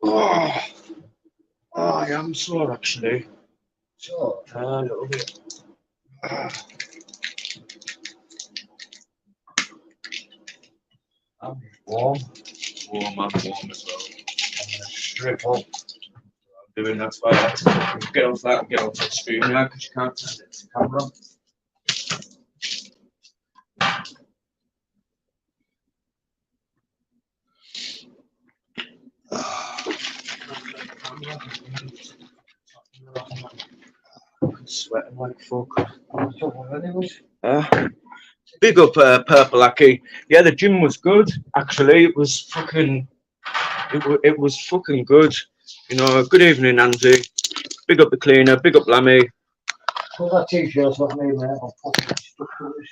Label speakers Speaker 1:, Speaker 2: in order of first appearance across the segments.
Speaker 1: Oh, I am sore actually.
Speaker 2: So,
Speaker 1: A little bit.
Speaker 2: I'm warm.
Speaker 1: I'm warm as well.
Speaker 2: I'm gonna strip up.
Speaker 1: I'm doing that's why I had to get off that and get onto the screen now because you can't turn it to camera. Sweating like fuck. Big up Purple Aki. Yeah, the gym was good. Actually, it was fucking. It was fucking good. You know. Good evening, Andy. Big up the cleaner. Big up Lammy.
Speaker 2: Put that t-shirt off me, mate. I'll fucking stuck to this.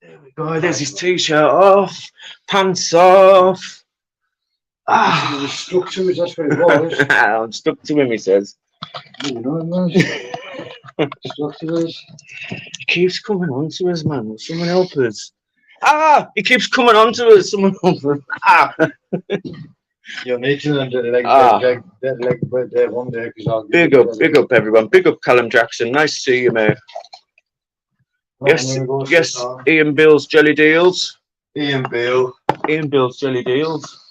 Speaker 1: There we go. There's his t-shirt off. Pants off.
Speaker 2: He was stuck to it, that's what it was.
Speaker 1: I'm stuck to him. He says.
Speaker 2: You know, man. Stuck to this.
Speaker 1: He keeps coming on to us, man. Someone help us. Ah! He keeps coming on to us. Someone help us. Ah!
Speaker 2: You'll need to learn that leg there one day.
Speaker 1: Big up everyone. Big up Callum Jackson. Nice to see you, mate. Yes, Ian Bill's Jelly Deals.
Speaker 2: Ian Beale.
Speaker 1: Ian Bill's Jelly Deals.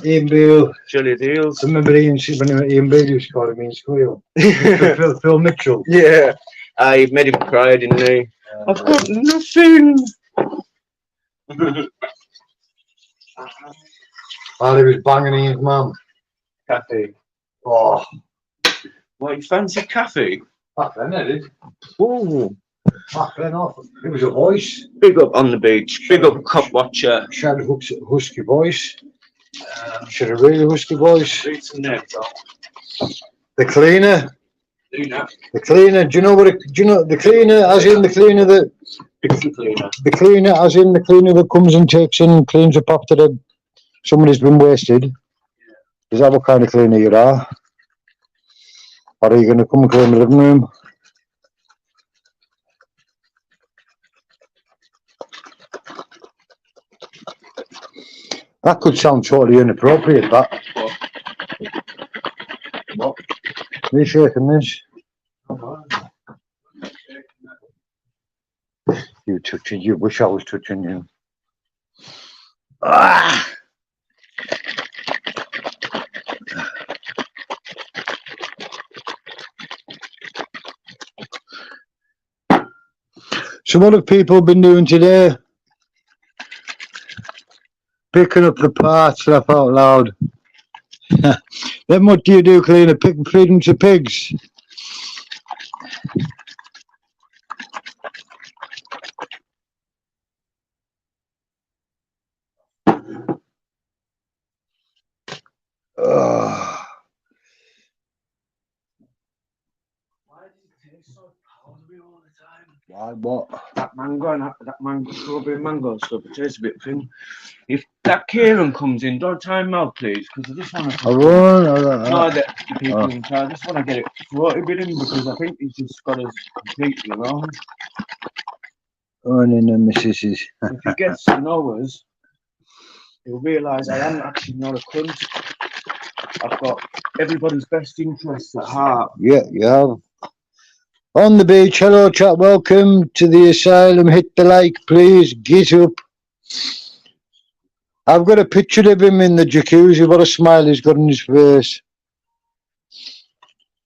Speaker 2: Ian Beale.
Speaker 1: Jelly Deals.
Speaker 2: Remember Ian Beale used to call him in school? Phil Mitchell.
Speaker 1: Yeah. He made him cry, didn't he? I've got nothing.
Speaker 2: While he was banging Ian's mum.
Speaker 1: Kathy.
Speaker 2: Oh.
Speaker 1: What, you fancy Kathy?
Speaker 2: Back then, I did.
Speaker 1: Ooh.
Speaker 2: Back then, it was a voice.
Speaker 1: Big up on the beach. Big up Cop Watcher.
Speaker 2: She had a husky voice. She had a really husky voice.
Speaker 1: Read some names off.
Speaker 2: The cleaner.
Speaker 1: Luna.
Speaker 2: The cleaner. Do you know the cleaner? As in the cleaner that.
Speaker 1: Pixie cleaner.
Speaker 2: The cleaner, as in the cleaner that comes and takes in and cleans up after somebody's been wasted. Yeah. Is that what kind of cleaner you are? Or are you going to come and clean the living room? That could sound totally inappropriate, that.
Speaker 1: What?
Speaker 2: Are you shaking this? You touching, you wish I was touching you. Ah! So what have people been doing today? Picking up the parts, laugh out loud. Then what do you do, cleaner? Feed them to pigs?
Speaker 1: Why does it taste so powdery all the time?
Speaker 2: Why what?
Speaker 1: That mango and that mango, strawberry mango stuff, it tastes a bit thin. If that Kieran comes in, don't time him out, please, because I just want to.
Speaker 2: I won't.
Speaker 1: No, the people I just want to get it floated with him because I think he's just got us completely wrong.
Speaker 2: Oh, no, missus.
Speaker 1: If he gets to know us, he'll realise I am actually not a cunt. I've got everybody's best interests at heart.
Speaker 2: Yeah, you have. On the beach, hello chat, welcome to the asylum. Hit the like, please. Get up. I've got a picture of him in the jacuzzi. What a smile he's got on his face.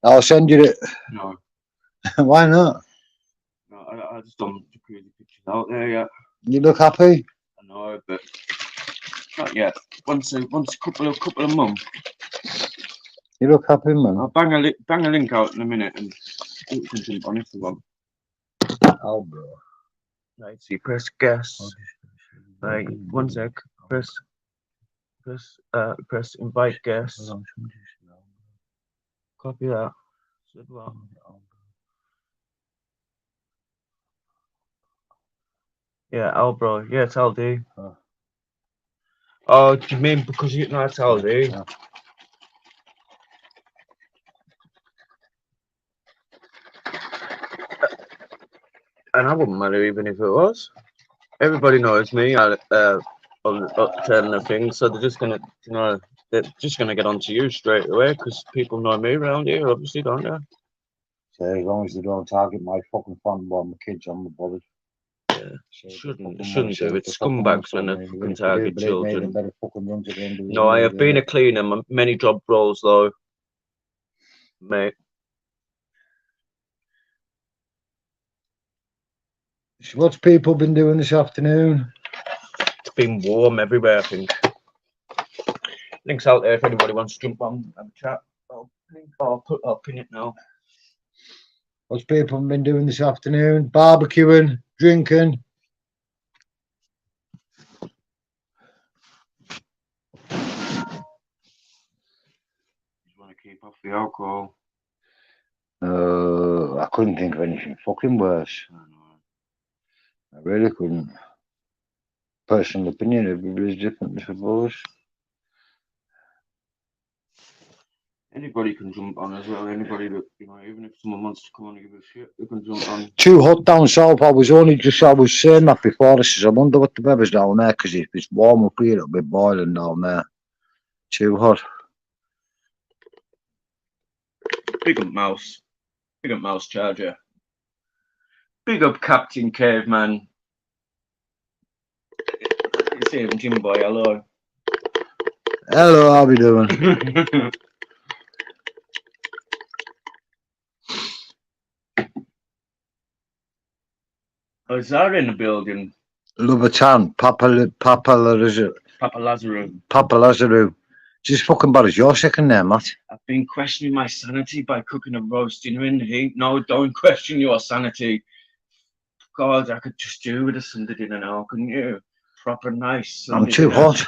Speaker 2: I'll send you it.
Speaker 1: No.
Speaker 2: Why not?
Speaker 1: No, I just don't want jacuzzi pictures out there yet.
Speaker 2: You look happy?
Speaker 1: I know, but not yet. Once a couple of months.
Speaker 2: You look happy, man.
Speaker 1: I'll bang a link out in a minute and you can jump on if you want.
Speaker 2: Oh, bro.
Speaker 1: Right, so you press guess. Right, 1 sec. Press invite guest. Copy that. Said what? Yeah, Albro. Yeah, it's LD. Oh, do you mean because you know it's LD? Yeah. And I wouldn't matter even if it was. Everybody knows me. I'll turn the thing, so they're just gonna, you know, they're just going to get onto you straight away because people know me around here, obviously, don't they?
Speaker 2: So as long as they don't target my fucking phone while my kids, I'm not bothered.
Speaker 1: Yeah. Shouldn't do. It's scumbags when they fucking target children. No, I have been a cleaner, many job roles though, mate.
Speaker 2: So what's people been doing this afternoon?
Speaker 1: It's been warm everywhere, I think. Links out there if anybody wants to jump on and chat. I'll pin it now.
Speaker 2: What's people been doing this afternoon? Barbecuing, drinking.
Speaker 1: You want to keep off the alcohol?
Speaker 2: I couldn't think of anything fucking worse. I really couldn't. Personal opinion, everybody's different, I suppose.
Speaker 1: Anybody can jump on as well. Anybody that, you know, even if someone wants to come on and give a shit, they can jump on.
Speaker 2: Too hot down south. I was saying that before. I says, I wonder what the weather's down there because if it's warm up here, it'll be boiling down there. Too hot.
Speaker 1: Big up Mouse. Big up Mouse Charger. Big up Captain Caveman. You see him, Jim Boy, hello.
Speaker 2: Hello, how we doing?
Speaker 1: Oh, is that in the building?
Speaker 2: Louboutin, Papa Lazarou. Just fucking bad as your second name, Matt.
Speaker 1: I've been questioning my sanity by cooking a roast dinner in the heat. No, don't question your sanity. God, I could just do with a Sunday dinner now, couldn't you? Proper nice Sunday
Speaker 2: I'm too
Speaker 1: dinner.
Speaker 2: hot.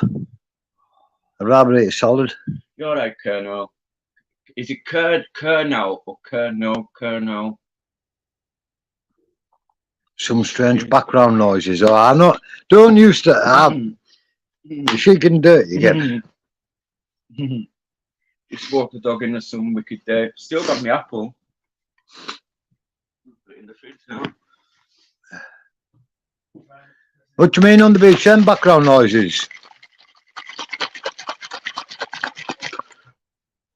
Speaker 2: I'd rather eat a solid.
Speaker 1: You're right, Colonel. Is it Colonel or Colonel?
Speaker 2: Some strange background noises. Oh, I'm not. Don't used to have. You shaking dirty again.
Speaker 1: Just walked the dog in the sun, wicked day. Still got my apple. Put it in the fridge now.
Speaker 2: What do you mean on the beach? Them background noises.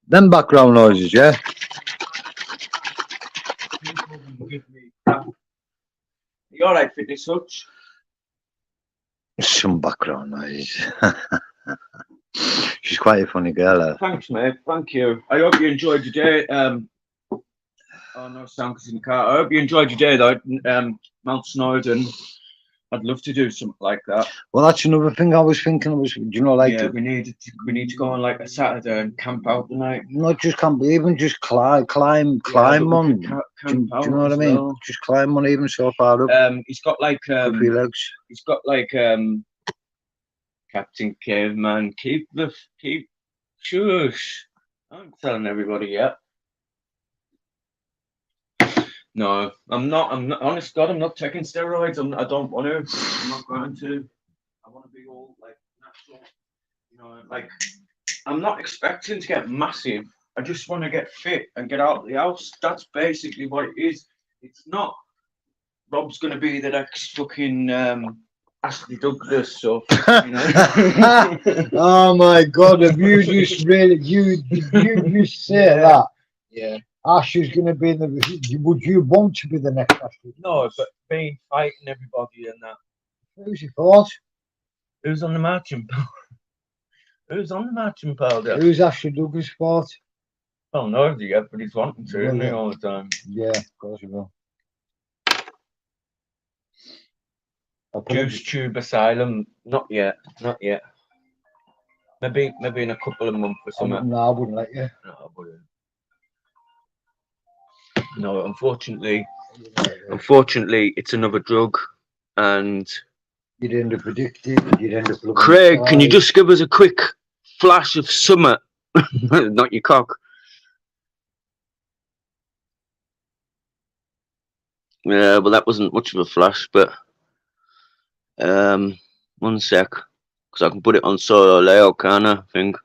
Speaker 2: Them background noises, yeah.
Speaker 1: You all right, Fitness Hutch?
Speaker 2: Some background noise. She's quite a funny girl.
Speaker 1: Thanks, mate. Thank you. I hope you enjoyed your day. Oh no, Stanker's in the car. I hope you enjoyed your day, though. Mount Snowdon. I'd love to do something like that.
Speaker 2: Well, that's another thing I was thinking. Do you know, like,
Speaker 1: yeah, we need to go on like a Saturday and camp out the night.
Speaker 2: Not just camp, even just climb on. Do you know what I mean? Well. Just climb on, even so far up.
Speaker 1: He's got like
Speaker 2: with your legs.
Speaker 1: He's got like Captain Caveman. Keep shush. I'm telling everybody yet. No, I'm not. Honest God, I'm not taking steroids. I don't want to. I'm not going to. I want to be all like natural. You know, like I'm not expecting to get massive. I just want to get fit and get out of the house. That's basically what it is. It's not. Rob's going to be the next fucking Ashley Douglas stuff. You know?
Speaker 2: Oh my God! Have you just really you just say that?
Speaker 1: Yeah.
Speaker 2: Ash is going to be the. Would you want to be the next Ashley?
Speaker 1: No, but being fighting everybody and that.
Speaker 2: Who's your thought?
Speaker 1: Who's on the marching powder? Who's on the marching powder?
Speaker 2: Who's Ashley Douglas' thought?
Speaker 1: I don't know yet, but he's wanting to, isn't he, all the time?
Speaker 2: Yeah, of course he will.
Speaker 1: Juice Tube Asylum, not yet. Maybe in a couple of months or something.
Speaker 2: No, I wouldn't let you.
Speaker 1: No, I wouldn't. No, unfortunately, it's another drug, and
Speaker 2: you'd end up addicted. You'd end up.
Speaker 1: Craig, can you just give us a quick flash of summer? Not your cock. Yeah, well, that wasn't much of a flash, but 1 sec, because I can put it on solo layout, can't I think?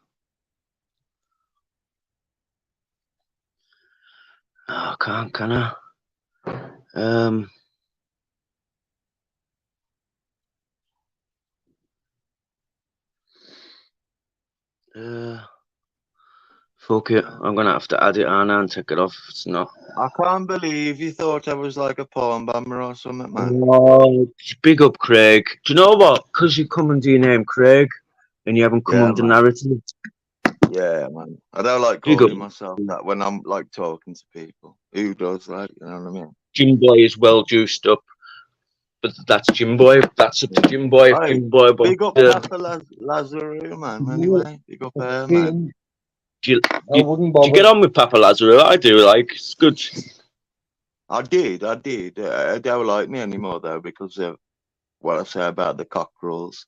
Speaker 1: Oh, I can't, can I? Fuck it. I'm gonna have to add it on and take it off. It's not.
Speaker 3: I can't believe you thought I was like a porn bomber or something, man.
Speaker 1: Oh, big up, Craig. Do you know what? Because you come under your name, Craig, and you haven't come
Speaker 3: Yeah,
Speaker 1: under
Speaker 3: man.
Speaker 1: narrative.
Speaker 3: Yeah, man. I don't like
Speaker 1: Big
Speaker 3: calling
Speaker 1: up.
Speaker 3: myself that when I'm like talking to people. Who does, like, you know what I mean?
Speaker 1: Jim Boy is well juiced up, but that's Jim Boy. That's up to Jim Boy. If
Speaker 3: Hey,
Speaker 1: Jim Boy wants
Speaker 3: big up
Speaker 1: to.
Speaker 3: Papa Lazarou, man. Anyway, big up her, man.
Speaker 1: Do you,
Speaker 2: I
Speaker 1: do, you,
Speaker 2: wouldn't
Speaker 1: do you get
Speaker 2: bother.
Speaker 1: on with Papa Lazaro? I do. Like, it's good.
Speaker 3: I did. They don't like me anymore though because of what I say about the cockerels.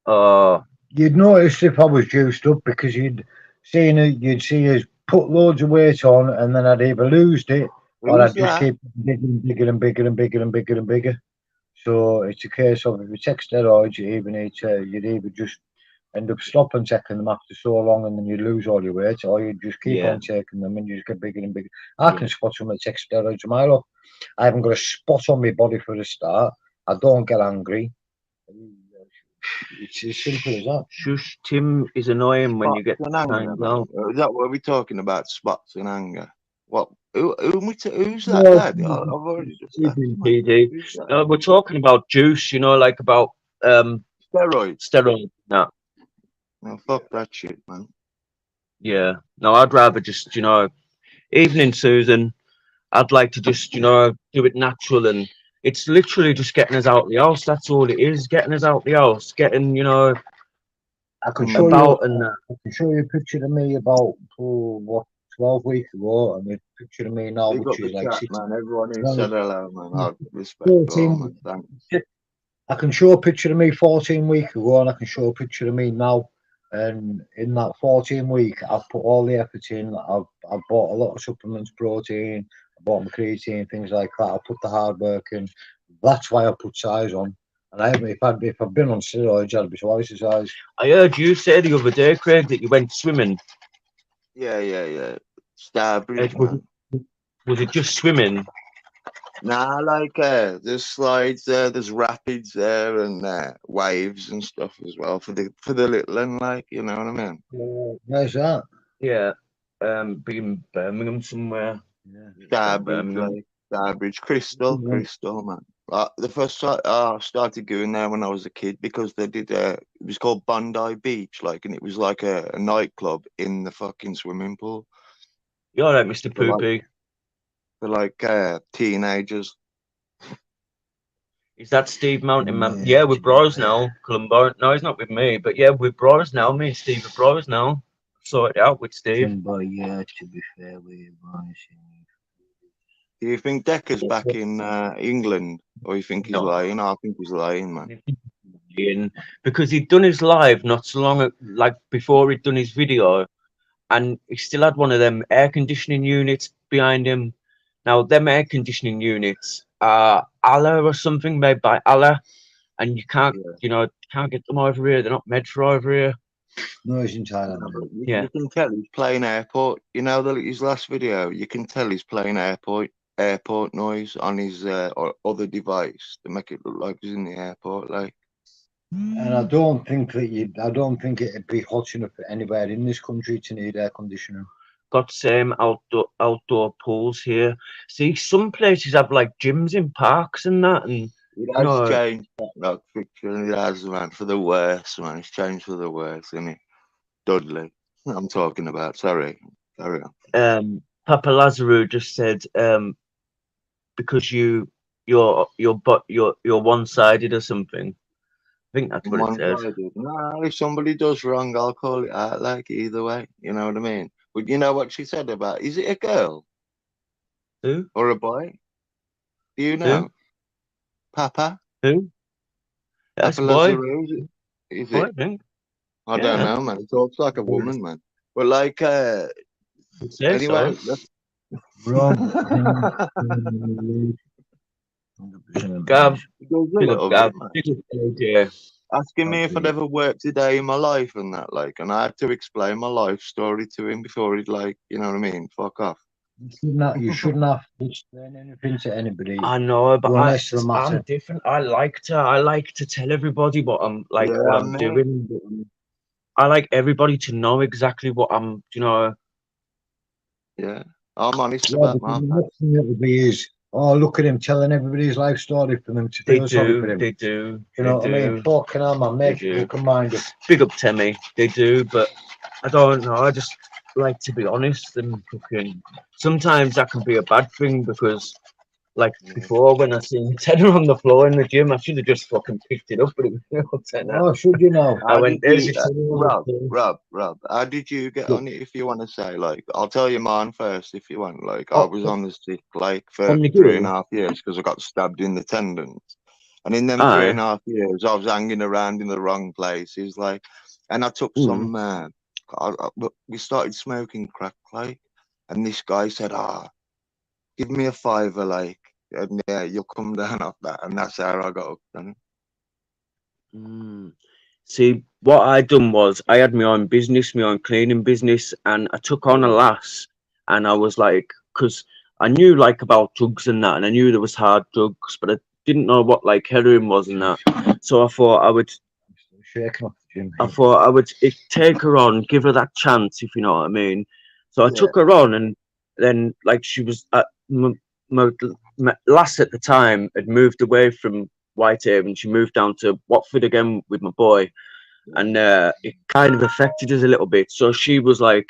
Speaker 2: You'd notice if I was juiced up because you'd see us put loads of weight on and then I'd either lose it or
Speaker 3: Who's
Speaker 2: I'd just
Speaker 3: that?
Speaker 2: keep bigger and bigger and bigger and bigger and bigger and bigger. So it's a case of if you take steroids, you'd either just end up stopping taking them after so long and then you lose all your weight, or you just keep
Speaker 1: Yeah.
Speaker 2: on taking them and you just get bigger and bigger. I can
Speaker 1: Yeah.
Speaker 2: spot someone that takes steroids a mile off. I haven't got a spot on my body for a start. I don't get angry. It's as simple as that.
Speaker 1: Shush, Tim is annoying when you get
Speaker 3: Spots and anger,
Speaker 1: timed
Speaker 3: man.
Speaker 1: out.
Speaker 3: Is that what we're talking about? Spots and anger. What? Who's that
Speaker 2: No,
Speaker 3: lad? I've already just left him, man.
Speaker 1: PD.
Speaker 3: Who's that?
Speaker 1: No, we're talking about juice, you know, like about
Speaker 3: Steroids.
Speaker 1: steroids. No,
Speaker 3: No, fuck that shit, man.
Speaker 1: yeah. No, I'd rather just, you know, evening, Susan. I'd like to just, you know, do it natural, and it's literally just getting us out the house. That's all it is. Getting us out the house, getting, you know,
Speaker 2: I can show
Speaker 1: about
Speaker 2: you.
Speaker 1: and
Speaker 2: I can show you a picture of me about 12 weeks ago, and a picture of me now,
Speaker 3: Big up
Speaker 2: which
Speaker 3: the
Speaker 2: is like
Speaker 3: chat, man. Everyone who
Speaker 2: 12,
Speaker 3: said hello, man. I respect you all, man. Thanks.
Speaker 2: I can show a picture of me 14 weeks ago, and I can show a picture of me now. And in that 14 week, I've put all the effort in. I've bought a lot of supplements, protein. I bought my creatine, things like that. I put the hard work in. That's why I put size on. And if I've been on steroids, I'd be twice the size.
Speaker 1: I heard you say the other day, Craig, that you went swimming.
Speaker 3: Yeah. Starbridge, man.
Speaker 1: Was it just swimming?
Speaker 3: Nah, like there's slides there, there's rapids there, and waves and stuff as well for the little and like, you know what I mean?
Speaker 2: Where's that?
Speaker 1: Yeah. Be in Birmingham somewhere.
Speaker 2: Yeah.
Speaker 3: Starbridge, like Starbridge, Crystal, man. The first time I started going there when I was a kid because they did it was called Bondi Beach, like, and it was like a nightclub in the fucking swimming pool.
Speaker 1: You all right, Mr. Poopy?
Speaker 3: For like teenagers.
Speaker 1: Is that Steve Mountain Man? Yeah, we're bros now, Columbo. No, he's not with me, but yeah, we're bros now. Me and Steve are bros now. Sort it out with Steve.
Speaker 2: Yeah, to be fair with you,
Speaker 3: Do you think Decker's back in England, or you think he's lying? I think he's lying, man.
Speaker 1: Because he'd done his live not so long, like before he'd done his video, and he still had one of them air conditioning units behind him. Now, them air conditioning units are Allah or something, made by Allah, and you can't, you know, can't get them over here. They're not made for over here.
Speaker 2: No, he's in Thailand.
Speaker 3: You can tell he's playing airport. You know, his last video, you can tell he's playing airport noise on his or other device to make it look like he's in the airport, like.
Speaker 2: And I don't think it'd be hot enough for anywhere in this country to need air conditioning.
Speaker 1: Got same outdoor pools here. See, some places have like gyms in parks and that, and
Speaker 3: it has changed that fiction. It has, man, for the worse, man. It's changed for the worse, isn't it? Dudley, I'm talking about. Sorry, carry
Speaker 1: on. Papa Lazarou just said, because you're one-sided or something. I think that's what it says.
Speaker 3: No, if somebody does wrong, I'll call it out, like, either way. You know what I mean? But you know what she said about, is it a girl?
Speaker 1: Who?
Speaker 3: Or a boy? Do you know?
Speaker 1: Who?
Speaker 3: Papa?
Speaker 1: Who? That's
Speaker 3: Papa
Speaker 1: boy.
Speaker 3: Lazarou, is it?
Speaker 1: I think.
Speaker 3: I don't know, man. It talks like a woman, man. But like, anyway.
Speaker 2: Wrong.
Speaker 1: Gav,
Speaker 3: asking me if I'd ever worked a day in my life and that, like, and I had to explain my life story to him before he'd, like, you know what I mean, fuck off.
Speaker 2: You shouldn't have to explain anything to anybody.
Speaker 1: I know, but I'm different. I like to tell everybody what I'm like, what I'm doing. I like everybody to know exactly what I'm, you know,
Speaker 3: Yeah, I'm honest
Speaker 2: Yeah,
Speaker 3: about
Speaker 2: because
Speaker 3: my
Speaker 2: the
Speaker 3: past.
Speaker 2: next thing it'll be is, oh, look at him telling everybody his life story for them to
Speaker 1: They
Speaker 2: feel sorry for
Speaker 1: do,
Speaker 2: him.
Speaker 1: they do,
Speaker 2: You
Speaker 1: they
Speaker 2: know what I mean?
Speaker 1: do,
Speaker 2: Fucking hell, man,
Speaker 1: they
Speaker 2: make it
Speaker 1: do.
Speaker 2: look and mind it.
Speaker 1: Big up Temmie, they do, but I don't know. I just like to be honest and fucking. Sometimes that can be a bad thing because, like
Speaker 3: Yeah.
Speaker 1: before, when I seen a tenner on the floor in the gym, I should have just fucking picked it up, but it was no tenner.
Speaker 2: Oh, should you know?
Speaker 1: I
Speaker 3: How
Speaker 1: went,
Speaker 3: did
Speaker 1: "There's
Speaker 3: you,
Speaker 1: your tenner on the floor."
Speaker 3: Rob, how did you get
Speaker 1: Yeah.
Speaker 3: on it if you want to say? Like, I'll tell you mine first if you want. Like, I
Speaker 1: Oh,
Speaker 3: was on the sick, like, for
Speaker 1: on the
Speaker 3: 3.5 years because I got stabbed in the tendons. And in them three
Speaker 1: Aye.
Speaker 3: and a half years, I was hanging around in the wrong places, like, and I took some, we started smoking crack, like, and this guy said, give me a fiver, like, and yeah, you'll come down off that. And that's how I got hooked on it.
Speaker 1: Mm. See, what I done was I had my own business, my own cleaning business, and I took on a lass, and I was like, because I knew like about drugs and that, and I knew there was hard drugs, but I didn't know what like heroin was and that. So I thought I would,
Speaker 2: Shaking off the gym.
Speaker 1: take her on, give her that chance, if you know what I mean. So I
Speaker 3: Yeah.
Speaker 1: took her on, and then like she was my lass at the time had moved away from Whitehaven. She moved down to Watford again with my boy, and it kind of affected us a little bit. So she was like,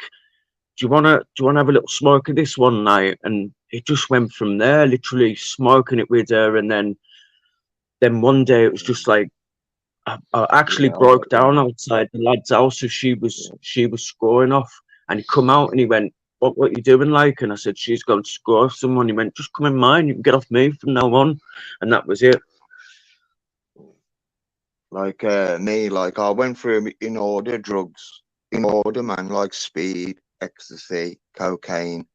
Speaker 1: "Do you wanna have a little smoke of this one night?" And it just went from there, literally smoking it with her, and then one day it was just like I actually
Speaker 3: Yeah, I
Speaker 1: broke
Speaker 3: got
Speaker 1: down
Speaker 3: you.
Speaker 1: outside the lad's house as she was scoring off, and he come out and he went, "What you doing, like?" And I said, "She's going to score off someone." He went, "Just come in mine. You can get off me from now on," and that was it.
Speaker 3: Like me, like I went through in order drugs, in order, man, like speed, ecstasy, cocaine,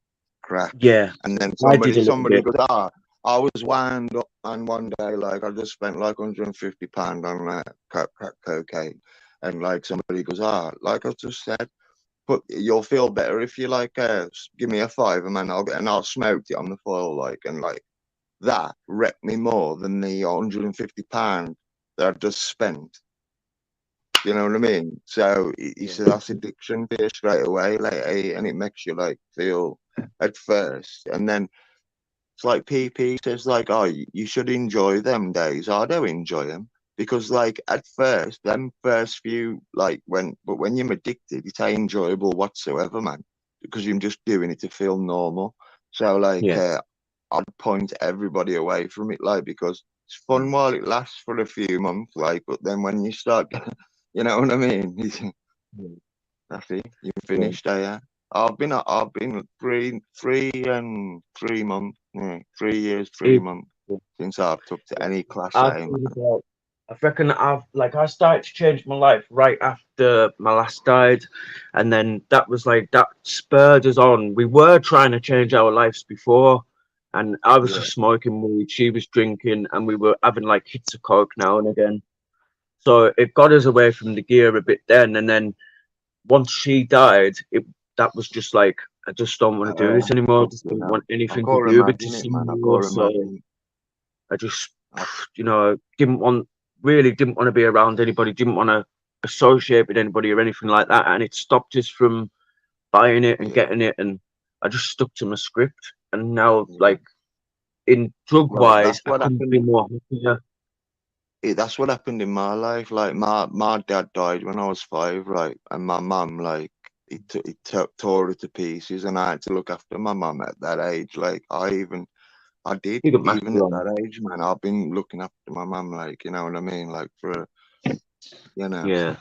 Speaker 3: crack,
Speaker 1: Yeah,
Speaker 3: and then
Speaker 1: I did a little
Speaker 3: somebody
Speaker 1: bit.
Speaker 3: goes, I was wound up, and one day, like I just spent like £150 on crack cocaine, and like somebody goes, like I just said, but you'll feel better if you like give me a fiver, man, I'll smoke it on the foil, like, and like that wrecked me more than the £150 that I just spent. You know what I mean? So he said that's addiction there straight away, like, and it makes you like feel at first, and then it's like PP says, like, oh, you should enjoy them days. I don't enjoy them because, like, at first, them first few, like, but when you're addicted, it ain't enjoyable whatsoever, man, because you're just doing it to feel normal. So, like,
Speaker 1: Yeah,
Speaker 3: I'd point everybody away from it, like, because it's fun while it lasts for a few months, like, but then when you start, you know what I mean? That's it. You
Speaker 1: yeah.
Speaker 3: finished, yeah. I've been 3 months, 3 years, three
Speaker 1: It,
Speaker 3: months since I've took to any class
Speaker 1: I
Speaker 3: A,
Speaker 1: think
Speaker 3: man.
Speaker 1: about, I reckon I started to change my life right after my last died, and then that was like that spurred us on. We were trying to change our lives before, and I was
Speaker 3: Yeah,
Speaker 1: just smoking weed, she was drinking, and we were having like hits of coke now and again. So it got us away from the gear a bit then, and then once she died, that was just like I just don't want to do this anymore. I just
Speaker 3: you
Speaker 1: don't
Speaker 3: know.
Speaker 1: want
Speaker 3: I
Speaker 1: anything to
Speaker 3: can't
Speaker 1: do with it
Speaker 3: imagine
Speaker 1: to
Speaker 3: it,
Speaker 1: see
Speaker 3: man. I
Speaker 1: more.
Speaker 3: can't
Speaker 1: So
Speaker 3: imagine.
Speaker 1: I just,
Speaker 3: I,
Speaker 1: really didn't want to be around anybody, didn't want to associate with anybody or anything like that. And it stopped us from buying it and
Speaker 3: yeah,
Speaker 1: getting it. And I just stuck to my script. And now,
Speaker 3: yeah.
Speaker 1: like, in drug
Speaker 3: Well,
Speaker 1: wise, I couldn't be more happier.
Speaker 3: that's what happened in my life. Like my dad died when I was 5, right? And my mum, like, tore her to pieces, and I had to look after my mum at that age. Like, I did,
Speaker 1: You got
Speaker 3: even
Speaker 1: master
Speaker 3: at
Speaker 1: on.
Speaker 3: that age, man. I've been looking after my mum, like, you know what I mean, like, you know,
Speaker 1: Yeah.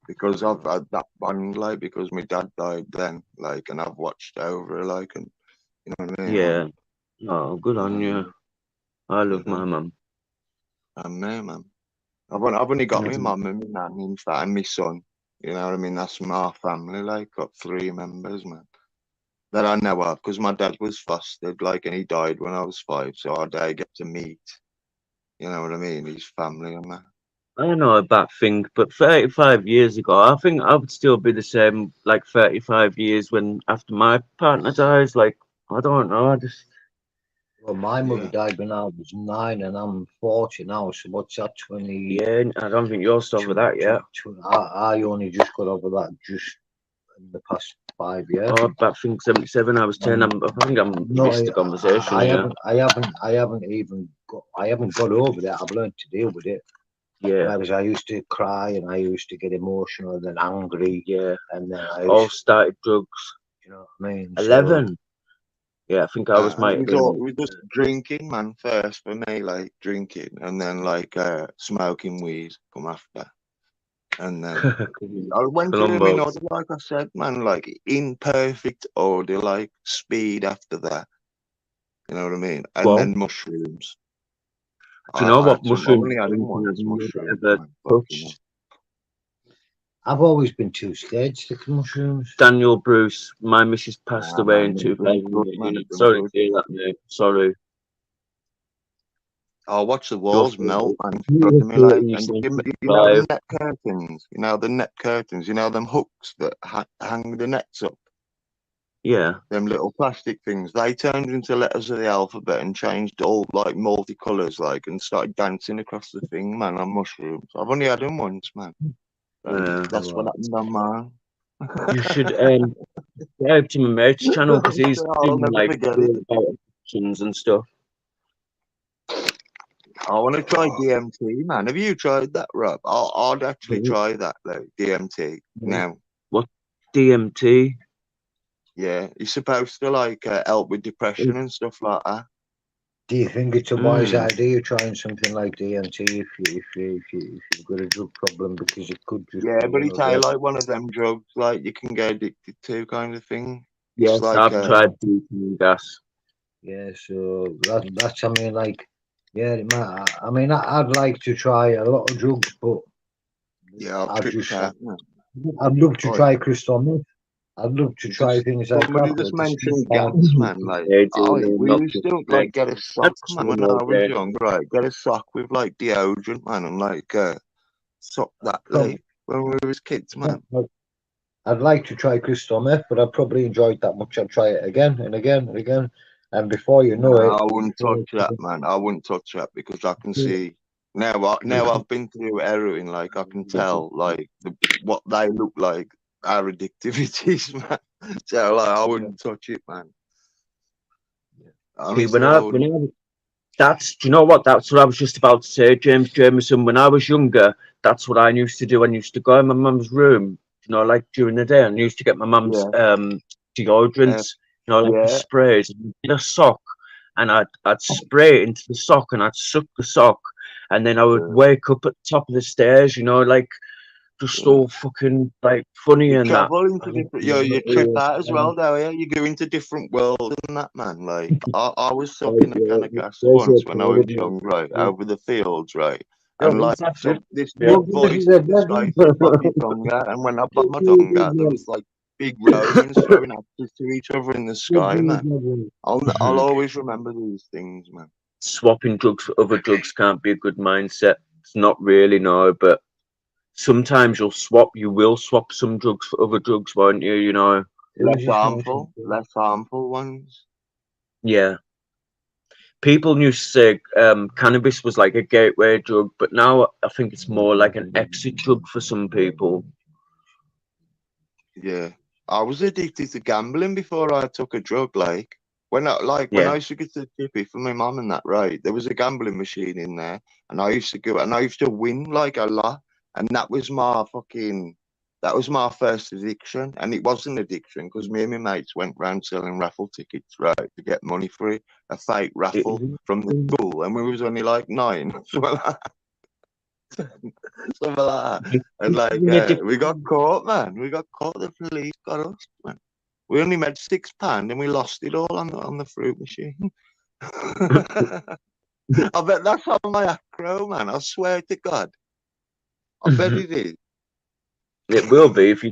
Speaker 3: because I've had that bond, like, because my dad died then, like, and I've watched over her, like, and you know what I mean,
Speaker 1: Yeah. Oh, good on
Speaker 3: and
Speaker 1: you. I
Speaker 3: you
Speaker 1: love my
Speaker 3: know,
Speaker 1: mum.
Speaker 3: and me, man. I've only got my
Speaker 1: Mm.
Speaker 3: mum and my nan, in fact, and my son. You know what I mean? That's my family. Like, got 3 members, man, that I know of. Because my dad was fostered, like, and he died when I was 5, so I get to meet. You know what I mean? His family and that.
Speaker 1: I know a bad thing, but 35 years ago, I think I would still be the same, like 35 years when after my partner dies. Like, I don't know. I just,
Speaker 2: Well, my mother
Speaker 3: Yeah,
Speaker 2: died when I was 9 and I'm 40 now. So what's that, 20?
Speaker 1: yeah, I don't think you're over that yet.
Speaker 2: I only just got over that just in the past 5 years.
Speaker 1: Oh, I think 77. I was 10. I think I'm missed the conversation.
Speaker 2: I haven't got over that. I've learned to deal with it.
Speaker 1: Yeah.
Speaker 2: Whereas I used to cry and I used to get emotional and then angry.
Speaker 1: Yeah.
Speaker 2: And then
Speaker 1: All started drugs.
Speaker 2: you know what I mean?
Speaker 1: 11. Yeah, I think I was
Speaker 3: it was just drinking, man, first for me, like drinking, and then like smoking weed come after. And then I went through them in order, like I said, man, like in perfect order, like speed after that. You know what I mean? And then mushrooms.
Speaker 1: Do you know what
Speaker 3: mushrooms?
Speaker 2: I've always been too scared to take mushrooms.
Speaker 1: Daniel Bruce, my missus passed away in 2000. Sorry to hear that, mate. Sorry.
Speaker 3: I'll watch the walls melt, man. And you know the net curtains. You know the net curtains. You know them hooks that hang the nets up.
Speaker 1: Yeah.
Speaker 3: Them little plastic things. They turned into letters of the alphabet and changed all like multicolours, like, and started dancing across the thing, man. On mushrooms. I've only had them once, man. That's what happened on mine.
Speaker 1: You should subscribe to my mate's channel because he's doing like actions and stuff.
Speaker 3: I want to try DMT, man. Have you tried that, Rob? I'd actually try that, like DMT. Now,
Speaker 1: what DMT?
Speaker 3: Yeah, you're supposed to like help with depression and stuff like that.
Speaker 2: Do you think it's a wise idea trying something like DMT if you've got a drug problem, because it could just
Speaker 3: but it's like one of them drugs like you can get addicted to, kind of thing.
Speaker 1: Yes, like, I've tried gas.
Speaker 2: Yeah, so that's I mean, like, yeah, it might, I mean, I'd like to try a lot of drugs, but I'd love to try crystal meth. I'd love to try things like
Speaker 3: somebody
Speaker 2: that.
Speaker 3: Just mentioned gas, man. Like, we used to like get a sock, man, when I was young, right? Get a sock with like deodorant, man, and like sock that like when we was kids, man.
Speaker 2: I'd like to try crystal meth, but I probably enjoyed that much. I'd try it again and again and again, and before you know it,
Speaker 3: I wouldn't touch that, man. I wouldn't touch that because I can see now. I've been through heroin, like I can tell, like what they look like. Our addictive it is, man. So like, I wouldn't touch it, man.
Speaker 1: See, that's, do you know what? That's what I was just about to say, James Jameson. When I was younger, that's what I used to do. I used to go in my mum's room, you know, like during the day, and used to get my mum's deodorants, you know, like the sprays, in a sock, and I'd spray it into the sock, and I'd suck the sock, and then I would wake up at the top of the stairs, you know, like just all fucking like funny and that.
Speaker 3: You trip out as well, though. Yeah, you go into different worlds and that, man. Like I was sucking a can of gas once when I was young, right, over the fields, right, and like this voice started to pop his tongue out, and when I popped my tongue out, there was like big Romans throwing axes to each other in the sky, man. I'll always remember these things, man.
Speaker 1: Swapping drugs for other drugs can't be a good mindset. It's not really, no, but sometimes you will swap some drugs for other drugs, won't you? You know,
Speaker 3: less harmful ones.
Speaker 1: Yeah. People used to say cannabis was like a gateway drug, but now I think it's more like an exit drug for some people.
Speaker 3: Yeah, I was addicted to gambling before I took a drug. Like when I used to get to the chippy for my mum and that, right, there was a gambling machine in there, and I used to go and I used to win like a lot. And that was my first addiction. And it was an addiction because me and my mates went round selling raffle tickets, right, to get money for it, a fake raffle from the school. And we was only like 9. Something like that. And like, we got caught, man. We got caught. The police got us, man. We only made £6 and we lost it all on the fruit machine. I bet that's on my acro, man. I swear to God. I bet it is.
Speaker 1: It will be if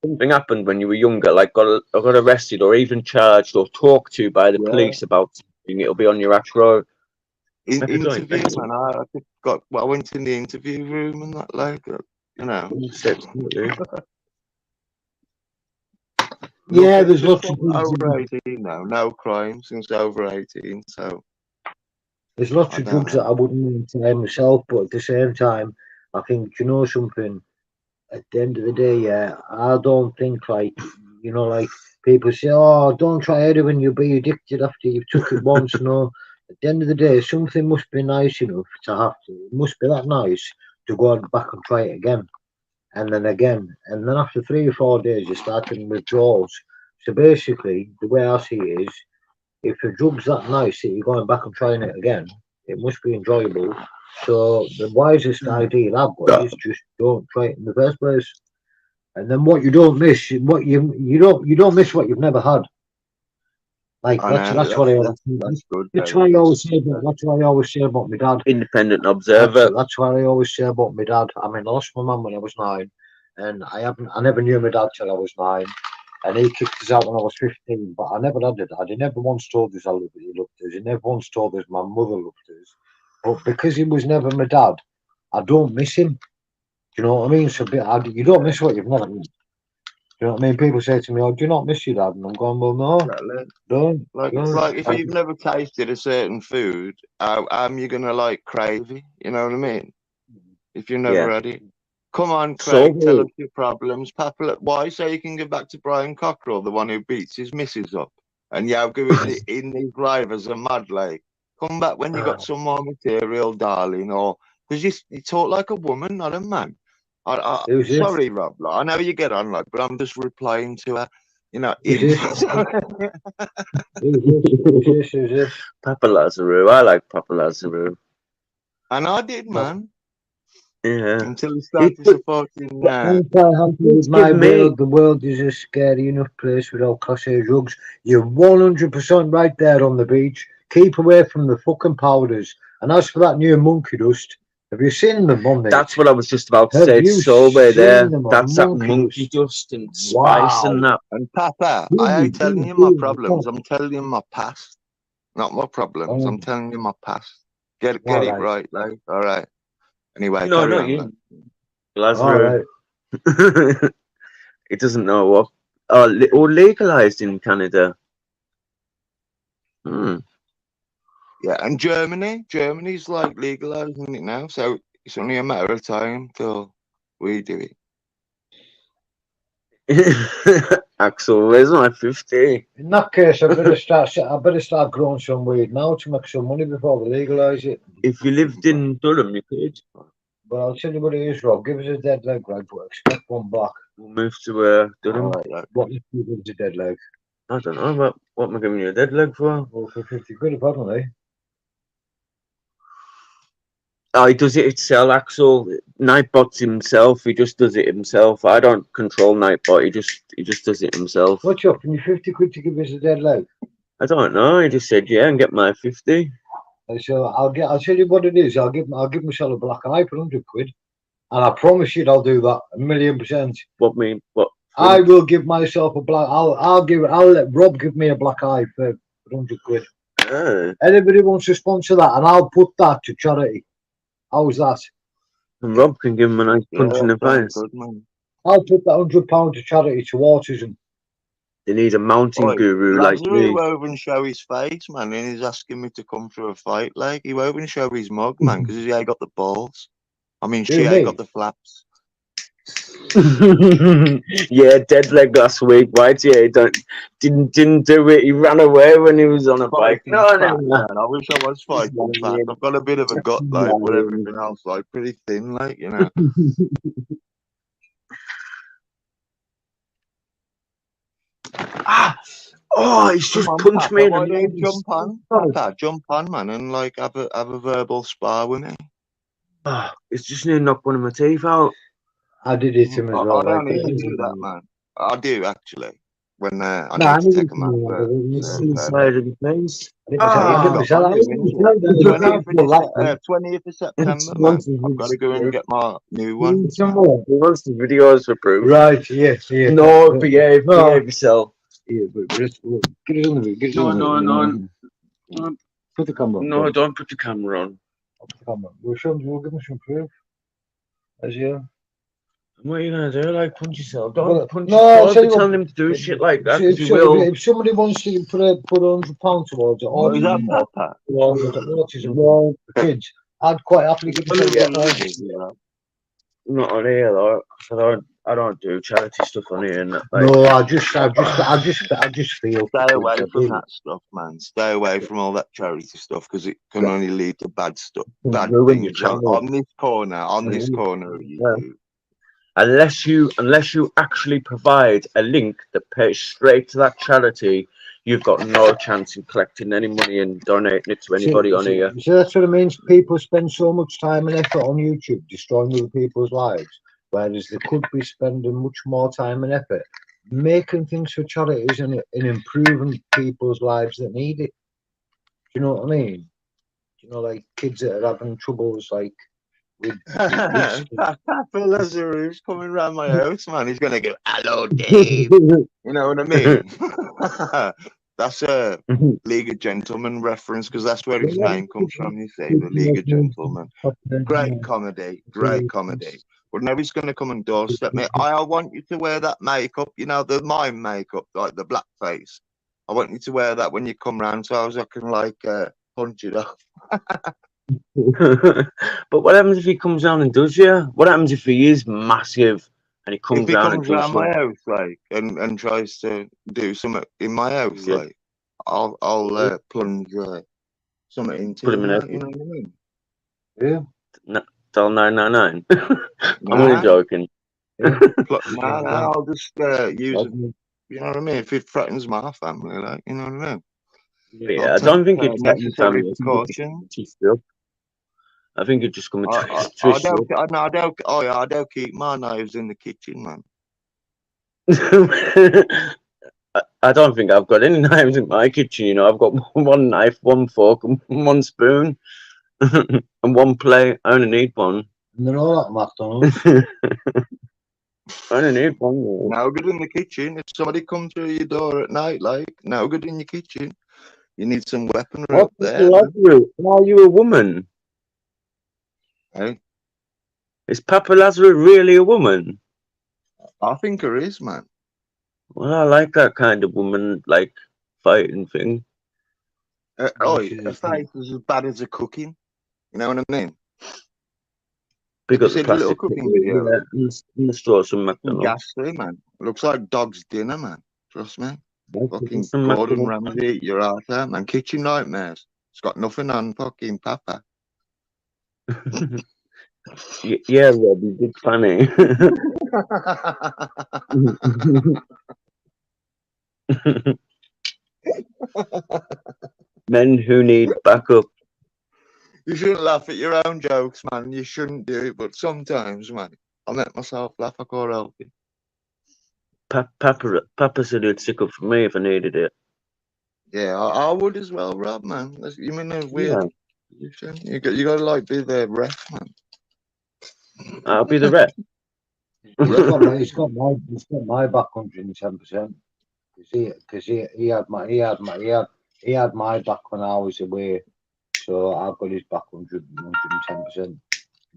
Speaker 1: something happened when you were younger, like got arrested or even charged or talked to by the police about something. It'll be on your acro.
Speaker 3: Interview, man. I went in the interview room and that, like, you know.
Speaker 2: Yeah, there's lots of
Speaker 3: over 18 now. No crime since over 18. So
Speaker 2: there's lots of drugs that I wouldn't maintain myself, but at the same time, I think, you know something, at the end of the day, I don't think like You know, like people say, oh, don't try heroin, you'll be addicted after you've took it once. No, at the end of the day, something must be nice enough to have to. It must be that nice to go back and try it again, and then again, and then after 3 or 4 days, you're starting withdrawals. So basically, the way I see it is, if a drug's that nice that you're going back and trying it again, it must be enjoyable. So the wisest idea I've got is just don't try it in the first place. And then what you don't miss, what you don't miss what you've never had. Like
Speaker 3: I know,
Speaker 2: that's what I always
Speaker 3: that's good.
Speaker 2: that's
Speaker 3: though.
Speaker 2: what I always say about that's what I always say about my dad.
Speaker 1: Independent observer.
Speaker 2: That's what I always say about my dad. I mean, I lost my mum when I was 9, and I never knew my dad till I was 9, and he kicked us out when I was 15. But I never had a dad. He never once told us he loved us. He never once told us my mother loved us. But because he was never my dad, I don't miss him. Do you know what I mean? So you don't miss what you've never. Do you know what I mean? People say to me, "Oh, do you not miss your dad?" And I'm going, "Well, no,
Speaker 3: Exactly.
Speaker 2: don't."
Speaker 3: Like
Speaker 2: don't.
Speaker 3: it's like if you've never tasted a certain food, how am you gonna like crave it? You know what I mean? If you've never
Speaker 1: Yeah.
Speaker 3: had it. Come on,
Speaker 1: So
Speaker 3: Craig, tell
Speaker 1: good.
Speaker 3: us your problems. Papa, why so you can get back to Brian Cockrell, the one who beats his missus up? And you go in these drivers are mad like. Come back when you got some more material, darling, or because you talk like a woman, not a man.
Speaker 2: Who's this?
Speaker 3: Sorry, Rob. Like, I know you get on, like, but I'm just replying to her. You know,
Speaker 2: Who's this? Who's this?
Speaker 1: Papa Lazarou. I like Papa Lazarou.
Speaker 3: and I did, man,
Speaker 1: Yeah.
Speaker 3: until he started
Speaker 1: put-
Speaker 3: supporting.
Speaker 2: I'm quite happy with my
Speaker 1: Give me-
Speaker 2: world. The world is a scary enough place without crosshair drugs. You're 100% right there on the beach. Keep away from the fucking powders. And as for that new monkey dust, have you seen them on there?
Speaker 1: That's what I was just about to
Speaker 2: Have
Speaker 1: say.
Speaker 2: you
Speaker 1: It's so way
Speaker 2: seen
Speaker 1: there.
Speaker 2: them on
Speaker 1: That's that
Speaker 2: Monkey
Speaker 1: monkey
Speaker 2: Dust?
Speaker 1: dust and spice and that.
Speaker 3: And Papa, I ain't telling you my problems. I'm telling you my past, not my problems. I'm telling you my past. Get it
Speaker 2: Alright.
Speaker 3: right, like, all right. Anyway,
Speaker 1: No,
Speaker 3: carry
Speaker 1: not
Speaker 3: on,
Speaker 1: you.
Speaker 3: man.
Speaker 1: Lazarou.
Speaker 2: Alright.
Speaker 1: He doesn't know what. Or legalized in Canada. Hmm.
Speaker 3: Yeah, and Germany's like legalizing it now, so it's only a matter of time till we do it.
Speaker 1: Axel, where's my 50?
Speaker 2: In that case, I better start growing some weed now to make some money before we legalise it.
Speaker 1: If you lived in Durham, you could.
Speaker 2: But I'll tell you what it is, Rob. Give us a dead leg, right? But expect one back.
Speaker 1: We'll move to Durham.
Speaker 3: Right.
Speaker 2: What if you give us a dead leg?
Speaker 1: I don't know, but what am I giving you a dead leg for?
Speaker 2: Well, for 50 quid, apparently.
Speaker 1: Oh, he does it himself, Axel. Nightbot's himself. He just does it himself. I don't control Nightbot. He just does it himself.
Speaker 2: What's you offering you 50 quid to give us a dead leg?
Speaker 1: I don't know. He just said yeah and get my 50.
Speaker 2: So I'll tell you what it is. I'll give myself a black eye for 100 quid, and I promise you I'll do that 1,000,000%.
Speaker 1: What?
Speaker 2: I will give myself a black. I'll let Rob give me a black eye for 100 quid. Anybody wants to sponsor that, and I'll put that to charity. How's that?
Speaker 1: And Rob can give him a nice punch in the face.
Speaker 3: Good, man.
Speaker 2: I'll put that £100 to charity to autism.
Speaker 1: They need a mountain guru like
Speaker 3: Lazarou
Speaker 1: me.
Speaker 3: won't even show his face, man, and he's asking me to come for a fight. Like, he won't even show his mug, man, because he ain't got the balls. I mean, she ain't got the flaps.
Speaker 1: Yeah, dead leg last week. Right? Yeah, he didn't do it. He ran away when he was on a bike. No.
Speaker 3: Man, I wish I was fighting fat. I've got a bit of a gut, like, but everything else, like, pretty thin, like, you know.
Speaker 1: Oh, he's just punched me in
Speaker 3: Why
Speaker 1: the
Speaker 3: don't you
Speaker 1: nose.
Speaker 3: jump on? Papa, jump on, man, and like have a verbal spar with me.
Speaker 1: Oh, it's just near knocked one of my teeth out.
Speaker 2: I did it to him as well.
Speaker 3: I don't even do that, man. I do actually. When I
Speaker 2: No, I
Speaker 3: need to
Speaker 2: mean,
Speaker 3: take them out.
Speaker 1: It's inside of the face.
Speaker 3: 20th of September, man. I've got to go and get my new one.
Speaker 1: He wants the videos for proof.
Speaker 2: Right, yes.
Speaker 1: No, behave yourself.
Speaker 2: Yeah, but get it on the video.
Speaker 1: No.
Speaker 2: Put the camera on.
Speaker 1: No, don't put the camera on.
Speaker 2: Put the camera on. We'll give him some proof. As you.
Speaker 1: What are you gonna do? Like punch yourself? Don't punch
Speaker 2: I'll
Speaker 1: yourself.
Speaker 2: tell you
Speaker 1: Tell
Speaker 2: what,
Speaker 1: him to do shit like that.
Speaker 2: If somebody wants to put £100 towards it, or
Speaker 3: Is that Papa?
Speaker 2: autism for kids, I'd quite happily give them
Speaker 1: Not on here though. I don't do charity stuff on here. And that,
Speaker 2: No, I just feel
Speaker 3: Stay
Speaker 2: for
Speaker 3: away
Speaker 2: kids, I
Speaker 3: from
Speaker 2: do.
Speaker 3: that stuff, man. Stay away from all that charity stuff because it can only lead to bad stuff, bad
Speaker 1: ruin your
Speaker 3: things. On,
Speaker 1: channel.
Speaker 3: on this corner of YouTube.
Speaker 1: Unless you actually provide a link that pays straight to that charity, you've got no chance in collecting any money and donating it to anybody on here.
Speaker 2: So that's what it means. People spend so much time and effort on YouTube destroying other people's lives, whereas they could be spending much more time and effort making things for charities and improving people's lives that need it. Do you know what I mean? You know, like kids that are having troubles, like with
Speaker 3: Papa Lazaru's coming round my house, man. He's gonna go, "Hello, Dave." You know what I mean? That's a League of Gentlemen reference because that's where his name comes from. You see, the League of Gentlemen. Great comedy, great comedy. But now he's gonna come and doorstep me. I want you to wear that makeup, you know, the mime makeup, like the blackface. I want you to wear that when you come round, so I can like punch it off.
Speaker 1: But what happens if he comes down and does you? What happens if he is massive and he comes
Speaker 3: If he
Speaker 1: down
Speaker 3: comes
Speaker 1: and does
Speaker 3: round my
Speaker 1: you?
Speaker 3: house, like, and tries to do something in my house,
Speaker 1: Yeah.
Speaker 3: like, I'll plunge something into
Speaker 1: Put him
Speaker 3: him,
Speaker 1: in
Speaker 3: like, you know what I mean?
Speaker 2: yeah.
Speaker 1: Tell 999. I'm
Speaker 3: Nah.
Speaker 1: only joking.
Speaker 3: Nah, I'll just use it. You know what I mean? If it threatens my family, like, you know what I mean?
Speaker 1: Yeah,
Speaker 3: I'll
Speaker 1: I don't
Speaker 3: take,
Speaker 1: think it's
Speaker 3: necessary
Speaker 1: necessary.
Speaker 3: precautions.
Speaker 1: I think it just come and
Speaker 3: I
Speaker 1: twist you.
Speaker 3: don't keep my knives in the kitchen, man.
Speaker 1: I don't think I've got any knives in my kitchen. You know, I've got one knife, one fork, and one spoon, and one plate. I only need one.
Speaker 2: And they're all at McDonald's.
Speaker 1: I only need one.
Speaker 3: No good in the kitchen. If somebody comes through your door at night, like, no good in your kitchen. You need some weaponry
Speaker 1: What
Speaker 3: up there.
Speaker 1: are you a woman?
Speaker 3: Hey?
Speaker 1: Is Papa Lazarus really a woman?
Speaker 3: I think there is, man.
Speaker 1: Well, I like that kind of woman, like fighting thing.
Speaker 3: A fight is as bad as a cooking. You know what I mean?
Speaker 1: Pick
Speaker 3: You
Speaker 1: up the
Speaker 3: see the little
Speaker 1: plastic
Speaker 3: cooking video?
Speaker 1: and store some McDonald's.
Speaker 3: Gas through, man. Looks like dog's dinner, man. Trust me. Fucking
Speaker 1: Some
Speaker 3: Gordon
Speaker 1: McDonald's.
Speaker 3: Ramsay, you're out there, man. Kitchen nightmares. It's got nothing on fucking Papa.
Speaker 1: Yeah, Rob, you did funny. Men who need backup.
Speaker 3: You shouldn't laugh at your own jokes, man. You shouldn't do it, but sometimes, man, I make myself laugh. I can't help it.
Speaker 1: Papa said he'd stick up for me if I needed it.
Speaker 3: Yeah, I would as well, Rob, man. You mean a weird position? You got to like be the ref, man.
Speaker 1: I'll be the rep.
Speaker 2: He's got my back 110%. Because he had my back when I was away, so I've got his back 110%.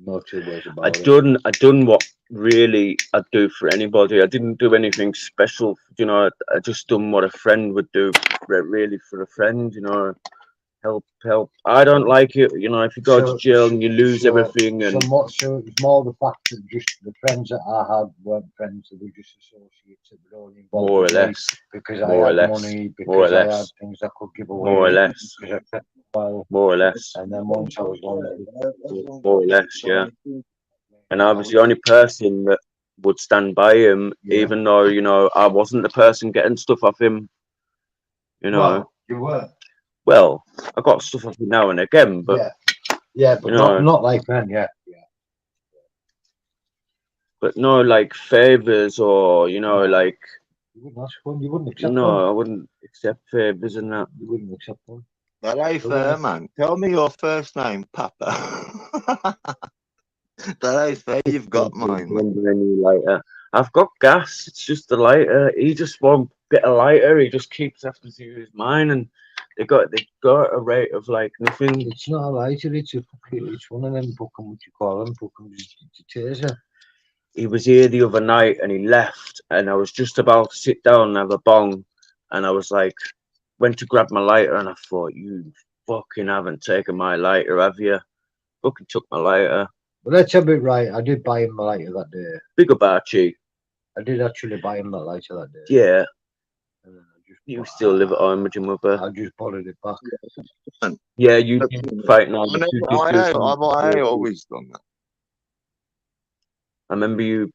Speaker 2: No two ways about it.
Speaker 1: I done what really I'd do for anybody. I didn't do anything special, you know. I just done what a friend would do, really for a friend, you know. Help. I don't like it, you know. If you go to jail and you lose everything, and
Speaker 2: so it's more the fact that just the friends that I had weren't friends; they were just associates that were only involved
Speaker 1: more or less,
Speaker 2: because I had money, because I had things I could give away,
Speaker 1: more or less,
Speaker 2: well,
Speaker 1: more or less,
Speaker 2: and then once I was
Speaker 1: more or less, yeah. And I was the only person that would stand by him, even though, you know, I wasn't the person getting stuff off him. You know,
Speaker 2: well, you were.
Speaker 1: Well, I got stuff off him now and again, but
Speaker 2: but
Speaker 1: you know,
Speaker 2: not like then,
Speaker 1: But no, like favors or you know, like
Speaker 2: you wouldn't ask one. You wouldn't accept
Speaker 1: no,
Speaker 2: one.
Speaker 1: I wouldn't accept favors and that.
Speaker 2: You wouldn't accept one.
Speaker 3: That ain't fair, man. Tell me your first name, Papa. That ain't fair. You've got mine, man.
Speaker 1: Lighter. I've got gas. It's just the lighter. He just won't get a lighter. He just keeps having to use mine, and they got a rate of like nothing.
Speaker 2: It's not a lighter. It's one of them fucking what you call them fucking taser.
Speaker 1: He was here the other night and he left, and I was just about to sit down and have a bong, and I was like, went to grab my lighter, and I thought, you fucking haven't taken my lighter, have you? Fucking took my lighter.
Speaker 2: But let's have it right. I did buy him a lighter that day.
Speaker 1: Big up Archie.
Speaker 2: I did actually buy him that lighter that day.
Speaker 1: Yeah,
Speaker 2: And then I just
Speaker 1: you
Speaker 2: bought-
Speaker 1: still live at home with your mother.
Speaker 2: I just borrowed it back.
Speaker 1: Yeah, you fighting
Speaker 3: I
Speaker 1: all the
Speaker 3: know, I always done that.
Speaker 1: I remember you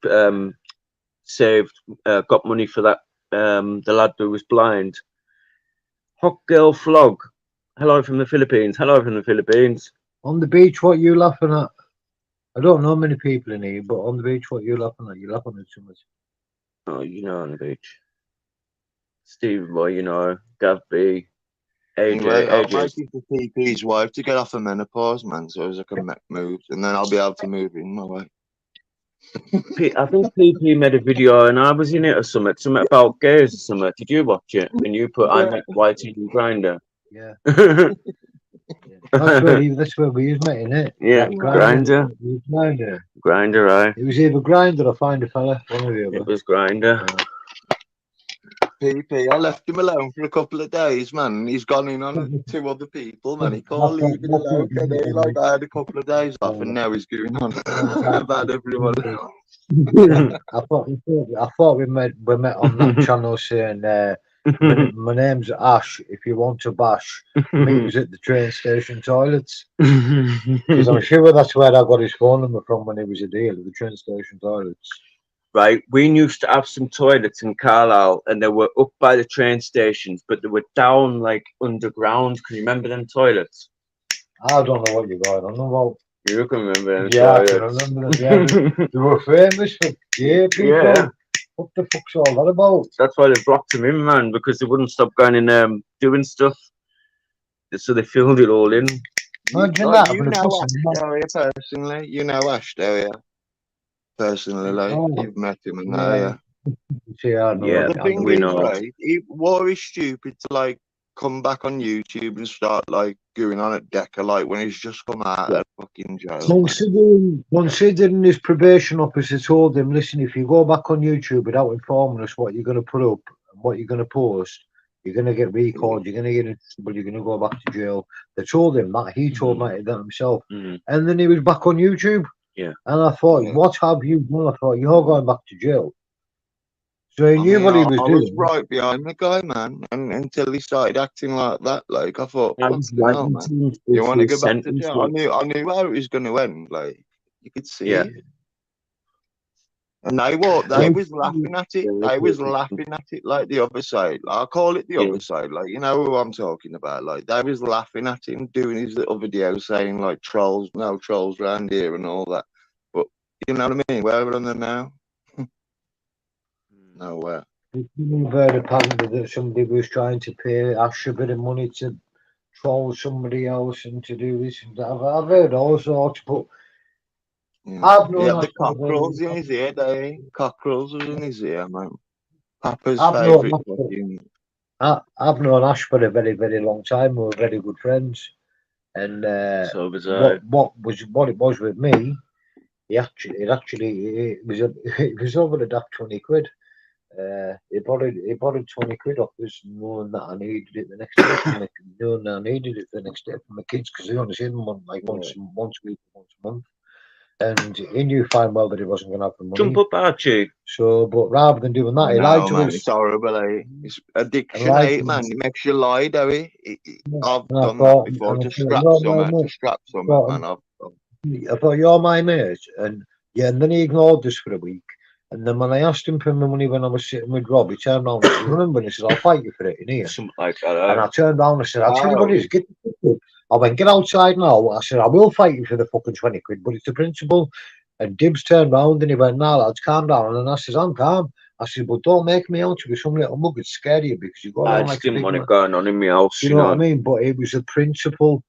Speaker 1: saved, got money for that, the lad who was blind. Hot Girl Flog. Hello from the Philippines. Hello from the Philippines.
Speaker 2: On the beach, what you laughing at? I don't know many people in here, but on the beach, what you laughing at? You laughing at something.
Speaker 1: Oh, you know, on the beach. Steve Boy, you know, Gav B, AJ,
Speaker 3: Anyway, I'm
Speaker 1: AJ.
Speaker 3: waiting for PP's wife to get off of menopause, man, so as I can make moves, and then I'll be able to move in my way.
Speaker 1: I think PP made a video and I was in it or something about gays or something. Did you watch it? And you put I met YT in Grinder.
Speaker 2: Yeah.
Speaker 1: Yeah,
Speaker 2: That's where we was met, innit?
Speaker 1: Grinder.
Speaker 2: Grinder.
Speaker 1: Grinder, aye.
Speaker 2: It was either Grinder or Find a Fella, one or the
Speaker 1: It
Speaker 2: other.
Speaker 1: was Grinder.
Speaker 3: PP, I left him alone for a couple of days, man. And he's gone in on 2 other people, man. He can't leave it alone. Can he? Like, I had a couple of days off, and now he's going on about everyone else.
Speaker 2: I thought we met on that channel saying my name's Ash. If you want to bash, meet us at the train station toilets. Because I'm sure that's where I got his phone number from when he was a deal at the train station toilets.
Speaker 1: Right, we used to have some toilets in Carlisle and they were up by the train stations, but they were down like underground. Can you remember them toilets?
Speaker 2: I don't know what you're going on about.
Speaker 1: You can remember them
Speaker 2: Yeah, I
Speaker 1: toilets.
Speaker 2: can remember them. Yeah, they were famous for gay people.
Speaker 1: Yeah.
Speaker 2: What the fuck's all that about?
Speaker 1: That's why they blocked them in, man, because they wouldn't stop going in doing stuff. So they filled it all in.
Speaker 2: Imagine
Speaker 3: Like,
Speaker 2: that.
Speaker 3: you know Ash Area personally. You know Ash Area personally. Like,
Speaker 2: Oh.
Speaker 3: you've met him and that, yeah.
Speaker 2: See, I know.
Speaker 1: Yeah,
Speaker 3: The thing
Speaker 1: we
Speaker 3: is,
Speaker 1: know.
Speaker 3: right, war is stupid to like come back on YouTube and start like going on at Decca like when he's just come out of fucking jail.
Speaker 2: Considering his probation officer told him, listen, if you go back on YouTube without informing us what you're going to put up and what you're going to post, you're going to get recalled, you're going to get in trouble, you're going to go back to jail. They told him that. He told me that himself.
Speaker 1: Mm.
Speaker 2: And then he was back on YouTube.
Speaker 1: Yeah.
Speaker 2: And I thought,
Speaker 3: Yeah.
Speaker 2: what have you done? I thought, you're going back to jail. So he knew what he was
Speaker 3: I
Speaker 2: doing.
Speaker 3: was right behind the guy, man, and until he started acting like that, like I thought,
Speaker 1: I
Speaker 3: fucking
Speaker 1: was
Speaker 3: hell, man.
Speaker 1: like,
Speaker 3: You want to go back to jail? I knew how it was going to end. Like you could see.
Speaker 1: Yeah.
Speaker 3: it. And they was laughing at it. They was laughing at it like the other side. Like, I call it the
Speaker 1: Yeah.
Speaker 3: other side. Like, you know who I'm talking about. Like they was laughing at him, doing his little videos saying like trolls, no trolls around here and all that. But you know what I mean? Where are they now? Nowhere.
Speaker 2: I've heard apparently that somebody was trying to pay Ash a bit of money to troll somebody else and to do this and that. I've heard all sorts, but
Speaker 3: Yeah.
Speaker 2: I've known
Speaker 3: He had
Speaker 2: Ash
Speaker 3: the
Speaker 2: for a very
Speaker 3: cockerels
Speaker 2: long
Speaker 3: in his ear, they cockerels was in his ear, man. Papa's
Speaker 2: I've known
Speaker 3: favourite
Speaker 2: Ash
Speaker 3: fucking
Speaker 2: I've known Ash for a very, very long time. We were very good friends. And
Speaker 1: So was I.
Speaker 2: what it was with me, it was over a daft 20 quid. He borrowed 20 quid off us, knowing that I needed it the next day. Knowing that I needed it the next day for my kids because they only see them once a week, once a month. And he knew fine well that he wasn't going to have the money.
Speaker 1: Jump up, Archie.
Speaker 2: So, but rather than doing that, he lied to
Speaker 3: man,
Speaker 2: us.
Speaker 3: it's horrible, eh? It's addiction,
Speaker 2: lied
Speaker 3: eh,
Speaker 2: to
Speaker 3: man?
Speaker 2: us.
Speaker 3: It makes you lie, though, eh? I've
Speaker 2: And I
Speaker 3: done
Speaker 2: thought-
Speaker 3: that before
Speaker 2: and I
Speaker 3: to
Speaker 2: thought,
Speaker 3: scrap
Speaker 2: no,
Speaker 3: something,
Speaker 2: no.
Speaker 3: to scrap something,
Speaker 2: Thought-
Speaker 3: man.
Speaker 2: I thought, you're my mate. And yeah, and then he ignored us for a week. And then when I asked him for my money when I was sitting with Rob, he turned around and said, remember? And he said, I'll fight you for it in here.
Speaker 1: Something like that.
Speaker 2: And I turned around and said, I'll tell you what it is,
Speaker 3: Oh.
Speaker 2: get the fuck up. I went, get outside now. I said, I will fight you for the fucking 20 quid, but it's the principle. And Dibs turned round and he went, nah, lads, calm down. And I said, I'm calm. I said, but don't make me out to be some little mug that's scared of you because you go
Speaker 1: I
Speaker 2: around
Speaker 1: just
Speaker 2: like a
Speaker 1: didn't
Speaker 2: big
Speaker 1: want
Speaker 2: man.
Speaker 1: it going on in my house,
Speaker 2: You know what I mean? But it was a principle.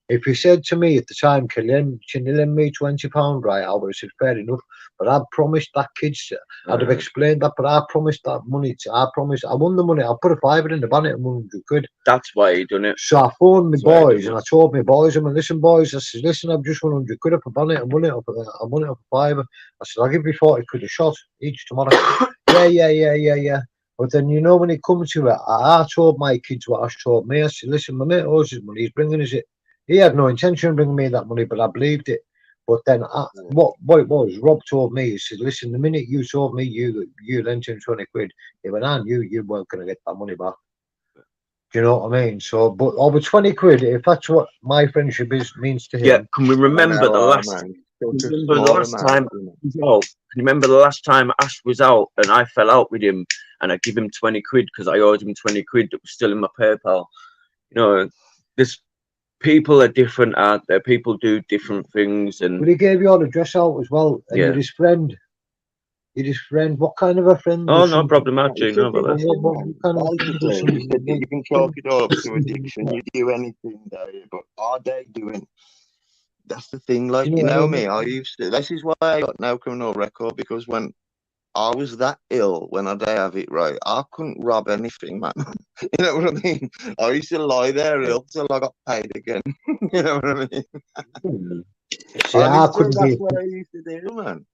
Speaker 2: If he said to me at the time, can you lend me £20, right? I would have said, fair enough. But I promised that kids, I'd have explained that, but I promised that money. I won the money. I put a fiver in the bonnet and 100 quid.
Speaker 1: That's why he done it.
Speaker 2: So I phoned my
Speaker 3: Sorry,
Speaker 2: boys and I told my boys, I went, listen, boys, I said, listen, I've just won 100 quid up a bonnet. I won it up a fiver. I said, I'll give you 40 quid a shot each tomorrow. Yeah. But then, you know, when it comes to it, I told my kids what Ash told me. I said, listen, my mate owes his money. He's bringing us it. He had no intention of bringing me that money, but I believed it. But then what it was, Rob told me, he said, listen, the minute you told me you lent him 20 quid, he went, I knew you weren't going to get that money back. Do you know what I mean? So, but over 20 quid, if that's what my friendship means to him.
Speaker 1: Yeah, can we remember the last time can you remember the last time Ash was out and I fell out with him and I give him 20 quid because I owed him 20 quid that was still in my PayPal? You know, this people are different out there. People do different things, and
Speaker 2: but he gave your address out as well, and
Speaker 1: Yeah.
Speaker 2: you're his friend. You're his friend. What kind of a friend?
Speaker 1: oh,
Speaker 2: was
Speaker 1: no
Speaker 2: he?
Speaker 1: problem, actually. No, but that's,
Speaker 2: What kind of a friend was
Speaker 3: Basically, he
Speaker 2: he?
Speaker 3: said that you can chalk it all up to addiction. You do anything, there, but are they doing? That's the thing. Like,
Speaker 2: You
Speaker 3: you
Speaker 2: know
Speaker 3: know
Speaker 2: what I
Speaker 3: me,
Speaker 2: mean?
Speaker 3: I used to. This is why I got no criminal record, because when I was that ill, when I did have it right, I couldn't rob anything, man. You know what I mean? I used to lie there ill till I got paid again. You know what I mean?
Speaker 2: See,
Speaker 3: Honestly, that's what I used to do, man.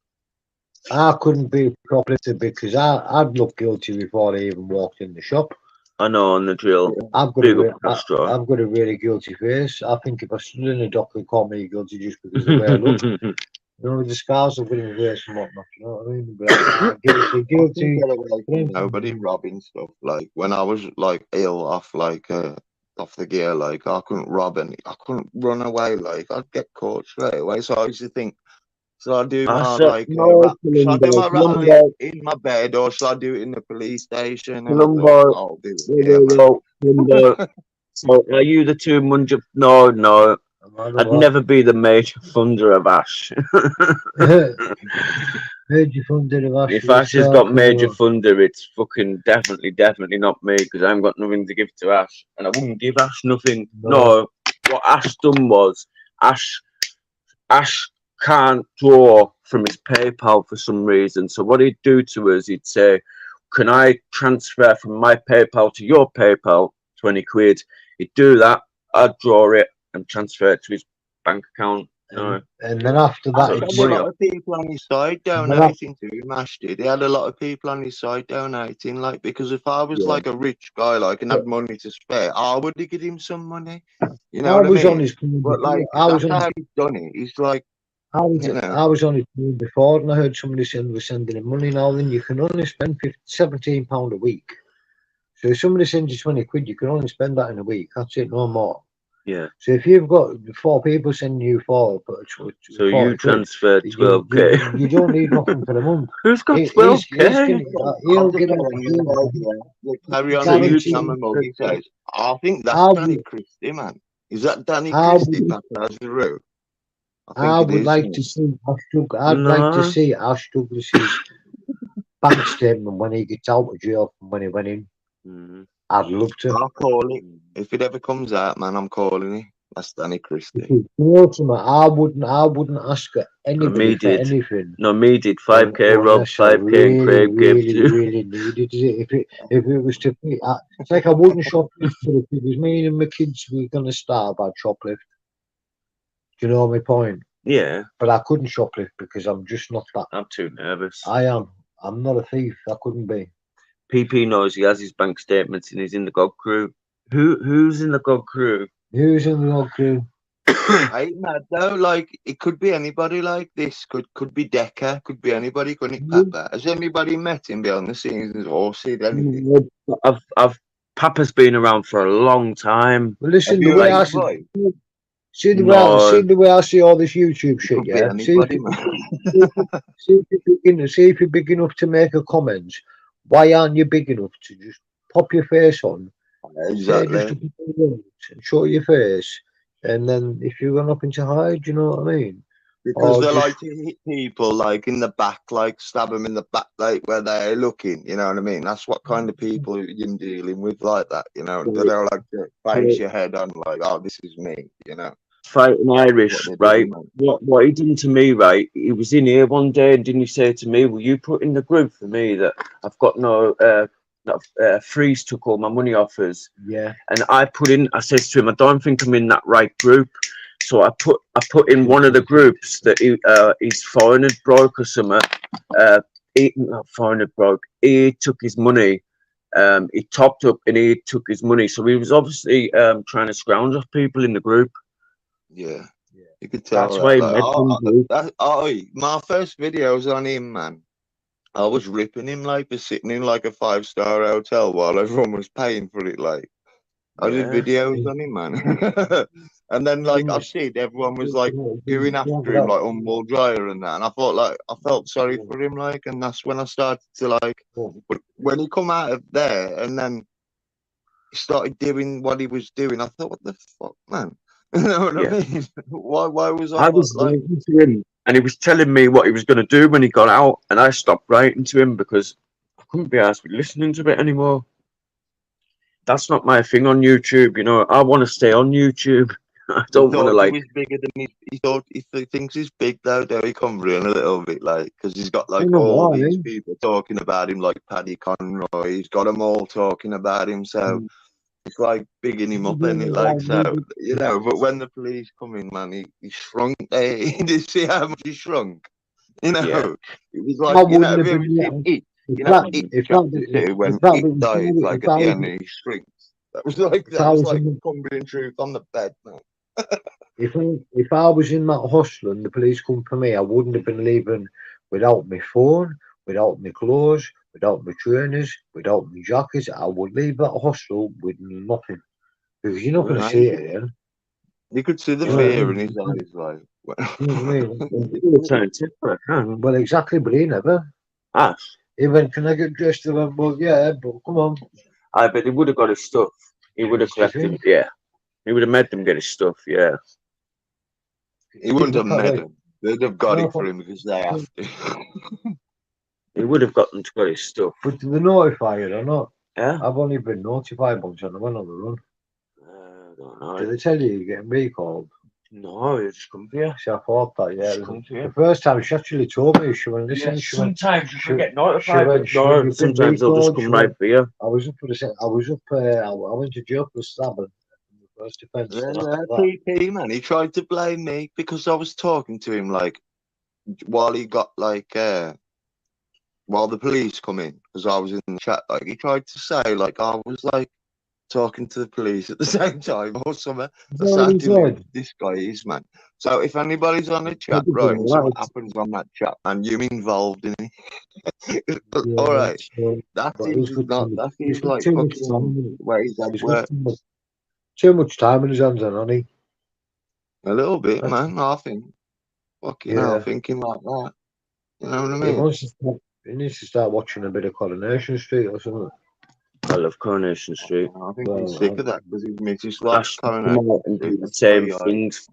Speaker 2: I couldn't be property because I'd look guilty before I even walked in the shop.
Speaker 1: I know on the drill.
Speaker 2: I've got
Speaker 1: Big
Speaker 2: a
Speaker 1: up Castro.
Speaker 2: I've got a really guilty face. I think if I stood in a dock, they'd call me guilty just because of the way I look. You know, with the scars I've got in my face and whatnot. You know what I mean? But guilty.
Speaker 3: I couldn't get away from nobody robbing stuff. Like when I was like ill off off the gear, like I couldn't rob any. I couldn't run away. Like I'd get caught straight away. So I used to think, should I do my
Speaker 1: should I do my
Speaker 3: rattling in my bed, or should I do it in the police station? And I thought, I'll do it here, man.
Speaker 1: So are you the 200? No. I'd never be the major funder of Ash.
Speaker 2: Major funder of Ash.
Speaker 1: If Ash has got major funder, it's fucking definitely not me, because I haven't got nothing to give to Ash, and I wouldn't give Ash nothing. No, what Ash done was Ash can't draw from his PayPal for some reason. So what he'd do to us, he'd say, "Can I transfer from my PayPal to your PayPal 20 quid?" He'd do that. I'd draw it and transfer it to his bank account.
Speaker 2: And then after that,
Speaker 3: he had a lot of people on his side donating to him. Ash did. He had a lot of people on his side donating, like, because if I was like a rich guy, like, and had money to spare, I would have given him some money. You know what I mean?
Speaker 2: On his
Speaker 3: but like, that's how he's done it. He's like,
Speaker 2: I was on his team before, and I heard somebody saying we're sending him money now. Then you can only spend £17 a week. So if somebody sends you 20 quid, you can only spend that in a week. That's it, no more.
Speaker 1: Yeah.
Speaker 2: So if you've got 4 people sending you 4,
Speaker 1: so you transferred 12k.
Speaker 2: You don't need nothing for the month.
Speaker 1: Who's got 12k?
Speaker 2: He'll get
Speaker 3: carry on. I think that's Danny Christie, man. Is that Danny Christie back as the route?
Speaker 2: I would like to see Ash Douglas's bank statement when he gets out of jail from when he went in. I'd love to.
Speaker 3: I'll call it. If it ever comes out, man, I'm calling it. That's Danny Christie.
Speaker 2: I wouldn't ask anybody for anything.
Speaker 1: No, me did 5k Rob, 5k Craig gave to.
Speaker 2: Really needed it. If it was to be, it's like I wouldn't shoplift for it. If it was me and my kids were gonna starve, I'd shoplift. Do you know my point?
Speaker 1: Yeah.
Speaker 2: But I couldn't shoplift because I'm just not that.
Speaker 1: I'm too nervous.
Speaker 2: I am. I'm not a thief. I couldn't be.
Speaker 1: PP knows he has his bank statements and he's in the God crew. Who's in the God crew?
Speaker 2: Who's in the God crew?
Speaker 3: Ain't mad though. Like, it could be anybody. Like this could be Decker. Could be anybody. Couldn't it, Papa? Has anybody met him behind the scenes or seen anything?
Speaker 1: Papa's been around for a long time.
Speaker 2: Well, listen, the way I see the way I see all this YouTube shit. Yeah. See if you're big enough to make a comment. Why aren't you big enough to just pop your face on?
Speaker 3: Exactly.
Speaker 2: Show your face, and then if you're going up into hide, you know what I mean?
Speaker 3: Because they like to hit people like in the back, like stab them in the back, like where they're looking. You know what I mean? That's what kind of people you're dealing with, like that. You know, they don't like to face your head on, like, oh, this is me. You know.
Speaker 1: Fighting Irish, right? What he did to me, right? He was in here one day, and didn't he say to me, "Will you put in the group for me that I've got no Freeze took all my money off us?"
Speaker 2: Yeah.
Speaker 1: And I says to him, "I don't think I'm in that right group." So I put in one of the groups that his phone had broke or something. Phone had broke. He took his money. He topped up and he took his money. So he was obviously trying to scrounge off people in the group.
Speaker 3: Yeah. You could tell
Speaker 1: That's
Speaker 3: that.
Speaker 1: why he
Speaker 3: Like,
Speaker 1: made them do.
Speaker 3: my first videos on him, man. I was ripping him like for sitting in like a 5-star hotel while everyone was paying for it. Like, I did
Speaker 1: Yeah.
Speaker 3: videos on him, man. And then like I see everyone was like going after him like humble dryer and that, and I thought like I felt sorry for him, like, and that's when I started to like. But when he come out of there and then he started doing what he was doing, I thought, what the fuck, man? You know what
Speaker 1: Yeah.
Speaker 3: I mean? Why was I
Speaker 1: I was
Speaker 3: like?
Speaker 1: writing to him, and he was telling me what he was going to do when he got out, and I stopped writing to him because I couldn't be asked with listening to it anymore. That's not my thing on YouTube, you know. I want to stay on YouTube. I
Speaker 3: He
Speaker 1: don't want to
Speaker 3: thought he
Speaker 1: like.
Speaker 3: was bigger than he thought. He thinks he's big though, Derry Cumbrian, a little bit, like, because he's got like all these people talking about him, like Paddy Conroy. He's got them all talking about him, so it's like bigging him up, and it like so, you know. But when the police come in, man, he shrunk. Did you see how much he shrunk? You know,
Speaker 1: Yeah.
Speaker 3: it was like, you know, have you ever seen it? You know, it
Speaker 2: If
Speaker 3: chapter 2 when it dies, like at the end, and he shrinks. That was like Cumbrian truth on the bed, man.
Speaker 2: if I was in that hostel and the police come for me, I wouldn't have been leaving without my phone, without my clothes, without my trainers, without my jackets. I would leave that hostel with nothing because you're not going to see it again.
Speaker 3: You could see the
Speaker 2: You know what I
Speaker 3: fear in
Speaker 2: mean?
Speaker 3: his eyes, like.
Speaker 2: You know what I mean?
Speaker 1: It's scientific, huh?
Speaker 2: Well, exactly, but he never.
Speaker 1: Ah,
Speaker 2: He went, "Can I get dressed?" I went, "Well, yeah, but come on."
Speaker 1: I bet he would have got his stuff. He would have collected. Yeah, he would have made them get his stuff. Yeah.
Speaker 3: He wouldn't have
Speaker 2: Like,
Speaker 3: met him. They'd have got
Speaker 2: no,
Speaker 3: it for him because they have to.
Speaker 1: He would have got them to get his stuff.
Speaker 2: but did they notify you or not?
Speaker 1: Yeah.
Speaker 2: I've only been notified once and I went on the run.
Speaker 1: I don't know.
Speaker 2: Did they tell you you're getting recalled?
Speaker 1: No, he just come here.
Speaker 2: See, I thought that, yeah.
Speaker 1: Just come here.
Speaker 2: The first time she actually told me, she went, listen,
Speaker 1: Yeah,
Speaker 2: she went,
Speaker 1: sometimes you
Speaker 2: she-
Speaker 1: can get notified,
Speaker 2: went,
Speaker 1: but
Speaker 2: she
Speaker 1: no,
Speaker 2: went, "You've been
Speaker 1: sometimes they'll just
Speaker 2: recalled."
Speaker 1: come
Speaker 2: She
Speaker 1: right
Speaker 2: went,
Speaker 1: for you.
Speaker 2: I was up for the I was up, I went to jail for stabbing in the first offence.
Speaker 3: Yeah,
Speaker 2: and after that,
Speaker 3: PP, man. He tried to blame me because I was talking to him like while he got like while the police come in, because I was in the chat. Like he tried to say like I was like talking to the police at the same time or something. That's how deluded this guy is, man. So if anybody's on the chat, right, and something happens on that chat and you're involved in it, all right, that seems not. That seems like fucking where his head works.
Speaker 2: too much time in his hands, on he.
Speaker 3: A little bit, man. I think. Fucking hell,
Speaker 2: Yeah.
Speaker 3: thinking like that. You know what I
Speaker 2: He
Speaker 3: mean?
Speaker 2: wants to start, he needs to start watching a bit of Coronation Street or something.
Speaker 1: I love Coronation Street.
Speaker 3: I think he's sick of that because his missus
Speaker 1: I
Speaker 3: watched
Speaker 1: should come
Speaker 3: Coronation
Speaker 1: out and do
Speaker 3: Street.
Speaker 1: the
Speaker 3: That's
Speaker 1: same
Speaker 3: why
Speaker 1: things.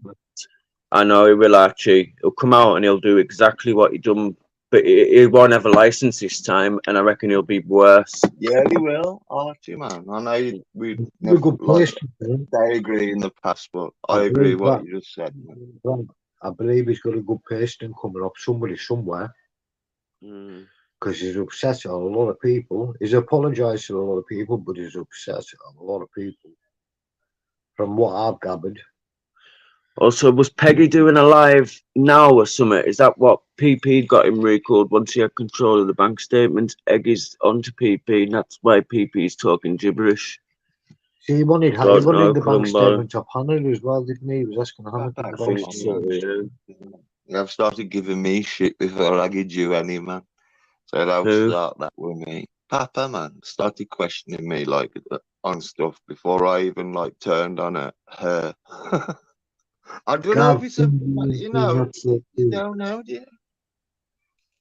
Speaker 1: I know he will, Archie. He'll come out and he'll do exactly what he done, but he won't have a license this time, and I reckon he'll be worse.
Speaker 3: Yeah, he will. Archie, man. I know we
Speaker 2: He's a
Speaker 3: never
Speaker 2: good
Speaker 3: like
Speaker 2: place.
Speaker 3: they agree in the past, but I agree
Speaker 2: believe
Speaker 3: what
Speaker 2: that.
Speaker 3: you just said, man.
Speaker 2: I believe he's got a good pasting coming up somebody somewhere because he's upset at a lot of people. He's apologised to a lot of people, but he's upset at a lot of people. From what I've gathered.
Speaker 1: Also, was Peggy doing a live now or something? Is that what PP got him recalled once he had control of the bank statements? Eggy's onto PP, and that's why PP's talking gibberish.
Speaker 2: See, he wanted the
Speaker 1: Columbo.
Speaker 2: bank statement of Hannah as well, didn't he? He was asking Hannah for the bank statement.
Speaker 3: I've started giving me shit before I give you any, man. So I'll start that with me. Papa, man, started questioning me like on stuff before I even like turned on her. I don't know if it's a, you don't know, do you?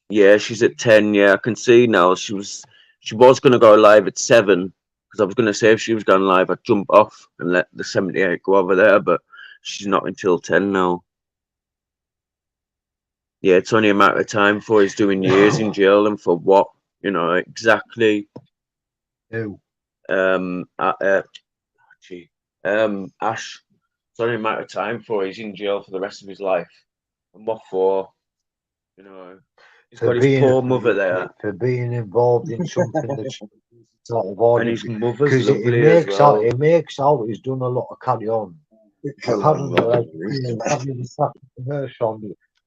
Speaker 1: Yeah, she's at 10. Yeah, I can see now. She was going to go live at 7 because I was going to say if she was going live, I'd jump off and let the 78 go over there, but she's not until 10 now. Yeah, it's only a matter of time before he's doing years in jail, and for what? You know exactly.
Speaker 2: Who?
Speaker 1: Ash. It's only a matter of time before he's in jail for the rest of his life. And what for? You know, he's got his poor mother there.
Speaker 2: For being involved in something that's sort of odd.
Speaker 1: And his mother's lovely as well.
Speaker 2: It makes out he's done a lot of carry on. Apparently, like,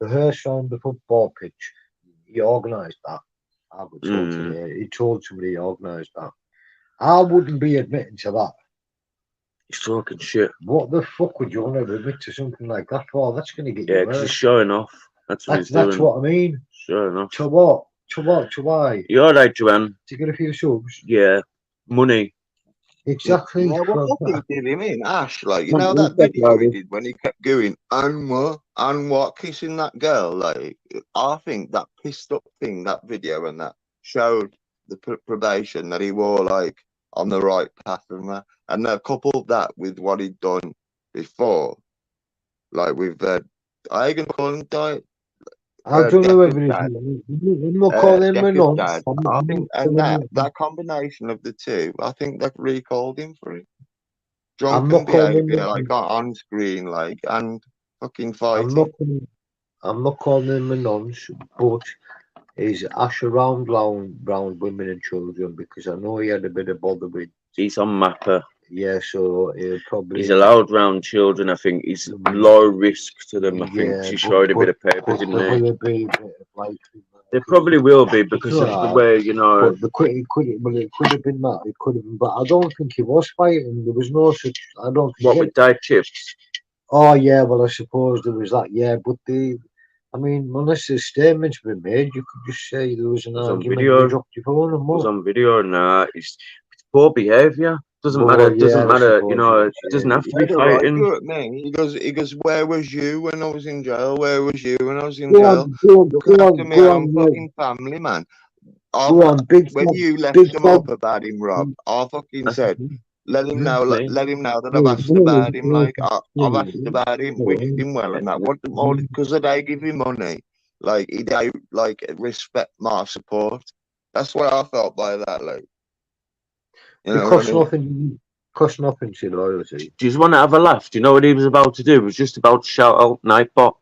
Speaker 2: the hearse on the football pitch, he organised that. I was told today. He told somebody he organised that. I wouldn't be admitting to that.
Speaker 4: He's talking shit.
Speaker 2: What the fuck would you want to admit to something like that for? That's going to get
Speaker 4: Yeah,
Speaker 2: you
Speaker 4: because he's
Speaker 2: murdered.
Speaker 4: showing off. That's what he's
Speaker 2: That's
Speaker 4: doing.
Speaker 2: what I mean.
Speaker 4: Showing off.
Speaker 2: To what? To what? To why?
Speaker 4: You alright, Joanne?
Speaker 2: To get a few subs?
Speaker 4: Yeah. Money.
Speaker 2: Exactly.
Speaker 3: Yeah, what
Speaker 2: Well,
Speaker 3: fucking did him in, Ash? Like, you
Speaker 4: Man,
Speaker 3: know
Speaker 4: he's
Speaker 3: that video he
Speaker 4: like-
Speaker 3: did when he kept going, and what, kissing that girl? Like, I think that pissed up thing, that video, and that showed the probation that he wore, like, on the right path and that. And they coupled that with what he'd done before, like with, I ain't gonna call him diet.
Speaker 2: I don't know whether
Speaker 3: Decker's
Speaker 2: it's.
Speaker 3: dad.
Speaker 2: I'm not calling him a
Speaker 3: Decker's
Speaker 2: non.
Speaker 3: dad. I think, and that combination of the two, I think they've recalled him for it.
Speaker 2: I'm
Speaker 3: Drunken
Speaker 2: not calling him.
Speaker 3: behaviour, like on screen, like, and fucking
Speaker 2: I'm
Speaker 3: fighting.
Speaker 2: not. I'm not calling him a nonce, but he's ash around women and children because I know he had a bit of bother with.
Speaker 4: He's on Mapper.
Speaker 2: Yeah, so he'll probably.
Speaker 4: He's allowed round children. I think he's low risk to them. I think she showed a bit of paper, didn't
Speaker 2: there
Speaker 4: they?
Speaker 2: will be a bit of like.
Speaker 4: They probably will be because of the way, you know.
Speaker 2: But it could have been that. It could have been, but I don't think he was fighting. There was no such. I don't think.
Speaker 4: What with diet chips?
Speaker 2: Oh yeah, well I suppose there was that. Yeah, but I mean, unless the statement's been made, you could just say there was an
Speaker 4: It's on
Speaker 2: argument.
Speaker 4: video.
Speaker 2: You dropped your phone and
Speaker 4: It was
Speaker 2: what?
Speaker 4: on video. Nah, it's poor behaviour. Doesn't
Speaker 2: Well,
Speaker 4: matter.
Speaker 2: yeah,
Speaker 4: Doesn't
Speaker 2: I
Speaker 4: matter.
Speaker 2: suppose
Speaker 4: You know,
Speaker 2: you
Speaker 4: it
Speaker 2: could
Speaker 4: doesn't
Speaker 2: say.
Speaker 4: have to be
Speaker 3: That's right,
Speaker 4: fighting.
Speaker 3: do it, man. He goes, where was you when I was in jail? Where was you when I was in
Speaker 2: Go
Speaker 3: jail?
Speaker 2: on, go on,
Speaker 3: Looking
Speaker 2: go
Speaker 3: after
Speaker 2: on,
Speaker 3: my
Speaker 2: go
Speaker 3: own
Speaker 2: on,
Speaker 3: fucking family, man.
Speaker 2: go on, big
Speaker 3: When
Speaker 2: Bob,
Speaker 3: you left
Speaker 2: big
Speaker 3: him
Speaker 2: Bob.
Speaker 3: up about him, Rob, I fucking
Speaker 4: That's
Speaker 3: said, let him know
Speaker 4: me.
Speaker 3: that I've asked about him. Like, I've asked about him, wished him well, and that. What more? Because they give him money. Like, he don't like respect my support. That's what I felt by that. Like, you
Speaker 2: It
Speaker 3: know what
Speaker 2: costs
Speaker 3: I mean?
Speaker 2: nothing. Costs nothing to loyalty.
Speaker 4: Do you just want to have a laugh? Do you know what he was about to do? He was just about to shout out Nightbot.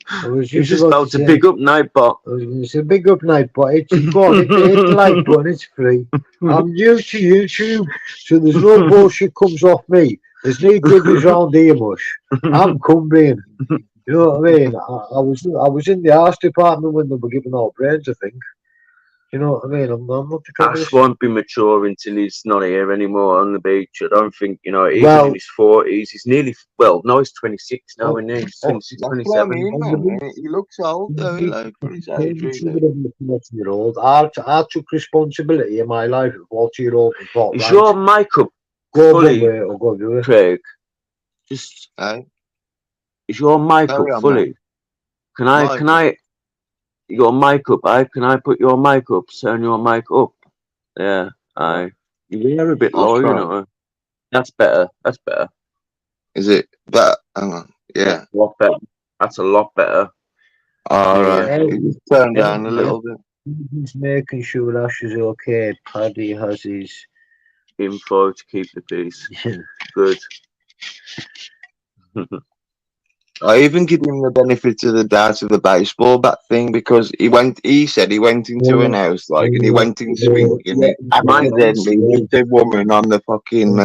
Speaker 2: I was
Speaker 4: He was just
Speaker 2: about
Speaker 4: about to
Speaker 2: say,
Speaker 4: big up Nightbot.
Speaker 2: I was going to say big up night, but it's go on, hit the like button. It's free. I'm new to YouTube, so there's no bullshit comes off me. There's no grudges round here, mush. I'm Cumbrian. You know what I mean? I was in the arts department when they were giving out brains, I think. You know what I mean? I'm not the kind
Speaker 4: Ash
Speaker 2: of
Speaker 4: won't be mature until he's not here anymore on the beach. I don't think, you know, he's
Speaker 2: Well-
Speaker 4: in his 40s. He's nearly, well, no, he's 26 now,
Speaker 2: Oh,
Speaker 4: isn't he? He's
Speaker 2: oh,
Speaker 4: 26,
Speaker 3: That's what I
Speaker 4: 27.
Speaker 3: mean, man. He looks old, though. Like, for his age, really.
Speaker 2: 40-year-old. I took responsibility in my life at 40-year-old and thought,
Speaker 4: Is
Speaker 2: right,
Speaker 4: your mic up,
Speaker 2: go one
Speaker 4: fully-
Speaker 2: way or go the other.
Speaker 4: Craig? Just,
Speaker 3: Hey?
Speaker 4: is your mic
Speaker 3: Carry
Speaker 4: up
Speaker 3: on,
Speaker 4: fully?
Speaker 3: man.
Speaker 4: Can I, your mic up, can I put your mic up? Turn your mic up. Yeah, you're a bit
Speaker 3: I'll
Speaker 4: low, you
Speaker 3: try.
Speaker 4: know. That's better. That's better.
Speaker 3: Is it better? Hang on. Yeah.
Speaker 4: A lot better. That's a lot better.
Speaker 3: Alright.
Speaker 2: Yeah.
Speaker 3: It just turned
Speaker 4: Yeah.
Speaker 3: down a little bit.
Speaker 2: He's making sure Ash is okay. Paddy has his.
Speaker 4: Info to keep the peace. Good.
Speaker 3: I even give him the benefit of the doubt of the baseball bat thing because he said he went into an house like and he went in swinging it accidentally hit the woman on the fucking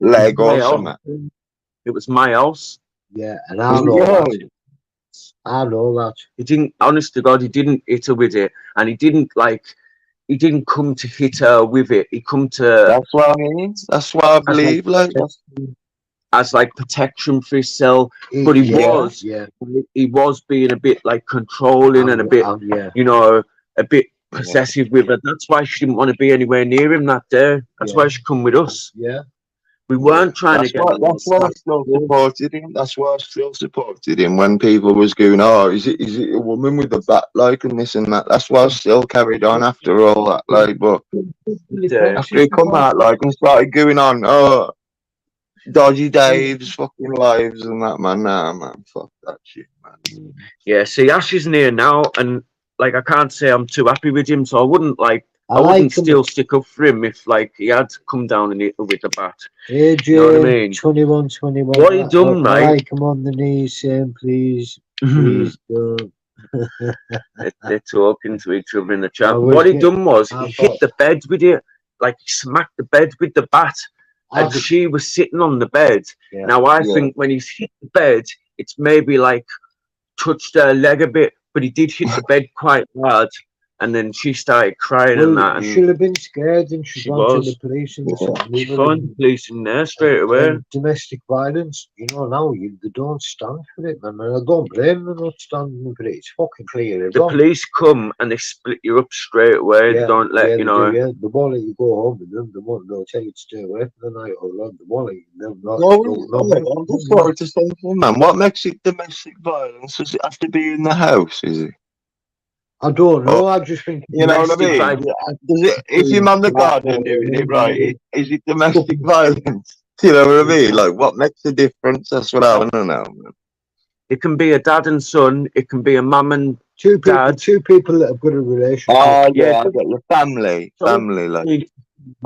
Speaker 3: leg or
Speaker 4: My house.
Speaker 3: something.
Speaker 4: It was my house.
Speaker 2: Yeah, and I
Speaker 3: Was it
Speaker 2: know
Speaker 3: yours?
Speaker 2: that. I know that.
Speaker 4: He didn't, honest to God, he didn't hit her with it. And he didn't come to hit her with it. He come to,
Speaker 3: That's what I mean. That's what I believe. Like, that's,
Speaker 4: as like protection for himself. But he was.
Speaker 2: Yeah.
Speaker 4: He was being a bit like controlling and a bit,
Speaker 2: Yeah.
Speaker 4: you know, a bit possessive with her. That's why she didn't want to be anywhere near him that day. That's why she come with us.
Speaker 2: Yeah.
Speaker 4: We weren't trying
Speaker 3: that's
Speaker 4: to get.
Speaker 3: why I still supported him. That's why I still supported him when people was going, oh, is it a woman with a bat like and this and that. That's why I still carried on after all that. Like, but after he come out like and started going on, oh, Dodgy Dave's fucking lives and that, man. Nah, man, fuck that shit, man.
Speaker 4: Yeah, see, Ash is near now, and like I can't say I'm too happy with him, so I wouldn't
Speaker 2: I
Speaker 4: wouldn't
Speaker 2: like him.
Speaker 4: still stick up for him if like he had come down and hit her with the bat.
Speaker 2: AJ,
Speaker 4: You know what I mean?
Speaker 2: 21.
Speaker 4: What he done,
Speaker 2: I
Speaker 4: mate?
Speaker 2: like him on the knees saying, please, please don't.
Speaker 4: They're talking to each other in the chat.
Speaker 2: I was
Speaker 4: What he
Speaker 2: get-
Speaker 4: done was
Speaker 2: I
Speaker 4: he
Speaker 2: thought-
Speaker 4: hit the bed with it, like he smacked the bed with the bat,
Speaker 2: I
Speaker 4: and
Speaker 2: just-
Speaker 4: she was sitting on the bed.
Speaker 2: Yeah.
Speaker 4: Now I
Speaker 3: Yeah.
Speaker 4: think when he's hit the bed, it's maybe like touched her leg a bit, but he did hit the bed quite hard. and then she started crying and that, and
Speaker 2: she'll have been scared and she's
Speaker 4: she
Speaker 2: gone to
Speaker 4: was.
Speaker 2: the police and this, that, and
Speaker 4: she
Speaker 2: the other,
Speaker 4: phoned the police in there straight away.
Speaker 2: and domestic violence, you know, now they don't stand for it, man. And I don't blame them not standing for it. It's fucking clear.
Speaker 4: The police come and they split you up straight away. They don't let you know.
Speaker 2: Yeah, the more that you go home with them, the more they'll tell you to stay away for the night or run. The more that you not.
Speaker 3: I'm just sorry to say, man. What makes it domestic violence? Does it have to be in the house? Is it?
Speaker 2: I don't know. I just think
Speaker 3: You know what I mean?
Speaker 4: Domestic
Speaker 3: Does it, if your mum the garden doing it right, is it domestic violence? You know what I mean? Like, what makes the difference? That's what I want to know, man.
Speaker 4: It can be a dad and son. It can be a mum and
Speaker 2: two
Speaker 4: dad.
Speaker 2: people that have got a relationship.
Speaker 3: Oh,
Speaker 4: Yeah,
Speaker 3: yeah, I get your family, like.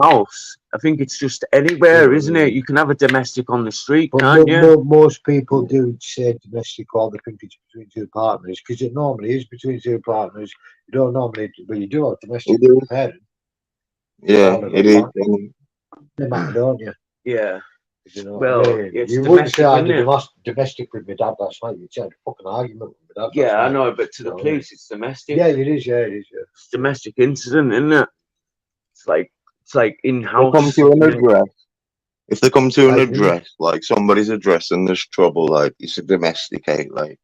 Speaker 4: House. I think it's just anywhere, isn't it? You can have a domestic on the street,
Speaker 2: But
Speaker 4: can't you?
Speaker 2: most people do say domestic, or they think it's between two partners, because it normally is between two partners. You don't normally, but you do have domestic
Speaker 3: You do.
Speaker 2: with a parent.
Speaker 3: Yeah, it is.
Speaker 2: They matter, don't you?
Speaker 4: Yeah.
Speaker 2: You know,
Speaker 4: Well,
Speaker 2: what I mean?
Speaker 4: it's
Speaker 2: You wouldn't say I
Speaker 4: domestic,
Speaker 2: did
Speaker 4: isn't it?
Speaker 2: domestic with my dad last night. You'd say I had a fucking argument with my dad.
Speaker 4: Yeah,
Speaker 2: last
Speaker 4: I
Speaker 2: night.
Speaker 4: know, but to the
Speaker 2: No.
Speaker 4: police, it's domestic.
Speaker 2: Yeah, it is. Yeah, it is. Yeah.
Speaker 4: It's domestic incident, isn't it? It's like in
Speaker 3: They
Speaker 4: house.
Speaker 3: come to an address. If they come to an
Speaker 2: Like,
Speaker 3: address, like somebody's address and there's trouble, like it's a domesticate, like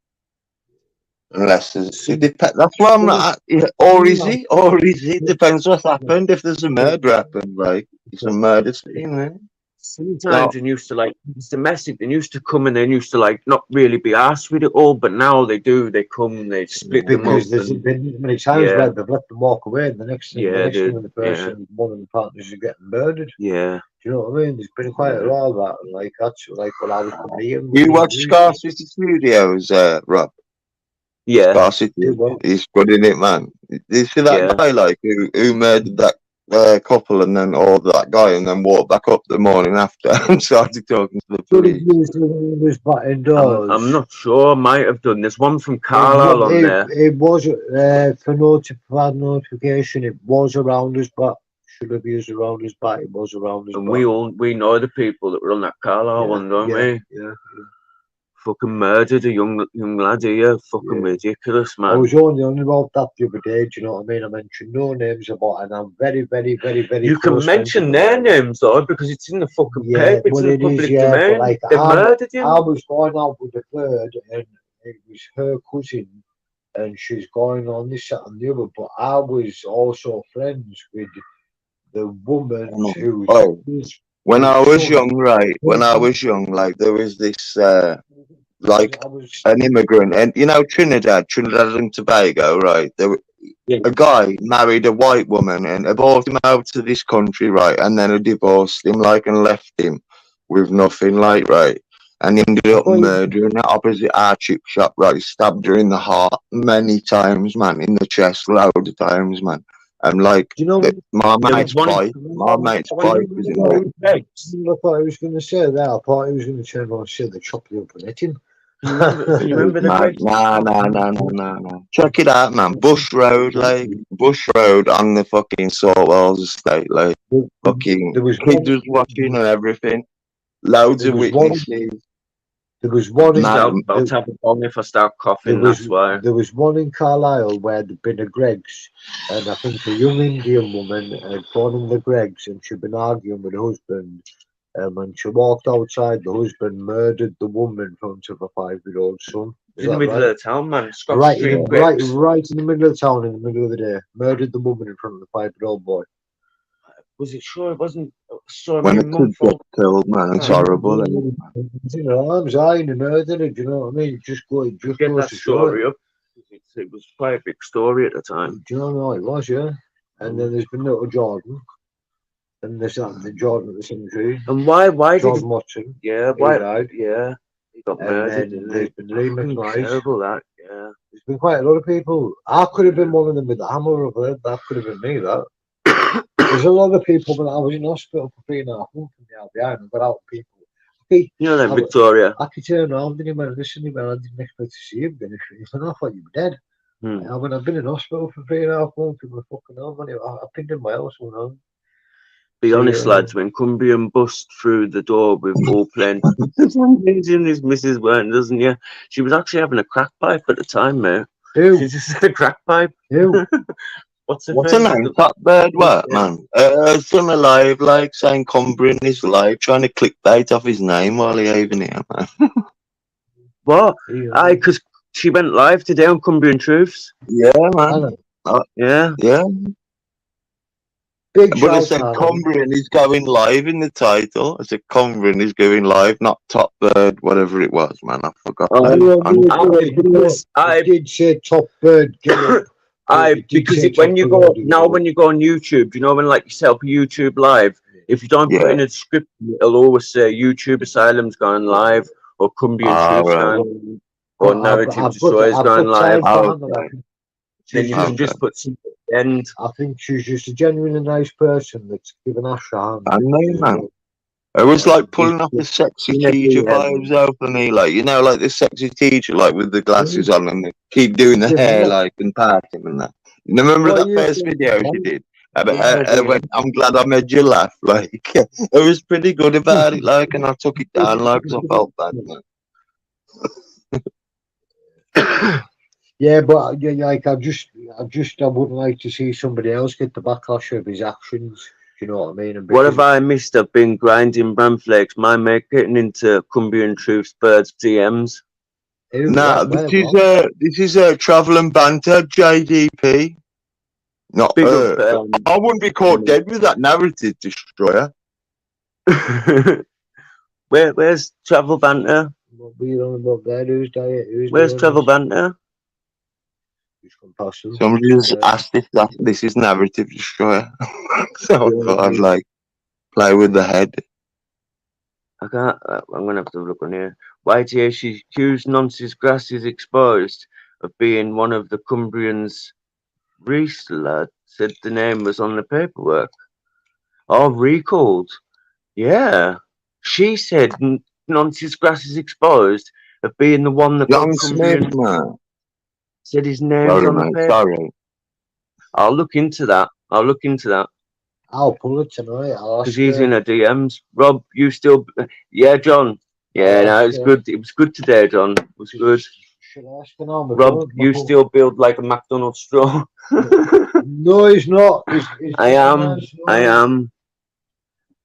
Speaker 3: unless there's that's why I'm not. Or is it? Or is it? Depends what's happened. If there's a murder happened, like it's a murder scene, then.
Speaker 4: Sometimes they used to like it's domestic. They used to come and they used to like not really be asked with it all, but now they do. They come, they split them up.
Speaker 2: Because there's been many times
Speaker 4: Yeah.
Speaker 2: where they've let them walk away, and the next thing,
Speaker 4: Yeah,
Speaker 2: the person, one of the partners is getting murdered.
Speaker 4: Yeah.
Speaker 2: Do you know what I mean? There's been quite a lot of that. Like that's like when I was coming here.
Speaker 3: You watch Scar City Studios, Rob?
Speaker 4: Yeah.
Speaker 3: Scar City, he's good in it, man. You see that guy like who murdered that couple and then that guy and then walked back up the morning after and started talking to the police.
Speaker 2: Was batting doors.
Speaker 4: I'm not sure. Might have done. There's one from Carlisle on there.
Speaker 2: It was for notification. It was around us, but should have used around us, but it was around us.
Speaker 4: And we know the people that were on that Carlisle one, don't we?
Speaker 2: Yeah.
Speaker 4: Fucking murdered a young lad here. Fucking ridiculous, man.
Speaker 2: I was only on about that the other day. Do you know what I mean? I mentioned no names about, and I'm very, very, very, very.
Speaker 4: You can mention their names though, because it's in the fucking paper. It's in the public domain.
Speaker 2: Like,
Speaker 4: they murdered him.
Speaker 2: I was going out with the third, and it was her cousin, and she's going on this, that, and the other. But I was also friends with the woman who.
Speaker 3: When I was young, right? When I was young, like there was this, like an immigrant, and you know Trinidad and Tobago, right? A guy married a white woman and brought him out to this country, right? And then divorced him, like, and left him with nothing, like, right? And he ended up murdering her opposite our chip shop, right? He stabbed her in the heart many times, man, in the chest, loads of times, man. And like,
Speaker 2: you know,
Speaker 3: my mate's wife was in there.
Speaker 2: I thought he was going to say that. I thought he was going to turn around and say the chop you up and hit him.
Speaker 4: You remember the
Speaker 3: No. Check it out, man. Bush Road on the fucking Saltwells estate, like fucking kids was watching and everything. Loads of witnesses.
Speaker 2: There was one in
Speaker 4: I'll tap it on if I start coughing, that's why.
Speaker 2: There was one in Carlisle where there'd been a Greggs, and I think a young Indian woman had gone in the Greggs and she'd been arguing with her husband. When she walked outside, the husband murdered the woman in front of a 5-year-old son.
Speaker 4: In the middle of the town, man.
Speaker 2: Right in the middle of the town, in the middle of the day. Murdered the woman in front of the 5-year-old boy.
Speaker 4: Was it sure it wasn't? So
Speaker 3: when a kid got killed, man, it's horrible.
Speaker 2: It's in her arms, and murdered it. Do you know what I mean? Just
Speaker 4: get that story up. It was quite a big story at the time.
Speaker 2: Do you know it was, yeah? And then there's been little Jordan. And there's the Jordan at the cemetery.
Speaker 4: And why
Speaker 2: Jordan Watson?
Speaker 4: Yeah,
Speaker 2: why? Died.
Speaker 4: Yeah, he got murdered.
Speaker 2: There's been Lee McNice.
Speaker 4: Terrible that. Yeah.
Speaker 2: There's been quite a lot of people. I could have been one of them with the hammer of it. That could have been me. That. There's a lot of people, but I was in hospital for 3.5 months from the behind and got out people.
Speaker 4: You know that, Victoria.
Speaker 2: I could turn around and he went, listen, I didn't expect to see you again. I thought you were dead. I've been in hospital for 3.5 months with my fucking arm. I pinned in my house one on.
Speaker 4: Be honest, lads, when Cumbrian bust through the door with all playing, his missus weren't, doesn't you? She was actually having a crack pipe at the time, mate.
Speaker 2: Who?
Speaker 4: She just had a crack pipe.
Speaker 2: Who?
Speaker 4: What's the
Speaker 3: What's her
Speaker 4: face?
Speaker 3: name? Top Bird, what, man? Son alive, like saying Cumbrian is live, trying to clickbait off his name while he even here, man.
Speaker 4: What?
Speaker 2: Yeah.
Speaker 4: Aye, because she went live today on Cumbrian Truths.
Speaker 3: Yeah,
Speaker 2: I
Speaker 3: man.
Speaker 2: know.
Speaker 4: Yeah.
Speaker 3: Yeah.
Speaker 2: Big
Speaker 3: But I
Speaker 2: shout
Speaker 3: said
Speaker 2: out.
Speaker 3: Cumbrian is going live in the title. I said Cumbrian is going live, not Top Bird, whatever it was, man. I forgot
Speaker 4: Oh,
Speaker 3: that.
Speaker 2: I did say Top Bird.
Speaker 4: Because when you go on YouTube, you know when like you set up a YouTube live, if you don't put
Speaker 3: Yeah.
Speaker 4: in a script, it'll always say YouTube Asylum's going live or Cumbrian Truths
Speaker 3: right.
Speaker 4: going or Narrative Destroyer's going live. Then you can just put something at the end.
Speaker 2: I think she's just a genuinely nice person that's given us a hand.
Speaker 3: I know, man. It was like pulling off the sexy teacher vibes out for me, like, you know, like the sexy teacher, like with the glasses on and they keep doing the hair, like, and parting and that. You remember that first video she did? I'm glad I made you laugh, like, it was pretty good about it, like, and I took it down, like, 'cause I felt bad, man.
Speaker 2: Yeah, but yeah, like I wouldn't like to see somebody else get the backlash of his actions. Do you know what I mean?
Speaker 4: What have I missed? I've been grinding Bramflex, my mate getting into Cumbrian Truths, Birds DMs.
Speaker 3: Nah, this is a travel and banter, JDP. Not
Speaker 4: Big up,
Speaker 3: I wouldn't be caught dead with that narrative destroyer.
Speaker 4: Where's Travel Banter?
Speaker 2: What were you on about there?
Speaker 4: Where's Travel Banter?
Speaker 3: Somebody just asked if this is narrative destroyer. So I thought I'd like play with the head.
Speaker 4: I can't. I'm gonna have to look on here. YTA, she accused Nonce's Grass is exposed of being one of the Cumbrians. Reese lad said the name was on the paperwork. Oh, recalled. Yeah, she said Nonce's Grass is exposed of being the one that got Cumbrian.
Speaker 3: Man.
Speaker 4: Said his name's on the paper.
Speaker 3: Sorry.
Speaker 4: I'll look into that.
Speaker 2: I'll pull it tonight.
Speaker 4: Because he's in her DMs. Rob, you still? Yeah, John. Yeah, no, it was good. It was good today, John. It was good. Rob, you still build like a McDonald's straw?
Speaker 2: No, he's not.
Speaker 4: I am.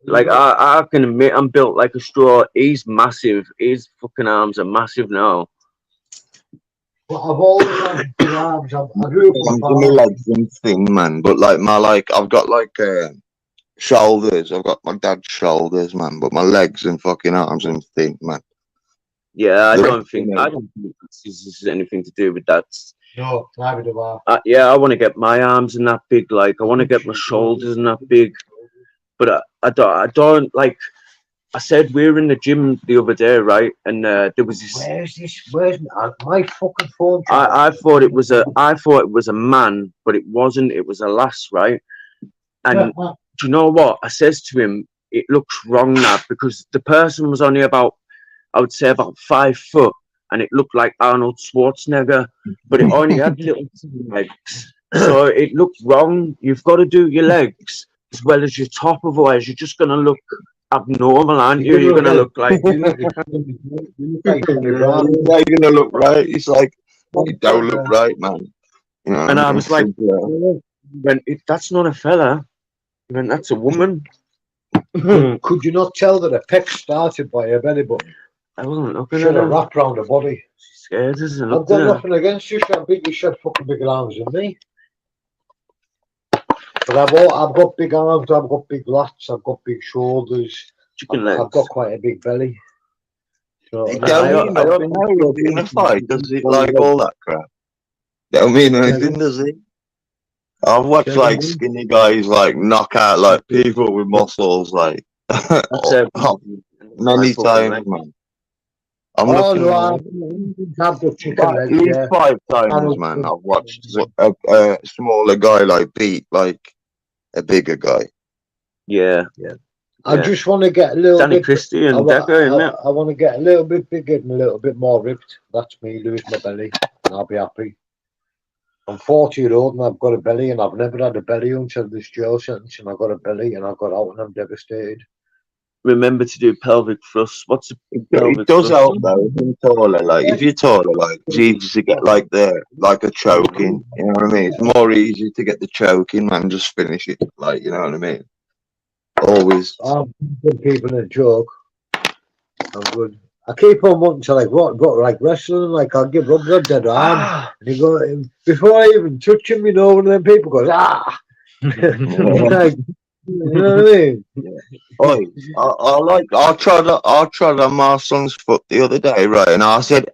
Speaker 4: Like I can admit, I'm built like a straw. He's massive. His fucking arms are massive now.
Speaker 2: But I've always had big arms. I grew up with
Speaker 3: my legs and thin, man. But like I've got like shoulders. I've got my dad's shoulders, man. But my legs and fucking arms and thin, man.
Speaker 4: Yeah, I don't think this is anything to do with that.
Speaker 2: No, neither do I.
Speaker 4: Yeah, I want to get my arms in that big. Like I want to get my shoulders in that big. But I don't like. I said we were in the gym the other day, right? And there was this.
Speaker 2: Where's my fucking phone?
Speaker 4: I thought it was a man, but it wasn't. It was a lass, right? And do you know what? I says to him, it looks wrong now because the person was only about, I would say about 5 foot, and it looked like Arnold Schwarzenegger, but it only had little legs, so it looked wrong. You've got to do your legs as well as your top, otherwise you're just gonna look abnormal, aren't you? You're gonna look like
Speaker 3: you're gonna look right. It's like you don't look right, man. You know,
Speaker 4: and I was like, that's not a fella. I mean, that's a woman.
Speaker 2: Could you not tell that a peck started by her belly button?
Speaker 4: I wasn't looking
Speaker 2: at her. Wrapped round her body.
Speaker 4: She's scared, isn't it?
Speaker 2: I've got nothing against you. She had fucking bigger arms than me. But I've got big arms, I've got big lats, I've got big shoulders. I've got quite a big belly. So,
Speaker 3: I don't know in a fight, does it like all that crap? Don't mean anything, does it? I've watched like skinny guys like knock out like people with muscles like many times, man. I'm looking at at least 5 times, man. I've watched a smaller guy like beat like a bigger guy.
Speaker 4: Yeah.
Speaker 2: I just want to get a little
Speaker 4: Danny
Speaker 2: bit.
Speaker 4: Christie and
Speaker 2: I want to get a little bit bigger and a little bit more ripped. That's me, lose my belly, and I'll be happy. I'm 40-year-old and I've got a belly, and I've never had a belly until this jail sentence, and I got a belly and I got out and I'm devastated.
Speaker 4: remember to do pelvic thrusts. What's a
Speaker 3: It
Speaker 4: pelvic
Speaker 3: does
Speaker 4: thrust?
Speaker 3: help though. If you're taller, like if you're taller, like it's easy to get like a choking. You know what I mean? It's more easy to get the choking and just finish it. Like you know what I mean? Always.
Speaker 2: I'm good people in a joke. I'm good. I keep on wanting to like what like wrestling, like I'll give Rob a dead arm
Speaker 4: Ah,
Speaker 2: and he go before I even touch him, you know, one of them people goes, ah like, you know what I mean?
Speaker 3: Oi, I trod on my son's foot the other day, right? And I said,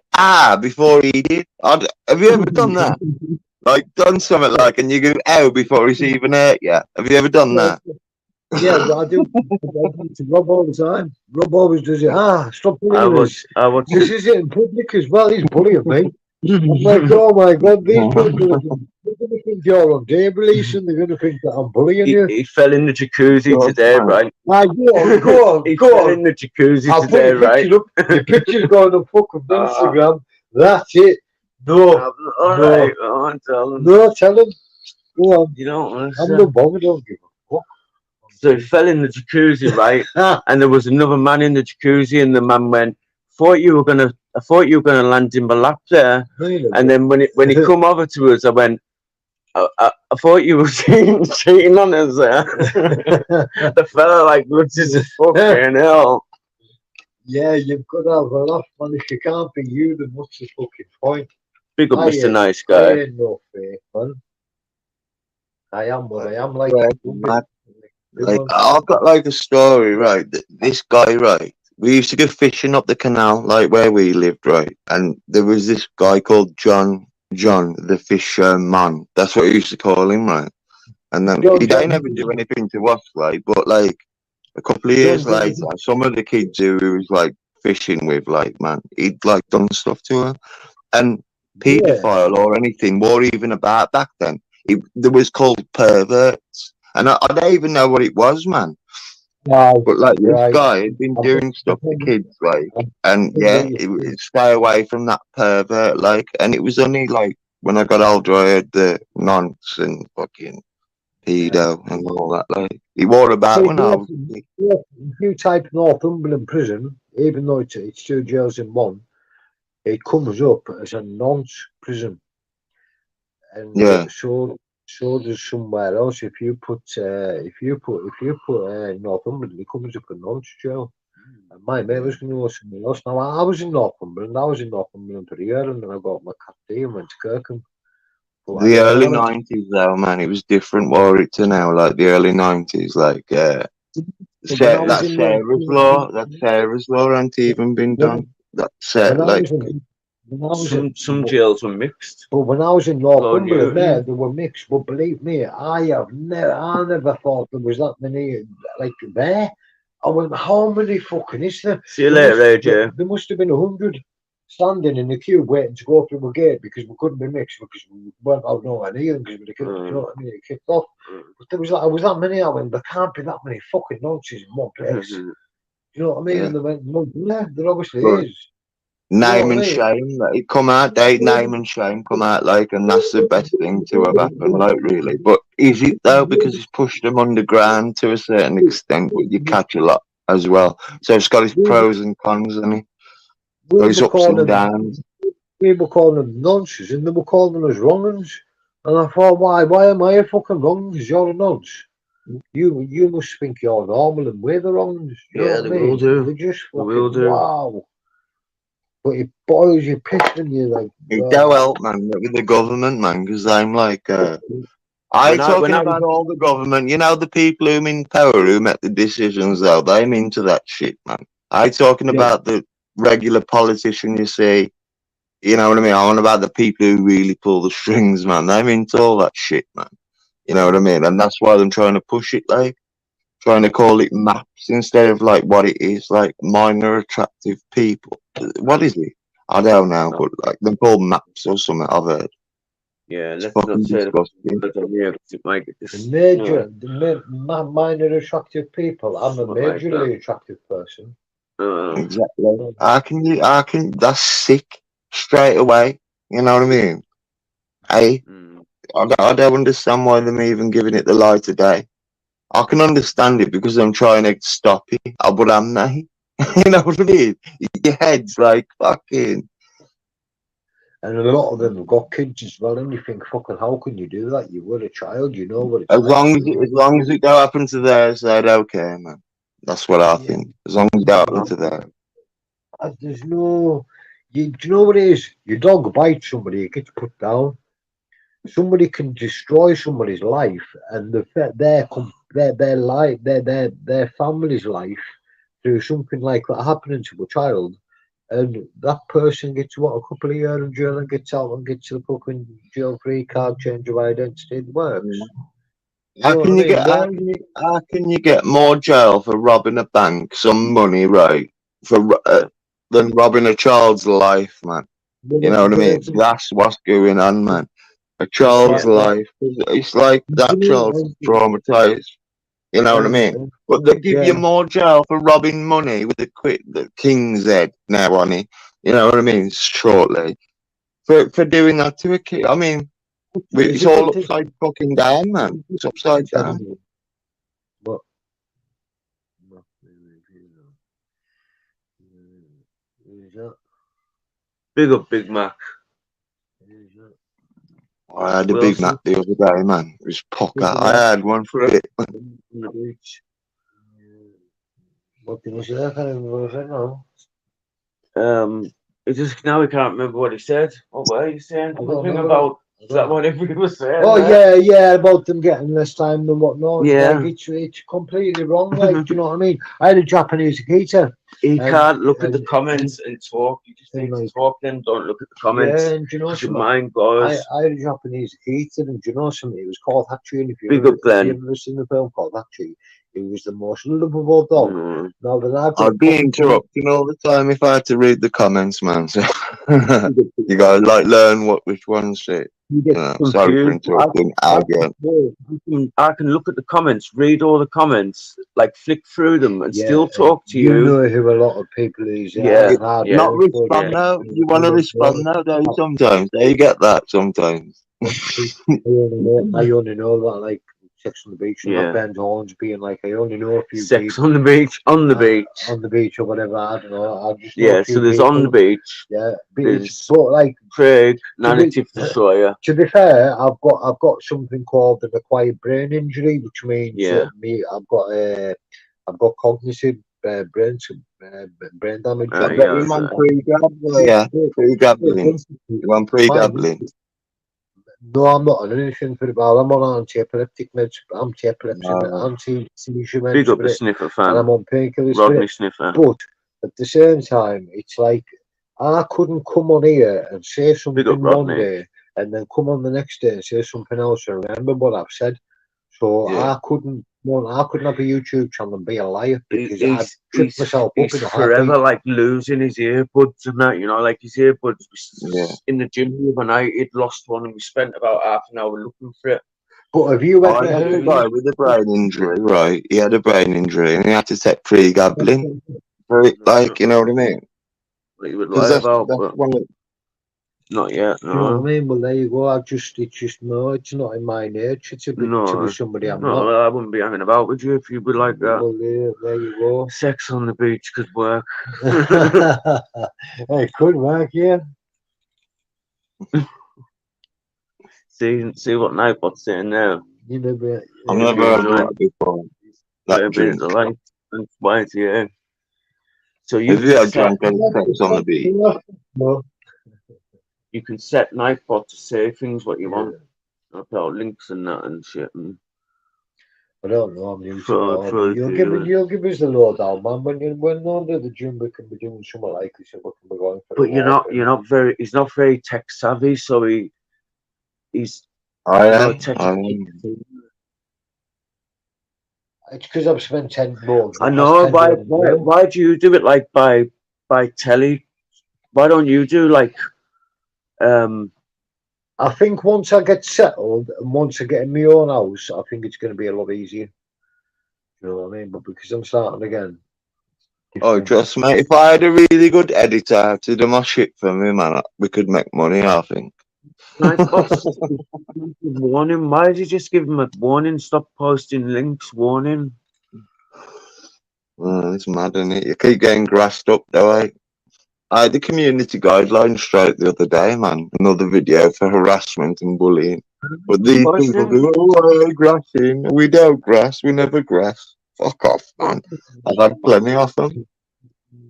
Speaker 3: before he did. Have you ever done that? Like, done something like, and you go, ow, before he's even hurt you? Have you ever done that?
Speaker 2: Yeah, I do to Rob all the time. Rob always does it. Stop
Speaker 4: I
Speaker 2: bullying
Speaker 4: was,
Speaker 2: us.
Speaker 4: I was.
Speaker 2: This is it in public as well. He's bullying me. I'm like, oh my god, these people are gonna think you're on day release and they're gonna think that I'm bullying
Speaker 4: He,
Speaker 2: you.
Speaker 4: he fell in the jacuzzi
Speaker 3: Yours,
Speaker 4: today,
Speaker 3: man.
Speaker 4: right?
Speaker 2: Go on, go on,
Speaker 4: He
Speaker 2: go
Speaker 4: fell
Speaker 2: on.
Speaker 4: in the jacuzzi
Speaker 2: I'll put
Speaker 4: today,
Speaker 2: your
Speaker 4: right?
Speaker 2: picture up. Your picture's going up fucking
Speaker 4: Ah.
Speaker 2: Instagram. That's it. No,
Speaker 4: All right, I want to tell him.
Speaker 2: no, tell him. Go on.
Speaker 4: You don't want
Speaker 2: I'm
Speaker 4: to.
Speaker 2: not bothered. Don't give a
Speaker 4: So he fell in the jacuzzi, right?
Speaker 2: fuck.
Speaker 4: And there was another man in the jacuzzi, and the man went, I thought you were gonna land in my lap there. And then when he come over to us, I went, I thought you were cheating on us there. The fella like looked as if fucking hell.
Speaker 2: Yeah, you've got to have a laugh, man. If you can't be you, then what's the fucking point?
Speaker 4: Big up,
Speaker 2: I
Speaker 4: Mr.
Speaker 2: ain't-
Speaker 4: Nice
Speaker 2: I
Speaker 4: Guy.
Speaker 2: ain't no fake, man. I am what I am. Like,
Speaker 3: Yeah, mad. Like, I've got like a story, right? This guy, right? We used to go fishing up the canal, like where we lived, right? And there was this guy called John, the fisherman. That's what we used to call him, right? And then
Speaker 2: John-
Speaker 3: he
Speaker 2: John-
Speaker 3: didn't ever do anything to us, like, but like a couple of years
Speaker 2: John-
Speaker 3: later, some of the kids who he was like fishing with, like, man, he'd like done stuff to her. And paedophile or anything, or even about back then, there was called perverts. And I don't even know what it was, man.
Speaker 2: Wow.
Speaker 3: But like this
Speaker 2: Right.
Speaker 3: guy had been doing stuff to kids, like, and yeah, stay away from that pervert, like. And it was only like when I got older, I heard the nonce and fucking pedo and all that. Like, he wore about when I was.
Speaker 2: If you type Northumberland prison, even though it's two jails in one, it comes up as a nonce prison. And
Speaker 3: Yeah.
Speaker 2: so does somewhere else. If you put Northumberland, it comes up a nonce jail. And my mate was going to go somewhere else. Now I was in Northumberland. For a year, and then I got my cat D and went to Kirkham. But
Speaker 3: The
Speaker 2: I
Speaker 3: early
Speaker 2: went-
Speaker 3: 90s, though, man, it was different. War it to now, like the early 90s, like
Speaker 2: when I was in
Speaker 3: that Sarah's law ain't even been done. That's
Speaker 2: when I
Speaker 3: like,
Speaker 2: was in- when I was in-
Speaker 4: Some jails were mixed.
Speaker 2: But when I was in Northumberland,
Speaker 4: you-
Speaker 2: they were mixed. But believe me, I never thought there was that many like there. I went, how many fucking is there?
Speaker 4: See you later, AJ.
Speaker 2: There must have been 100 standing in the queue waiting to go through a gate because we couldn't be mixed because we weren't out nowhere near them because we kicked, you know what I mean? It kicked off. But there was that many. I went, there can't be that many fucking nonsense in one place. You know what I mean?
Speaker 3: Yeah.
Speaker 2: And they went, no, yeah, there obviously
Speaker 3: Right.
Speaker 2: is.
Speaker 3: name
Speaker 2: what I
Speaker 3: and
Speaker 2: mean?
Speaker 3: shame. Like, it come out, name and shame come out, like, and that's the best thing to have happened, like, really. But is it though? Because it's pushed them underground to a certain extent, but you catch a lot as well. So it's got its pros and cons, and it goes ups and downs.
Speaker 2: We were calling them nonces and they were calling us wrong'uns. And I thought, why am I a fucking wrong'uns? You're a nonce. You must think you're normal and we're the wrong'uns. You know
Speaker 4: Yeah,
Speaker 2: what I
Speaker 4: they
Speaker 2: mean?
Speaker 4: will do.
Speaker 2: They just
Speaker 4: They will
Speaker 2: fucking,
Speaker 4: do.
Speaker 2: wow. But it boils your piss and you're like,
Speaker 3: It
Speaker 2: wow.
Speaker 3: don't help, man, with the government, man, because I'm like, I
Speaker 4: When I-
Speaker 3: talking
Speaker 4: when I-
Speaker 3: about all the government. You know, the people who'm in power who make the decisions, though, they're into that shit, man. I talking
Speaker 2: Yeah.
Speaker 3: about the regular politician you see. You know what I mean? I'm on about the people who really pull the strings, man. They're into all that shit, man. You know what I mean? And that's why I'm trying to push it, like, trying to call it maps instead of like what it is, like minor attractive people. What is it? I don't know, but like they're called maps or something. I've heard.
Speaker 4: Yeah,
Speaker 3: It's
Speaker 4: let's
Speaker 3: fucking
Speaker 4: not say
Speaker 3: disgusting.
Speaker 4: it might get this.
Speaker 2: Minor attractive people. I'm a
Speaker 4: Something like
Speaker 2: majorly attractive person.
Speaker 3: Exactly. I can. That's sick straight away. You know what I mean? Hey, I don't understand why they're even giving it the light of day. I can understand it because I'm trying to stop it. But I'm not. You know what I mean? Your head's like fucking.
Speaker 2: And a lot of them have got kids as well, and you think, fucking, how can you do that? You were a child, you know what it's
Speaker 3: As
Speaker 2: like.
Speaker 3: long as it don't happen to their side, okay, man. That's what I think. As long as it don't happen to theirs.
Speaker 2: There's no, do you know what it is? Your dog bites somebody, it gets put down. Somebody can destroy somebody's life, and their life, their family's life through something like that happening to a child, and that person gets what, a couple of years in jail and gets out and gets a fucking jail-free card, change of identity. It works.
Speaker 3: How can you get how can you get more jail for robbing a bank, some money, right, than robbing a child's life, man? You know what I mean? That's what's going on, man. A child's life. It's like that child's traumatized. You know what I mean? But they give you more jail for robbing money with the king's head now on it. You know what I mean? Shortly. For doing that to a kid. I mean, it's all upside fucking down, man. It's upside down.
Speaker 2: But
Speaker 4: Big up, Big Mac.
Speaker 3: I had a Big Mac the other day, man. It was poker. I had one for it.
Speaker 4: On the beach.
Speaker 2: what did you say? I can't remember now.
Speaker 4: It just now we can't remember what he said. What were you saying?
Speaker 2: don't
Speaker 4: Something
Speaker 2: know.
Speaker 4: about is that what everybody was saying?
Speaker 2: Oh
Speaker 4: there?
Speaker 2: yeah, about them getting less time than whatnot.
Speaker 4: Yeah.
Speaker 2: Like, it's completely wrong. Like, do you know what I mean? I had a Japanese teacher.
Speaker 4: He
Speaker 2: And-
Speaker 4: can't look at the
Speaker 2: and-
Speaker 4: comments and talk. You just need to
Speaker 2: like-
Speaker 4: talk then. Don't look at the comments.
Speaker 2: Yeah, and do you know
Speaker 4: Because your
Speaker 2: something?
Speaker 4: mind goes.
Speaker 2: I had a Japanese teacher, and do you know something? It was called Hachi. And if you
Speaker 4: Big
Speaker 2: ever,
Speaker 4: up, Glenn.
Speaker 2: if you ever seen the film called Hachi, it was the most lovable dog.
Speaker 4: Mm.
Speaker 2: Now that I've got
Speaker 3: I'd be interrupting all the time if I had to read the comments, man. So you gotta like learn which ones say.
Speaker 4: You get
Speaker 3: Sorry for
Speaker 4: confused.
Speaker 3: interrupting.
Speaker 4: I can look at the comments, read all the comments, like flick through them, and still talk to
Speaker 2: You
Speaker 4: you.
Speaker 2: know who a lot of people is.
Speaker 4: Yeah, yeah.
Speaker 3: Not respond now. You want to respond now, don't you? Sometimes. You get that sometimes.
Speaker 2: I only know that, like, Sex on the Beach and
Speaker 4: Yeah.
Speaker 2: Ben Horns being like, I only know a few
Speaker 4: Sex
Speaker 2: people
Speaker 4: on the beach, on the beach.
Speaker 2: on the beach or whatever. I don't know. I just know
Speaker 4: Yeah,
Speaker 2: a few
Speaker 4: so there's on the
Speaker 2: people.
Speaker 4: beach.
Speaker 2: Yeah, but,
Speaker 4: There's
Speaker 2: but like,
Speaker 4: Craig, Nana
Speaker 2: be-
Speaker 4: Tip Destroyer.
Speaker 2: to be fair, I've got something called an acquired brain injury, which means
Speaker 4: Yeah.
Speaker 2: I've got cognitive brain damage.
Speaker 4: Oh,
Speaker 3: I
Speaker 4: yeah,
Speaker 3: bet you man pre-gambling. Yeah, pre-gambling. You want pre-gambling.
Speaker 2: No, I'm not on anything for it. Well, I'm on anti-epileptic meds, anti-epilepsy,
Speaker 3: No.
Speaker 2: anti-seizure meds
Speaker 4: Big up
Speaker 2: for
Speaker 4: the
Speaker 2: it,
Speaker 4: Sniffer
Speaker 2: and
Speaker 4: fan,
Speaker 2: I'm on painkillers for
Speaker 4: Rodney
Speaker 2: it.
Speaker 4: Sniffer.
Speaker 2: But at the same time, it's like I couldn't come on here and say something one
Speaker 4: Rodney.
Speaker 2: day and then come on the next day and say something else and remember what I've said. So
Speaker 3: Yeah.
Speaker 2: I couldn't have a YouTube channel and be a liar because I
Speaker 4: He's,
Speaker 2: tripped myself up
Speaker 4: he's
Speaker 2: in a
Speaker 4: forever
Speaker 2: heartbeat.
Speaker 4: like losing his earbuds and that, you know, like his earbuds
Speaker 3: Yeah.
Speaker 4: in the gym the other night. He'd lost one and we spent about half an hour looking for it.
Speaker 2: But have you
Speaker 3: I
Speaker 2: ever
Speaker 3: had a
Speaker 2: heard?
Speaker 3: guy with a brain injury, right? He had a brain injury and he had to take pre-gambling. Like, you know what I mean?
Speaker 4: What he would
Speaker 3: Because
Speaker 4: lie
Speaker 3: that's
Speaker 4: about, but
Speaker 3: one of,
Speaker 4: not yet.
Speaker 2: You know what I
Speaker 4: No,
Speaker 2: mean? Well, there you go. It's not in my nature to be
Speaker 4: no,
Speaker 2: somebody I'm
Speaker 4: no.
Speaker 2: not.
Speaker 4: I wouldn't be hanging about with you if you were like that.
Speaker 2: Well, there you go.
Speaker 4: Sex on the beach could work.
Speaker 2: It could work, yeah.
Speaker 4: See what Nightbot's saying now.
Speaker 2: You never.
Speaker 3: I've never heard of that before. That drink.
Speaker 4: The light and white, yeah. So
Speaker 3: Have you had drunk and sex on the beach?
Speaker 2: No.
Speaker 4: you can set Nightbot to say things what you want. I put out links and that and shit. And
Speaker 2: I don't know. I'm used
Speaker 4: For-
Speaker 2: to
Speaker 4: for
Speaker 2: it.
Speaker 4: the-
Speaker 2: You'll give us the lowdown, man. When under the gym, we can be doing something like this. We can be going for.
Speaker 4: but he's not very tech savvy, so he's
Speaker 3: I
Speaker 4: you know,
Speaker 3: am.
Speaker 4: tech.
Speaker 3: I am.
Speaker 2: It's because I've spent 10 months.
Speaker 4: I know. Why do you do it like by telly? Why don't you do like
Speaker 2: I think once I get settled and once I get in my own house, I think it's going to be a lot easier. You know what I mean? But because I'm starting again.
Speaker 3: Oh, trust me. If I had a really good editor to do my shit for me, man, we could make money, I think.
Speaker 4: Night boss. Warning. Why did you just give him a warning? Stop posting links. Warning.
Speaker 3: It's mad, isn't it? You keep getting grassed up, though. I had the community guidelines straight the other day, man. Another video for harassment and bullying. But these people go, oh, grassing. We don't grass. We never grass. Fuck off, man. I've had plenty of them.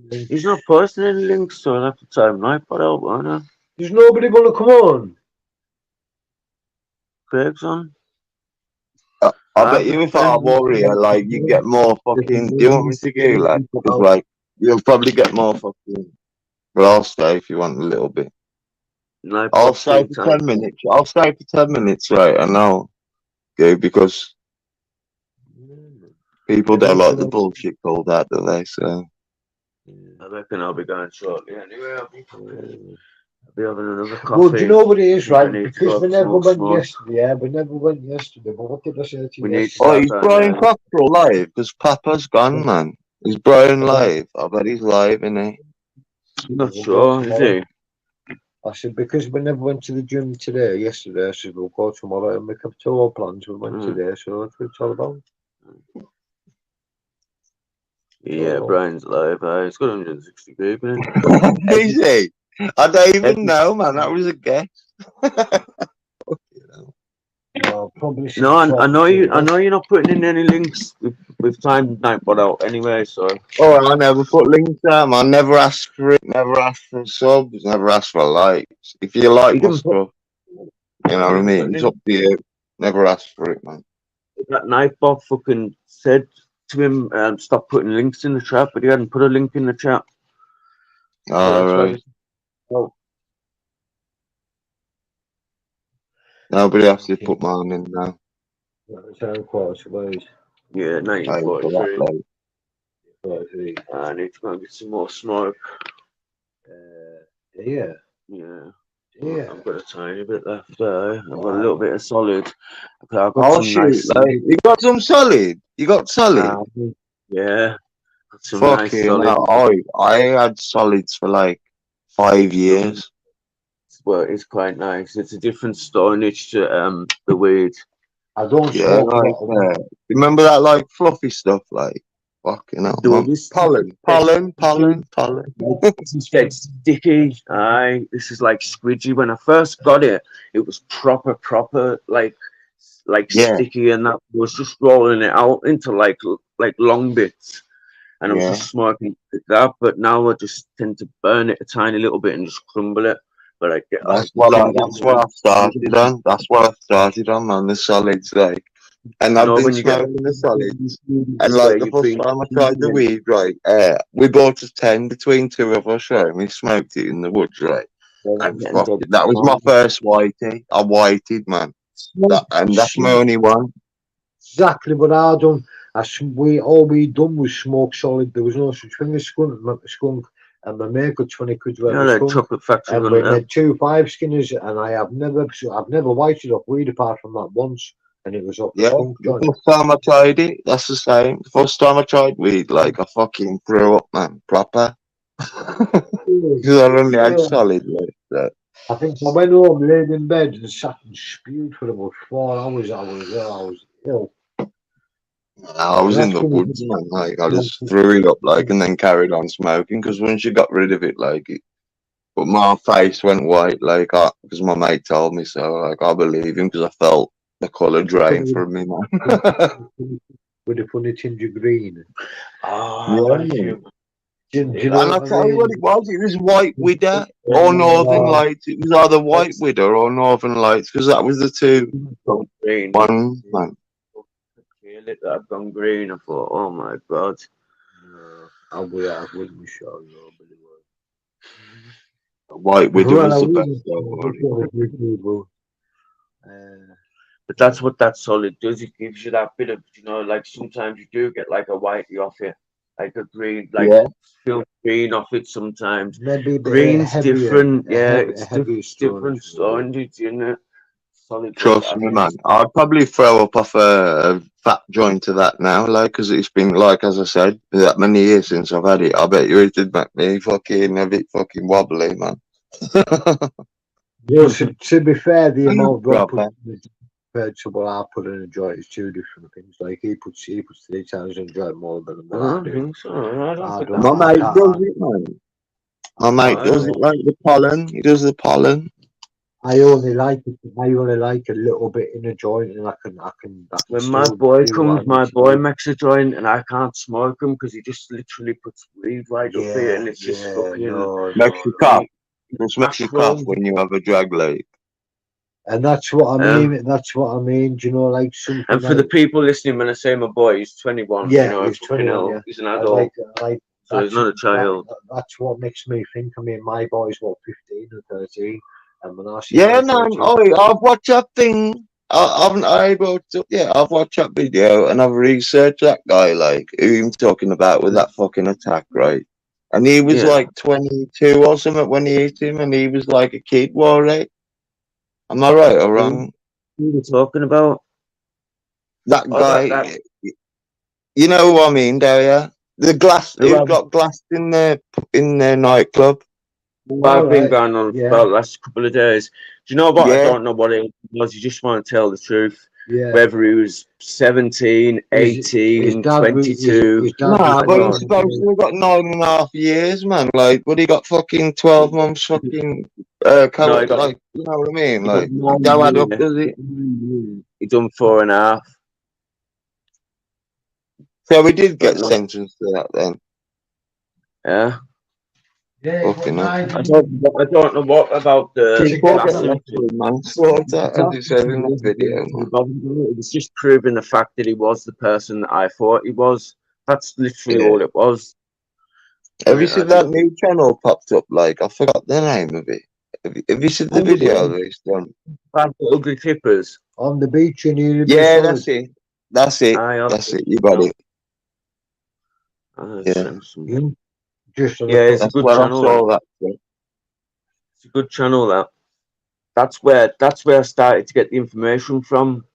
Speaker 4: He's not posting any links, so I'll have to time night, but out, won't I?
Speaker 2: There's nobody gonna come on.
Speaker 4: Craig's on.
Speaker 3: I bet you if I warrior, like, you get more fucking. Do you want me to go, like? Because, like, you'll probably get more fucking. But I'll stay if you want a little bit.
Speaker 4: Night
Speaker 3: I'll
Speaker 4: boss
Speaker 3: stay for 10 minutes. I'll stay for 10 minutes, right? And I'll go because people don't like the bullshit called out, do they? So.
Speaker 4: I reckon I'll be going shortly. Anyway, I'll be having another coffee.
Speaker 2: Well, do you know what it is,
Speaker 4: I
Speaker 2: right?
Speaker 4: need to
Speaker 2: Because
Speaker 4: go
Speaker 2: we never
Speaker 4: smoke,
Speaker 2: went
Speaker 4: smoke.
Speaker 2: yesterday, yeah, we never went yesterday. But what did I say to you
Speaker 4: We need
Speaker 2: yesterday?
Speaker 3: Oh, is
Speaker 4: Start
Speaker 3: Brian
Speaker 4: on,
Speaker 3: Cockrell live? Because Papa's gone, man. Is Brian live? I bet he's live, isn't he?
Speaker 4: I'm not sure, is he?
Speaker 2: I said, because we never went to the gym today, yesterday, I said, we'll go tomorrow and make up to our plans. We went today, so that's what it's all about.
Speaker 4: Yeah,
Speaker 2: Oh.
Speaker 4: Brian's live. He's got 160 people.
Speaker 3: Is he? I don't even know, man. That was a guess.
Speaker 2: Well, probably
Speaker 4: No, I know you. I know you're not putting in any links with time night, but out anyway. So.
Speaker 3: Oh, I never put links down. I never asked for it. Never asked for subs. Never asked for likes. If you like my stuff, you know what I mean. It's up to you. Never asked for it, man.
Speaker 4: That night bot fucking said to him, "Stop putting links in the chat," but he hadn't put a link in the chat.
Speaker 3: Alright. Nobody has to put mine in now.
Speaker 4: Yeah, 1943. I need to go and get some more smoke.
Speaker 2: Yeah.
Speaker 4: I've got a tiny bit left there. I've got a little bit of solid. I've got
Speaker 3: Oh
Speaker 4: some
Speaker 3: shoot!
Speaker 4: nice.
Speaker 3: You got some solid. You got solid.
Speaker 4: Yeah. Got some
Speaker 3: Fucking
Speaker 4: nice solid.
Speaker 3: hell. I had solids for like 5 years.
Speaker 4: Well, it's quite nice. It's a different stonage to the weed.
Speaker 2: I don't
Speaker 3: smoke. Like, remember that like fluffy stuff, like fucking hell. Pollen.
Speaker 4: This gets sticky. Aye, this is like squidgy. When I first got it, it was proper, like sticky, and that was just rolling it out into like long bits, and I was just smoking that. But now I just tend to burn it a tiny little bit and just crumble it. But
Speaker 3: that's what I started on. That's what I started on, man. The solids, like, and I've been smoking the solids. And like the first time I tried the weed, right? We bought a 10 between two of us, right? And we smoked it in the woods, right? And that was my first whitey. I whited, man. And that's my only one.
Speaker 2: Exactly what I done. All we done was smoke solid. There was no such thing as skunk. And my mate got 20 quid worth of skunk.
Speaker 4: Chocolate factory.
Speaker 2: And we made 2 5-skinners, and I've never whited off weed apart from that once, and it was off the skunk joint.
Speaker 3: The first time I tried it, that's the same. The first time I tried weed, like I fucking threw up, man, proper. Because I only had solid, like that.
Speaker 2: I think I went home, laid in bed, and sat and spewed for about 4 hours. I was ill.
Speaker 3: I was in the woods, man. Like I just threw it up, like, and then carried on smoking. Because once you got rid of it, like, but my face went white, like, because my mate told me so. Like, I believe him because I felt the colour drain from me, man.
Speaker 2: With a funny tinge of green.
Speaker 3: And I'll tell you what it was. It was White Widow or Northern Lights. It was either White Widow or Northern Lights because that was the two ones, man.
Speaker 4: I've gone green. I thought, oh my god.
Speaker 2: I wouldn't be sure.
Speaker 3: White Widow was the
Speaker 4: best. But that's what that solid does. It gives you that bit of, like sometimes you do get like a whitey off it, like a green, like feel green off it sometimes.
Speaker 2: Maybe
Speaker 4: green's different. It's different stonage, isn't it?
Speaker 3: Trust me, man. I'd probably throw up off a fat joint to that now, like, because it's been, like, as I said, that many years since I've had it. I bet you it did make me fucking a bit fucking wobbly, man.
Speaker 2: Well, to be fair, the amount Rob
Speaker 3: Proper.
Speaker 2: puts compared to what I put in a joint is two different things. Like he puts 3 times in a joint more than
Speaker 4: I
Speaker 2: what I
Speaker 4: don't
Speaker 2: do.
Speaker 4: think so. I don't
Speaker 2: I
Speaker 4: think
Speaker 2: don't.
Speaker 3: My
Speaker 2: I
Speaker 3: mate
Speaker 2: can't.
Speaker 3: does it, man. My mate
Speaker 4: I
Speaker 3: does
Speaker 4: don't-
Speaker 3: it like the pollen. He does the pollen.
Speaker 2: I only like it. I only like a little bit in a joint, and I can.
Speaker 4: When my
Speaker 2: still
Speaker 4: boy
Speaker 2: do
Speaker 4: comes,
Speaker 2: what I
Speaker 4: my
Speaker 2: need to
Speaker 4: boy
Speaker 2: do.
Speaker 4: makes a joint, and I can't smoke him because he just literally puts weed right up it, and it's just
Speaker 2: Yeah,
Speaker 4: fucking.
Speaker 2: no,
Speaker 3: Makes you
Speaker 2: no.
Speaker 3: cough. Just makes you cough
Speaker 4: Macron.
Speaker 3: when you have a drag like.
Speaker 2: And that's what I
Speaker 4: Um,
Speaker 2: mean. That's what I mean. Do you know, like something
Speaker 4: And for
Speaker 2: like
Speaker 4: the people listening, when I say my boy, he's 21.
Speaker 2: yeah,
Speaker 4: You know,
Speaker 2: he's
Speaker 4: fucking
Speaker 2: 21.
Speaker 4: hell,
Speaker 2: Yeah,
Speaker 4: he's an
Speaker 2: I
Speaker 4: adult,
Speaker 2: like
Speaker 4: so he's not a child.
Speaker 2: that's what makes me think. I mean, my boy's what 15 and 13, and when I see
Speaker 3: Yeah,
Speaker 2: my
Speaker 3: man.
Speaker 2: 13,
Speaker 3: Oh, I've watched that thing. I've watched that video and I've researched that guy, like, who I'm talking about with that fucking attack, right? And he was
Speaker 4: Yeah.
Speaker 3: like 22 or something when he hit him, and he was like a kid, war right? Am I right or wrong?
Speaker 4: Who are we talking about?
Speaker 3: That
Speaker 4: Oh,
Speaker 3: guy, you know what I mean, do you? The glass,
Speaker 4: Who
Speaker 3: who got glassed in the nightclub.
Speaker 4: I've been
Speaker 2: alright,
Speaker 4: going on
Speaker 2: yeah,
Speaker 4: about the last couple of days. Do you know what? I
Speaker 3: Yeah,
Speaker 4: don't know what it was. You just want to tell the truth.
Speaker 2: yeah.
Speaker 4: Whether he was 17,
Speaker 2: His
Speaker 4: 18,
Speaker 2: dad,
Speaker 4: 22.
Speaker 2: his dad
Speaker 3: nah,
Speaker 4: I
Speaker 3: but
Speaker 4: don't.
Speaker 3: he's supposed to have got 9.5 years, man. Like, but he got fucking 12 months fucking
Speaker 4: No, he got,
Speaker 3: like, you know what I mean?
Speaker 4: he got
Speaker 3: Like, it don't add up,
Speaker 4: 9
Speaker 3: does it?
Speaker 4: years. He done 4.5.
Speaker 3: So we did get
Speaker 4: But no,
Speaker 3: sentenced to that then.
Speaker 4: yeah.
Speaker 2: yeah,
Speaker 3: Fucking hell.
Speaker 4: I don't know what about the
Speaker 3: He called
Speaker 2: get
Speaker 3: that
Speaker 2: him.
Speaker 3: manslaughter, as he said in that video, man.
Speaker 4: It was just proving the fact that he was the person that I thought he was. That's literally
Speaker 3: Yeah.
Speaker 4: all it was.
Speaker 3: Have you
Speaker 4: I
Speaker 3: seen
Speaker 4: didn't-
Speaker 3: that new channel popped up? Like, I forgot the name of it. Have you seen the
Speaker 4: Oh,
Speaker 3: video
Speaker 4: yeah.
Speaker 3: that he's done?
Speaker 4: Bad Ugly Clippers.
Speaker 2: On the beach in here,
Speaker 3: Yeah, that's it. That's it.
Speaker 4: I
Speaker 3: That's it. You got it. Yeah.
Speaker 2: Just on
Speaker 4: Yeah,
Speaker 2: the
Speaker 4: it's a
Speaker 3: That's
Speaker 4: good
Speaker 3: where I
Speaker 4: channel.
Speaker 3: saw that. Yeah.
Speaker 4: It's a good channel. That's where I started to get the information from.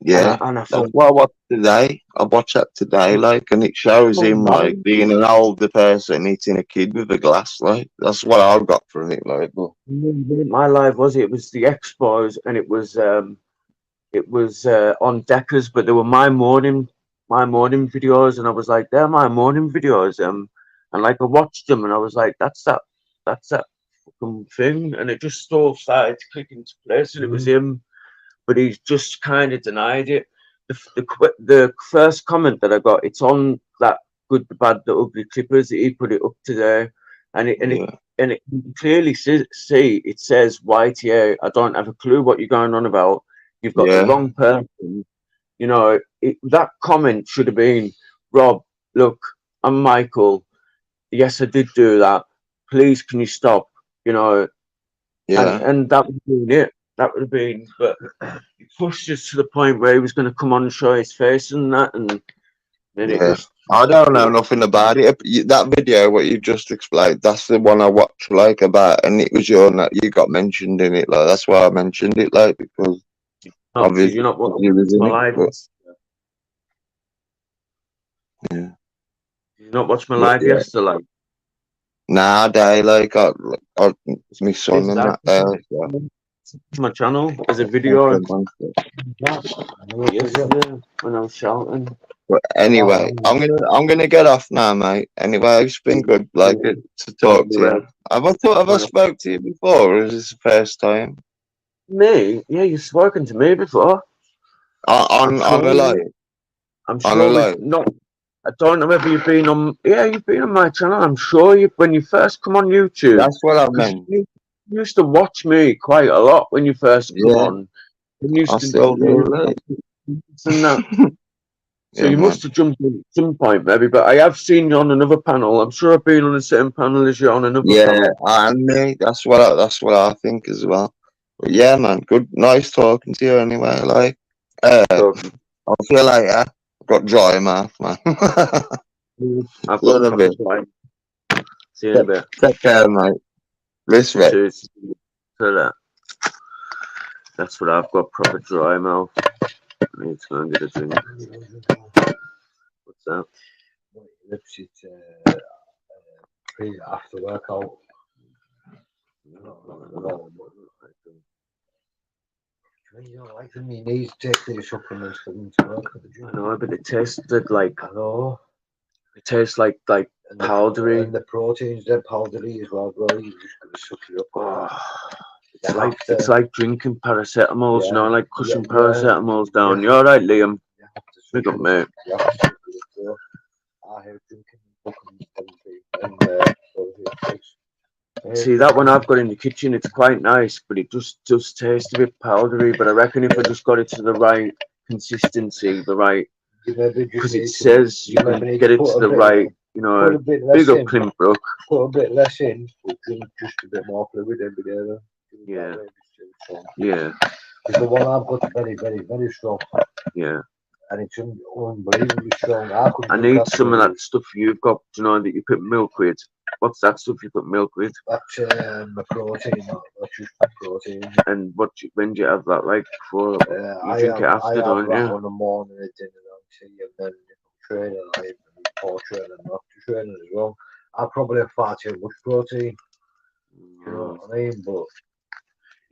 Speaker 3: Yeah.
Speaker 4: And I
Speaker 3: That's
Speaker 4: thought,
Speaker 3: what I watched today. I watched that today, like, and it shows him like being an older person hitting a kid with a glass, like. That's what I got from it, like. But
Speaker 4: my life was it was the Expos, and it was on Deckers, but they were my morning videos, and I was like, they're my morning videos, and like I watched them, and I was like, that's that fucking thing, and it just all started to click into place, and it was him, but he's just kind of denied it. The first comment that I got, it's on that Good, the Bad, the Ugly Clippers. He put it up today, and it clearly see it says YTA. I don't have a clue what you're going on about. You've got the wrong person. You know, that comment should have been, Rob, look, I'm Michael. Yes, I did do that. Please, can you stop? You know, and that would have been it. That would have been, but he pushed us to the point where he was going to come on and show his face and that, and then it
Speaker 3: yeah.
Speaker 4: just.
Speaker 3: I don't know nothing about it. That video, what you just explained, that's the one I watched, like, about, and it was you got mentioned in it, like. That's why I mentioned it, like, because
Speaker 4: Oh, did
Speaker 3: obviously
Speaker 4: you not watch
Speaker 3: you was in
Speaker 4: my
Speaker 3: it.
Speaker 4: live?
Speaker 3: But, yeah.
Speaker 4: Did you not watch my
Speaker 3: But,
Speaker 4: live
Speaker 3: yeah.
Speaker 4: yesterday?
Speaker 3: Nah, they like, it's my son and that there. So.
Speaker 4: My channel as a video yesterday when I was shouting.
Speaker 3: But anyway, I'm gonna get off now, mate. Anyway, it's been good, like, to talk to you. Have I spoke to you before, or is this the first time?
Speaker 4: Me? Yeah, you've spoken to me before.
Speaker 3: On a line.
Speaker 4: I'm
Speaker 3: On a
Speaker 4: sure we've
Speaker 3: line.
Speaker 4: not. I don't know whether you've been on. Yeah, you've been on my channel. I'm sure you when you first come on YouTube.
Speaker 3: That's what I
Speaker 4: 'cause
Speaker 3: meant.
Speaker 4: you used to watch me quite a lot when you first come
Speaker 3: Yeah.
Speaker 4: on. You used
Speaker 3: I
Speaker 4: to
Speaker 3: still do, like.
Speaker 4: and that. So
Speaker 3: Yeah,
Speaker 4: you
Speaker 3: man.
Speaker 4: must have jumped in at some point, maybe. But I have seen you on another panel. I'm sure I've been on the same panel as you on another panel.
Speaker 3: And me. That's what I think as well. But yeah, man. Good, nice talking to you. Anyway, like.
Speaker 4: So
Speaker 3: I'll see you later. I've got dry mouth, man.
Speaker 4: I've
Speaker 3: See you in
Speaker 4: got
Speaker 3: a bit.
Speaker 4: See you in a bit.
Speaker 3: Take care, mate. Respect.
Speaker 4: Cheers. So that's what I've got. Proper dry mouth. I need to go and get a drink. What's that?
Speaker 2: Lips it after workout. You know, like them, you need to take these supplements for them to work at the gym.
Speaker 4: I know, but it tasted like
Speaker 2: I know.
Speaker 4: it tastes like
Speaker 2: And
Speaker 4: powdery.
Speaker 2: And the proteins, they're powdery as well, bro. You just gotta suck it up.
Speaker 4: Oh,
Speaker 2: Then
Speaker 4: it's
Speaker 2: after-
Speaker 4: like drinking paracetamols, you know,
Speaker 2: Yeah,
Speaker 4: like cushion
Speaker 2: yeah,
Speaker 4: paracetamols down.
Speaker 2: yeah.
Speaker 4: You're all right, Liam.
Speaker 2: you have to suck
Speaker 4: Big
Speaker 2: it
Speaker 4: up, mate.
Speaker 2: You have to suck it up, bro. I hate drinking fucking
Speaker 4: See, that one I've got in the kitchen, it's quite nice, but it just does taste a bit powdery. But I reckon if I just got it to the right consistency, the right, because it says you can get it to the right, you
Speaker 2: Put
Speaker 4: know,
Speaker 2: a bit less
Speaker 4: big up
Speaker 2: in.
Speaker 4: Clint Brook.
Speaker 2: Put a bit less in, but drink just a bit more fluid every day. Though.
Speaker 4: Yeah. Yeah,
Speaker 2: Because the one I've got is very, very, very strong,
Speaker 4: yeah.
Speaker 2: and it's unbelievably strong.
Speaker 4: I need some of that stuff you've got, you know, that you put milk with. What's that stuff you put milk with?
Speaker 2: That's the protein. That's just the protein.
Speaker 4: And when do you have that? Like before?
Speaker 2: I
Speaker 4: drink it
Speaker 2: have,
Speaker 4: after,
Speaker 2: I have
Speaker 4: don't
Speaker 2: that
Speaker 4: you?
Speaker 2: on the morning at dinner and tea, and then if I'm training, I have before training and after training as well. I probably have far too much protein. You know what I mean? But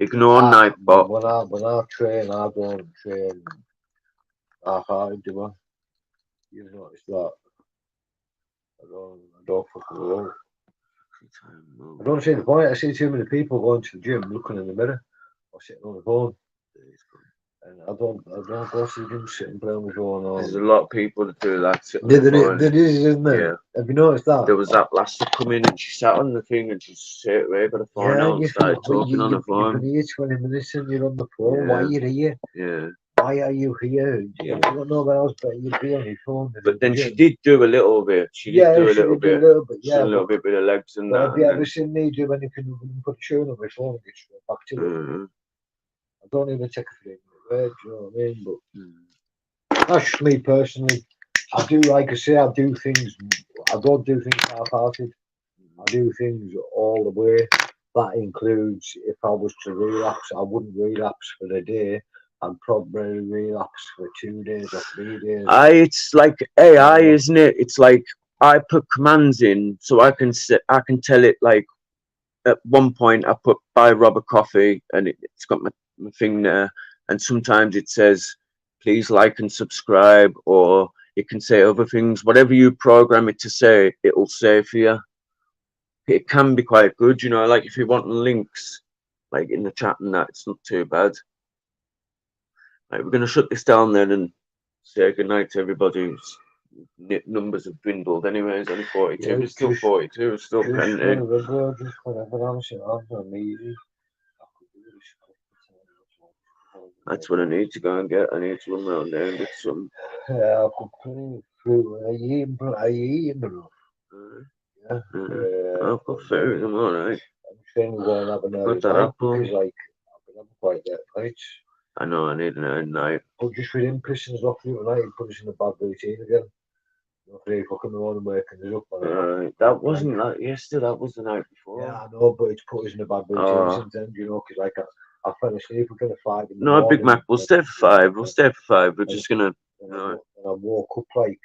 Speaker 4: Ignore night bot.
Speaker 2: when I train, I don't train half-hearted, do I? You've noticed that. I don't fucking know. I don't see the point. I see too many people going to the gym, looking in the mirror, or sitting on the phone. And I don't go to the gym sitting playing my phone.
Speaker 4: There's a lot of people that do that.
Speaker 2: There is, isn't there?
Speaker 4: Yeah.
Speaker 2: Have you noticed that?
Speaker 4: There was that last to come in and she sat on the thing and she straight away got a phone out and started talking on the phone.
Speaker 2: You've been here 20 minutes and you're on the phone.
Speaker 4: Yeah.
Speaker 2: Why are you here?
Speaker 4: Yeah.
Speaker 2: Why are you here?
Speaker 4: Yeah.
Speaker 2: You got nowhere else but you'd be on your phone.
Speaker 4: But then she did do a little bit. She did do a little bit.
Speaker 2: Yeah,
Speaker 4: a little bit of legs and
Speaker 2: but
Speaker 4: that.
Speaker 2: have you ever seen me do anything other than put a shoe on my phone and get straight back to it?
Speaker 4: Mhm.
Speaker 2: I don't even take a 3 minute break, do you know what I mean? But
Speaker 4: Mm.
Speaker 2: that's just me personally. I do, like I say, I do things. I don't do things half-hearted. I do things all the way. That includes if I was to relapse, I wouldn't relapse for a day. I'd probably relapse for 2 days or 3 days.
Speaker 4: It's like AI, isn't it? It's like I put commands in so I can tell it, like at one point I put buy Rob a coffee and it's got my thing there, and sometimes it says please like and subscribe, or it can say other things. Whatever you program it to say, it'll say for you. It can be quite good, you know, like if you want links like in the chat and that, it's not too bad. Right, we're gonna shut this down then and say goodnight to everybody. Numbers have dwindled anyway. It's only 42.
Speaker 2: Yeah,
Speaker 4: It's still 42. It's still plenty.
Speaker 2: Just whenever I'm sitting on me.
Speaker 4: That's what I need to go and get. I need to run around there and get some.
Speaker 2: Yeah, I could play through. Are you eating, bro? Yeah.
Speaker 4: I've got food. I'm alright.
Speaker 2: I'm saying we're going to have an early
Speaker 4: Got that
Speaker 2: night
Speaker 4: apple.
Speaker 2: because, like, I've been having quite late nights.
Speaker 4: I know I need an early night.
Speaker 2: But just with him pissing us off through the night, he put us in a bad routine again. 3 o'clock in the morning waking us up.
Speaker 4: That wasn't that yesterday. That was the night before.
Speaker 2: Yeah, I know, but it's put us in a bad routine since then, you know, because, like, I fell asleep again at 5 in the
Speaker 4: No,
Speaker 2: morning.
Speaker 4: Big Mac. We'll stay for 5. We'll stay for 5. We're just gonna.
Speaker 2: And I woke up like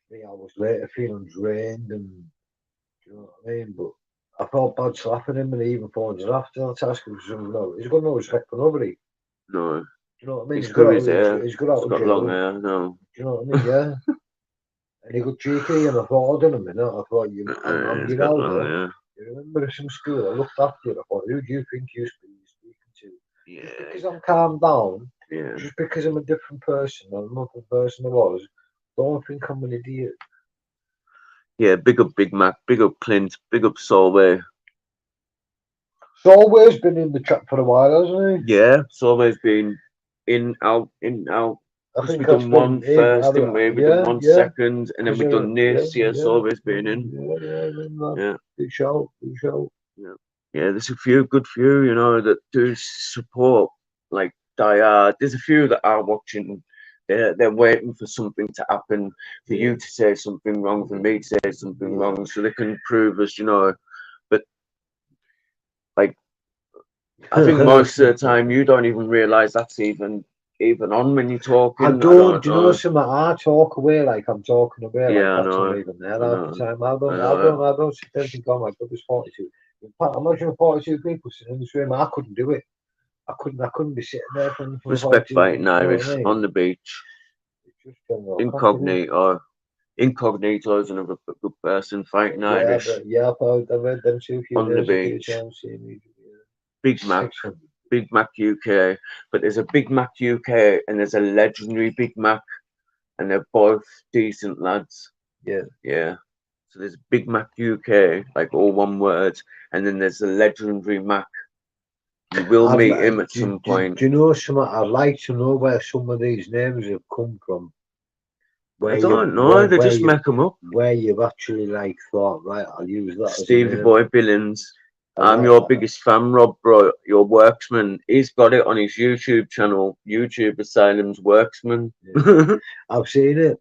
Speaker 2: 3 hours later feeling drained and, you know what I mean? But I felt bad slapping him and he even phoned us after. I was asking for some, no, he's got no respect for nobody.
Speaker 4: No.
Speaker 2: Do you know what I mean?
Speaker 4: He's got his hair.
Speaker 2: He's got out
Speaker 4: He's
Speaker 2: of
Speaker 4: got
Speaker 2: jail.
Speaker 4: long hair. No.
Speaker 2: Do you know what I mean? Yeah. And he got cheeky and I thought, hold on a minute, I thought, I'm
Speaker 4: He's
Speaker 2: your
Speaker 4: got long
Speaker 2: elder.
Speaker 4: hair.
Speaker 2: You remember us from school, I looked after you, I thought, who do you think you're speaking to?
Speaker 4: Yeah.
Speaker 2: Just because I'm calmed down,
Speaker 4: Yeah.
Speaker 2: just because I'm a different person than another person I was, don't think I'm an idiot.
Speaker 4: Yeah. Big up Big Mac. Big up Clint. Big up Solway.
Speaker 2: Solway's been in the chat for a while, hasn't he?
Speaker 4: Yeah. Solway's been in, out, in, out.
Speaker 2: I
Speaker 4: Because we
Speaker 2: that's
Speaker 4: done
Speaker 2: been
Speaker 4: one first, didn't we? We done one second, and then we done this. Yeah, Solway's been in. Yeah.
Speaker 2: Big shout.
Speaker 4: Yeah, there's a good few, you know, that do support, like Die Hard. There's a few that are watching. They're waiting for something to happen, for you to say something wrong, for me to say something wrong, so they can prove us, you know. But like, I think most of the time you don't even realise that's even on when you're talking.
Speaker 2: I don't, do you know something? I talk away like I'm talking away,
Speaker 4: Yeah,
Speaker 2: like
Speaker 4: I
Speaker 2: that's
Speaker 4: know.
Speaker 2: not even there
Speaker 4: I
Speaker 2: half the time. I don't sit there and think, oh my God, there's 42. In fact, imagine 42 people sitting in this room. I couldn't do it. I couldn't be sitting there for
Speaker 4: Respect
Speaker 2: 42
Speaker 4: fighting
Speaker 2: people, you know
Speaker 4: Irish
Speaker 2: what I mean?
Speaker 4: on the beach.
Speaker 2: It's just general confidence.
Speaker 4: Incognito is another good person fighting
Speaker 2: Yeah,
Speaker 4: Irish
Speaker 2: but yeah, I've heard them too a few
Speaker 4: on the
Speaker 2: days ago,
Speaker 4: beach.
Speaker 2: so I'm seeing you, yeah.
Speaker 4: Big Mac,
Speaker 2: Excellent.
Speaker 4: Big Mac UK. But there's a Big Mac UK and there's a legendary Big Mac, and they're both decent lads.
Speaker 2: Yeah.
Speaker 4: Yeah. So there's Big Mac UK, like all one word, and then there's the legendary Mac. You will
Speaker 2: I'd
Speaker 4: meet
Speaker 2: li-
Speaker 4: him at
Speaker 2: do,
Speaker 4: some
Speaker 2: do,
Speaker 4: point.
Speaker 2: do you know something? I'd like to know where some of these names have come from.
Speaker 4: I don't know. They just make them up.
Speaker 2: Where you've actually like thought, right? I'll use that
Speaker 4: Stevie
Speaker 2: as a name.
Speaker 4: Boy Billings.
Speaker 2: I
Speaker 4: I'm
Speaker 2: like
Speaker 4: your
Speaker 2: that.
Speaker 4: biggest fan, Rob, bro. Your Worksman. He's got it on his YouTube channel, YouTube Asylum's Worksman.
Speaker 2: I've seen it.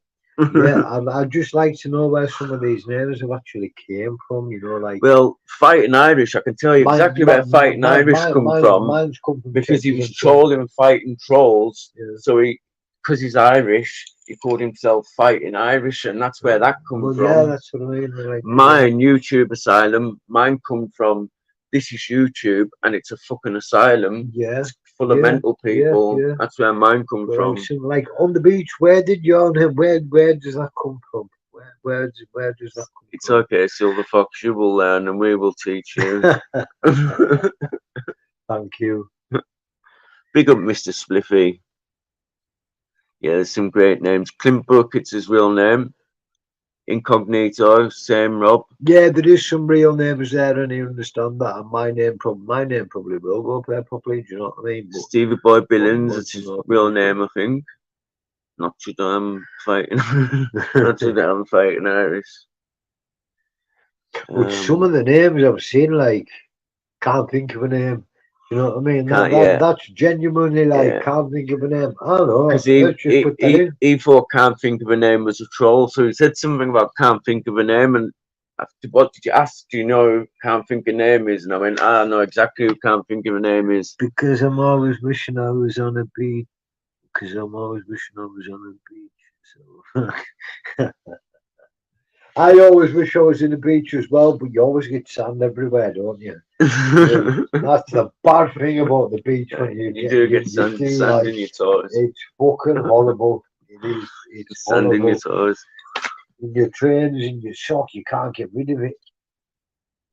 Speaker 2: Yeah, I'd just like to know where some of these names have actually came from. You know, like
Speaker 4: Well, Fighting Irish, I can tell you exactly where Fighting Irish come from.
Speaker 2: Mine's come from
Speaker 4: Because he was
Speaker 2: Chesterton.
Speaker 4: trolling fighting trolls.
Speaker 2: Yeah.
Speaker 4: So because he's Irish, he called himself Fighting Irish, and that's where that come
Speaker 2: Well,
Speaker 4: from.
Speaker 2: yeah, that's what I mean. Like,
Speaker 4: Mine, YouTube Asylum, mine come from this is YouTube and it's a fucking asylum.
Speaker 2: yeah,
Speaker 4: It's full of
Speaker 2: yeah,
Speaker 4: mental people.
Speaker 2: yeah.
Speaker 4: That's where mine come
Speaker 2: Well,
Speaker 4: from.
Speaker 2: so, like on the beach, where did your name? Where does that come from? Where does that come
Speaker 4: It's
Speaker 2: from?
Speaker 4: okay, Silver Fox, you will learn and we will teach you.
Speaker 2: Thank you.
Speaker 4: Big up Mr. Spliffy. Yeah, there's some great names. Clint Bucket's his real name. Incognito, same Rob.
Speaker 2: Yeah, there is some real names there, and you understand that. And my name probably will go up there properly. Do you know what I mean? But
Speaker 4: Stevie Boy Billings,
Speaker 2: but,
Speaker 4: it's his
Speaker 2: you know,
Speaker 4: real name, I think. Notre Dame fighting. Notre Dame fighting Irish.
Speaker 2: But some of the names I've seen, like, can't think of a name. You know what I mean? That's genuinely like,
Speaker 4: Yeah.
Speaker 2: can't think of a name. I don't know.
Speaker 4: Because
Speaker 2: Let's just put that in.
Speaker 4: he thought can't think of a name was a troll, so he said something about can't think of a name, and after, what did you ask? Do you know can't think a name is? And I went, I know exactly who can't think of a name is.
Speaker 2: Because I'm always wishing I was on a beach. Because I'm always wishing I was on a beach. So I always wish I was in the beach as well, but you always get sand everywhere, don't you? That's the bad thing about the beach when you
Speaker 4: get sand
Speaker 2: like,
Speaker 4: in your toes.
Speaker 2: It's fucking horrible. It is. It's
Speaker 4: Sand in your
Speaker 2: horrible.
Speaker 4: toes.
Speaker 2: In your trains, in your sock, you can't get rid of it.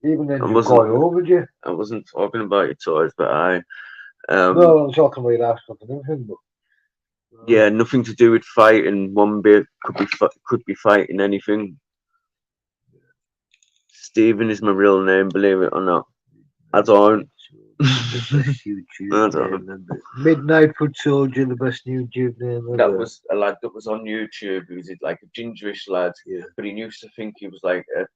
Speaker 2: Even then, you've
Speaker 4: wasn't-
Speaker 2: gone over you.
Speaker 4: I wasn't talking about your toes, but I.
Speaker 2: No, I'm talking about your ass fucking everything. But
Speaker 4: Yeah, nothing to do with fighting. One bit could be fighting anything. Stephen is my real name, believe it or not. I don't. I don't.
Speaker 2: Midnight Foot Soldier, the best YouTube name ever.
Speaker 4: That was a lad that was on YouTube. He was like a gingerish lad,
Speaker 2: Yeah.
Speaker 4: but he used to think he was like a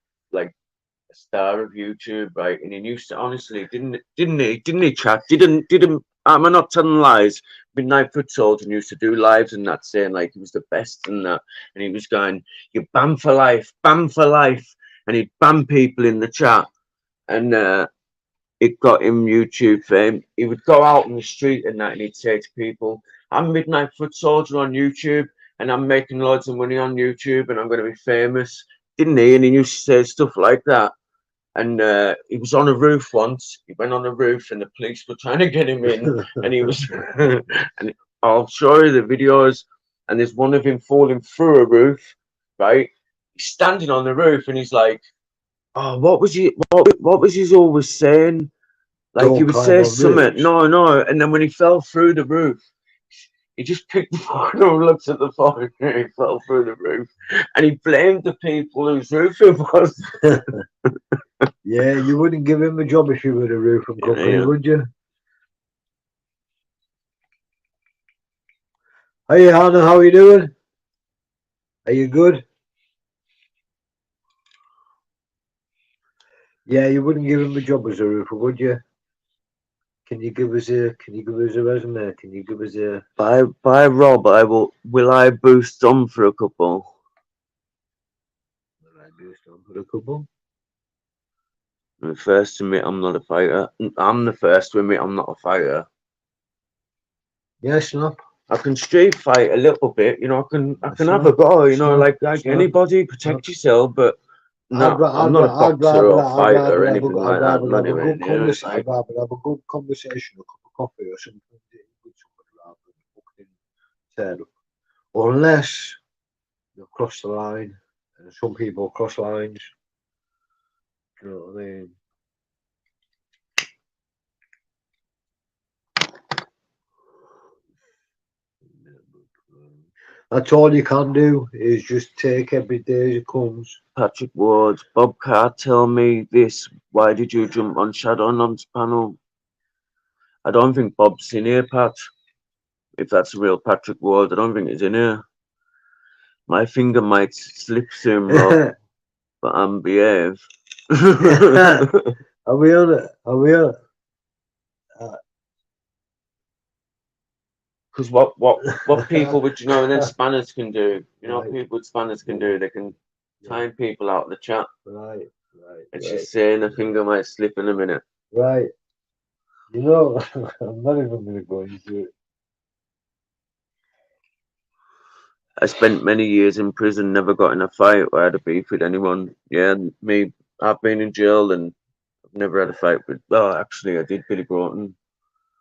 Speaker 4: star of YouTube, right? And he used to honestly didn't he chat? Didn't am I not telling lies? Midnight Foot Soldier used to do lives and that, saying like he was the best and that, and he was going, "You ban for life," and he'd ban people in the chat, and it got him YouTube fame. He would go out in the street and that, and he'd say to people, "I'm Midnight Foot Soldier on YouTube, and I'm making loads of money on YouTube, and I'm going to be famous." Didn't he? And he used to say stuff like that. And he was on a roof once. He went on a roof, and the police were trying to get him in. And he was, and I'll show you the videos. And there's one of him falling through a roof, right? He's standing on the roof, and he's like, "Oh, what was he always saying?" Like he
Speaker 2: Don't
Speaker 4: would
Speaker 2: climb
Speaker 4: say
Speaker 2: on
Speaker 4: something.
Speaker 2: roofs.
Speaker 4: No. And then when he fell through the roof, he just picked the phone up, looked at the phone, and he fell through the roof. And he blamed the people whose roof it was.
Speaker 2: Yeah, you wouldn't give him a job if you were a roofing company,
Speaker 4: Yeah.
Speaker 2: would you? Hey, Hannah, how you doing? Are you good? Yeah, you wouldn't give him a job as a roofer, would you? Can you give us a resume? Can you give us a
Speaker 4: By Rob, will I boost on for a couple?
Speaker 2: for a couple?
Speaker 4: I'm the first to admit I'm not a fighter. I'm the first to admit I'm not a fighter.
Speaker 2: Yes, no.
Speaker 4: I can street fight a little bit, you know. I can
Speaker 2: That's
Speaker 4: have
Speaker 2: right.
Speaker 4: a go, you know,
Speaker 2: That's
Speaker 4: like
Speaker 2: right.
Speaker 4: anybody, protect yourself. But No, I'm not a boxer or fighter or anything like that. I'm not even near it.
Speaker 2: I'd rather have a good conversation, a cup of coffee or something with somebody rather than fucking turn up. Unless you cross the line, and some people cross lines. Do you know what I mean? That's all you can do is just take every day as it comes.
Speaker 4: Patrick Ward, Bob Carr, tell me this. Why did you jump on Shadow Non's panel? I don't think Bob's in here, Pat. If that's a real Patrick Ward, I don't think he's in here. My finger might slip soon, Rob, but I'm behave.
Speaker 2: Are we on it? Are we on it?
Speaker 4: Because what people with, you know, and then spanners can do, you know,
Speaker 2: Right.
Speaker 4: people with spanners can do, they can time people out of the chat.
Speaker 2: Right.
Speaker 4: And she's saying the finger might slip in a minute.
Speaker 2: Right. You know, I'm not even going to go into it.
Speaker 4: I spent many years in prison, never got in a fight or had a beef with anyone. Yeah, me, I've been in jail and I've never had a fight with, well, actually, I did Billy Broughton.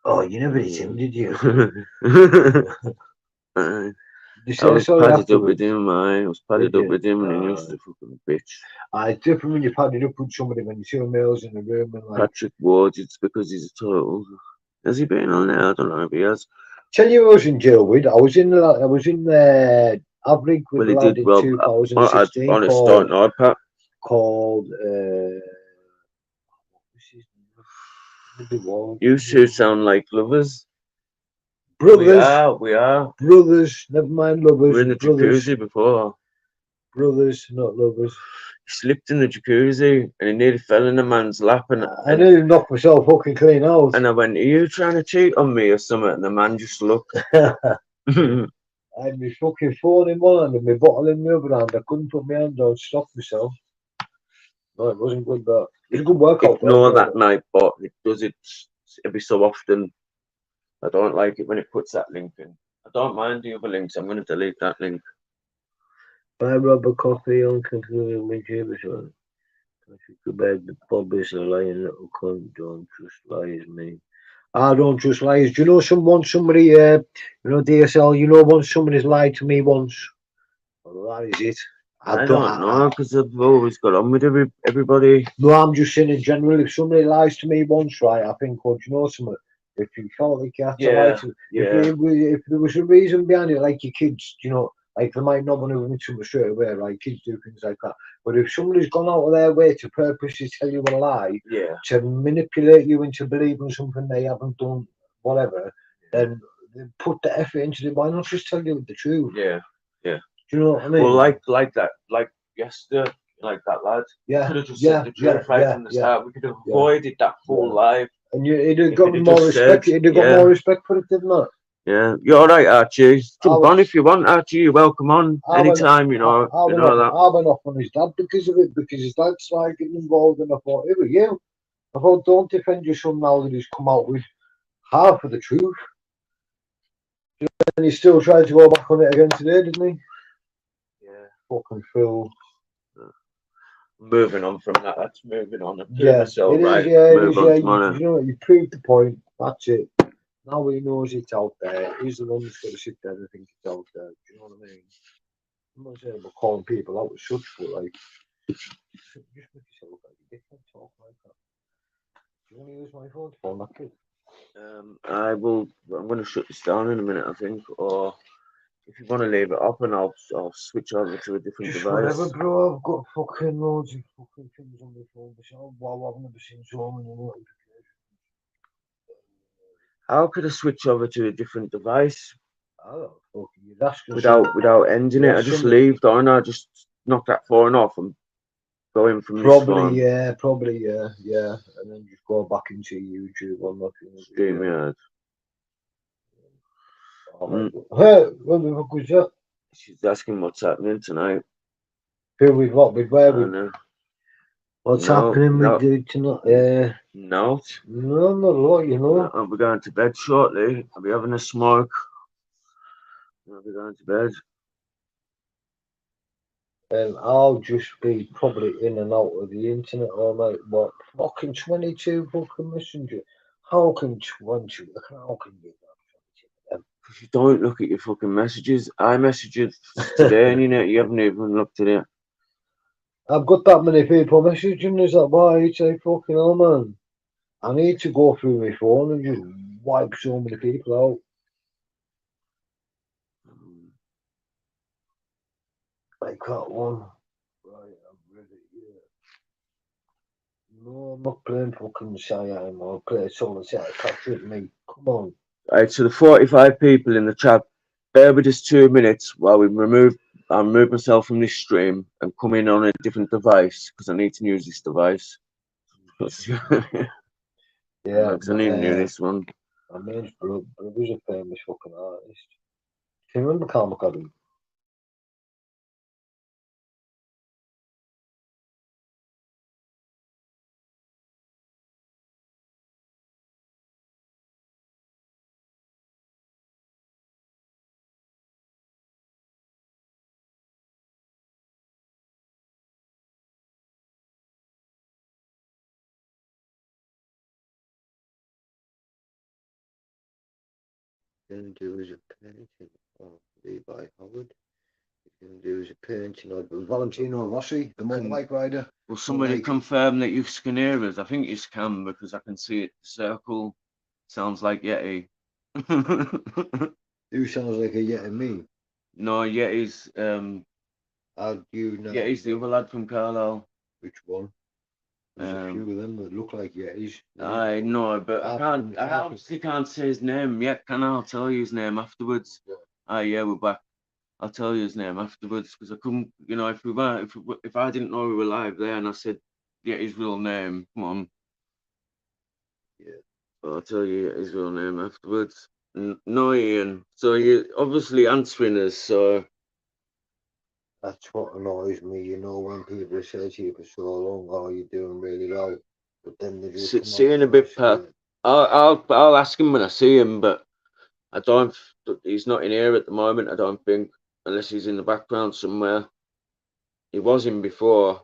Speaker 2: Oh, you never hit him, did you?
Speaker 4: I
Speaker 2: You say
Speaker 4: was
Speaker 2: sorry
Speaker 4: padded up
Speaker 2: afterwards.
Speaker 4: with him, I was padded
Speaker 2: Did
Speaker 4: up
Speaker 2: you?
Speaker 4: with him and he used to fucking bitch.
Speaker 2: It's different when you're padded up with somebody when you see males in the room and like.
Speaker 4: Patrick Ward, it's because he's a total. Has he been on there? I don't know if he has.
Speaker 2: Tell you, I was in jail with. I was in the Avrig with
Speaker 4: Well, he
Speaker 2: a lad
Speaker 4: did
Speaker 2: in
Speaker 4: well.
Speaker 2: 2016
Speaker 4: Honest, don't know, Pat.
Speaker 2: called what's his name? Maybe Ward.
Speaker 4: You two sound like lovers.
Speaker 2: Brothers,
Speaker 4: We are.
Speaker 2: brothers. Never mind lovers.
Speaker 4: We were in the
Speaker 2: brothers,
Speaker 4: jacuzzi before.
Speaker 2: brothers, not lovers.
Speaker 4: He slipped in the jacuzzi and he nearly fell in a man's lap. And
Speaker 2: I nearly knocked myself fucking clean out.
Speaker 4: I went, are you trying to cheat on me or something? And the man just looked.
Speaker 2: I had my fucking phone in one hand and my bottle in the other hand. I couldn't put my hand down to stop myself. No, it wasn't good, but it was a good workout.
Speaker 4: Ignore that night, but it does it every so often. I don't like it when it puts that link in. I don't mind the other links. I'm going to delete that link.
Speaker 2: Buy rubber coffee on computer with Jameson. I should go bed. The Bob is a lying little cunt. Don't trust lies, me. I don't trust lies. Do you know somebody, you know, DSL, you know, once somebody's lied to me once? Well, that is it.
Speaker 4: I don't know, because I've always got on with everybody.
Speaker 2: No, I'm just saying in general, if somebody lies to me once, right, I think, well, do you know something? If you felt like you had to lie to if there was a reason behind it, like your kids, you know, like they might not want to admit something straight away, right? Kids do things like that. But if somebody's gone out of their way to purposely tell you a lie, to manipulate you into believing something they haven't done, whatever, then they put the effort into it. Why not just tell you the truth?
Speaker 4: Yeah.
Speaker 2: Do you know what I mean?
Speaker 4: Well, like that, like yesterday, like that lad.
Speaker 2: Yeah.
Speaker 4: Could have just said the truth right from the start. We could have avoided that full lie.
Speaker 2: And it'd have got more respect. It'd have got more respect for it, didn't it?
Speaker 4: Yeah, you're all right, Archie. Jump on if you want, Archie. You're welcome on anytime. You know,
Speaker 2: I went off on his dad because of it, because his dad's like getting involved, and I thought, here we go. I thought, don't defend your son now that he's come out with half of the truth. And he still tried to go back on it again today, didn't he?
Speaker 4: Yeah.
Speaker 2: Fucking fool.
Speaker 4: Moving on from that, that's moving on.
Speaker 2: Yeah,
Speaker 4: myself, right?
Speaker 2: You know what, you proved the point. That's it. Now he knows it's out there. He's the one that's got to sit there and think it's out there. Do you know what I mean? I'm not saying about calling people out as such, but like, just make yourself look like you can't talk like that. Do you want to use my phone to phone that kid?
Speaker 4: I will. I'm going to shut this down in a minute, I think, or if you want to leave it up, and I'll switch over to a different
Speaker 2: Just
Speaker 4: device.
Speaker 2: whatever, bro. I've got fucking loads of fucking things on my phone myself. Wow, I've never seen so many notifications.
Speaker 4: How could I switch over to a different device
Speaker 2: I don't know.
Speaker 4: without ending it? I just leave, don't I? Just knock that phone off and go in from this phone.
Speaker 2: Probably, yeah. And then just go back into YouTube or nothing.
Speaker 4: StreamYard.
Speaker 2: Hey, what the fuck was that?
Speaker 4: She's asking what's happening tonight.
Speaker 2: Who with what? With where? With what's happening with you tonight?
Speaker 4: No,
Speaker 2: not a lot, you know.
Speaker 4: I'll be going to bed shortly. I'll be having a smoke. I'll be going to
Speaker 2: and I'll just be probably in and out of the internet all night. But fucking 22 fucking messenger. How can 20? How can you?
Speaker 4: If you don't look at your fucking messages, I messaged you today and you haven't even looked at it.
Speaker 2: I've got that many people messaging. Is that why you say fucking hell, man? I need to go through my phone and just wipe so many people out. Like that one. Right, I'm ready. Yeah. No, I'm not playing fucking Shy anymore. I play solitaire. Catch with me. Come on.
Speaker 4: Right, so the 45 people in the chat, bear with us 2 minutes while I remove myself from this stream and come in on a different device because I need to use this device.
Speaker 2: Yeah,
Speaker 4: Because I need to do this one.
Speaker 2: My main brother's a famous fucking artist. Can you remember Carl McCartney? Can do as a painting of Levi Howard. You can do as a painting of Valentino Rossi, the motorbike rider.
Speaker 4: Will somebody confirm that you can hear us? I think you can because I can see it. The circle sounds like Yeti.
Speaker 2: Who sounds like a Yeti me?
Speaker 4: No, Yeti's
Speaker 2: How do you know?
Speaker 4: Yeti's the other lad from Carlisle.
Speaker 2: Which one? There's a few of them that look like Yetis.
Speaker 4: I know, but I obviously can't say his name yet, can I? I'll tell you his name afterwards. Yeah, we're back. I'll tell you his name afterwards because I couldn't, you know, if I didn't know we were live there and I said, yeah, his real name, come on.
Speaker 2: Yeah.
Speaker 4: But I'll tell you his real name afterwards. No, Ian. So you're obviously answering us, so.
Speaker 2: That's what annoys me, you know, when people say to you for so long, oh, you're doing really well, but then they just
Speaker 4: See you in a bit, Pat. I'll ask him when I see him, but I don't. He's not in here at the moment. I don't think, unless he's in the background somewhere. He was in before.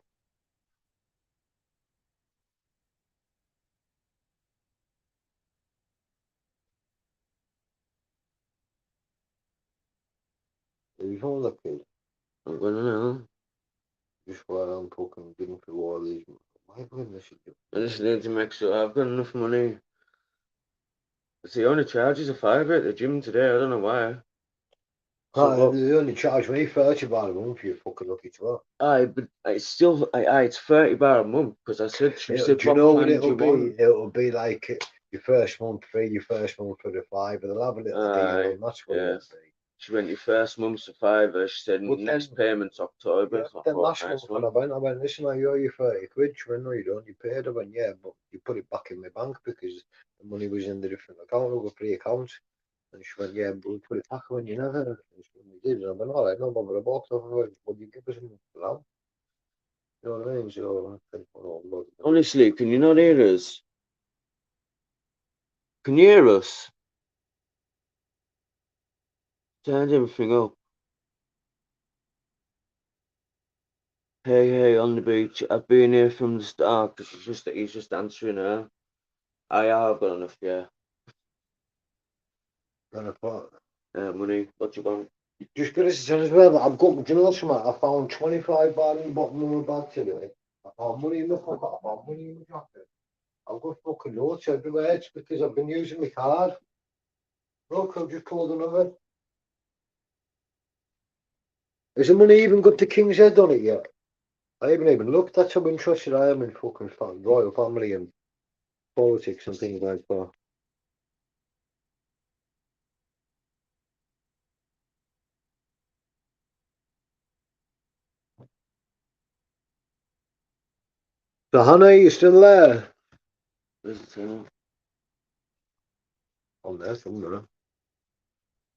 Speaker 2: Who's all the kid?
Speaker 4: I'm gonna know.
Speaker 2: Just while I'm fucking getting through all these. Why wouldn't this do?
Speaker 4: I just need to make sure I've got enough money. It's the only charges a £5 at the gym today. I don't know why.
Speaker 2: They only charge me £30 a month. You fucking lucky twat.
Speaker 4: Aye, but it's still it's £30 a month because I said she said.
Speaker 2: Do you know what it'll be? It'll be like your first month free, your first month for the £5, and they'll have a little deal. And that's what it'll be.
Speaker 4: She went your first month's a £5. She said next payment's October.
Speaker 2: Yeah, then last month when I went, listen, I owe you 30 quid. She went, no, you don't. You paid. I went, yeah, but you put it back in my bank because the money was in the different account, over 3 accounts. And she went, yeah, but we put it back when you never. And she went, we did. And I went, all right, no bother. I walked off of it. Would you give us something for that? You know what I mean? So I think, well,
Speaker 4: honestly, can you not hear us? Can you hear us? Turn everything up. Hey, on the beach. I've been here from the start because he's just answering her. I have got enough, yeah.
Speaker 2: Got what?
Speaker 4: Money. What you want?
Speaker 2: Just got to say as well, I've got, do you know something? I found 25 bar in the bottom of my bag today. I found money in my pocket, I found money in my jacket. I've got fucking notes everywhere. It's because I've been using my card. Look, I've just pulled another. Has the money even got the King's Head on it yet? I haven't even looked. That's how interested I am in fucking royal family and politics and things like that. So, Hannah, you still there?
Speaker 4: Where's it?
Speaker 2: On there somewhere.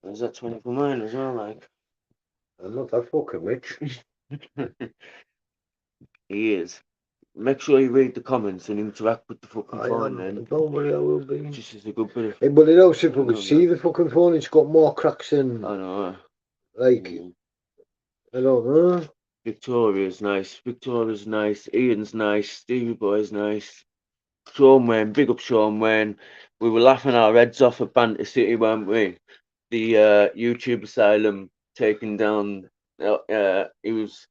Speaker 4: There's that 20 for mine as well, like.
Speaker 2: I'm not that fucking rich.
Speaker 4: He is. Make sure you read the comments and interact with the fucking phone then.
Speaker 2: Don't worry, I will be.
Speaker 4: Just as a good bit of...
Speaker 2: Hey, but it also, if we could see the fucking phone, it's got more cracks than...
Speaker 4: I know.
Speaker 2: Like, I don't know.
Speaker 4: Victoria's nice. Victoria's nice. Ian's nice. Stevie Boy's nice. Sean Wayne, big up Sean Wayne. We were laughing our heads off at Banter City, weren't we? The YouTube Asylum taking down. It was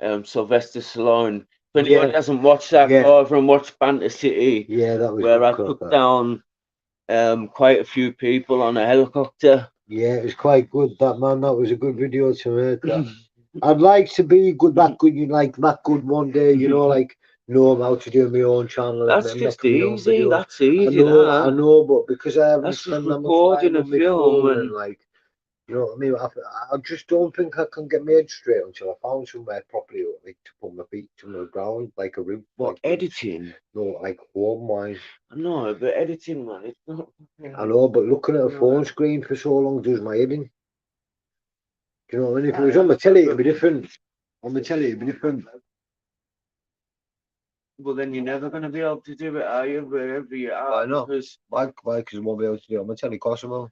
Speaker 4: Sylvester Stallone. If anybody
Speaker 2: Yeah.
Speaker 4: hasn't watched that,
Speaker 2: Yeah.
Speaker 4: go over and watch Banter City,
Speaker 2: Yeah, that was
Speaker 4: where
Speaker 2: good
Speaker 4: I
Speaker 2: crack,
Speaker 4: took
Speaker 2: that.
Speaker 4: down quite a few people on a helicopter.
Speaker 2: Yeah, it was quite good, that man. That was a good video to make. That. I'd like to be good, that good, you like that good one day, you know, like know how to do my own channel and
Speaker 4: That's
Speaker 2: make
Speaker 4: just
Speaker 2: my own
Speaker 4: easy.
Speaker 2: videos.
Speaker 4: That's easy.
Speaker 2: I
Speaker 4: that.
Speaker 2: know, but because I haven't
Speaker 4: That's just
Speaker 2: spent that much
Speaker 4: recording
Speaker 2: time
Speaker 4: a
Speaker 2: on my
Speaker 4: film
Speaker 2: phone
Speaker 4: and
Speaker 2: and like, you know what I mean? I just don't think I can get my head straight until I found somewhere properly like to put my feet to the ground, like a roof.
Speaker 4: what
Speaker 2: like,
Speaker 4: editing.
Speaker 2: No, like home wise.
Speaker 4: I know, but editing, man, it's not.
Speaker 2: I know, but looking at a
Speaker 4: Yeah.
Speaker 2: phone screen for so long does my head in. Do you know what I mean? If it was on the telly, it'd be different. On the telly, it'd be different.
Speaker 4: Well, then you're never going to be able to do it, are you? Wherever you are,
Speaker 2: Why not?
Speaker 4: because
Speaker 2: Why? Because I won't be able to do it on my telly, possible.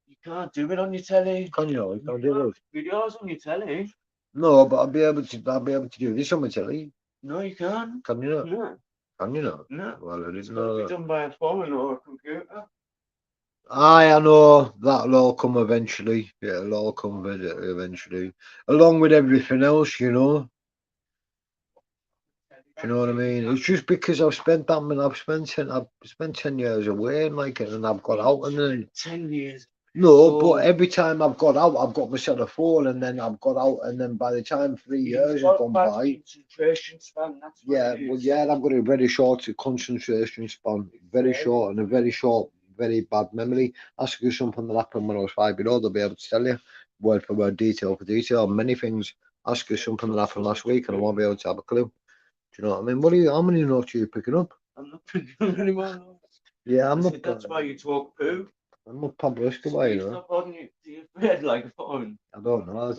Speaker 4: you can't do it on your telly.
Speaker 2: Can you? You can't do it.
Speaker 4: Videos on your telly.
Speaker 2: No, but I'll be able to do this on my telly.
Speaker 4: No, you can't.
Speaker 2: Can you not?
Speaker 4: No,
Speaker 2: Can you not?
Speaker 4: no.
Speaker 2: Well, it
Speaker 4: It's
Speaker 2: is
Speaker 4: got to be
Speaker 2: not.
Speaker 4: done by a phone or a computer.
Speaker 2: Aye, I know that'll all come eventually. Yeah, it'll all come eventually, along with everything else, you know. Do you know what I mean? It's just because I've spent that many. I've spent 10 years away and like it, and I've got out and then
Speaker 4: 10 years.
Speaker 2: no, but
Speaker 4: So-
Speaker 2: every time I've got out, I've got myself a phone, and then I've got out, and then by the time 3 years has gone
Speaker 4: bad
Speaker 2: by,
Speaker 4: concentration span. That's what
Speaker 2: yeah,
Speaker 4: it is.
Speaker 2: well, yeah, I've got a very short concentration span, very short, and a very short, very bad memory. Ask you something that happened when I was 5 years old, I'll be able to tell you word for word, detail for detail, many things. Ask you something that happened last week, and I won't be able to have a clue. Do you know what I mean? What are you? How many notes are you picking up?
Speaker 4: I'm not putting on anymore.
Speaker 2: Yeah, I'm
Speaker 4: That's
Speaker 2: not.
Speaker 4: it, that's why you talk poo.
Speaker 2: I'm not Pablo Escobar, you know.
Speaker 4: Stop holding it to your head like a phone.
Speaker 2: I don't know.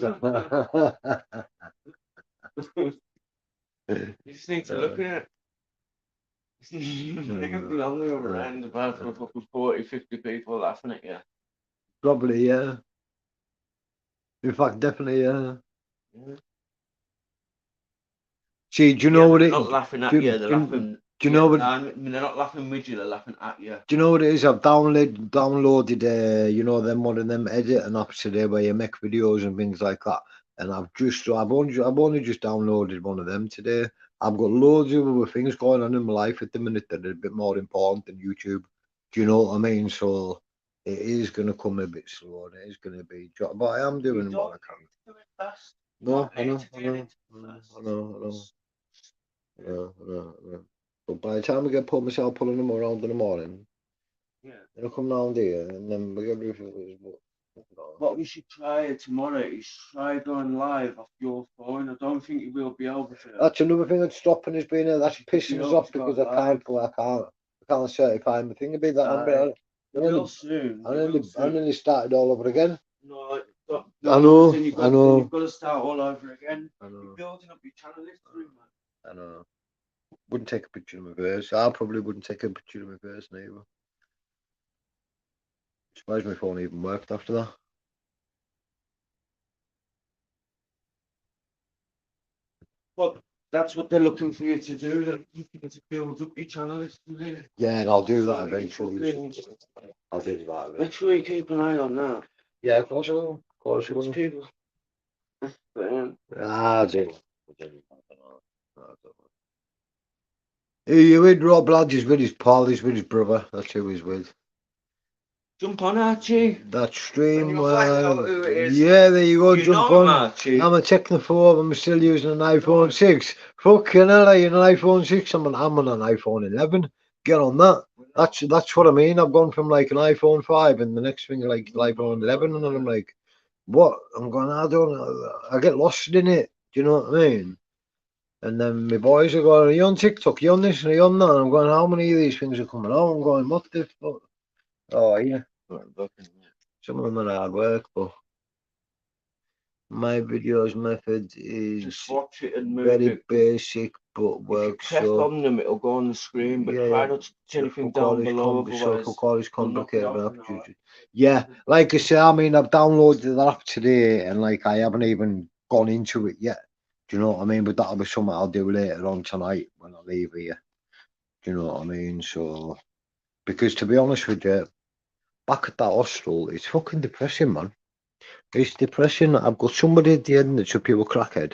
Speaker 4: You just need to look at it. They could be on the other end about for fucking 40, 50 people laughing at you.
Speaker 2: Probably, yeah. In fact, definitely, yeah.
Speaker 4: Yeah.
Speaker 2: See, do you know what
Speaker 4: they're
Speaker 2: it?
Speaker 4: not laughing at
Speaker 2: do-
Speaker 4: you, they're
Speaker 2: do-
Speaker 4: laughing.
Speaker 2: Do you know what?
Speaker 4: I mean, they're not laughing with you, they're laughing at you.
Speaker 2: Do you know what it is? I've downloaded, you know, them one of them editing apps today where you make videos and things like that. And I've only just downloaded one of them today. I've got loads of other things going on in my life at the minute that are a bit more important than YouTube. Do you know what I mean? So it is going to come a bit slow. And it is going to be, but I am doing what I can.
Speaker 4: Do it fast.
Speaker 2: No, I know. But by the time I get myself pulling them around in the morning,
Speaker 4: Yeah.
Speaker 2: they'll come round here and then we get everything.
Speaker 4: What we should try tomorrow is try going live off your phone. I don't think you will be able to.
Speaker 2: That's another thing that's stopping us being here. That's pissing us off because I can't certify my thing a bit that I'm
Speaker 4: Real soon.
Speaker 2: and then they started all over again.
Speaker 4: No,
Speaker 2: I know.
Speaker 4: You've got to start all over again.
Speaker 2: I know.
Speaker 4: You're building up your channel history, man.
Speaker 2: I know. Wouldn't take a picture of my face. I probably wouldn't take a picture of my face neither. Surprised my phone even worked after that.
Speaker 4: Well, that's what they're looking for you to do. They're looking to build up your channel history.
Speaker 2: Yeah, and I'll do that eventually. I'll do that eventually.
Speaker 4: Make sure you keep an eye on that.
Speaker 2: Yeah, of course I will. Of course I
Speaker 4: Because
Speaker 2: will.
Speaker 4: people.
Speaker 2: I'll do. He with Rob Ladd, he's with his pal, he's with his brother. That's who he's with.
Speaker 4: Jump on, Archie.
Speaker 2: That stream.
Speaker 4: You'll find out who it is.
Speaker 2: Yeah, there you go.
Speaker 4: You
Speaker 2: Jump
Speaker 4: know him,
Speaker 2: on.
Speaker 4: Archie.
Speaker 2: I'm a Technophone. I'm still using an iPhone 6. Fucking hell, are you an iPhone 6? I'm on an iPhone 11. Get on that. That's what I mean. I've gone from like an iPhone 5 and the next thing like iPhone 11, and I'm like, what? I'm going. I get lost in it. Do you know what I mean? And then my boys are going, are you on TikTok? Are you on this and are you on that? And I'm going, how many of these things are coming out? I'm going, what the fuck? Oh, yeah. Some of them are hard work, but my videos method is
Speaker 4: Just watch it and move
Speaker 2: very
Speaker 4: it.
Speaker 2: basic, but works.
Speaker 4: If you press
Speaker 2: So
Speaker 4: on them, it'll go on the screen, but
Speaker 2: Yeah,
Speaker 4: try not to put anything down below, otherwise
Speaker 2: it's
Speaker 4: they'll knock it
Speaker 2: complicated.
Speaker 4: off
Speaker 2: But
Speaker 4: and all
Speaker 2: yeah, like I say, I mean, I've downloaded that app today, and like I haven't even gone into it yet. Do you know what I mean? But that'll be something I'll do later on tonight when I leave here. Do you know what I mean? So, because to be honest with you, back at that hostel, it's fucking depressing, man. It's depressing. I've got somebody at the end that's a pure crackhead.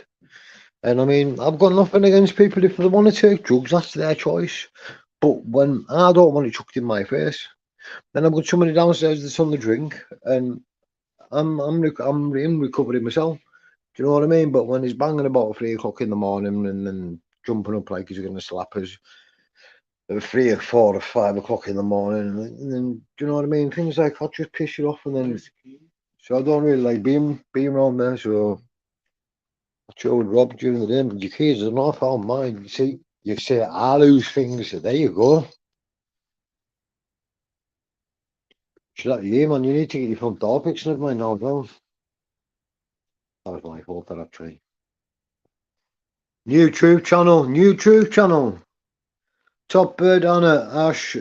Speaker 2: And I mean, I've got nothing against people if they want to take drugs, that's their choice. But when I don't want it chucked in my face, then I've got somebody downstairs that's on the drink, and I'm in recovery myself. Do you know what I mean? But when he's banging about 3 o'clock in the morning and then jumping up like he's going to slap us at 3 or 4 or 5 o'clock in the morning, and then do you know what I mean? Things like that just piss you off, and then so I don't really like being around there. So I showed Rob during the day, but your keys are not found mine. You say I lose things, so there you go. So that you, man, you need to get your front door fixed of mine now, well. That was my fault, that actually. New truth channel. Top bird on it, Ash.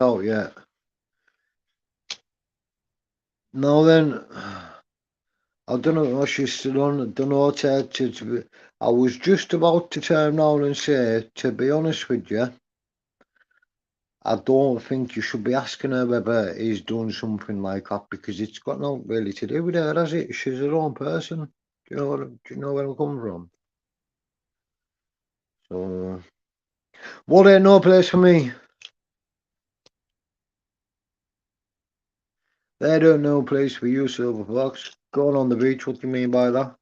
Speaker 2: Oh yeah. Now then, I don't know what she's still on. I don't know I was just about to turn around and say, to be honest with you, I don't think you should be asking her whether he's done something like that, because it's got nothing really to do with her, has it? She's her own person. Do you know where I'm coming from? So, what ain't no place for me? They don't know place for you, Silver Fox. Going on the beach, what do you mean by that?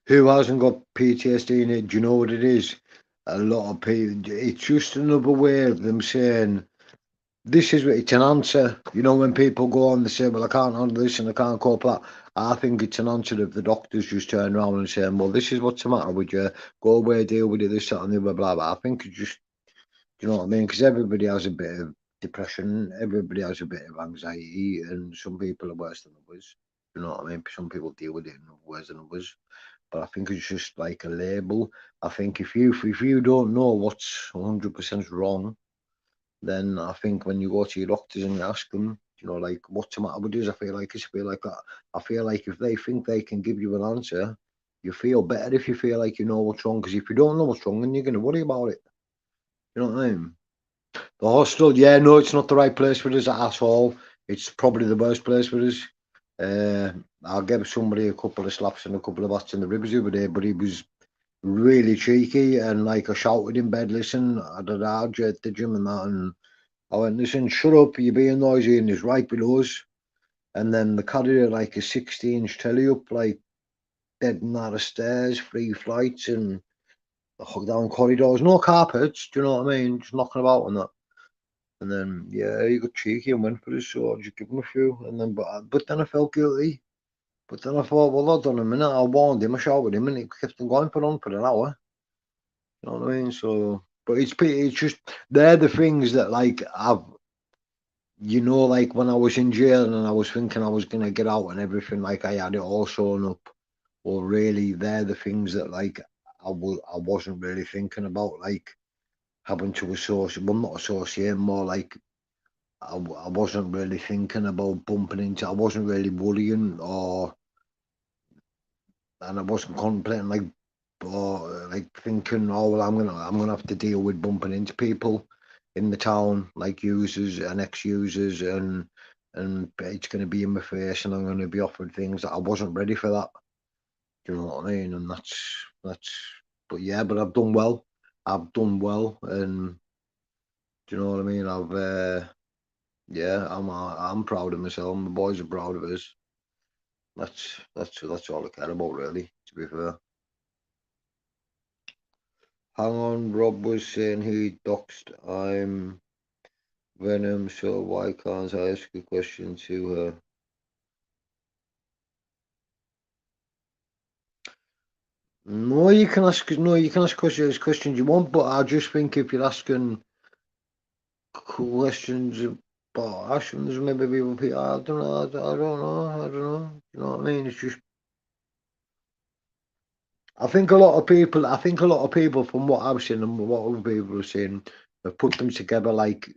Speaker 2: Who hasn't got PTSD in it? Do you know what it is? A lot of people. It's just another way of them saying, this is what it's an answer. You know, when people go on, they say, well, I can't handle this and I can't cope with that. I think it's an answer if the doctors just turn around and saying, well, this is what's the matter with you. Go away, deal with it, this, that, and the other, blah, blah. I think it's just, do you know what I mean? Because everybody has a bit of depression, everybody has a bit of anxiety, and some people are worse than others. You know what I mean? Some people deal with it worse than others. But I think it's just like a label. I think if you don't know what's 100% wrong, then I think when you go to your doctors and you ask them, you know, like, what's the matter with you? I feel like that. I feel like if they think they can give you an answer, you feel better if you feel like you know what's wrong. Because if you don't know what's wrong, then you're going to worry about it. You know what I mean? The hostel, yeah, no, it's not the right place for us at all. It's probably the worst place for us. I'll give somebody a couple of slaps and a couple of bats in the ribs the other day, but he was really cheeky, and like I shouted in bed, listen, I did hard at the gym and that, and I went, listen, shut up, you're being noisy, and he's right below us. And then the carrier like a 60-inch telly up, like dead narrow stairs, 3 flights, and down corridors, no carpets, do you know what I mean? Just knocking about and that. And then, yeah, he got cheeky and went for his sword, just give him a few. And then, but then I felt guilty. But then I thought, well, hold on a minute, I warned him, I shouted him, and he kept on going for an hour. You know what I mean? So, but it's just, they're the things that, like, you know, like when I was in jail and I was thinking I was going to get out and everything, like I had it all sewn up. Well, really, they're the things that, like, I wasn't really thinking about, like, having to associate, well, not associate, more like, I wasn't really thinking about bumping into, I wasn't really worrying, and I wasn't contemplating, like, or like thinking, oh well, I'm gonna have to deal with bumping into people in the town, like users and ex-users, and it's gonna be in my face, and I'm gonna be offered things that I wasn't ready for that. Do you know what I mean? And that's, but yeah, but I've done well. And do you know what I mean? Yeah, I'm proud of myself. My boys are proud of us. That's all I care about, really, to be fair. Hang on, Rob was saying he doxed. I'm Venom, so why can't I ask a question to her? No, you can ask questions you want, but I just think if you're asking questions about actions, maybe people, I don't know. You know what I mean? It's just, I think a lot of people from what I've seen and what other people have seen have put them together like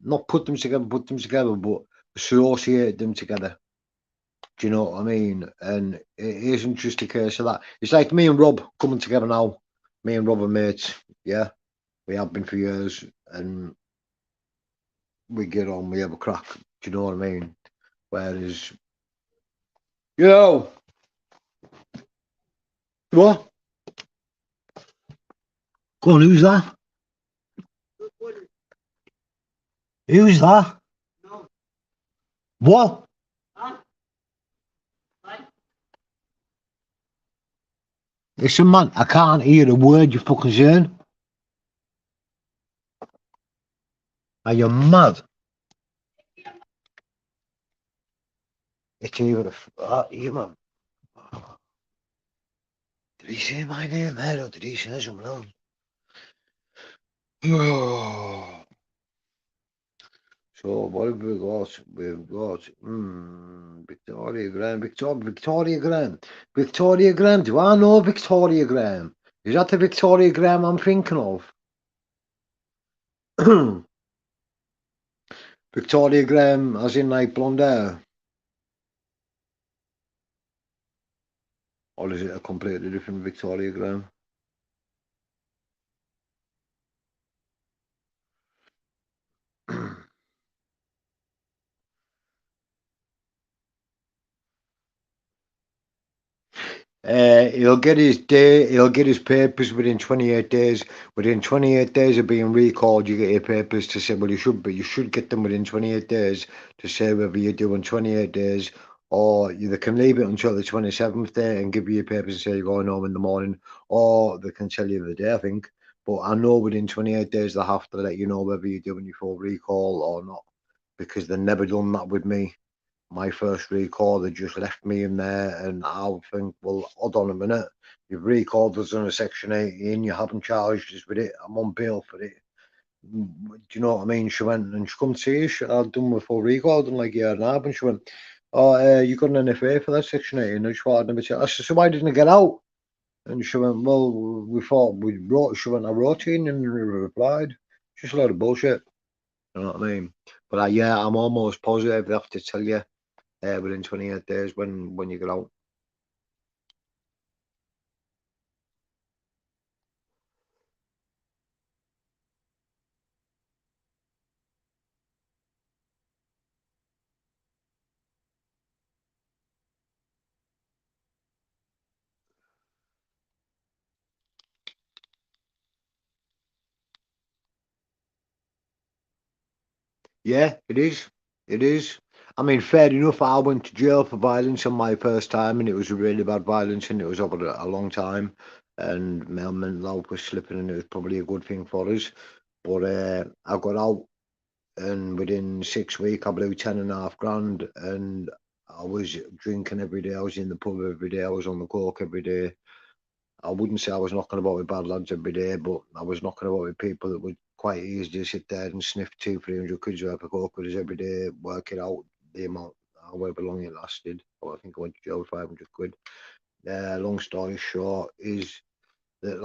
Speaker 2: not put them together, but associate them together. Do you know what I mean? And it isn't just a case of that. It's like me and Rob coming together now. Me and Rob are mates. Yeah, we have been for years, and we get on. We have a crack. Do you know what I mean? Whereas, yo, what? Go on, who's that? Who's that? What? Listen, man, I can't hear a word you fucking saying. Are you mad? It's even you, man. Did he say my name there or did he say something else? So what have we got? We've got Victoria Graham, Victoria Graham, Victoria Graham. Do I know Victoria Graham? Is that the Victoria Graham I'm thinking of? Victoria Graham, as in like blonde hair, or is it a completely different Victoria Graham? He'll get his papers within 28 days. Within 28 days of being recalled, you get your papers to say, well, you should get them within 28 days to say whether you're doing 28 days or they can leave it until the 27th day and give you your papers and say you're going home in the morning, or they can tell you the day, I think. But I know within 28 days they have to let you know whether you're doing your full recall or not, because they've never done that with me. My first recall, they just left me in there, and I'll think, well, hold on a minute, you've recalled us on a Section 18, you haven't charged us with it, I'm on bail for it. Do you know what I mean? She went and she come see us, I'd done my full recall, done like a year and a half, and she went, oh, you got an NFA for that Section 18, and she thought I'd never tell. I said, so why didn't I get out? And she went, well, we thought we wrote, she went, I wrote in and replied. Just a load of bullshit. You know what I mean? But yeah, I'm almost positive they have to tell you within 28 days when you get out. Yeah, it is. It is. I mean, fair enough. I went to jail for violence on my first time, and it was a really bad violence, and it was over a long time. And my mental health was slipping, and it was probably a good thing for us. But I got out, and within 6 weeks, I blew 10.5 grand, and I was drinking every day. I was in the pub every day. I was on the coke every day. I wouldn't say I was knocking about with bad lads every day, but I was knocking about with people that would quite easily sit there and sniff 200-300 quid worth of coke with us every day, work it out the amount, however long it lasted. I think I went to jail for 500 quid. Long story short is that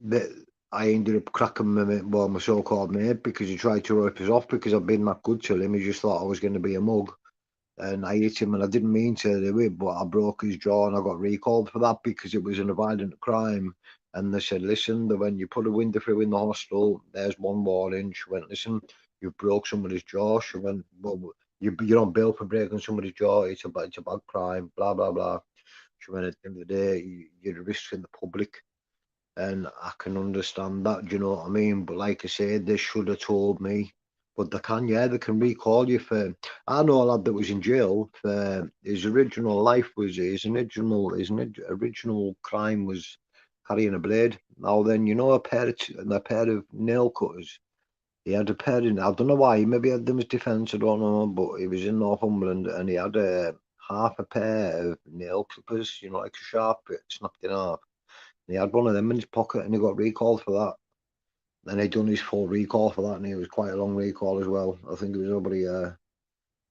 Speaker 2: that I ended up cracking my so-called mate because he tried to rip us off because I've been that good to him. He just thought I was going to be a mug. And I hit him, and I didn't mean to do it, but I broke his jaw, and I got recalled for that because it was a violent crime. And they said, listen, when you put a window through in the hostel, there's one warning. She went, listen, you broke somebody's jaw. She went, well, you're on bail for breaking somebody's jaw. It's a bad crime, blah, blah, blah. She went, at the end of the day, you're risking the public. And I can understand that, do you know what I mean? But like I said, they should have told me. But they can recall you for. I know a lad that was in jail for his original life was his original crime was carrying a blade. Now then, you know, a pair of nail cutters. He had a pair in. I don't know why. He maybe had them as defence. I don't know, but he was in Northumberland and he had half a pair of nail clippers. You know, like a sharp bit snapped in half. And he had one of them in his pocket, and he got recalled for that. Then he done his full recall for that, and it was quite a long recall as well. I think it was over a year,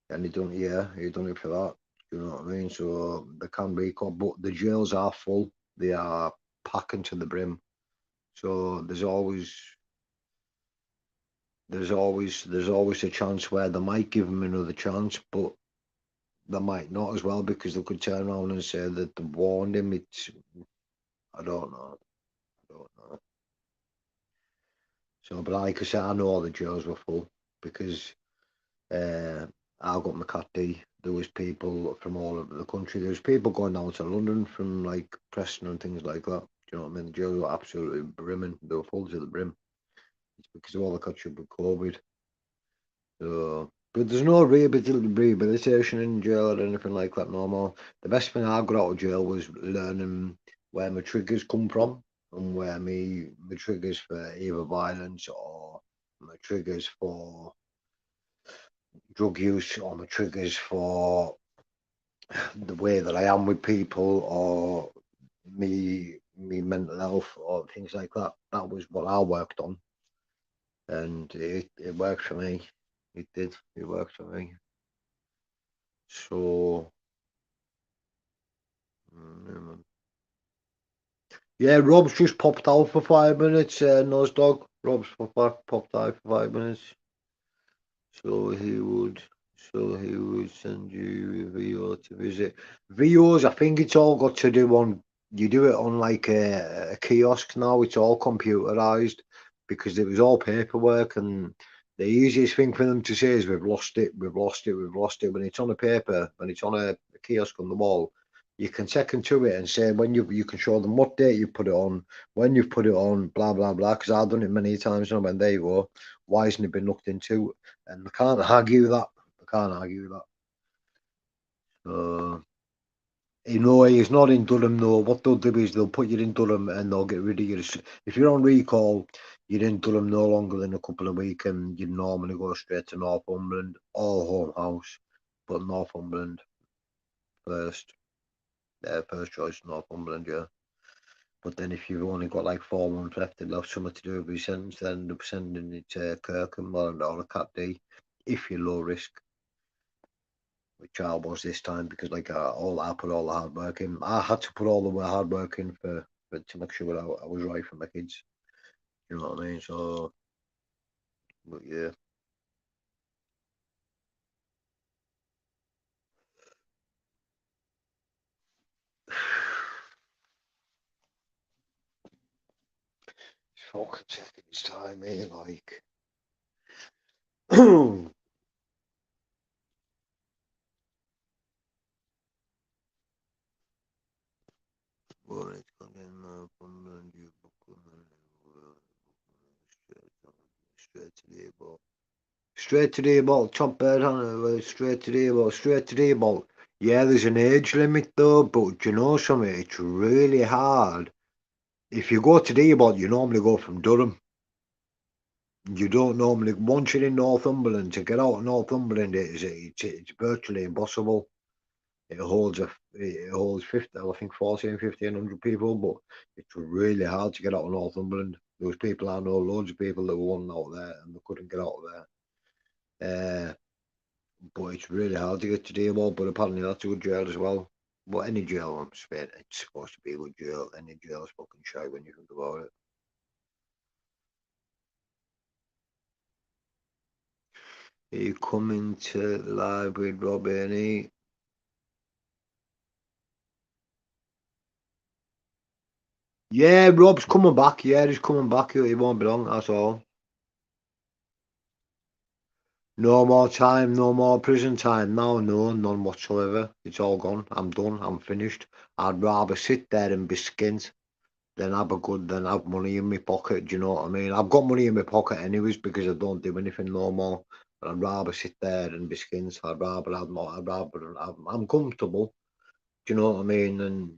Speaker 2: and he done it for that. You know what I mean? So they can recall, but the jails are full. They are packing to the brim. So there's always a chance where they might give him another chance, but they might not as well, because they could turn around and say that they warned him. I don't know. So, but like I said, I know all the jails were full because I got my Cat D. There was people from all over the country. There was people going down to London from like Preston and things like that. Do you know what I mean? The jails were absolutely brimming. They were full to the brim. It's because of all the catch up with COVID. So, but there's no rehabilitation in jail or anything like that no more. The best thing I got out of jail was learning where my triggers come from and where my triggers for either violence or my triggers for drug use or my triggers for the way that I am with people or me mental health or things like that. That was what I worked on, and it worked for me. It did. It worked for me. So yeah, Rob's just popped out for 5 minutes. Nose dog. Rob's popped out for 5 minutes. So he would send you a VO to visit. VOs, I think it's all got to do on, you do it on like a kiosk now. It's all computerized because it was all paperwork, and the easiest thing for them to say is we've lost it. When it's on a paper, when it's on a kiosk on the wall, you can second to it and say when you can show them what date you put it on, when you've put it on, blah blah blah. Because I've done it many times, and when they go, why hasn't it been looked into? And they can't argue that. So, he's not in Durham though. What they'll do is they'll put you in Durham and they'll get rid of you. If you're on recall, you're in Durham no longer than a couple of weeks, and you normally go straight to Northumberland or home house. But Northumberland first. First choice, Northumberland, yeah. But then if you've only got like 4 months left and have something to do with your sentence, then they're sending it to Kirkham or a Cat D if you're low risk, which I was this time because like I put all the hard work in. I had to put all the hard work in for to make sure I was right for my kids. You know what I mean? So, but yeah. It's fucking taking its time, eh? Like, well, it's gone in Northumberland, you straight to the airport. Straight to the airport, top bird on it, straight to the airport. Yeah, there's an age limit though, but you know something, it's really hard. If you go to the airport, you normally go from Durham. You don't normally, once you're in Northumberland, to get out of Northumberland, it's virtually impossible. It holds 50, I think 1,500 people, but it's really hard to get out of Northumberland. Those people, I know loads of people that were wanting out there and they couldn't get out of there. But it's really hard to get to the airport, but apparently that's a good jail as well. But any jail in Spain, it's supposed to be a good jail. Any jail is fucking shy when you think about it. Are you coming to the library with Rob Ernie? Yeah, Rob's coming back. Yeah, he's coming back. He won't be long, that's all. No more time, no more prison time. No, none whatsoever. It's all gone. I'm done. I'm finished. I'd rather sit there and be skint than have money in my pocket. Do you know what I mean? I've got money in my pocket anyways because I don't do anything no more. But I'd rather sit there and be skint. I'd rather have more. I'm comfortable. Do you know what I mean? And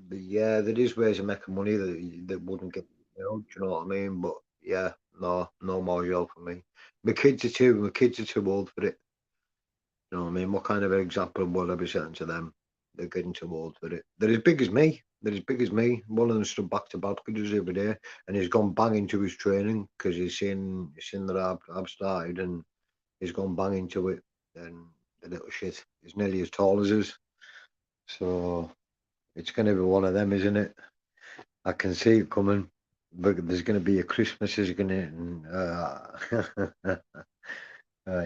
Speaker 2: but yeah, there is ways of making money that wouldn't get me out. Do you know what I mean? But yeah, no more jail for me. My kids are too old for it. You know what I mean? What kind of example would I be setting to them? They're getting too old for it. They're as big as me. One of them stood back to Badgers every day, and he's gone bang into his training because he's seen that I've started, and he's gone bang into it. And the little shit is nearly as tall as us, so it's going to be one of them, isn't it? I can see it coming. But there's going to be a Christmas is going to.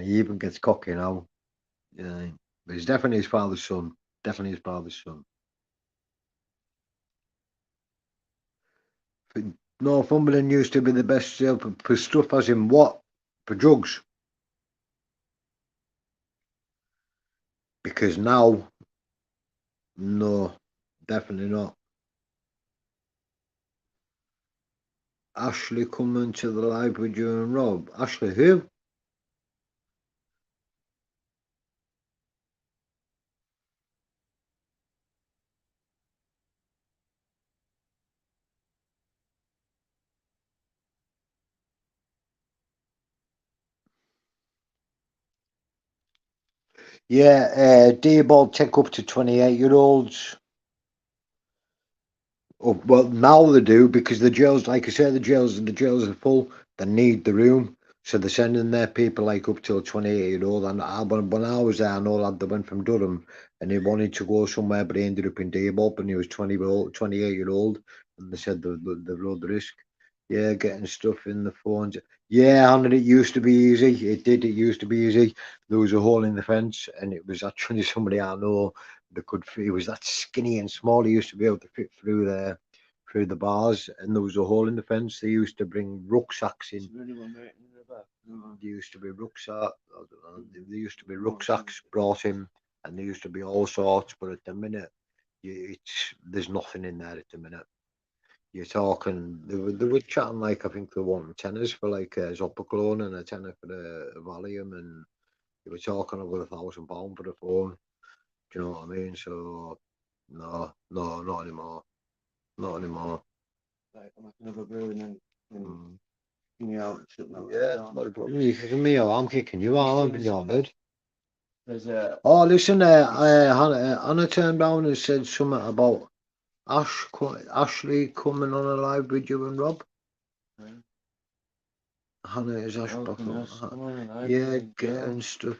Speaker 2: He even gets cocky now. Yeah, but he's definitely his father's son. Definitely his father's son. But Northumberland used to be the best sale for stuff, as in what? For drugs. Because now, no, definitely not. Ashley coming to the library during Rob. Ashley who? Yeah, Diebold take up to 28-year-olds. Oh, well, now they do because the jails, like I said, the jails are full. They need the room, so they're sending their people like up till 28-year-old. And when I was there, I know lad that went from Durham and he wanted to go somewhere, but he ended up in Diebold and he was 28-year-old, and they said the rode the risk. Yeah, getting stuff in the phones. Yeah, and it used to be easy. It did. It used to be easy. There was a hole in the fence, and it was actually somebody I know that could. He was that skinny and small. He used to be able to fit through there, through the bars, and there was a hole in the fence. They used to bring rucksacks in. There used to be rucksack. There used to be rucksacks brought in, and there used to be all sorts. But at the minute, there's nothing in there at the minute. You're talking. They were chatting like I think they wanting tenors for like Zopiclone and a tenner for the Valium, and they were talking over £1,000 for the phone. Do you know what I mean? So no, not anymore. Not anymore.
Speaker 4: Right, I'm making another brew and then
Speaker 2: Mm.
Speaker 4: give me out and shut that
Speaker 2: Yeah,
Speaker 4: down.
Speaker 2: not a problem. You kicking me out, I'm kicking you out. I'm in your bed.
Speaker 4: There's a
Speaker 2: Oh, listen, Hannah turned round and said something about Ashley coming on a live with you and Rob. Hannah is Ash back on. Yeah, getting stuff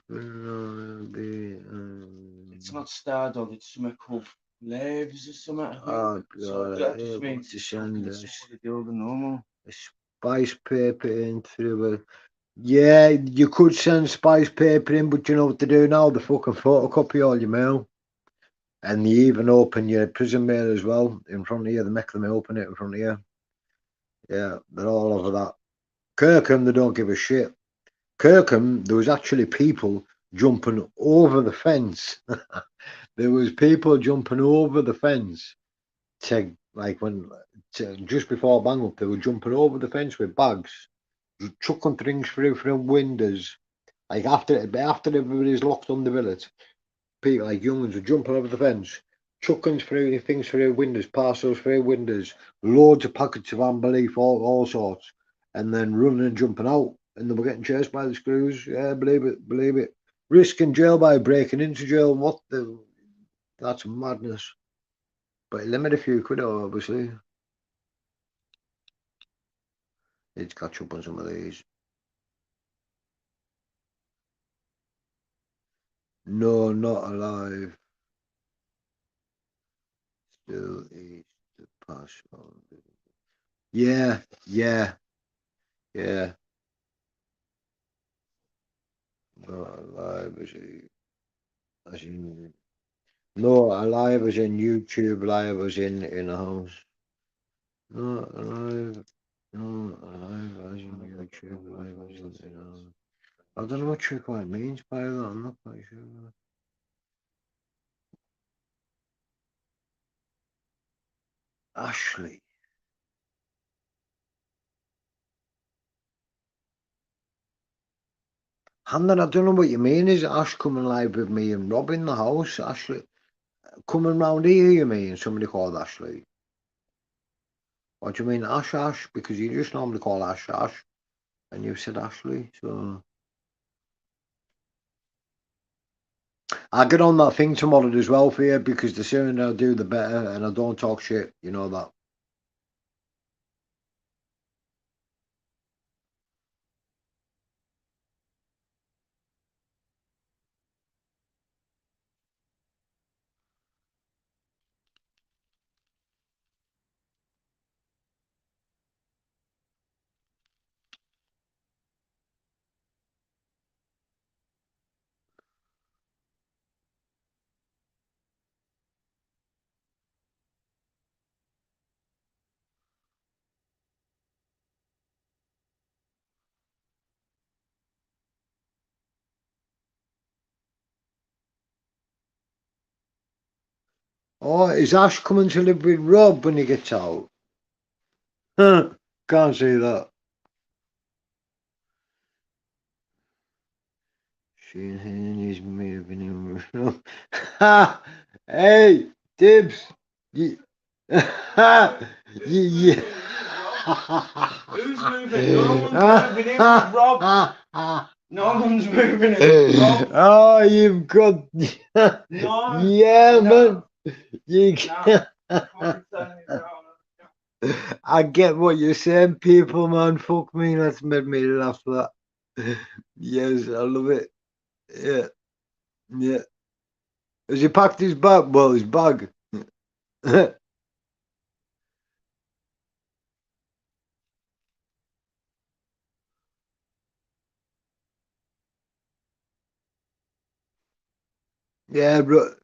Speaker 4: It's not Stardog, it's something called Laves or something. I think.
Speaker 2: Oh,
Speaker 4: So
Speaker 2: God,
Speaker 4: that just means
Speaker 2: to
Speaker 4: it's
Speaker 2: send
Speaker 4: fucking
Speaker 2: us
Speaker 4: smaller deal than normal.
Speaker 2: spice paper in through it. Yeah, you could send spice paper in, but you know what to do now? They fucking photocopy all your mail. And you even open your prison mail as well in front of you. They make them open it in front of you. Yeah, they're all over that. Kirkham, they don't give a shit. Kirkham, there was actually people jumping over the fence. There was people jumping over the fence to just before bang up. They were jumping over the fence with bags, chucking things through from windows. Like after everybody's locked on the billet, people like youngins were jumping over the fence, chucking through things through windows, parcels through windows, loads of packets of unbelief, all sorts, and then running and jumping out, and they were getting chased by the screws. Yeah, believe it, believe it. Risking jail by breaking into jail. What the? That's madness. But it limit a few quid, obviously. Need to catch up on some of these. No, not alive. Still east to pass on. Yeah, yeah, yeah. Not alive as in no alive as in YouTube live as in a house. Not alive. No alive as in YouTube live as in a house. I don't know what she quite means by that. I'm not quite sure. Ashley. Hannah, I don't know what you mean. Is Ash coming live with me and Rob in the house? Ashley coming round here, you mean? Somebody called Ashley. What do you mean, Ash? Because you just normally call Ash, and you said Ashley, so I'll get on that thing tomorrow as well for you, because the sooner I do, the better, and I don't talk shit, you know that. Oh, is Ash coming to live with Rob when he gets out? Can't see that. He's moving in. Hey, Dibs. You, you,
Speaker 1: Who's moving? No one's moving in with Rob. No one's moving in with Rob.
Speaker 2: Oh, you've got.
Speaker 1: No.
Speaker 2: Yeah,
Speaker 1: No.
Speaker 2: man. You. I get what you're saying, people, man. Fuck me, that's made me laugh. That. Yes, I love it. Yeah, yeah. Has he packed his bag? Well, his bag. Yeah,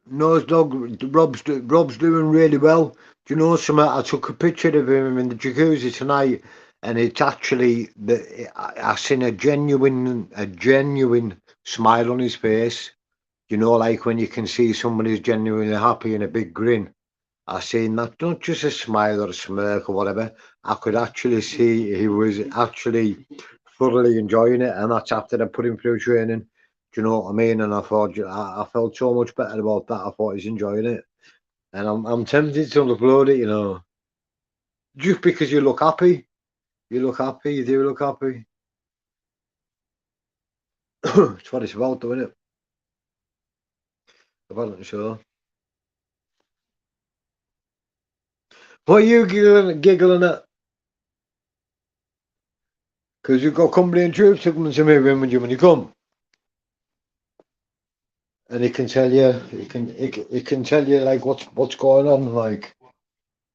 Speaker 2: Nose Dog. Rob's doing really well. Do you know something? I took a picture of him in the jacuzzi tonight, and it's actually I seen a genuine smile on his face. You know, like when you can see somebody's genuinely happy and a big grin. I seen that, not just a smile or a smirk or whatever. I could actually see he was actually thoroughly enjoying it, and that's after I put him through training. Do you know what I mean? And I thought I felt so much better about that. I thought he's enjoying it, and I'm tempted to upload it. You know, just because you look happy. You look happy. You do look happy. It's what it's about, though, isn't it? About sure. What are you giggling at? Because you've got company and troops coming to me when you come. And he can tell you, he can tell you like what's going on, like.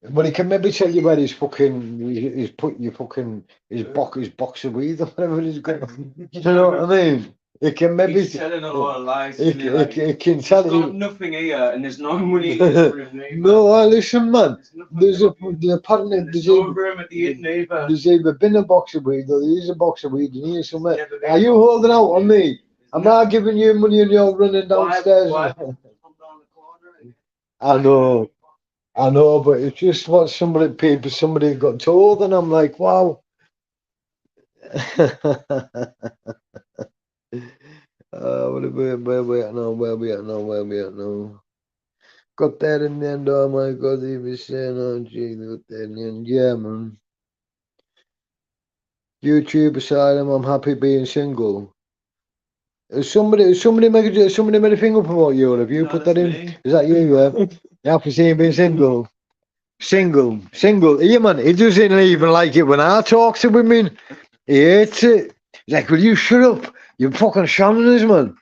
Speaker 2: But he can maybe tell you where he's put your fucking his box of weed or whatever he's got. Do you know what I mean? He can maybe
Speaker 1: He's telling a lot of lies.
Speaker 2: he can tell
Speaker 1: There's
Speaker 2: you.
Speaker 1: nothing here, and there's no money here for him. Neither.
Speaker 2: No, listen, man.
Speaker 1: There's
Speaker 2: Apparently
Speaker 1: no room at the inn either.
Speaker 2: there's either been a box of weed or there is a box of weed in here somewhere.
Speaker 1: Never been
Speaker 2: Are you holding out on me? Am I giving you money and you're running downstairs?
Speaker 1: Why?
Speaker 2: I know, but it's just what somebody got told, and I'm like, wow. Where we at now? Got there in the end. Oh my God, he was saying, oh gee, got there in the end. Yeah, man. YouTube asylum, I'm happy being single. Somebody made a thing up about you. Have you put that in?
Speaker 1: Me.
Speaker 2: Is that you? Yeah. You happy seeing being single? Single. Yeah, man. He doesn't even like it when I talk to women. He hates it. He's like, will you shut up? You're fucking shannon us, man.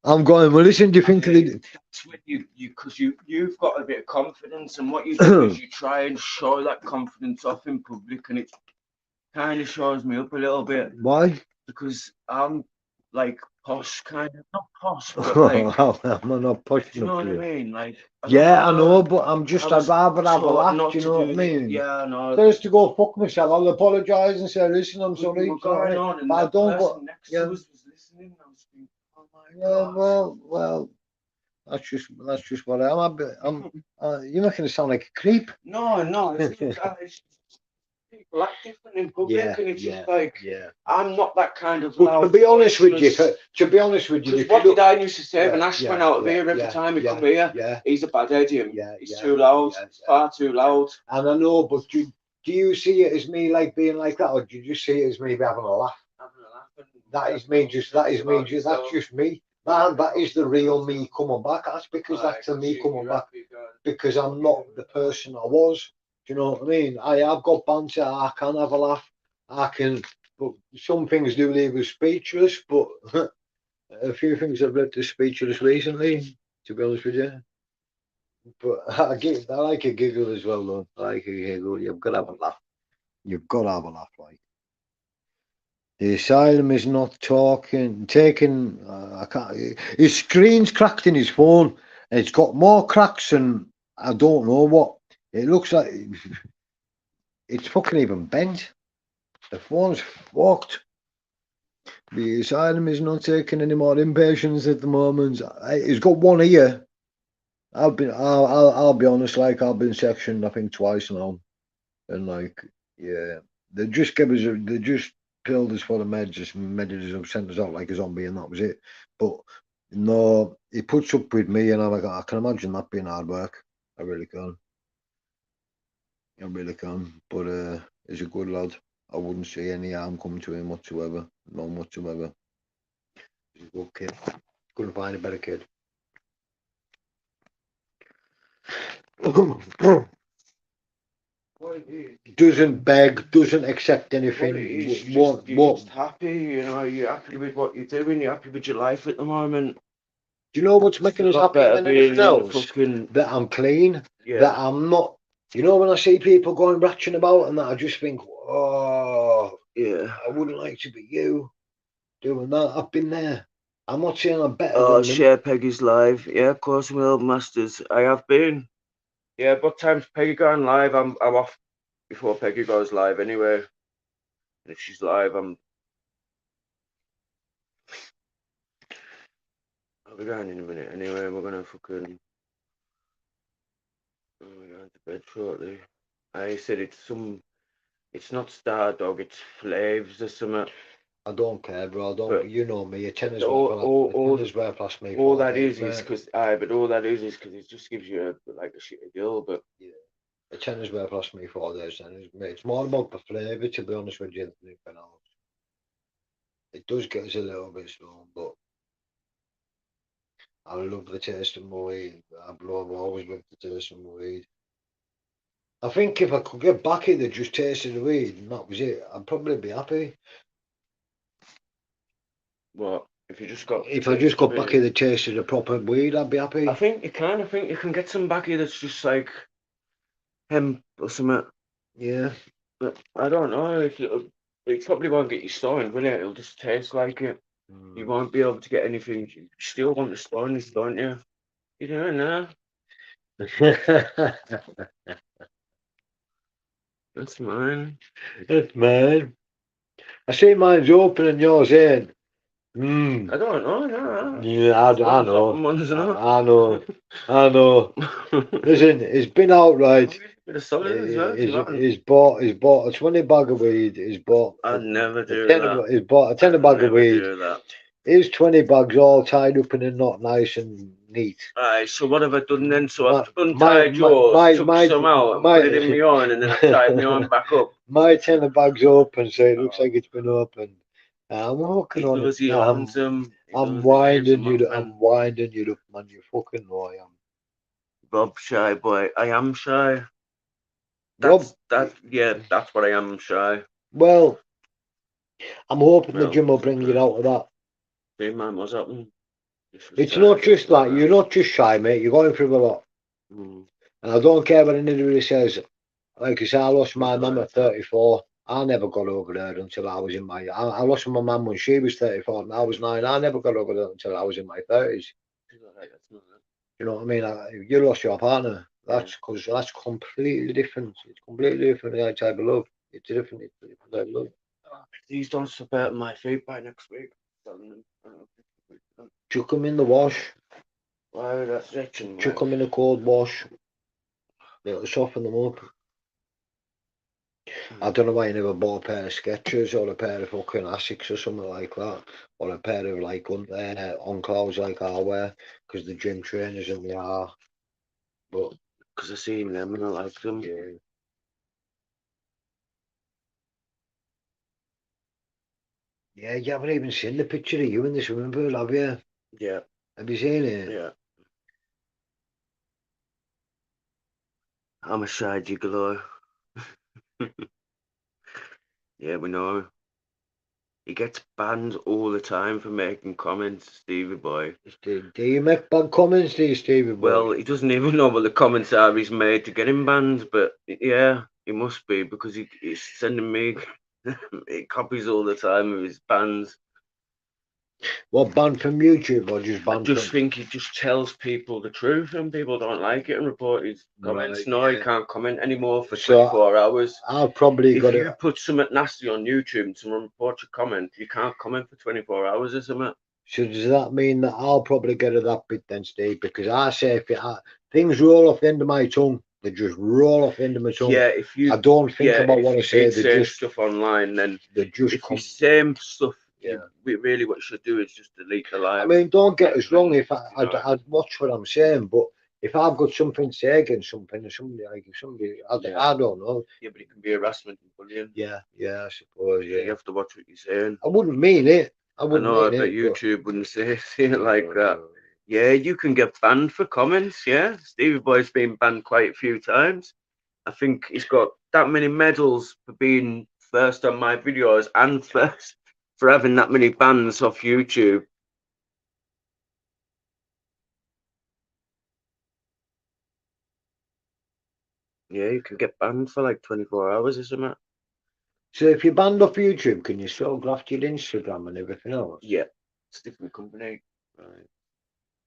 Speaker 2: I'm going, well, listen, do you think
Speaker 1: It's with you because you've got a bit of confidence, and what you do is you try and show that confidence off in public, and it kind of shows me up a little bit.
Speaker 2: Why?
Speaker 1: Because I'm like posh, kind of not posh, but like
Speaker 2: I'm not posh.
Speaker 1: you know what I mean? Like
Speaker 2: yeah, I know, but I'd rather have a laugh. Do you know what I mean?
Speaker 1: Yeah, I know.
Speaker 2: First to go fuck myself, I'll apologise and say, listen, I'm sorry.
Speaker 1: We're going on, and
Speaker 2: I
Speaker 1: that
Speaker 2: don't.
Speaker 1: person next to us was listening. I was thinking, oh my God.
Speaker 2: Well, that's just what I'm. You're making it sound like a creep.
Speaker 1: No. People act different in public, and it's just like I'm not that kind of.
Speaker 2: But to be honest with you,
Speaker 1: what did I used to say when Ash went out of here every time he come here?
Speaker 2: Yeah.
Speaker 1: He's a bad idiot. He's too loud, far too loud.
Speaker 2: And I know, but do you see it as me like being like that, or do you just see it as me having a laugh? That is me. That's just me. That is the real me coming back. That's because that's the me coming back. Because I'm not the person I was. Do you know what I mean? I have got banter. I can have a laugh. I can, but some things do leave us speechless. But a few things have left us speechless recently, to be honest with you. But I like a giggle as well, though. I like a giggle. You've got to have a laugh. Like. The asylum is not taking. I can't. His screen's cracked in his phone, and it's got more cracks than I don't know what. It looks like it's fucking even bent. The phone's fucked. The asylum is not taking any more inpatients at the moment. He's got one ear. I'll be honest, like I've been sectioned I think twice now, and like yeah, they just they just pilled us for the meds, just medded us, sent us out like a zombie, and that was it. But no, he puts up with me, and I can imagine that being hard work. I really can. I really can. But he's a good lad. I wouldn't see any harm coming to him whatsoever. None whatsoever. He's a good kid. Couldn't find a better kid. Doesn't beg, doesn't accept anything.
Speaker 4: You're just happy, you know, you're happy with what you're doing, you're happy with your life at the moment.
Speaker 2: Do you know what's making us
Speaker 4: Got
Speaker 2: happier
Speaker 4: better
Speaker 2: than
Speaker 4: being
Speaker 2: anything
Speaker 4: in the
Speaker 2: else?
Speaker 4: fucking
Speaker 2: That I'm clean. That
Speaker 4: yeah.
Speaker 2: I'm not. You know, when I see people going ratching about and that, I just think, oh,
Speaker 4: Yeah.
Speaker 2: I wouldn't like to be you doing that. I've been there. I'm not saying I'm better
Speaker 4: Oh,
Speaker 2: than them.
Speaker 4: share Peggy's live. Yeah, of course, Will Masters. I have been. Yeah, but times Peggy going live, I'm off before Peggy goes live anyway. And if she's live, I'll be going in a minute anyway. We're gonna fucking we're going to bed shortly. I said it's not Star Dog, it's Flaves or something.
Speaker 2: I don't care, bro. I don't.
Speaker 4: But
Speaker 2: You know me. A tenner's
Speaker 4: all
Speaker 2: worth past me.
Speaker 4: all
Speaker 2: For
Speaker 4: that
Speaker 2: days,
Speaker 4: is
Speaker 2: mate.
Speaker 4: because but all that is because it just gives you like a shitty deal. But
Speaker 2: Yeah. A tenner's worth past me 4 days. And it's more about the flavour, to be honest with you, than anything else. It does get us a little bit stoned, but I love the taste of my weed. I've always loved the taste of my weed. I think if I could get back at the just taste of the weed and that was it, I'd probably be happy.
Speaker 4: what if you just got?
Speaker 2: If I just got back at the taste of the proper weed, I'd be happy.
Speaker 4: I think you can. I think you can get some back here that's just like hemp or something.
Speaker 2: Yeah.
Speaker 4: But I don't know if it probably won't get you stoned, will it? It'll just taste like it. You won't be able to get anything. You still want the stoniness, don't you? You doing that? That's mine.
Speaker 2: That's mine. I see mine's open and yours ain't.
Speaker 4: I don't know. No.
Speaker 2: Yeah, I know.
Speaker 4: One's not.
Speaker 2: I know. I know. Listen, it's been outright.
Speaker 4: Bit of solid as well. if you want.
Speaker 2: He's bought a 20 bag of weed. He's bought
Speaker 4: I'd never do
Speaker 2: that. He's bought a
Speaker 4: I'd
Speaker 2: 10 bag of
Speaker 4: never
Speaker 2: weed.
Speaker 4: do that.
Speaker 2: Here's 20 bags all tied up in a knot, nice and neat.
Speaker 4: Alright, so what have I done then? So
Speaker 2: My-
Speaker 4: I've untied yours, took
Speaker 2: my-
Speaker 4: some out, and
Speaker 2: my-
Speaker 4: put it in my own, and then I tied my own back up.
Speaker 2: My 10 bag's open, so it looks like it's been opened. I'm working on it. I'm winding you up. I'm winding you up, man. You fucking know I am.
Speaker 4: Rob shy boy. I am shy.
Speaker 2: Rob,
Speaker 4: That's what I am shy.
Speaker 2: well, I'm hoping the
Speaker 4: Well,
Speaker 2: gym will bring you out of that.
Speaker 4: See, man, what's happening?
Speaker 2: It's not just that. You're not just shy, mate. You're going through a lot.
Speaker 4: Mm.
Speaker 2: And I don't care what anybody says. Like I say, I lost my mum at 34. I never got over there until I was in my. I lost my mum when she was 34 and I was 9. I never got over there until I was in my 30s. You know what I mean? You lost your partner. That's because that's completely different. It's completely different type of love. It's a different type of love.
Speaker 4: These don't support my feet by next week.
Speaker 2: Chuck them in the wash.
Speaker 4: Why that's itching?
Speaker 2: Chuck them in a cold wash. It'll soften them up. I don't know why you never bought a pair of Skechers or a pair of fucking Asics or something like that, or a pair of like on clothes like I wear, because the gym trainers in the are. But
Speaker 4: because I seen them and I like them.
Speaker 2: yeah. Yeah, you haven't even seen the picture of you in the swimming pool, have you?
Speaker 4: Yeah.
Speaker 2: Have you seen it?
Speaker 4: Yeah. I'm a shy gigolo. Yeah, we know. He gets banned all the time for making comments, Stevie boy.
Speaker 2: Do you make bad comments, do you, Stevie boy?
Speaker 4: Well, he doesn't even know what the comments are he's made to get him banned, but yeah, he must be because he's sending me copies all the time of his bans.
Speaker 2: What, banned from YouTube or just
Speaker 4: I
Speaker 2: banned
Speaker 4: just
Speaker 2: from...
Speaker 4: think he just tells people the truth and people don't like it and report his comments.
Speaker 2: Right,
Speaker 4: No,
Speaker 2: yeah.
Speaker 4: he can't comment anymore for
Speaker 2: So,
Speaker 4: 24 hours.
Speaker 2: I've probably
Speaker 4: If
Speaker 2: got
Speaker 4: you
Speaker 2: it.
Speaker 4: put something nasty on YouTube and someone reports your comment, you can't comment for 24 hours or something.
Speaker 2: So does that mean that I'll probably get to that bit then, Steve? Because I say things roll off the end of my tongue. They just roll off the end of my tongue.
Speaker 4: Yeah, if you
Speaker 2: I don't think
Speaker 4: yeah,
Speaker 2: about what I
Speaker 4: if
Speaker 2: say.
Speaker 4: you've been
Speaker 2: They
Speaker 4: saying
Speaker 2: just
Speaker 4: stuff online, then
Speaker 2: they just
Speaker 4: if
Speaker 2: come.
Speaker 4: you say stuff,
Speaker 2: Yeah.
Speaker 4: really what you should do is just delete the live.
Speaker 2: I mean, don't get us wrong. If
Speaker 4: You know.
Speaker 2: I'd watch what I'm saying, but if I've got something to say against something, and somebody I don't know.
Speaker 4: Yeah, but it can be harassment and bullying.
Speaker 2: Yeah, I suppose.
Speaker 4: So you
Speaker 2: Yeah,
Speaker 4: have to watch what you're saying.
Speaker 2: I wouldn't mean it. I
Speaker 4: I
Speaker 2: wouldn't
Speaker 4: know,
Speaker 2: mean
Speaker 4: but
Speaker 2: it.
Speaker 4: YouTube wouldn't say it like that. Yeah, you can get banned for comments. Yeah, Stevie Boy's been banned quite a few times. I think he's got that many medals for being first on my videos and first for having that many bans off YouTube. Yeah, you can get banned for like 24 hours or something.
Speaker 2: So if you're banned off YouTube, can you still graft your Instagram and everything else?
Speaker 4: Yeah, it's a different company.
Speaker 2: Right.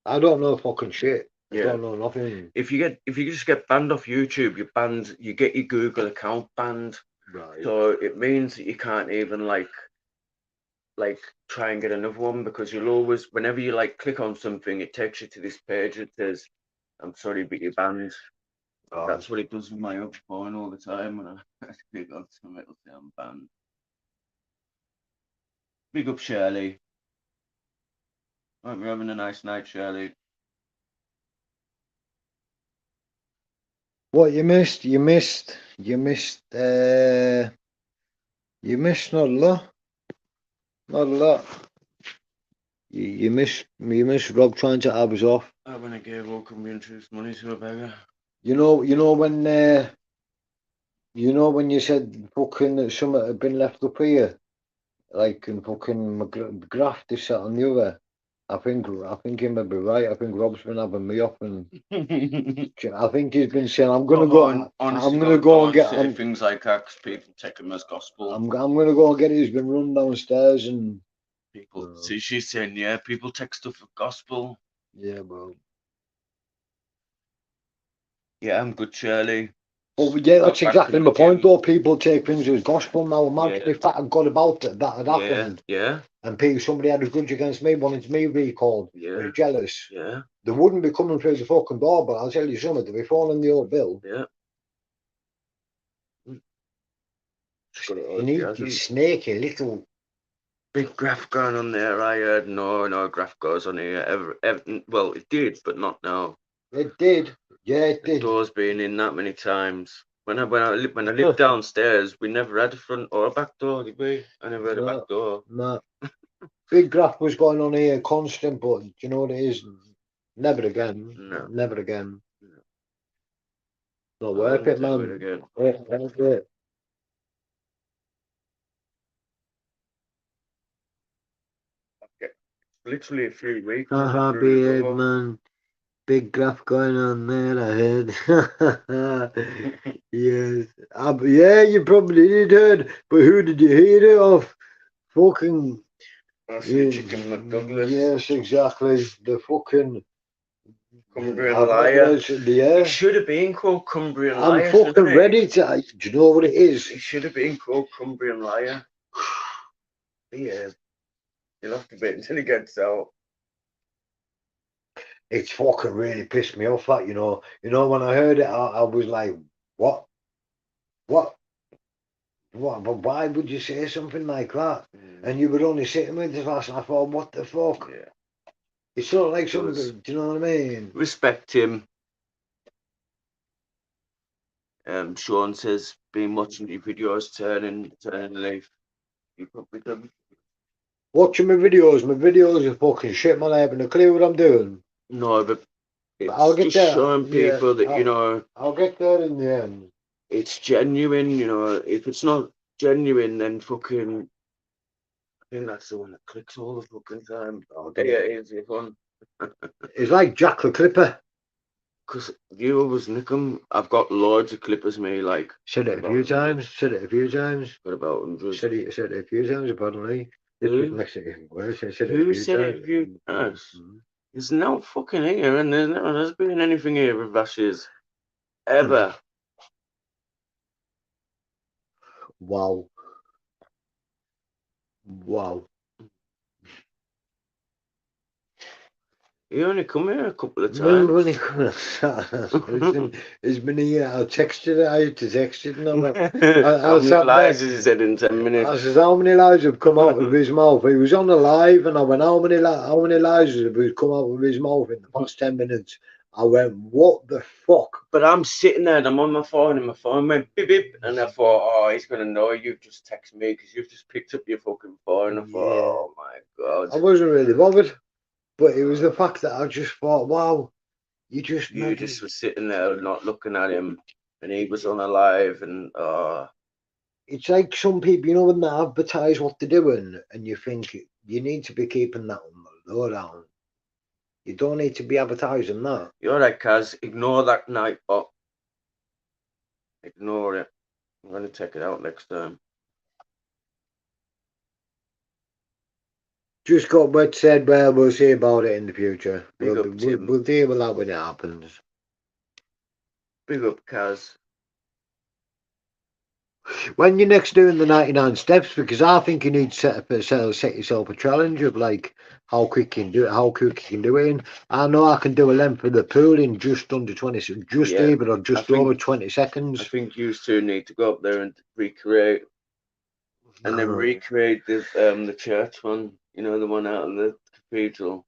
Speaker 2: I don't know fucking shit. I
Speaker 4: Yeah.
Speaker 2: don't know nothing.
Speaker 4: If you just get banned off YouTube, you're banned. You get your Google account banned.
Speaker 2: Right.
Speaker 4: So it means that you can't even like try and get another one, because you'll always, whenever you like click on something, it takes you to this page that says, "I'm sorry, but you're banned."
Speaker 2: Oh,
Speaker 4: That's what it does with my other phone all the time when I click on something, it'll say I'm banned. Big up Shirley. Hope you're having a nice night, Shirley.
Speaker 2: what you missed? You missed not a lot. Not a lot. You missed Rob trying to have us off.
Speaker 4: I when I gave all Cumbrian Truth's money to a beggar.
Speaker 2: You know when you said fucking that something had been left up here, like in fucking McGrath this that and the other. I think he may be right. I think Rob's been having me off, and I think he's been saying I'm gonna go. I'm gonna go and get
Speaker 4: things like that because people take them as gospel.
Speaker 2: I'm gonna go and get it. He's been run downstairs and
Speaker 4: People see, she's saying, yeah, people take stuff for gospel.
Speaker 2: yeah, bro.
Speaker 4: Yeah, I'm good, Shirley.
Speaker 2: Oh yeah, that's
Speaker 4: Got back
Speaker 2: exactly
Speaker 4: from
Speaker 2: my
Speaker 4: the
Speaker 2: point.
Speaker 4: gym.
Speaker 2: Though people take things as gospel now. Imagine
Speaker 4: Yeah.
Speaker 2: if that had got about it, that had
Speaker 4: Yeah,
Speaker 2: happened,
Speaker 4: yeah,
Speaker 2: and people, somebody had a grudge against me, wanted me recalled,
Speaker 4: yeah,
Speaker 2: were jealous.
Speaker 4: yeah,
Speaker 2: They wouldn't be coming through the fucking door, but I'll tell you something, they'll be phoning the old bill.
Speaker 4: yeah.
Speaker 2: Sneaky, snaky little.
Speaker 4: Big graph going on there. I heard no graph goes on here ever. Well, it did, but not now.
Speaker 2: It did. Yeah, it
Speaker 4: The
Speaker 2: did.
Speaker 4: door's been in that many times. When I lived downstairs, we never had a front or a back door, did we? I never had a back door.
Speaker 2: No. Big graph was going on here constant, but do you know what it is? Never again.
Speaker 4: No.
Speaker 2: Never again.
Speaker 4: No.
Speaker 2: Not worth it, man.
Speaker 4: Again.
Speaker 2: Worth it.
Speaker 4: Literally a few weeks.
Speaker 2: Behave, man. Big graph going on there, I heard. Yes. Yeah, you probably did heard, but who did you hear it of? Fucking.
Speaker 4: That's the Chicken McDouglas.
Speaker 2: Yes, exactly. The fucking.
Speaker 4: Cumbrian liar.
Speaker 2: Yeah.
Speaker 4: It should have been called Cumbrian
Speaker 2: I'm
Speaker 4: liar.
Speaker 2: fucking ready to. Do you know what it is?
Speaker 4: It should have been called Cumbrian liar. Yeah. You'll have to wait until he gets out.
Speaker 2: It's fucking really pissed me off. That you know, when I heard it, I was like, what? But why would you say something like that? And you were only sitting with us last, and I thought, what the fuck?
Speaker 4: Yeah.
Speaker 2: It's not like something. Do you know what I mean?
Speaker 4: Respect him. Sean says, been watching your videos, turning the leaf. You probably done.
Speaker 2: Watching my videos are fucking shit, man. I haven't a clue what I'm doing.
Speaker 4: No, but it's
Speaker 2: I'll get
Speaker 4: just
Speaker 2: there.
Speaker 4: showing people that, you know,
Speaker 2: I'll get there in the end.
Speaker 4: it's genuine, you know. If it's not genuine, then fucking, I think that's the one that clicks all the fucking time. Yeah, it is fun.
Speaker 2: It's like Jack the Clipper.
Speaker 4: Because you always nick 'em. I've got loads of clippers, me, like.
Speaker 2: Said it a few times.
Speaker 4: Got about 100.
Speaker 2: Said it a few times, apparently. This
Speaker 4: Who?
Speaker 2: just makes it even worse. Who
Speaker 4: said it a few times? There's no fucking here, and there's been anything here with Ashes. Ever.
Speaker 2: Wow.
Speaker 4: He only come here a couple of
Speaker 2: When
Speaker 4: times.
Speaker 2: he comes it's been a year. I'll text you. I had to text you. No,
Speaker 4: How
Speaker 2: I
Speaker 4: many
Speaker 2: sat
Speaker 4: lies
Speaker 2: there.
Speaker 4: has he said in 10
Speaker 2: I
Speaker 4: minutes?
Speaker 2: said, how many lies have come out of his mouth? He was on the live, and I went, how many lies have come out of his mouth in the past 10 minutes? I went, what the fuck?
Speaker 4: But I'm sitting there and I'm on my phone and my phone went beep beep. And I thought, oh, he's going to know you've just texted me because you've just picked up your fucking phone. And I thought,
Speaker 2: Yeah.
Speaker 4: oh my God.
Speaker 2: I wasn't really bothered, but it was the fact that I just thought, wow, you just
Speaker 4: You just were sitting there not looking at him. And he was on a live and,
Speaker 2: it's like some people, you know, when they advertise what they're doing, and you think you need to be keeping that on the low down. You don't need to be advertising that.
Speaker 4: you're right, Kaz. Ignore that night bot. Ignore it. I'm going to take it out next time.
Speaker 2: Just got what said, well, we'll see about it in the future.
Speaker 4: Big up, Tim.
Speaker 2: We'll deal with that when it happens.
Speaker 4: Big up, Kaz.
Speaker 2: When you're next doing the 99 steps, because I think you need to set yourself a challenge of like how quick you can do it, how quick you can do it in. I know I can do a length of the pool in just under 20, just
Speaker 4: Yeah,
Speaker 2: even or just over 20
Speaker 4: I
Speaker 2: seconds.
Speaker 4: think you two need to go up there and recreate. And then
Speaker 2: No.
Speaker 4: recreate the church one, you know, the one out of the cathedral.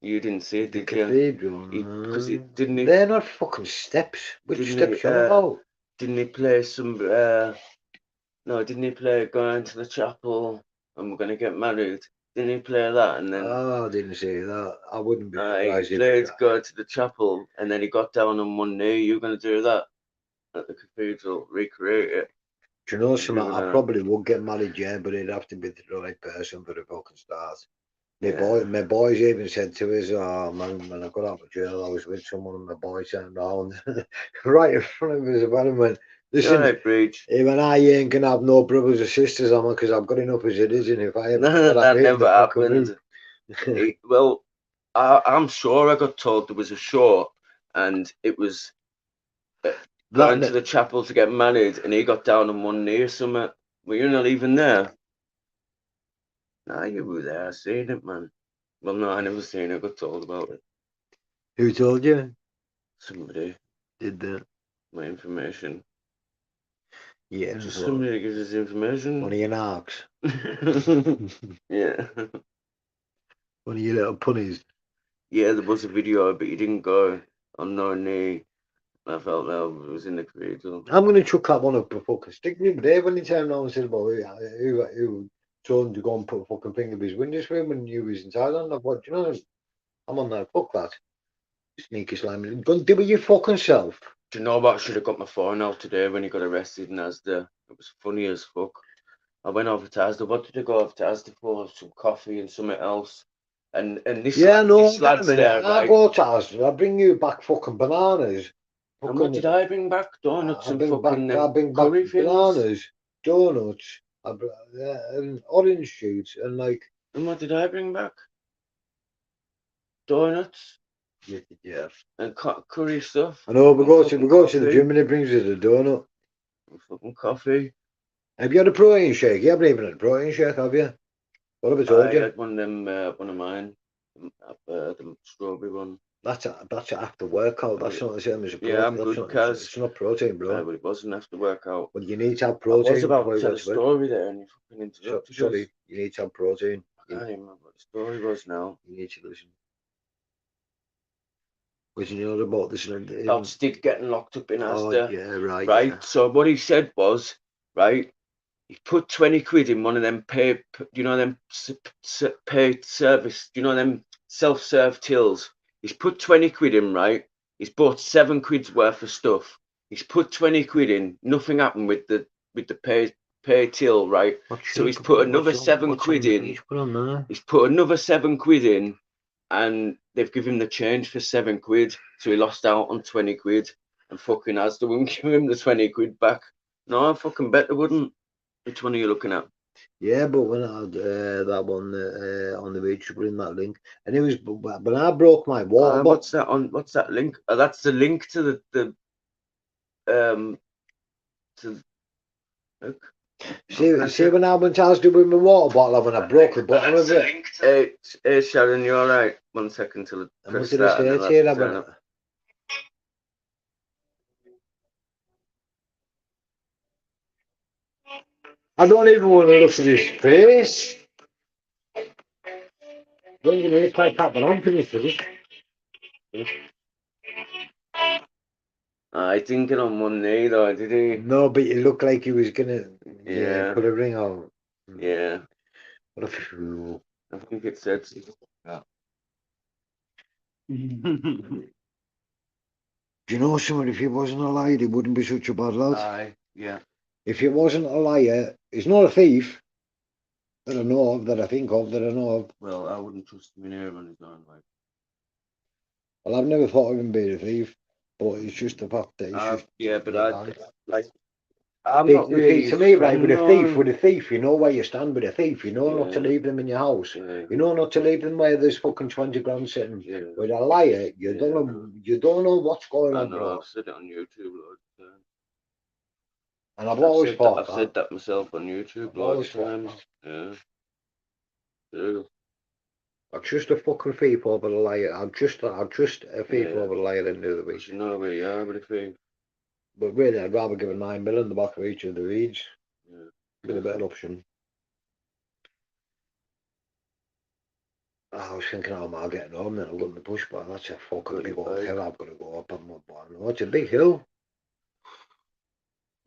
Speaker 4: You didn't see it,
Speaker 2: The
Speaker 4: did you?
Speaker 2: cathedral.
Speaker 4: Because it didn't he?
Speaker 2: They're not fucking steps. Which
Speaker 4: Didn't
Speaker 2: steps
Speaker 4: he,
Speaker 2: you on about?
Speaker 4: Didn't he play some? No, didn't he play going to the chapel and we're gonna get married? Didn't he play that? And then
Speaker 2: Oh, I didn't see that. I wouldn't be
Speaker 4: he
Speaker 2: surprised if
Speaker 4: played go to the chapel and then he got down on one knee. You're gonna do that at the cathedral? Recreate it?
Speaker 2: do you know something?
Speaker 4: Doing
Speaker 2: I
Speaker 4: that.
Speaker 2: probably would get married, yeah, but it'd have to be the right person for the fucking start.
Speaker 4: Yeah.
Speaker 2: My boys even said to us, oh man, when I got out of jail, I was with someone and my boy turned around right in front of us and went, listen,
Speaker 4: Right, Breach.
Speaker 2: even I ain't gonna have no brothers or sisters on because I've got enough as it is, and if I ever
Speaker 4: No, that never happened.
Speaker 2: room,
Speaker 4: Well, I'm sure I got told there was a show and it was going to the chapel to get married and he got down on one knee or something. Were you not even there? Nah, you were there. I seen it, man. Well, no, I never seen it. I got told about it.
Speaker 2: Who told you?
Speaker 4: Somebody,
Speaker 2: Did that?
Speaker 4: my information.
Speaker 2: Yeah,
Speaker 4: Just
Speaker 2: well,
Speaker 4: somebody gives us information.
Speaker 2: one of your narcs.
Speaker 4: Yeah.
Speaker 2: One of your little punnies.
Speaker 4: Yeah, there was a video, but you didn't go on no knee. I felt that it was in the cathedral.
Speaker 2: I'm going to chuck that one up a fucking stick. Me, but when he turned around and said about who told him to go and put a fucking thing in his window for him when he was in Thailand, I thought, you know, I'm on that. Fuck that. Sneaky slime. Go and do it your fucking self.
Speaker 4: Do you know what? I should have got my phone out today when he got arrested in Asda. It was funny as fuck. I went over to Asda. What did I go over to Asda for? Some coffee and something else. And this
Speaker 2: Yeah, no,
Speaker 4: this lad's there,
Speaker 2: I
Speaker 4: right?
Speaker 2: go to Asda, I bring you back fucking bananas.
Speaker 4: And what did I bring back? Donuts and fucking
Speaker 2: I bring back
Speaker 4: curry things.
Speaker 2: bananas, donuts, and orange shoots, and like.
Speaker 4: And what did I bring back? Donuts
Speaker 2: Yeah.
Speaker 4: and curry stuff.
Speaker 2: I know we go to the
Speaker 4: coffee.
Speaker 2: gym and he brings us a donut.
Speaker 4: And fucking coffee.
Speaker 2: Have you had a protein shake? You haven't even had a protein shake, have you? What have I told
Speaker 4: I
Speaker 2: you?
Speaker 4: had one of them, one of mine, the strawberry one.
Speaker 2: That's after workout. That's not the same as a protein.
Speaker 4: Yeah, I'm good, Kaz.
Speaker 2: It's not protein, bro.
Speaker 4: But it wasn't after workout.
Speaker 2: Well, you need to have
Speaker 4: I
Speaker 2: protein.
Speaker 4: was about
Speaker 2: before
Speaker 4: to
Speaker 2: you
Speaker 4: tell
Speaker 2: go
Speaker 4: a
Speaker 2: to bed.
Speaker 4: story there and you fucking interrupted
Speaker 2: Sorry,
Speaker 4: us.
Speaker 2: you need to have protein.
Speaker 4: I can't even remember what the story was now.
Speaker 2: You need to listen. Was you know about this?
Speaker 4: About Stig getting locked up in Asda.
Speaker 2: Oh, yeah, right.
Speaker 4: Right.
Speaker 2: Yeah.
Speaker 4: So what he said was, right, he put 20 quid in one of them them paid service, them self-serve tills. He's put 20 quid in, right? He's bought 7 quid's worth of stuff. He's put 20 quid in. Nothing happened with the pay till, right? So he's put another 7 quid in. He's put another 7 quid in, and they've given him the change for 7 quid. So he lost out on 20 quid, and fucking Asda wouldn't give him the 20 quid back. No, I fucking bet they wouldn't. Which one are you looking at?
Speaker 2: Yeah, but when I had that one on the beach, you put in that link, and it was when I broke my water.
Speaker 4: What's that on? What's that link? That's the link to the look.
Speaker 2: See when I went to Asda with my water bottle and when I broke the bottom of it.
Speaker 4: Hey, Sharon, you alright? 1 second till
Speaker 2: I'm
Speaker 4: press
Speaker 2: gonna
Speaker 4: start.
Speaker 2: say
Speaker 4: and
Speaker 2: it
Speaker 4: I'll
Speaker 2: here,
Speaker 4: have to
Speaker 2: I'm
Speaker 4: turn
Speaker 2: gonna-
Speaker 4: up.
Speaker 2: I don't even want to look at his face. Don't even look like that, but I'm finished with it.
Speaker 4: I didn't get on one knee though, did he?
Speaker 2: No, but it looked like he was gonna
Speaker 4: Yeah.
Speaker 2: put a ring on.
Speaker 4: Yeah,
Speaker 2: What a fool.
Speaker 4: I think it said. Yeah.
Speaker 2: Do you know something? If he wasn't a liar, he wouldn't be such a bad lad.
Speaker 4: Aye, yeah.
Speaker 2: If he wasn't a liar, he's not a thief. That I know of, that I think of, that I know of.
Speaker 4: Well, I wouldn't trust him in here on his own, like.
Speaker 2: Well, I've never thought of him being a thief, but it's just the fact that he's just.
Speaker 4: Yeah, but
Speaker 2: a
Speaker 4: I
Speaker 2: lad.
Speaker 4: like. I'm
Speaker 2: See,
Speaker 4: not really.
Speaker 2: to me, right,
Speaker 4: friend,
Speaker 2: with a thief, you know where you stand with a thief. You know not to
Speaker 4: Yeah.
Speaker 2: leave them in your house.
Speaker 4: Yeah,
Speaker 2: You know not to leave them where there's fucking 20 grand sitting.
Speaker 4: yeah.
Speaker 2: With a liar, you
Speaker 4: Yeah.
Speaker 2: don't know what's going
Speaker 4: I
Speaker 2: on,
Speaker 4: know.
Speaker 2: bro.
Speaker 4: I've said it on YouTube loads of times.
Speaker 2: And I've always thought
Speaker 4: I've said that myself on YouTube
Speaker 2: I've
Speaker 4: loads
Speaker 2: always
Speaker 4: of times. Yeah. Do.
Speaker 2: I'm just a fucking thief over the liar. I'm just a thief
Speaker 4: Yeah.
Speaker 2: over the liar in the other
Speaker 4: Because
Speaker 2: week.
Speaker 4: you know where you are, but if you.
Speaker 2: But really, I'd rather give a 9 mil in the back of each of the reeds.
Speaker 4: Yeah.
Speaker 2: Been a better option. I was thinking, oh, am I getting home then? I'm going to push back. That's a fucking
Speaker 4: Got
Speaker 2: big
Speaker 4: your
Speaker 2: old
Speaker 4: bike.
Speaker 2: hill I've got to go up. I'm not bothering. It's a big hill.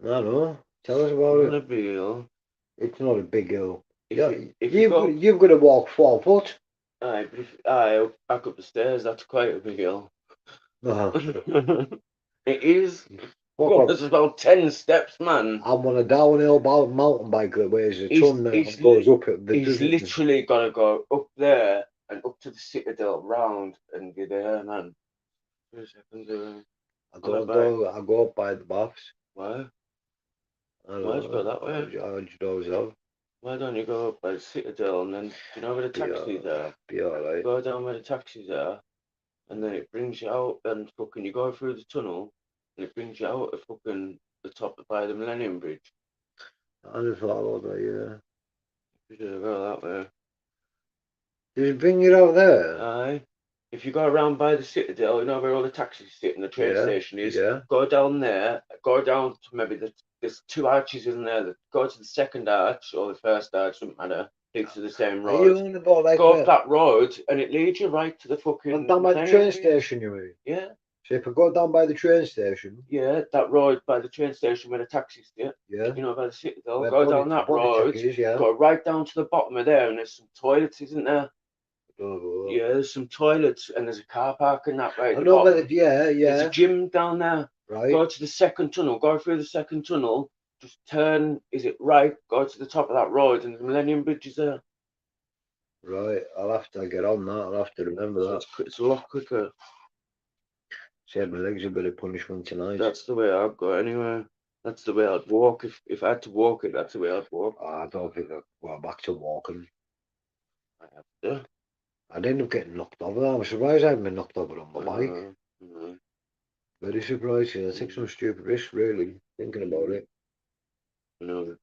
Speaker 2: I know. Tell us about
Speaker 4: Isn't
Speaker 2: it.
Speaker 4: it big hill?
Speaker 2: It's not a big hill.
Speaker 4: If
Speaker 2: Yeah,
Speaker 4: if you go,
Speaker 2: you've got to walk 4 foot.
Speaker 4: aye, but if back up the stairs, that's quite a big hill.
Speaker 2: Uh-huh.
Speaker 4: It is.
Speaker 2: Fuck
Speaker 4: God,
Speaker 2: off.
Speaker 4: there's about 10 steps, man.
Speaker 2: I'm on a downhill mountain bike that weighs a
Speaker 4: He's-
Speaker 2: ton that
Speaker 4: he's
Speaker 2: goes up it.
Speaker 4: He's literally got to go up there and up to the Citadel round and get there, man. 2 seconds.
Speaker 2: I go up by the baths.
Speaker 4: Why?
Speaker 2: I don't
Speaker 4: Why'd you go that way?
Speaker 2: I just always have.
Speaker 4: Why don't you go up by the Citadel and then, you know where the
Speaker 2: Yeah.
Speaker 4: taxis are?
Speaker 2: Be alright.
Speaker 4: Go down where the taxis are, and then it brings you out, and fucking you go through the tunnel, and it brings you out at fucking the top by the Millennium Bridge.
Speaker 2: I just thought about that, yeah.
Speaker 4: You should go that way.
Speaker 2: Did it bring you out there?
Speaker 4: Aye. If you go around by the Citadel, you know where all the taxis sit and the train
Speaker 2: Yeah,
Speaker 4: station is.
Speaker 2: yeah.
Speaker 4: Go down there. Go down to maybe there's 2 arches in there. That go to the second arch or the first arch, doesn't matter. Leads to the same
Speaker 2: Are you
Speaker 4: road.
Speaker 2: on about like
Speaker 4: Go
Speaker 2: where?
Speaker 4: up that road, and it leads you right to the fucking.
Speaker 2: Down by the
Speaker 4: Millennium
Speaker 2: train
Speaker 4: Bridge.
Speaker 2: station, you mean?
Speaker 4: Yeah.
Speaker 2: So if I go down by the train station,
Speaker 4: Yeah, that road by the train station where the taxis sit.
Speaker 2: yeah.
Speaker 4: You know, by the Citadel.
Speaker 2: Where
Speaker 4: Go down that road.
Speaker 2: Is, yeah.
Speaker 4: Go right down to the bottom of there, and there's some toilets, isn't there?
Speaker 2: Oh,
Speaker 4: Yeah, there's some toilets, and there's a car park and that right.
Speaker 2: I
Speaker 4: at the
Speaker 2: know
Speaker 4: bottom.
Speaker 2: where
Speaker 4: There's
Speaker 2: yeah.
Speaker 4: a gym down there.
Speaker 2: Right.
Speaker 4: Go to the second tunnel. Go through the second tunnel. Just turn. Is it right? Go to the top of that road, and the Millennium Bridge is there.
Speaker 2: Right. I'll have to get on that. I'll have to remember
Speaker 4: So
Speaker 2: that.
Speaker 4: it's a lot quicker.
Speaker 2: Save my legs a bit of punishment tonight.
Speaker 4: That's the way I'd go anyway. That's the way I'd walk. If I had to walk it, that's the way I'd walk.
Speaker 2: I don't think I'll go back to walking.
Speaker 4: I have to.
Speaker 2: I'd end up getting knocked over. I was surprised I haven't been knocked over on my bike.
Speaker 4: No.
Speaker 2: Very surprised. I take some stupid risk, really, thinking about it.
Speaker 4: No.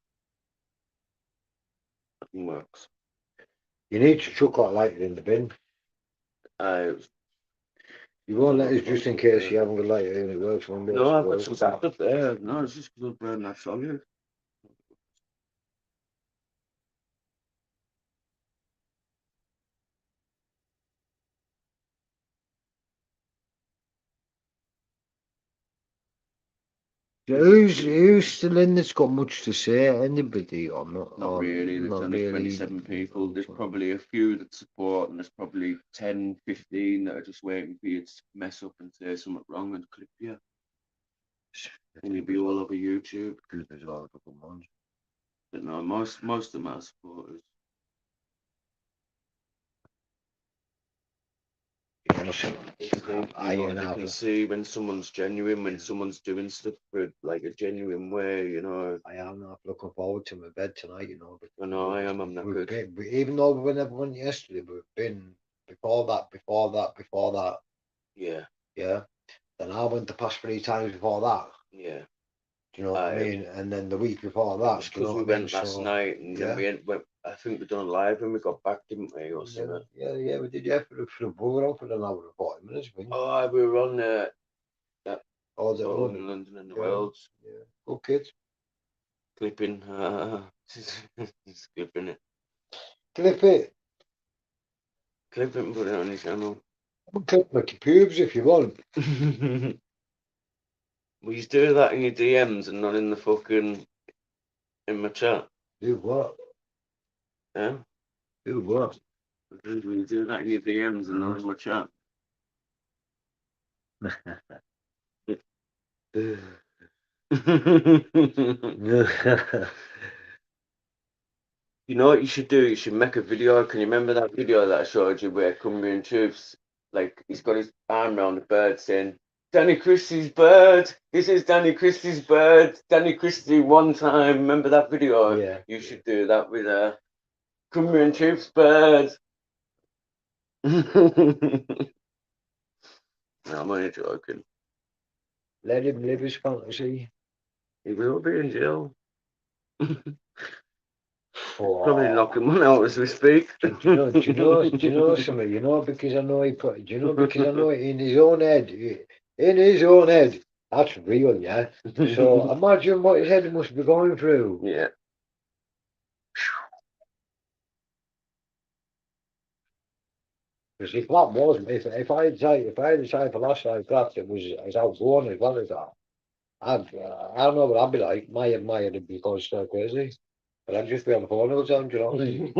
Speaker 4: Nothing works.
Speaker 2: You need to chuck that lighter in the bin. You won't let us just in case you haven't got lighter and it works one day.
Speaker 4: No, I've got some stuff up there. No, it's just because I'll burn that solid.
Speaker 2: Who's still in that's got much to say? Anybody or not?
Speaker 4: Not really. There's
Speaker 2: Not
Speaker 4: only
Speaker 2: really.
Speaker 4: 27 people. There's probably a few that support, and there's probably 10, 15 that are just waiting for you to mess up and say something wrong and clip you. And you'll be all over YouTube.
Speaker 2: There's all the good ones.
Speaker 4: But no, most of them are supporters. They can see when someone's genuine, when someone's doing stuff for like a genuine way, you know.
Speaker 2: I am not looking forward to my bed tonight, you know.
Speaker 4: I know I am. I'm not good.
Speaker 2: Even though we never went yesterday, we've been before that.
Speaker 4: Yeah.
Speaker 2: Yeah. Then I went the past 3 times before that.
Speaker 4: Yeah.
Speaker 2: Do you you know what I
Speaker 4: Aye.
Speaker 2: mean? And then the week before that, you know
Speaker 4: Because we
Speaker 2: what I mean?
Speaker 4: went last
Speaker 2: So,
Speaker 4: night and
Speaker 2: yeah.
Speaker 4: then went, I think we done live when we got back, didn't we, or
Speaker 2: yeah,
Speaker 4: something?
Speaker 2: yeah, we did, yeah, for the program for an hour and 40 minutes, I think.
Speaker 4: Oh, we were on
Speaker 2: Oh, the
Speaker 4: London,
Speaker 2: London.
Speaker 4: London and the
Speaker 2: Yeah.
Speaker 4: Worlds,
Speaker 2: Yeah. Good kids.
Speaker 4: clipping, just clipping it.
Speaker 2: Clip it.
Speaker 4: Clip it and put it on his channel.
Speaker 2: Clip my pubes if you want.
Speaker 4: Will you do that in your DMs and not in the fucking, in my chat?
Speaker 2: Do what?
Speaker 4: Yeah?
Speaker 2: Do what?
Speaker 4: Will you do that in your DMs and not in my chat? You know what you should do? You should make a video. Can you remember that video that I showed you where Cumbrian Troops, like, he's got his arm around the bird saying, Danny Christie's bird. This is Danny Christie's bird. Danny Christie one time. Remember that video?
Speaker 2: Yeah.
Speaker 4: You should do that with Cumbrian Troops bird. No, I'm only joking.
Speaker 2: Let him live his fantasy.
Speaker 4: He will be in jail.
Speaker 2: Oh.
Speaker 4: Probably knocking one out as we speak.
Speaker 2: Do you know something? You know, because I know he put, do you know, because I know in his own head, that's real, yeah. So imagine what his head must be going through.
Speaker 4: Yeah.
Speaker 2: Because if that was, if I had the type of last night that it was as outgoing as well as that, I don't know what I'd be like. My head would be going so crazy. But I'd just be on the phone all the time, do you know what I mean?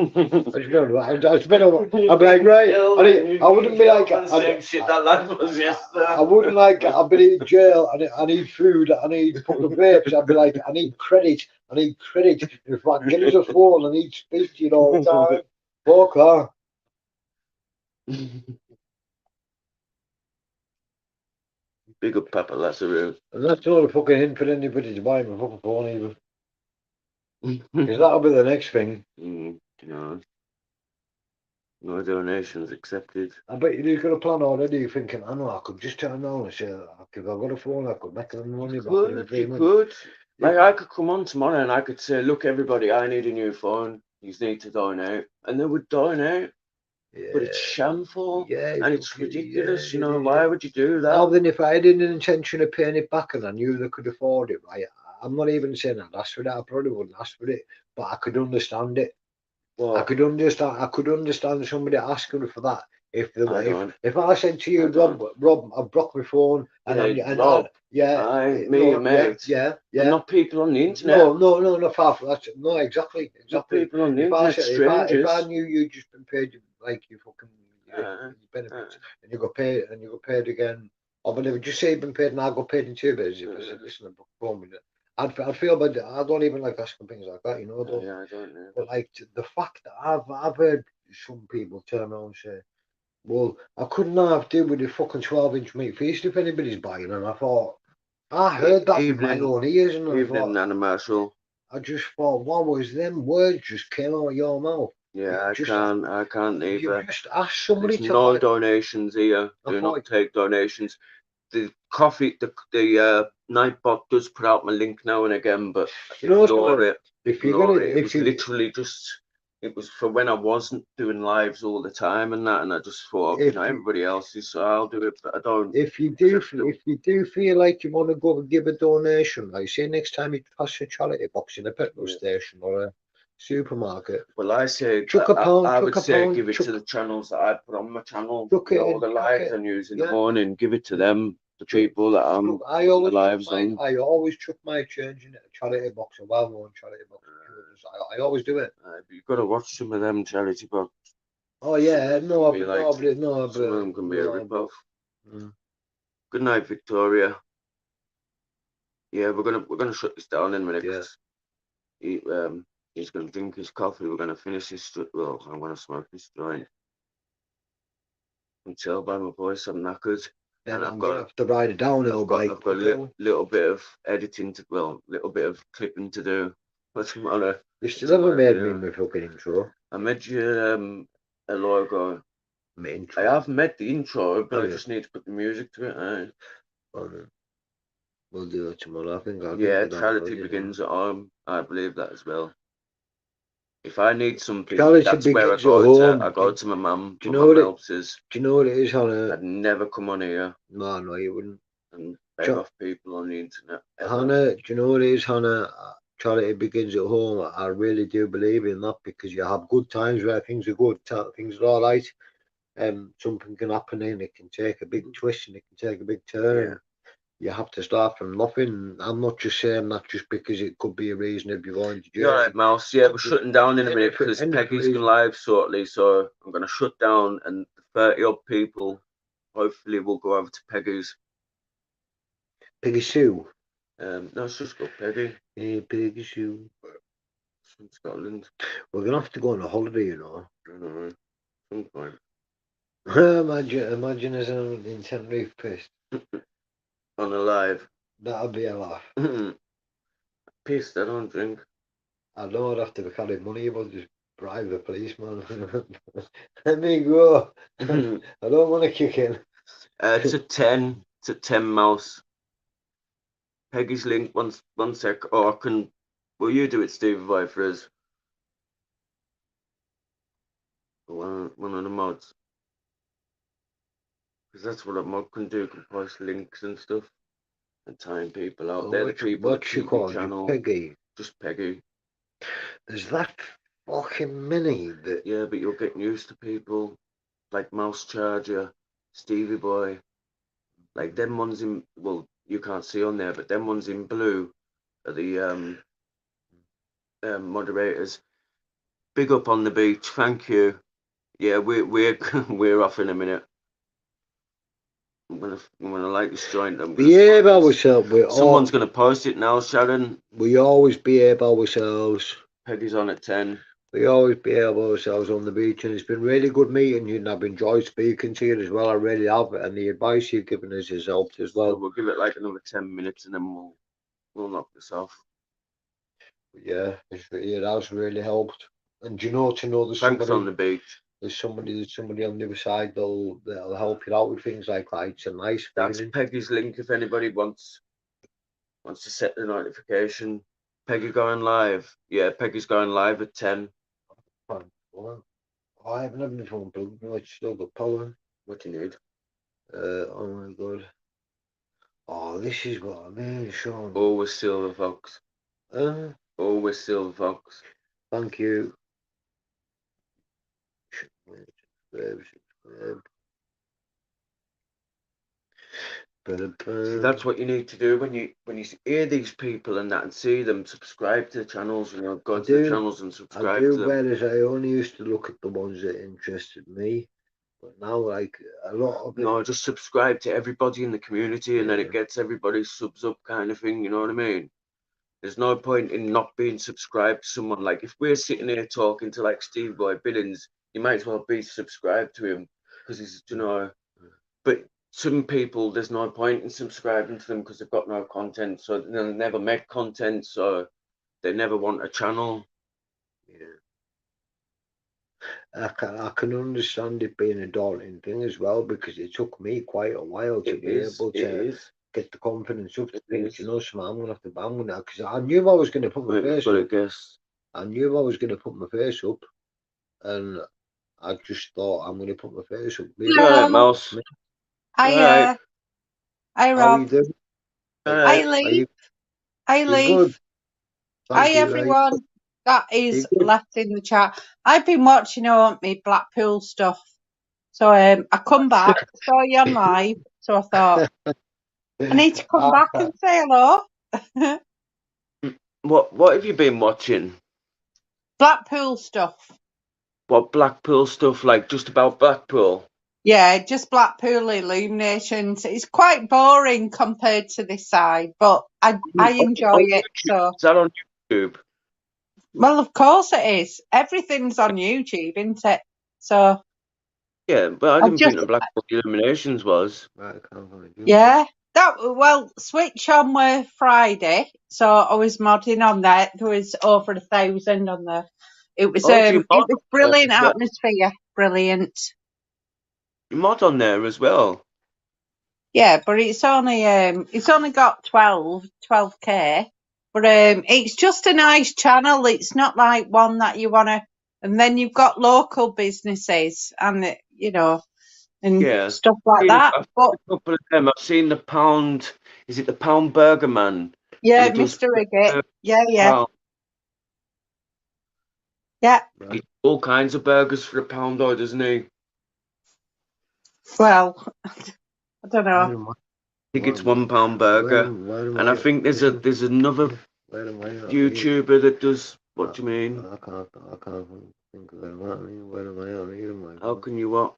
Speaker 2: I'd be like, right, I wouldn't be like,
Speaker 4: same shit that lad was yesterday.
Speaker 2: I wouldn't like, I'd be in jail, I need food, I need fucking vapes, I'd be like, I need credit. If I get us a phone, I need to speak to you all the time. Fuck that.
Speaker 4: Big up Papa Lazaru.
Speaker 2: And that's not a fucking hint for anybody to buy my fucking phone either. Because that'll be the next thing.
Speaker 4: You know, no donations accepted.
Speaker 2: I bet you've got a plan already. You're thinking, I know I could just turn around and say, if I got a phone, I could make them money back in
Speaker 4: You
Speaker 2: 3 months.
Speaker 4: could. Like, I could come on tomorrow and I could say, look, everybody, I need a new phone. You need to donate. And they would donate.
Speaker 2: Yeah.
Speaker 4: But it's shameful.
Speaker 2: Yeah,
Speaker 4: And it's ridiculous.
Speaker 2: yeah,
Speaker 4: you know,
Speaker 2: it
Speaker 4: why
Speaker 2: is.
Speaker 4: would you do
Speaker 2: Now
Speaker 4: that?
Speaker 2: then, if I had an intention of paying it back and I knew they could afford it, right, I'm not even saying I'd ask for it. I probably wouldn't ask for it, but I could understand it.
Speaker 4: Well,
Speaker 2: I could understand somebody asking for that. If I said to you,
Speaker 4: I don't.
Speaker 2: Rob, I've broke my phone, and
Speaker 4: Yeah, Rob. Me and mate.
Speaker 2: yeah.
Speaker 4: But not people on the internet.
Speaker 2: No, far from that. No, exactly.
Speaker 4: Not people on the
Speaker 2: If I
Speaker 4: internet,
Speaker 2: said,
Speaker 4: strangers.
Speaker 2: if I knew you'd just been paid like you fucking your benefits, and you got paid again, or whatever, just say you've been paid and I got paid in 2 days. If I said, listen, I broke my phone with it, I'd feel bad. I don't even like asking things like that, you know.
Speaker 4: Yeah, I don't know.
Speaker 2: But like the fact that I've heard some people turn around and say, well, I couldn't have deal with the fucking 12-inch meat feast if anybody's buying, and I thought, I heard that with my own ears, and I just thought, what was them words just came out of your mouth?
Speaker 4: Yeah, I can't
Speaker 2: You
Speaker 4: either.
Speaker 2: just ask somebody
Speaker 4: There's
Speaker 2: to
Speaker 4: no
Speaker 2: buy.
Speaker 4: donations here. Do not take donations. The coffee, the Nightbot does put out my link now and again, but
Speaker 2: You know,
Speaker 4: ignore it.
Speaker 2: if you're gonna,
Speaker 4: It was literally just, it was for when I wasn't doing lives all the time and that, and I just thought, you know, everybody else is, so I'll do it, but I don't.
Speaker 2: If you do feel like you want to go and give a donation, like say next time you pass a charity box in a petrol station or a supermarket.
Speaker 4: Well, I say, I would say give it to the channels that I put on my channel. All the lives I use in the morning, give it to them, the people that I'm putting the lives on.
Speaker 2: I always chuck my change in a charity box, a well-known charity box. I always do it.
Speaker 4: But you've got to watch some of them charity boxes.
Speaker 2: Oh yeah, no, but
Speaker 4: some of them can be a rip-off. Good night, Victoria. Yeah, we're gonna shut this down in a minute. Yeah. He's gonna drink his coffee. We're gonna finish this. Well, I'm gonna smoke this joint. You can tell by my voice I'm knackered.
Speaker 2: Then and I'm gonna have to ride a downhill bike.
Speaker 4: I've got a little bit of editing to, little bit of clipping to do. But tomorrow.
Speaker 2: You still haven't made me my fucking intro.
Speaker 4: I made you a logo. I have made the intro, but I just need to put the music to it.
Speaker 5: We'll do it tomorrow. I think I'll
Speaker 4: Yeah,
Speaker 5: think of that
Speaker 4: charity
Speaker 5: already,
Speaker 4: begins at home. I believe that as well. If I need something,
Speaker 5: Charity
Speaker 4: that's where I
Speaker 5: begins at
Speaker 4: go
Speaker 5: home.
Speaker 4: to. I go to my mum.
Speaker 5: Do
Speaker 4: My
Speaker 5: you know
Speaker 4: mum
Speaker 5: what
Speaker 4: helps us.
Speaker 5: Do you know what it is, Hannah?
Speaker 4: I'd never come on here
Speaker 5: No, you wouldn't.
Speaker 4: and beg
Speaker 5: Cha-
Speaker 4: off people on the internet. Ever.
Speaker 5: Hannah, do you know what it is, Hannah? Charity begins at home. I really do believe in that because you have good times where things are good, things are all right. Something can happen and it can take a big twist and it can take a big turn.
Speaker 4: Yeah.
Speaker 5: And you have to start from nothing. I'm not just saying that just because it could be a reason if you're going to jail.
Speaker 4: You're right, Mouse. Yeah, we're shutting down in a minute because
Speaker 5: Any
Speaker 4: Peggy's
Speaker 5: reason.
Speaker 4: going live shortly, so I'm going to shut down, and 30 odd people hopefully will go over to Peggy's.
Speaker 5: Peggy Sue.
Speaker 4: No, it's just got Peggy
Speaker 5: Hey, Peggy Sue.
Speaker 4: from Scotland.
Speaker 5: We're gonna have to go on a holiday, you know.
Speaker 4: I don't know. Some point.
Speaker 5: Imagine us in Tenerife pissed.
Speaker 4: On a live.
Speaker 5: That'd be a laugh.
Speaker 4: Pissed, I don't drink.
Speaker 5: I know I'd have to be carrying money, but just bribe the policeman. Let me go. I don't want to kick in.
Speaker 4: It's at 10. It's at 10, Mouse. Peggy's link, one sec. Oh, I can. Will you do it, Steve, Vai, for us? One of the mods. Because that's what a mod can do, can post links and stuff and time people out. They're the people
Speaker 5: What
Speaker 4: that
Speaker 5: she
Speaker 4: keep
Speaker 5: called
Speaker 4: the channel.
Speaker 5: you, Peggy?
Speaker 4: Just Peggy.
Speaker 5: There's that fucking many that.
Speaker 4: Yeah, but you're getting used to people like Mouse Charger, Stevie Boy. Like them ones in, well, you can't see on there, but them ones in blue are the moderators. Big up on the beach, thank you. Yeah, we're we're off in a minute. I'm gonna light this joint.
Speaker 5: Behave ourselves.
Speaker 4: Someone's gonna post it now, Sharon.
Speaker 5: We always behave ourselves.
Speaker 4: Peggy's on at 10.
Speaker 5: We always behave ourselves on the beach, and it's been really good meeting you, and I've enjoyed speaking to you as well. I really have, and the advice you've given us has helped as
Speaker 4: So
Speaker 5: well.
Speaker 4: we'll give it like another 10 minutes, and then we'll knock this off.
Speaker 5: Yeah, it has really helped. And you know, to know there's
Speaker 4: Thanks
Speaker 5: somebody
Speaker 4: on the beach.
Speaker 5: There's somebody on the other side that'll help you out with things like that. It's a nice
Speaker 4: That's
Speaker 5: feeling.
Speaker 4: Peggy's link if anybody wants to set the notification. Peggy going live. Yeah, Peggy's going live at 10.
Speaker 5: Oh, I haven't had my phone plugged. No, it's still got power.
Speaker 4: What do you need?
Speaker 5: Oh my god. Oh, this is what I mean, Sean.
Speaker 4: Always Silver Fox. Always Silver Fox.
Speaker 5: Thank you.
Speaker 4: That's what you need to do when you hear these people and that and see them. Subscribe to the channels, you know, go to the channels and subscribe to them.
Speaker 5: Whereas I only used to look at the ones that interested me, but now like a lot of it.
Speaker 4: No, just subscribe to everybody in the community, and then it gets everybody subs up, kind of thing. You know what I mean? There's no point in not being subscribed to someone. Like if we're sitting here talking to like Steve Boy Billings, you might as well be subscribed to him because he's, you know. But some people, there's no point in subscribing to them because they've got no content, so they'll never make content, so they never want a channel.
Speaker 5: Yeah, I can understand it being a daunting thing as well, because it took me quite a while to be able to get the confidence up to think, you know, so I'm gonna have to bang with that, because I knew I was gonna put my face up. I knew I was gonna put my face up, and I just thought I'm gonna put my face up.
Speaker 4: Yeah, Mouse.
Speaker 6: Hi, hi, Rob.
Speaker 4: Hi,
Speaker 6: Lee. Hi, Lee. Hi, everyone. That is left in the chat. I've been watching me Blackpool stuff. So I come back, saw you on live, so I thought I need to come back and say hello.
Speaker 4: What have you been watching?
Speaker 6: Blackpool stuff.
Speaker 4: What Blackpool stuff? Like just about Blackpool?
Speaker 6: Yeah, just Blackpool Illuminations. It's quite boring compared to this side, but I enjoy it. So
Speaker 4: is that on YouTube?
Speaker 6: Well, of course it is. Everything's on YouTube, isn't it? So
Speaker 4: yeah, but I didn't think the Blackpool Illuminations was.
Speaker 6: Yeah, Switch on were Friday, so I was modding on there. There was over 1,000 on there. It was brilliant atmosphere, brilliant.
Speaker 4: You mod on there as well?
Speaker 6: Yeah, but it's only got 12K. But it's just a nice channel. It's not like one that you want to. And then you've got local businesses and and
Speaker 4: Yeah.
Speaker 6: stuff like that.
Speaker 4: I've
Speaker 6: But
Speaker 4: seen a couple of them. I've seen the Pound. Is it the Pound Burger Man?
Speaker 6: yeah,
Speaker 4: And he does
Speaker 6: Mr. Riggett. Yeah.
Speaker 4: pound.
Speaker 6: Yeah.
Speaker 4: He does all kinds of burgers for £1, though, doesn't he?
Speaker 6: Well, I don't know.
Speaker 4: I think it's £1 burger. And I think there's another YouTuber that does. What do you mean?
Speaker 5: I can't think of it. What I mean, where am I on here?
Speaker 4: How can you what?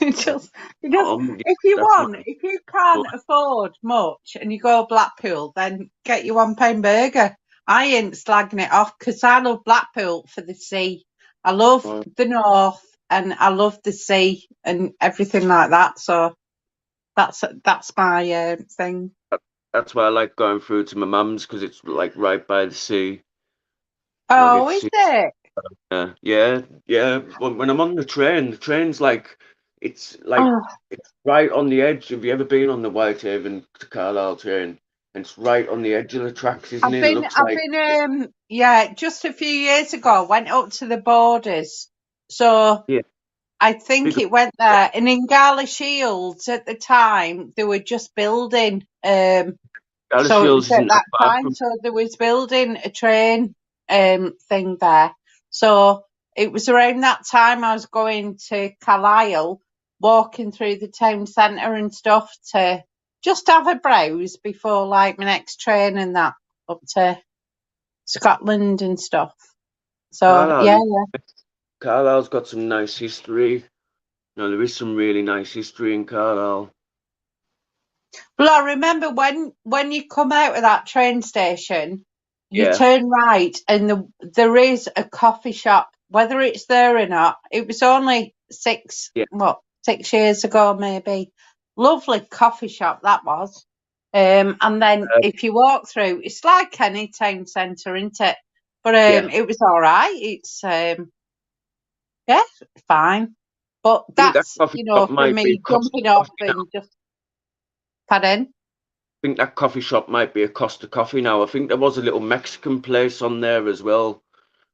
Speaker 6: Just if
Speaker 4: That's
Speaker 6: you can't afford much and you go Blackpool, then get your £1 burger. I ain't slagging it off because I love Blackpool for the sea. I love the north and I love the sea and everything like that. So that's my thing.
Speaker 4: That's why I like going through to my mum's, because it's like right by the sea.
Speaker 6: Oh, is it?
Speaker 4: Yeah. When I'm on the train's like it's
Speaker 6: Oh,
Speaker 4: right on the edge. Have you ever been on the Whitehaven to Carlisle train? And it's right on the edge of the tracks, isn't it? It looks like
Speaker 6: just a few years ago, went up to the Borders. So
Speaker 4: Yeah.
Speaker 6: I think it went there. And in Gala Shields at the time, they were just building.
Speaker 4: Gala
Speaker 6: So it
Speaker 4: Shields
Speaker 6: was at
Speaker 4: isn't
Speaker 6: that
Speaker 4: far
Speaker 6: time,
Speaker 4: from-
Speaker 6: so they was building a train thing there. So it was around that time I was going to Carlisle, walking through the town centre and stuff to just have a browse before like my next train and that up to Scotland and stuff. So
Speaker 4: Carlisle. Carlisle's got some nice history. No, there is some really nice history in Carlisle.
Speaker 6: Well, I remember when you come out of that train station, you
Speaker 4: Yeah.
Speaker 6: turn right and there is a coffee shop. Whether it's there or not, it was only 6 years ago maybe. Lovely coffee shop that was. And then if you walk through, it's like any town centre, isn't it? But it was all right. It's fine. But that's
Speaker 4: that coffee shop
Speaker 6: for
Speaker 4: might
Speaker 6: me
Speaker 4: be
Speaker 6: jumping off and just pardon.
Speaker 4: I think that coffee shop might be a Costa Coffee now. I think there was a little Mexican place on there as well.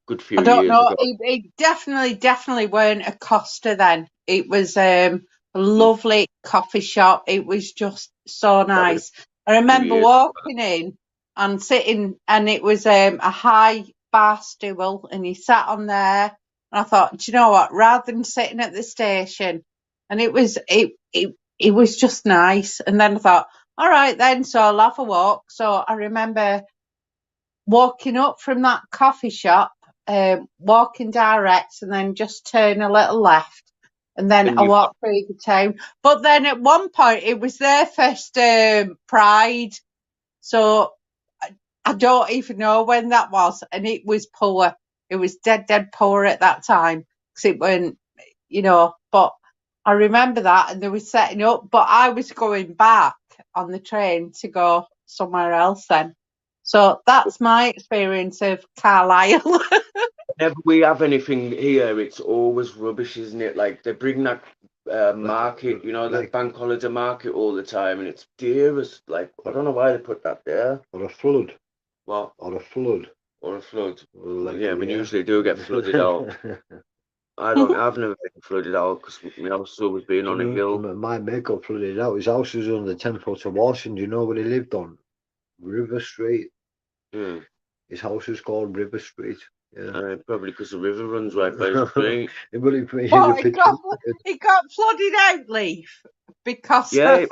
Speaker 4: Good few
Speaker 6: I don't
Speaker 4: years
Speaker 6: know.
Speaker 4: ago.
Speaker 6: It definitely weren't a Costa then. It was a lovely coffee shop. It was just so nice. I remember walking in and sitting, and it was a high bar stool, and he sat on there. And I thought, do you know what? Rather than sitting at the station, and it was just nice. And then I thought, all right then, so I'll have a walk. So I remember walking up from that coffee shop, walking direct, and then just turn a little left, and then I walked through the town. But then at one point, it was their first Pride, so I don't even know when that was, and it was poor. It was dead poor at that time because it weren't, But I remember that, and they were setting up. But I was going back on the train to go somewhere else then. So that's my experience of Carlisle.
Speaker 4: Whenever we have anything here, it's always rubbish, isn't it? Like they bring that market, the bank holiday market all the time, and it's dear as I don't know why they put that there.
Speaker 5: Or a flood.
Speaker 4: What?
Speaker 5: Or a flood.
Speaker 4: Or a flood.
Speaker 5: Well,
Speaker 4: we usually do get flooded out. I've never been flooded out because my house has always been on a hill.
Speaker 5: My mate got flooded out. His house was on the 10 foot of washing. Do you know where he lived on? River Street.
Speaker 4: Yeah.
Speaker 5: His house was called River Street. Yeah.
Speaker 4: Probably because the river runs right by the street.
Speaker 6: He got flooded out, Leaf, because
Speaker 4: Carlisle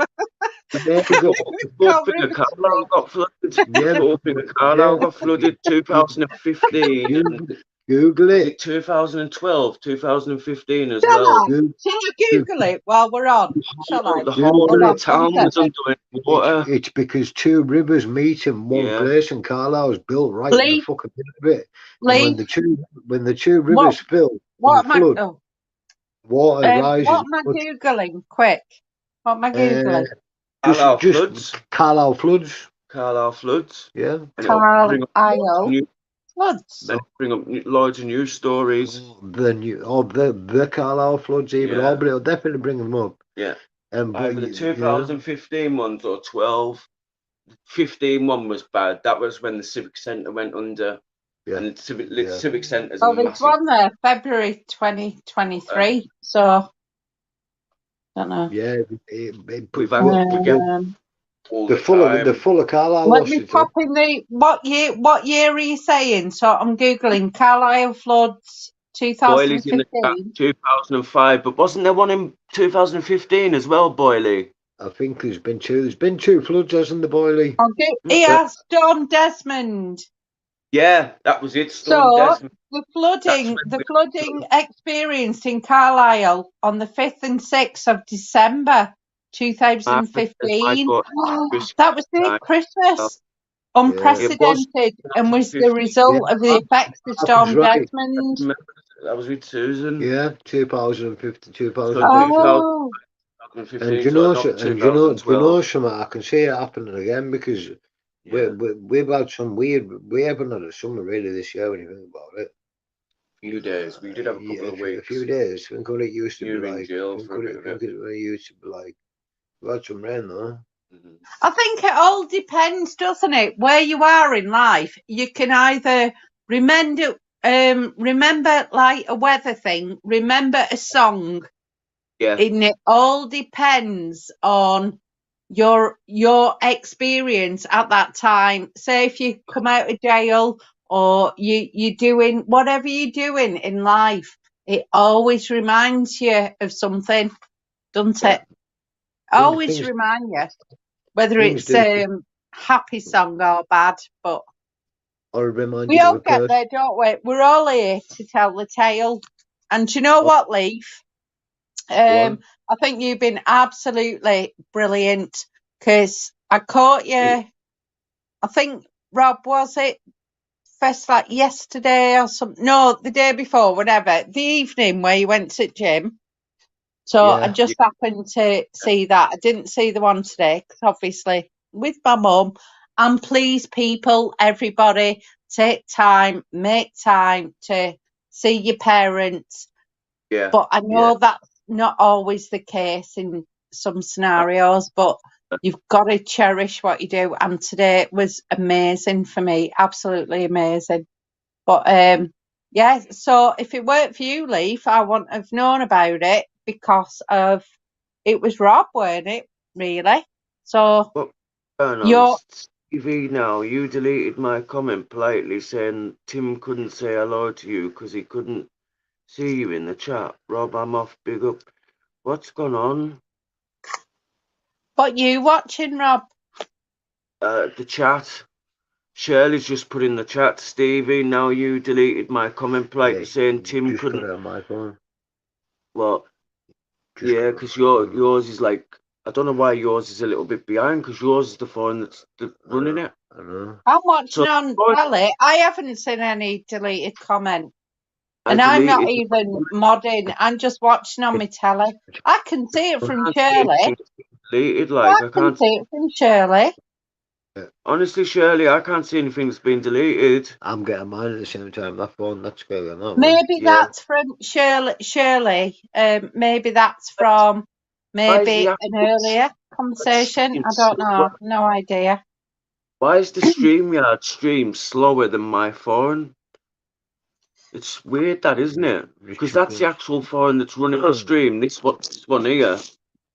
Speaker 4: got flooded. Carlisle got flooded 2015.
Speaker 5: Google it.
Speaker 4: 2012, 2015 as
Speaker 6: Shall
Speaker 4: well.
Speaker 6: Shall I Google it while we're on? Shall I?
Speaker 4: The whole of the town was under water.
Speaker 5: It's because two rivers meet in one place, and Carlisle was built right in the fucking middle of it. And when the two rivers fill, water rises.
Speaker 6: What am I Googling? Quick. What am I Googling?
Speaker 4: Carlisle floods.
Speaker 5: Carlisle floods.
Speaker 4: Carlisle floods.
Speaker 5: Yeah.
Speaker 6: Carlisle floods.
Speaker 4: Then bring up loads of news stories.
Speaker 5: The Carlisle floods, but it'll definitely bring them up.
Speaker 4: Yeah. Either the 2015 ones or 12. 15 one was bad. That was when the Civic Centre went under.
Speaker 5: Yeah.
Speaker 4: And the Civic Centre's a
Speaker 6: Well, there's
Speaker 4: massive.
Speaker 6: one there, February 2023. So, don't know.
Speaker 5: Yeah,
Speaker 4: We've had we get all the time.
Speaker 5: they're full of Carlisle.
Speaker 6: Let me pop in the what year are you saying? So I'm googling Carlisle floods
Speaker 4: Boyley's in the
Speaker 6: 2015.
Speaker 4: 2005, but wasn't there one in 2015 as well, Boyley?
Speaker 5: I think there's been two. There's been two floods, hasn't there, Boyley?
Speaker 6: Yeah, Storm Desmond.
Speaker 4: Yeah, that was it. Storm Desmond.
Speaker 6: The flooding experienced in Carlisle on the 5th and 6th of December 2015. That was near Christmas. Unprecedented, and was the result of the effects of Storm Desmond.
Speaker 4: That was with Susan.
Speaker 5: Yeah, 2015, 2015.
Speaker 6: Oh.
Speaker 5: And you know something, I can see it happening again because we've had some weird. We haven't had a summer really this year when you think about it.
Speaker 4: Few days. We did have a couple of weeks.
Speaker 5: A few days. Think what it used to be like. We've had some rain though.
Speaker 6: I think it all depends, doesn't it? Where you are in life, you can either remember like a weather thing, remember a song.
Speaker 4: Yeah.
Speaker 6: And it all depends on your experience at that time. Say if you come out of jail or you're doing whatever you're doing in life, it always reminds you of something, doesn't it? Always remind you, whether it's happy song or bad, but we all get there, don't we? We're all here to tell the tale. And do you know what, Leaf? I think you've been absolutely brilliant because I caught you. I think, Rob, was it first like yesterday or something? No, the day before, whatever. The evening where you went to the gym. So I just happened to see that. I didn't see the one today because obviously with my mum. And please, people, everybody, take time, make time to see your parents.
Speaker 4: Yeah.
Speaker 6: But I know that's not always the case in some scenarios, but you've got to cherish what you do. And today was amazing for me, absolutely amazing. But so if it weren't for you, Leaf, I wouldn't have known about it because of it was Rob, weren't it? Really? So
Speaker 4: you're TV now. You deleted my comment politely saying Tim couldn't say hello to you because he couldn't see you in the chat. Rob, I'm off. Big up. What's going on?
Speaker 6: What you watching, Rob?
Speaker 4: The chat. Shirley's just put in the chat. Stevie, now you deleted my comment politely saying Tim couldn't.
Speaker 5: On my phone.
Speaker 4: What? Because yours is like, I don't know why yours is a little bit behind because yours is the phone that's running it.
Speaker 5: I know.
Speaker 6: I'm watching on telly. I haven't seen any deleted comment. And I'm not even modding. I'm just watching on my telly. I can see it from Shirley.
Speaker 4: Deleted,
Speaker 6: I can see it from Shirley.
Speaker 4: Honestly, Shirley, I can't see anything that's been deleted.
Speaker 5: I'm getting mine at the same time. That phone, that's going on.
Speaker 6: Maybe that's from Shirley. Maybe that's from an earlier conversation. I don't know. No idea.
Speaker 4: Why is the StreamYard stream slower than my phone? It's weird, that, isn't it? Because that's the actual phone that's running the stream. This one here,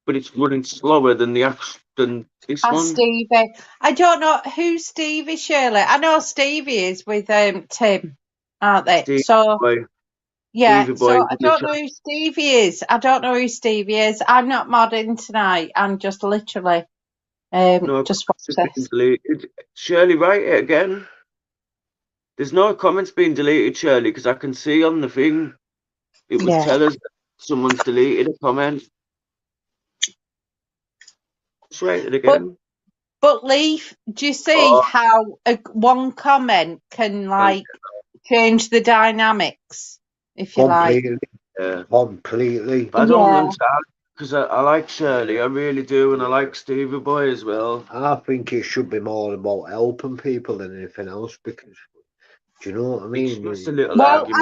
Speaker 4: but it's running slower than this one.
Speaker 6: Stevie. I don't know who Stevie Shirley. I know Stevie is with Tim, aren't they?
Speaker 4: Stevie
Speaker 6: so
Speaker 4: boy.
Speaker 6: yeah.
Speaker 4: Stevie
Speaker 6: so
Speaker 4: boy
Speaker 6: I don't know who Stevie is. I'm not modding tonight. I'm just literally just watch this.
Speaker 4: Deleted. Shirley, write it again. There's no comments being deleted, Shirley, because I can see on the thing. It would tell us that someone's deleted a comment. Just write it again.
Speaker 6: But Leaf, do you see how one comment can change the dynamics, if you like?
Speaker 5: Completely.
Speaker 4: I don't understand because I like Shirley, I really do, and I like Stevie Boy as well.
Speaker 5: I think it should be more about helping people than anything else because Do you know what I
Speaker 4: It's
Speaker 5: mean?
Speaker 4: just a little
Speaker 6: Well,
Speaker 4: argument.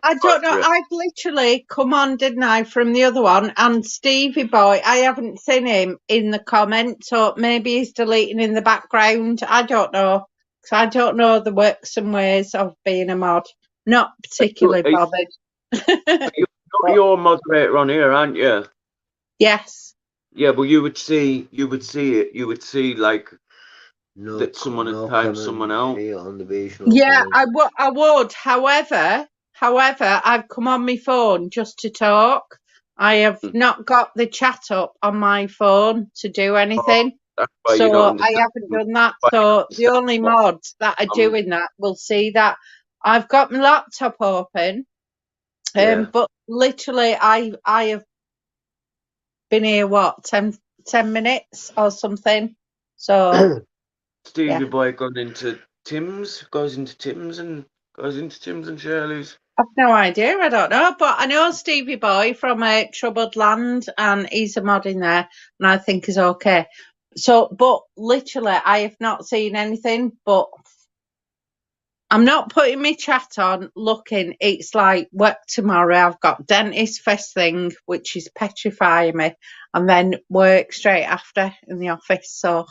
Speaker 6: I don't know. I've literally come on, didn't I, from the other one? And Stevie Boy, I haven't seen him in the comments, so maybe he's deleting in the background. I don't know. Because I don't know the works and ways of being a mod. Not particularly bothered.
Speaker 4: You're a moderator on here, aren't you?
Speaker 6: Yes.
Speaker 4: Yeah, but you would see it. You would see like
Speaker 5: No,
Speaker 4: that someone
Speaker 5: no
Speaker 4: had timed
Speaker 5: comment,
Speaker 4: someone out.
Speaker 5: see it on the beach, no
Speaker 6: Yeah,
Speaker 5: comment.
Speaker 6: I would. However, I've come on my phone just to talk. I have not got the chat up on my phone to do anything.
Speaker 4: That's why you
Speaker 6: So
Speaker 4: don't
Speaker 6: I
Speaker 4: understand.
Speaker 6: haven't done that.
Speaker 4: why you don't
Speaker 6: So the
Speaker 4: understand
Speaker 6: only
Speaker 4: what
Speaker 6: mods that are doing that will see that. I've got my laptop open,
Speaker 4: Yeah.
Speaker 6: but literally I have been here, what, 10 minutes or something. So
Speaker 4: Stevie
Speaker 6: yeah.
Speaker 4: Boy goes into Tim's and Shirley's.
Speaker 6: I've no idea. I don't know, but I know Stevie Boy from Troubled Land, and he's a mod in there, and I think he's okay. So, but literally, I have not seen anything. But I'm not putting my chat on. Looking, it's like work tomorrow. I've got dentist first thing, which is petrifying me, and then work straight after in the office. So,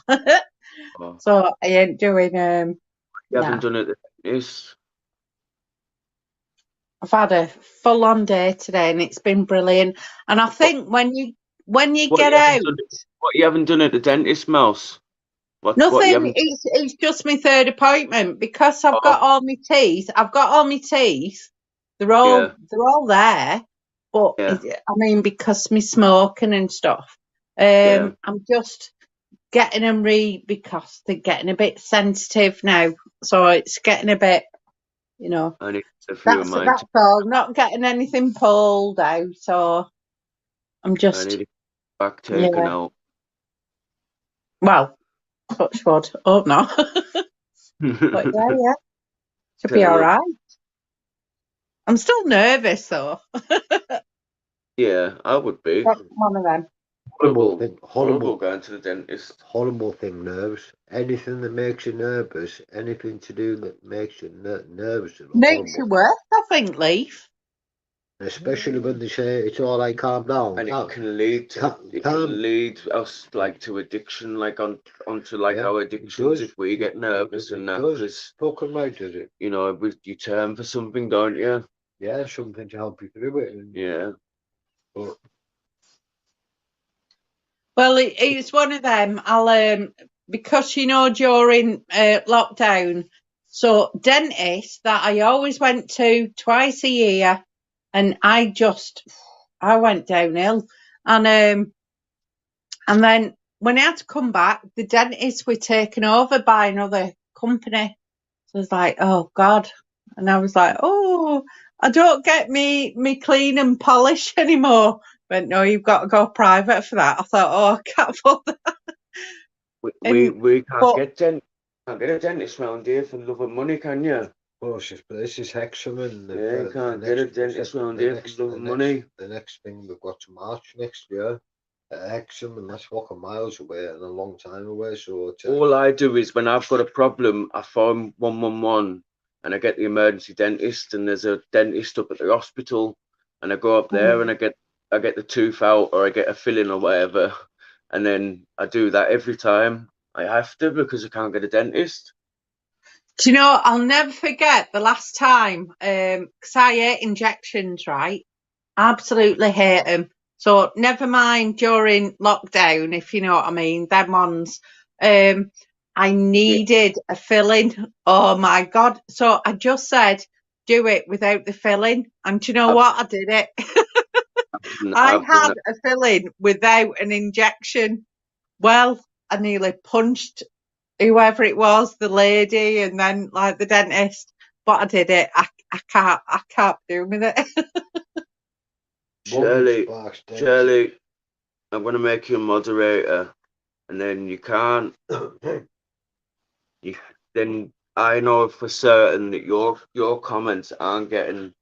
Speaker 4: Oh,
Speaker 6: so I ain't doing
Speaker 4: you
Speaker 6: nah.
Speaker 4: haven't done it. It's
Speaker 6: I've had a full-on day today, and it's been brilliant. And I think when you
Speaker 4: what
Speaker 6: get
Speaker 4: you
Speaker 6: out,
Speaker 4: haven't done. What you haven't done at the dentist, Mouse. What you
Speaker 6: nothing.
Speaker 4: haven't.
Speaker 6: It's just my third appointment because I've
Speaker 4: Oh,
Speaker 6: got all my teeth. I've got all my teeth. They're all there. But
Speaker 4: Yeah.
Speaker 6: I mean, because me smoking and stuff,
Speaker 4: Yeah.
Speaker 6: I'm just getting them because they're getting a bit sensitive now. So it's getting a bit, you know.
Speaker 4: I need a few of mine.
Speaker 6: That's all. Not getting anything pulled out. So I'm
Speaker 4: I
Speaker 6: just,
Speaker 4: need it back taken out.
Speaker 6: well, touch wood. Oh no. But yeah. Should be
Speaker 4: Tell
Speaker 6: all
Speaker 4: you.
Speaker 6: right. I'm still nervous though.
Speaker 4: Yeah, I would be.
Speaker 6: That's one of them.
Speaker 4: Horrible going to the dentist.
Speaker 5: Horrible thing, nerves. Anything that makes you nervous, anything to do that makes you nervous. Is
Speaker 6: Makes you
Speaker 5: horrible.
Speaker 6: worse, I think, Leaf.
Speaker 5: Especially when they say it's all right, calm down.
Speaker 4: And it can lead us like to addiction, like onto like our addictions if we get nervous and that. Because
Speaker 5: Fucking right, does it?
Speaker 4: you know, you turn for something, don't you?
Speaker 5: Yeah, something to help you through it.
Speaker 4: Yeah.
Speaker 5: But
Speaker 6: Well, it's one of them. I'll because during lockdown, so dentist that I always went to twice a year, and I went downhill, and then when I had to come back, the dentists were taken over by another company. So I was like, oh God, and I was like, oh, I don't get me clean and polish anymore. But no, you've got to go private for that. I thought, oh, I can't afford that.
Speaker 4: We can't get a dentist round here for love of money, can you?
Speaker 5: well, this is Hexham, and
Speaker 4: Yeah, you can't get a dentist round here for love of money.
Speaker 5: The next thing we've got to March next year at Hexham, and that's fucking miles away and a long time away. So
Speaker 4: all I do is when I've got a problem, I phone 111 and I get the emergency dentist, and there's a dentist up at the hospital, and I go up there and I get the tooth out or I get a filling or whatever, and then I do that every time. I have to because I can't get a dentist.
Speaker 6: Do you know, I'll never forget the last time, because I hate injections, right? Absolutely hate them. So never mind during lockdown, if you know what I mean, them ones. I needed a filling. Oh my God. So I just said, do it without the filling. And do you know what? I did it. I had a filling without an injection. Well, I nearly punched whoever it was, the lady, and then like the dentist. But I did it. I can't do with it.
Speaker 4: Shirley, I'm gonna make you a moderator, and then you can't. Then I know for certain that your comments aren't getting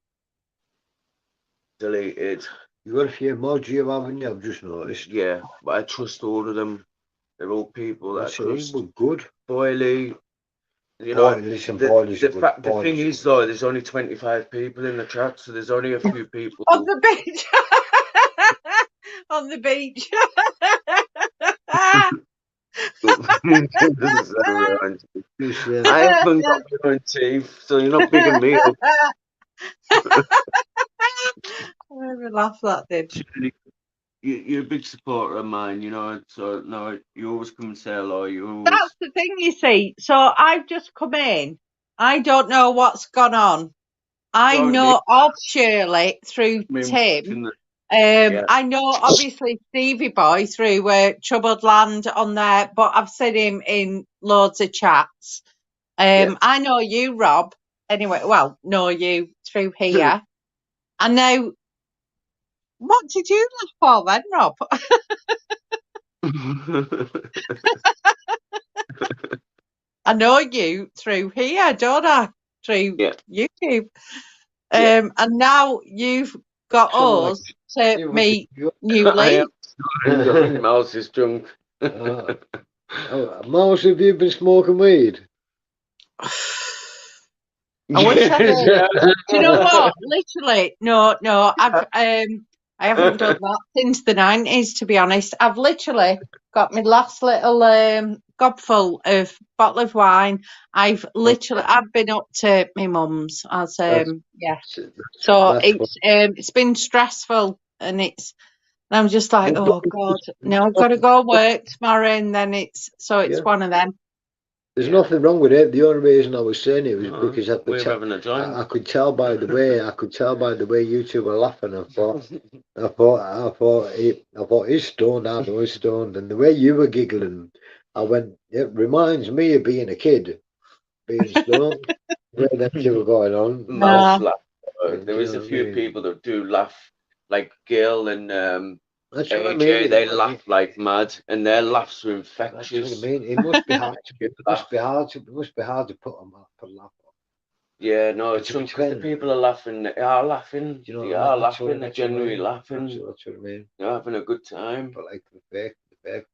Speaker 4: deleted.
Speaker 5: You got a few mods you haven't you? I've just noticed.
Speaker 4: Yeah, but I trust all of them. They're all people that I trust.
Speaker 5: Good.
Speaker 4: Boyley, You know,
Speaker 5: Listen, Paul is good.
Speaker 4: the thing is though, there's only 25 people in the chat, so there's only a few people.
Speaker 6: On the beach. On the beach.
Speaker 4: I haven't got my own teeth, so you're not bigging me up.
Speaker 6: I never laugh that did.
Speaker 4: You're a big supporter of mine, you know, so no, you always come and say hello. You always...
Speaker 6: That's the thing, you see. So I've just come in. I don't know what's gone on. I know of Shirley through Tim. I know obviously Stevie Boy through Troubled Land on there, but I've seen him in loads of chats. I know you, Rob. Anyway, well, know you through here. And now, what did you laugh for then, Rob? I know you through here, don't I? Through YouTube. And now you've got us to meet New Lee.
Speaker 4: Mouse is drunk.
Speaker 5: Mouse, have you been smoking weed?
Speaker 6: I wish I did. Do you know what? Literally, no. I haven't done that since the 90s, to be honest. I've literally got my last little gobful of bottle of wine. I've been up to my mum's. So it's been stressful, and I'm just like, oh God, no, I've got to go work tomorrow, and then it's one of them.
Speaker 5: There's nothing wrong with it. The only reason I was saying it was because at the time I could tell by the way you two were laughing. I thought he's stoned. I know he's stoned, and the way you were giggling, I went. It reminds me of being a kid, being stoned. The way them two were going on.
Speaker 4: Mouse laugh. There is a few people that do laugh, like Gail and
Speaker 5: That's what I
Speaker 4: AJ,
Speaker 5: mean.
Speaker 4: they laugh like mad, and their laughs are infectious.
Speaker 5: That's what I mean. It must be hard. It must be hard to put them up and laugh.
Speaker 4: Yeah, no, it's because the people are laughing. They are laughing.
Speaker 5: You know,
Speaker 4: they are laughing. They're genuinely laughing.
Speaker 5: That's what I mean.
Speaker 4: They're having a good time.
Speaker 5: But like the fake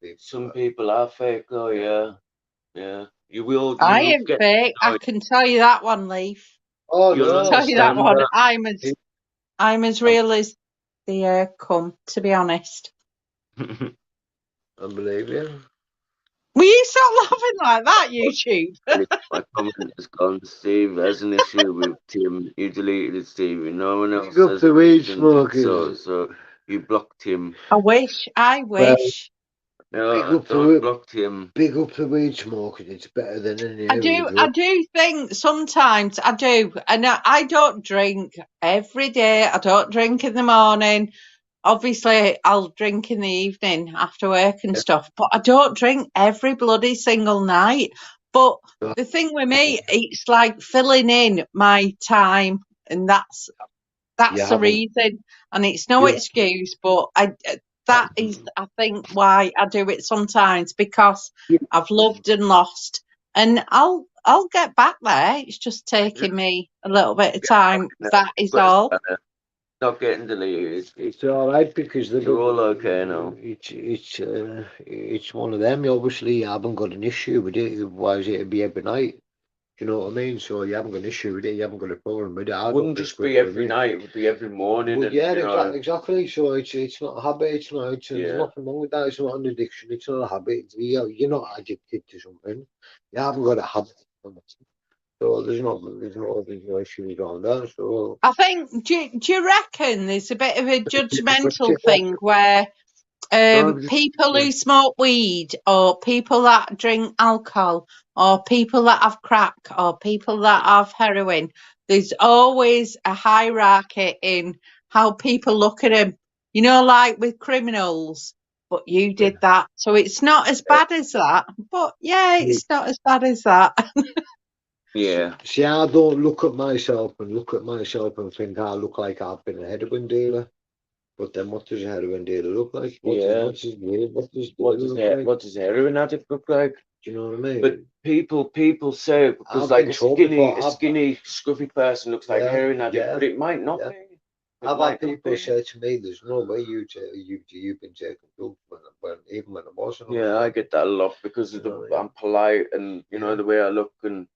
Speaker 5: people.
Speaker 4: Some people are fake, though. Yeah. You will.
Speaker 6: I ain't fake. I can tell you that one, Leaf.
Speaker 5: Oh,
Speaker 6: I'll tell you that one. I'm as real as the come, to be honest.
Speaker 5: I believe you.
Speaker 6: Will you stop laughing like that, YouTube?
Speaker 4: My comment has gone. Steve has an issue with Tim. You deleted it, Steve. No one else
Speaker 5: Big up the weed smoking.
Speaker 4: So you blocked him.
Speaker 6: I wish.
Speaker 4: No, don't block him.
Speaker 5: Big up the weed smoking. It's better than any.
Speaker 6: I do think sometimes I do, and I don't drink every day. I don't drink in the morning. Obviously, I'll drink in the evening after work and stuff, but I don't drink every bloody single night. But the thing with me, it's like filling in my time, and that's the reason. And it's no excuse, but that is, I think, why I do it sometimes, because I've loved and lost, and I'll get back there. It's just taking me a little bit of time. That is all.
Speaker 4: Not getting deleted.
Speaker 5: It's all right because
Speaker 4: they're all okay now.
Speaker 5: It's one of them. You obviously haven't got an issue with it. Otherwise, it'd be every night. You know what I mean? So you haven't got an issue with it. You haven't got a problem with it.
Speaker 4: It wouldn't just be every night. It would be every morning.
Speaker 5: Well, yeah, exactly. So it's not a habit. It's not. There's nothing wrong with that. It's not an addiction. It's not a habit. You're not addicted to something. You haven't got a habit. So there's no issues on that. So
Speaker 6: I think. Do you reckon there's a bit of a judgmental thing where people who smoke weed, or people that drink alcohol, or people that have crack, or people that have heroin, there's always a hierarchy in how people look at them. You know, like with criminals. But you did that, so it's not as bad as that. But it's not as bad as that.
Speaker 4: Yeah.
Speaker 5: See, I don't look at myself and think I look like I've been a heroin dealer. But then what does a heroin dealer look like? What
Speaker 4: does a heroin addict look like?
Speaker 5: Do you know what I mean?
Speaker 4: But people say, because like a skinny, scruffy person looks like a heroin addict, but it might not be.
Speaker 5: I've had people say to me, "There's no way you've been taking drugs even when I wasn't."
Speaker 4: Yeah, I get that a lot because of I'm polite and you know the way I look, and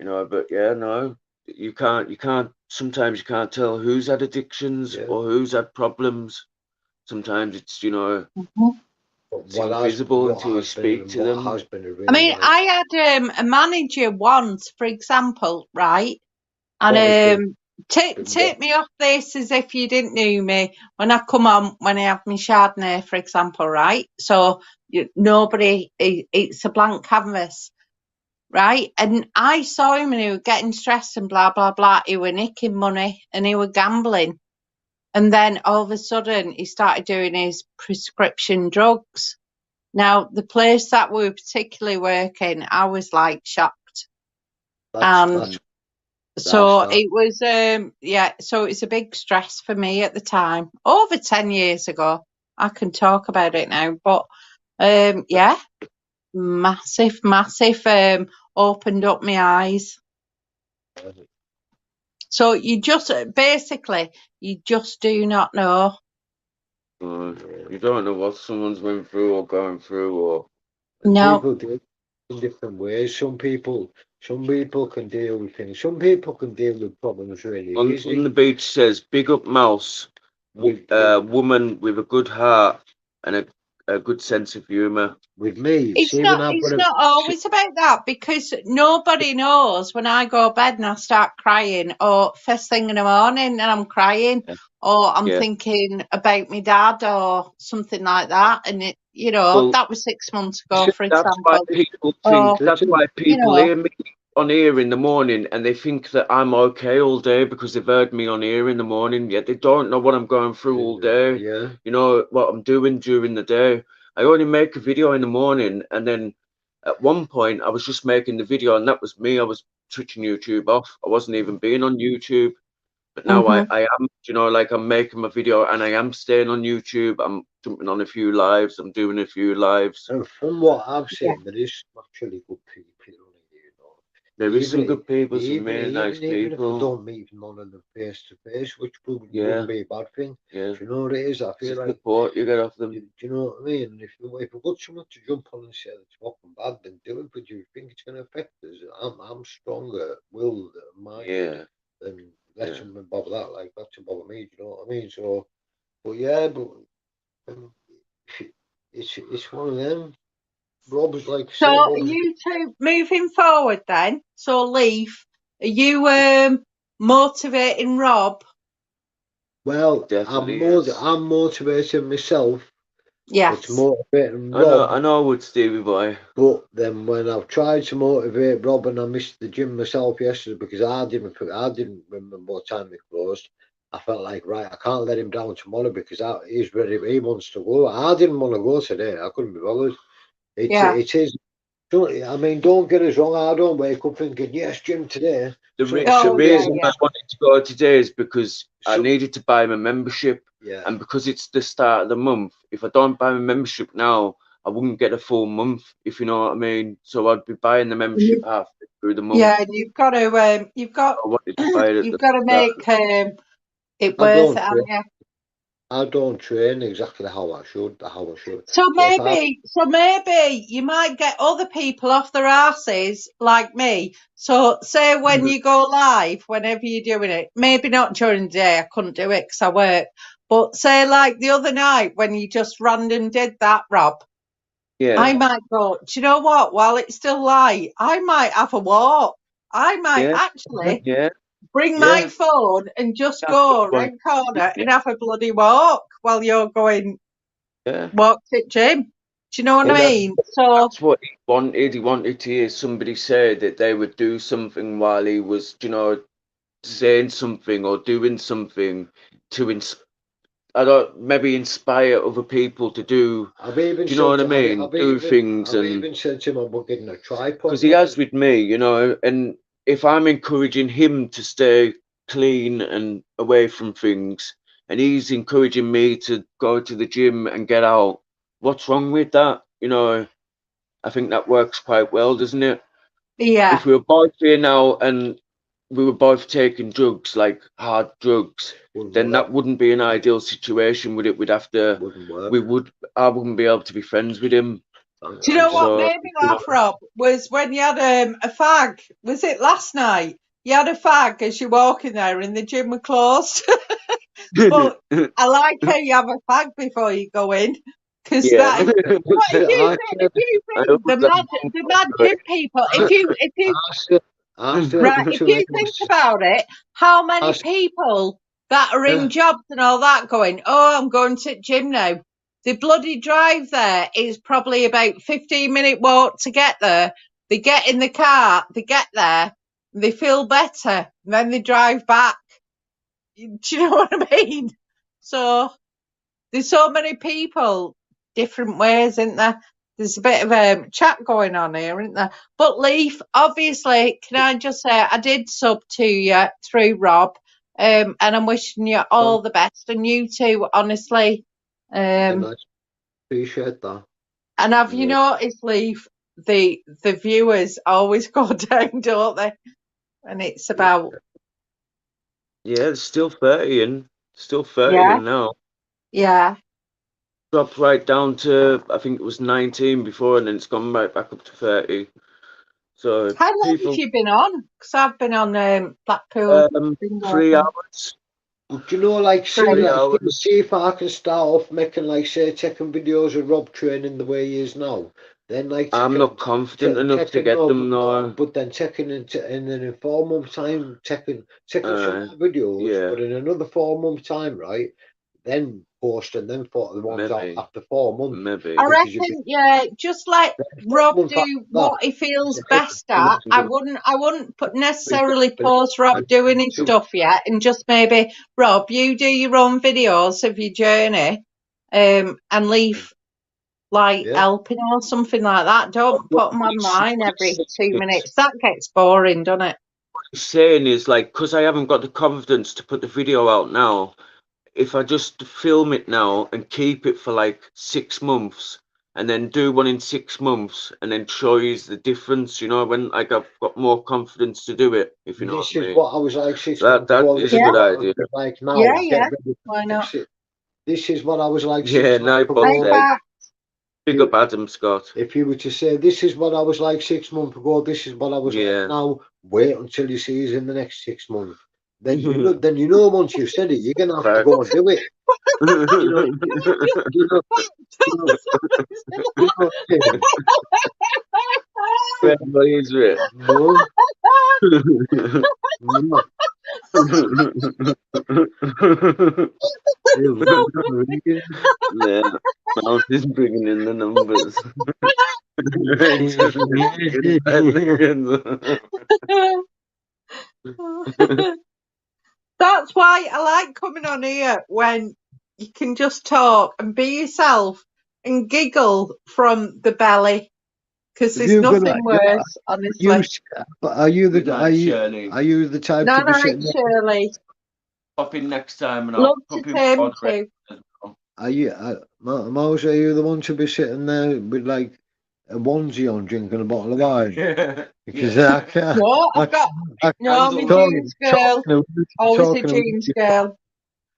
Speaker 4: you know. But yeah, no, you can't. Sometimes you can't tell who's had addictions or who's had problems. Sometimes it's, you know, it's invisible until you speak to them.
Speaker 6: I mean, I had a manager once, for example, right? And take me off this as if you didn't know me. When I come on, when I have my Chardonnay, for example, right? So nobody, it's a blank canvas, right? And I saw him and he was getting stressed and blah, blah, blah. He were nicking money and he were gambling. And then all of a sudden he started doing his prescription drugs. Now, the place that we were particularly working, I was like shocked. So it was, so it's a big stress for me at the time. Over 10 years ago, I can talk about it now, but yeah, massive, opened up my eyes. So you just, basically, you just do not know.
Speaker 4: You don't know what someone's went through or going through, or
Speaker 6: no.
Speaker 5: People do it in different ways. Some people can deal with things. Some people can deal with problems really easily.
Speaker 4: On the beach says, "Big up Mouse, woman with a good heart and a good sense of humour."
Speaker 5: With me,
Speaker 6: it's not always about that, because nobody knows when I go to bed and I start crying, or first thing in the morning and I'm crying, or I'm thinking about my dad or something like that. And it, you know, that was 6 months ago, for example.
Speaker 4: That's why people hear me on here in the morning and they think that I'm okay all day because they've heard me on here in the morning, yet they don't know what I'm going through all day.
Speaker 5: Yeah.
Speaker 4: You know, what I'm doing during the day. I only make a video in the morning, and then at one point I was just making the video and that was me. I was switching YouTube off. I wasn't even being on YouTube. But now I am, you know, like I'm making my video and I am staying on YouTube. I'm jumping on a few lives. I'm doing a few lives.
Speaker 5: And from what I've seen, there is actually good people on here, you know.
Speaker 4: There is some good people, some really nice people.
Speaker 5: Even if you don't meet none of them face to face, which wouldn't be a bad thing.
Speaker 4: Yeah.
Speaker 5: Do you know what it is? I feel like
Speaker 4: support you get off them.
Speaker 5: Do you know what I mean? If you've got someone to jump on and say it's fucking bad, then do it. But do you think it's going to affect us? I'm stronger willed minded than let someone bother that. Like that to bother me. Do you know what I mean? So, but yeah, but it's one of them. Rob's like.
Speaker 6: So are you two moving forward then? So Leaf, are you motivating Rob?
Speaker 5: Well, I'm motivating myself.
Speaker 6: Yes.
Speaker 5: It's motivating Rob.
Speaker 4: I know with Stevie Boy.
Speaker 5: But then when I've tried to motivate Rob, and I missed the gym myself yesterday because I didn't remember what time it closed. I felt like, right, I can't let him down tomorrow because he's ready. He wants to go. I didn't want to go today. I couldn't be bothered. It is. I mean, don't get us wrong. I don't wake up thinking, yes, gym today.
Speaker 4: The reason I wanted to go today is because I needed to buy my membership.
Speaker 5: Yeah.
Speaker 4: And because it's the start of the month, if I don't buy my membership now, I wouldn't get a full month, if you know what I mean. So I'd be buying the membership halfway through the month.
Speaker 6: Yeah, and you've got to make it worth it, haven't you?
Speaker 5: I don't train exactly how I should.
Speaker 6: So maybe you might get other people off their asses like me. So say when you go live, whenever you're doing it, maybe not during the day, I couldn't do it because I work. But say like the other night when you just random did that, Rob.
Speaker 4: Yeah.
Speaker 6: I might go, do you know what? While it's still light, I might have a walk. I might actually bring my phone and just go round corner and have a bloody walk while you're going walk to gym. Do you know what I mean? So
Speaker 4: that's what he wanted. He wanted to hear somebody say that they would do something while he was, you know, saying something or doing something to maybe inspire other people to do. Do you know what I mean? Do things.
Speaker 5: I've even said to him about getting a tripod.
Speaker 4: Because he has with me, you know, and if I'm encouraging him to stay clean and away from things, and he's encouraging me to go to the gym and get out, what's wrong with that? You know, I think that works quite well, doesn't it?
Speaker 6: Yeah.
Speaker 4: If we were both here now and we were both taking drugs, like hard drugs, then that wouldn't be an ideal situation, would it? We'd have to, I wouldn't be able to be friends with him.
Speaker 6: Do you know what
Speaker 4: So,
Speaker 6: made me laugh, Rob? Was when you had a fag. Was it last night? You had a fag as you're walking there and the gym were closed. But I like how you have a fag before you go in. Because
Speaker 4: yeah.
Speaker 6: that is, what if you
Speaker 5: I
Speaker 6: think, if you
Speaker 4: I
Speaker 6: think
Speaker 4: always
Speaker 6: the mad gym people, if you
Speaker 5: said
Speaker 6: right, if
Speaker 5: to
Speaker 6: you
Speaker 5: him,
Speaker 6: think about it, how many
Speaker 5: I said,
Speaker 6: people that are in
Speaker 5: yeah,
Speaker 6: jobs and all that going, oh, I'm going to the gym now. The bloody drive there is probably about 15-minute walk to get there. They get in the car, they get there, they feel better, and then they drive back. Do you know what I mean? So there's so many people, different ways, isn't there? There's a bit of a chat going on here, isn't there? But Leaf, obviously, can I just say I did sub to you through Rob, and I'm wishing you all the best, and you too, honestly.
Speaker 5: and I appreciate that.
Speaker 6: And have you
Speaker 4: Yeah.
Speaker 6: noticed, Leaf, the viewers always go down, don't they? And it's about
Speaker 4: Yeah, it's still 30 and still 30
Speaker 6: yeah,
Speaker 4: and now.
Speaker 6: yeah.
Speaker 4: Dropped right down to, I think it was 19 before, and then it's gone right back up to 30. So
Speaker 6: How long
Speaker 4: people,
Speaker 6: have you been on? Because I've been on Blackpool.
Speaker 4: 3 hours.
Speaker 5: Do you know, like, see,
Speaker 4: 3
Speaker 5: like,
Speaker 4: hours.
Speaker 5: see if I can start off making, like, say, taking videos of Rob training the way he is now, then, like,
Speaker 4: I'm not confident enough to get them, no.
Speaker 5: but then taking in then in 4 months' time, taking some more videos,
Speaker 4: yeah.
Speaker 5: but in another 4 months' time, right, then posting them for the ones out
Speaker 4: Maybe.
Speaker 5: after 4 months.
Speaker 4: Maybe.
Speaker 6: I
Speaker 5: Because
Speaker 6: reckon, yeah, just let Rob
Speaker 5: months
Speaker 6: do
Speaker 5: after
Speaker 6: what he feels best at. I wouldn't necessarily post Rob doing his stuff yet, and just maybe Rob, you do your own videos of your journey, and leave like
Speaker 5: Yeah.
Speaker 6: helping or something like that. Don't put them online every 2 minutes. That gets boring, doesn't it?
Speaker 4: What he's saying is, like, because I haven't got the confidence to put the video out now, if I just film it now and keep it for like 6 months and then do one in 6 months and then show you the difference, you know, when like I've got more confidence to do it, if you know
Speaker 5: This
Speaker 4: what I
Speaker 5: is
Speaker 4: mean.
Speaker 5: what I was like 6
Speaker 4: That
Speaker 5: months ago.
Speaker 4: is a good idea.
Speaker 5: Like now,
Speaker 6: Yeah,
Speaker 5: get
Speaker 6: yeah.
Speaker 5: ready.
Speaker 6: Why not?
Speaker 5: This is what I was like
Speaker 4: Yeah,
Speaker 5: 6 months
Speaker 4: nice
Speaker 5: ago.
Speaker 4: one, big up Adam Scott.
Speaker 5: If you were to say, this is what I was like 6 months ago, this is what I was
Speaker 4: Yeah.
Speaker 5: like now, wait until you see us in the next 6 months. Then you know once you've said it, you're going to have to go and do it.
Speaker 4: Everybody is it.
Speaker 5: No. No.
Speaker 4: Yeah, Mount is bringing in the numbers.
Speaker 6: That's why I like coming on here when you can just talk and be yourself and giggle from the belly, because there's nothing worse, honestly.
Speaker 5: Are you the type
Speaker 6: No,
Speaker 5: to be
Speaker 6: no,
Speaker 5: sitting
Speaker 6: it's
Speaker 5: there?
Speaker 6: Shirley.
Speaker 4: Pop in next time and I'll
Speaker 6: Love
Speaker 4: pop
Speaker 6: to
Speaker 4: in
Speaker 6: Tim
Speaker 4: pod
Speaker 6: too.
Speaker 5: Are you, Mouse, are you the one to be sitting there with like a onesie on drinking a bottle of wine? Because I can't.
Speaker 6: No, I've got no, my jeans girl. Always a jeans girl.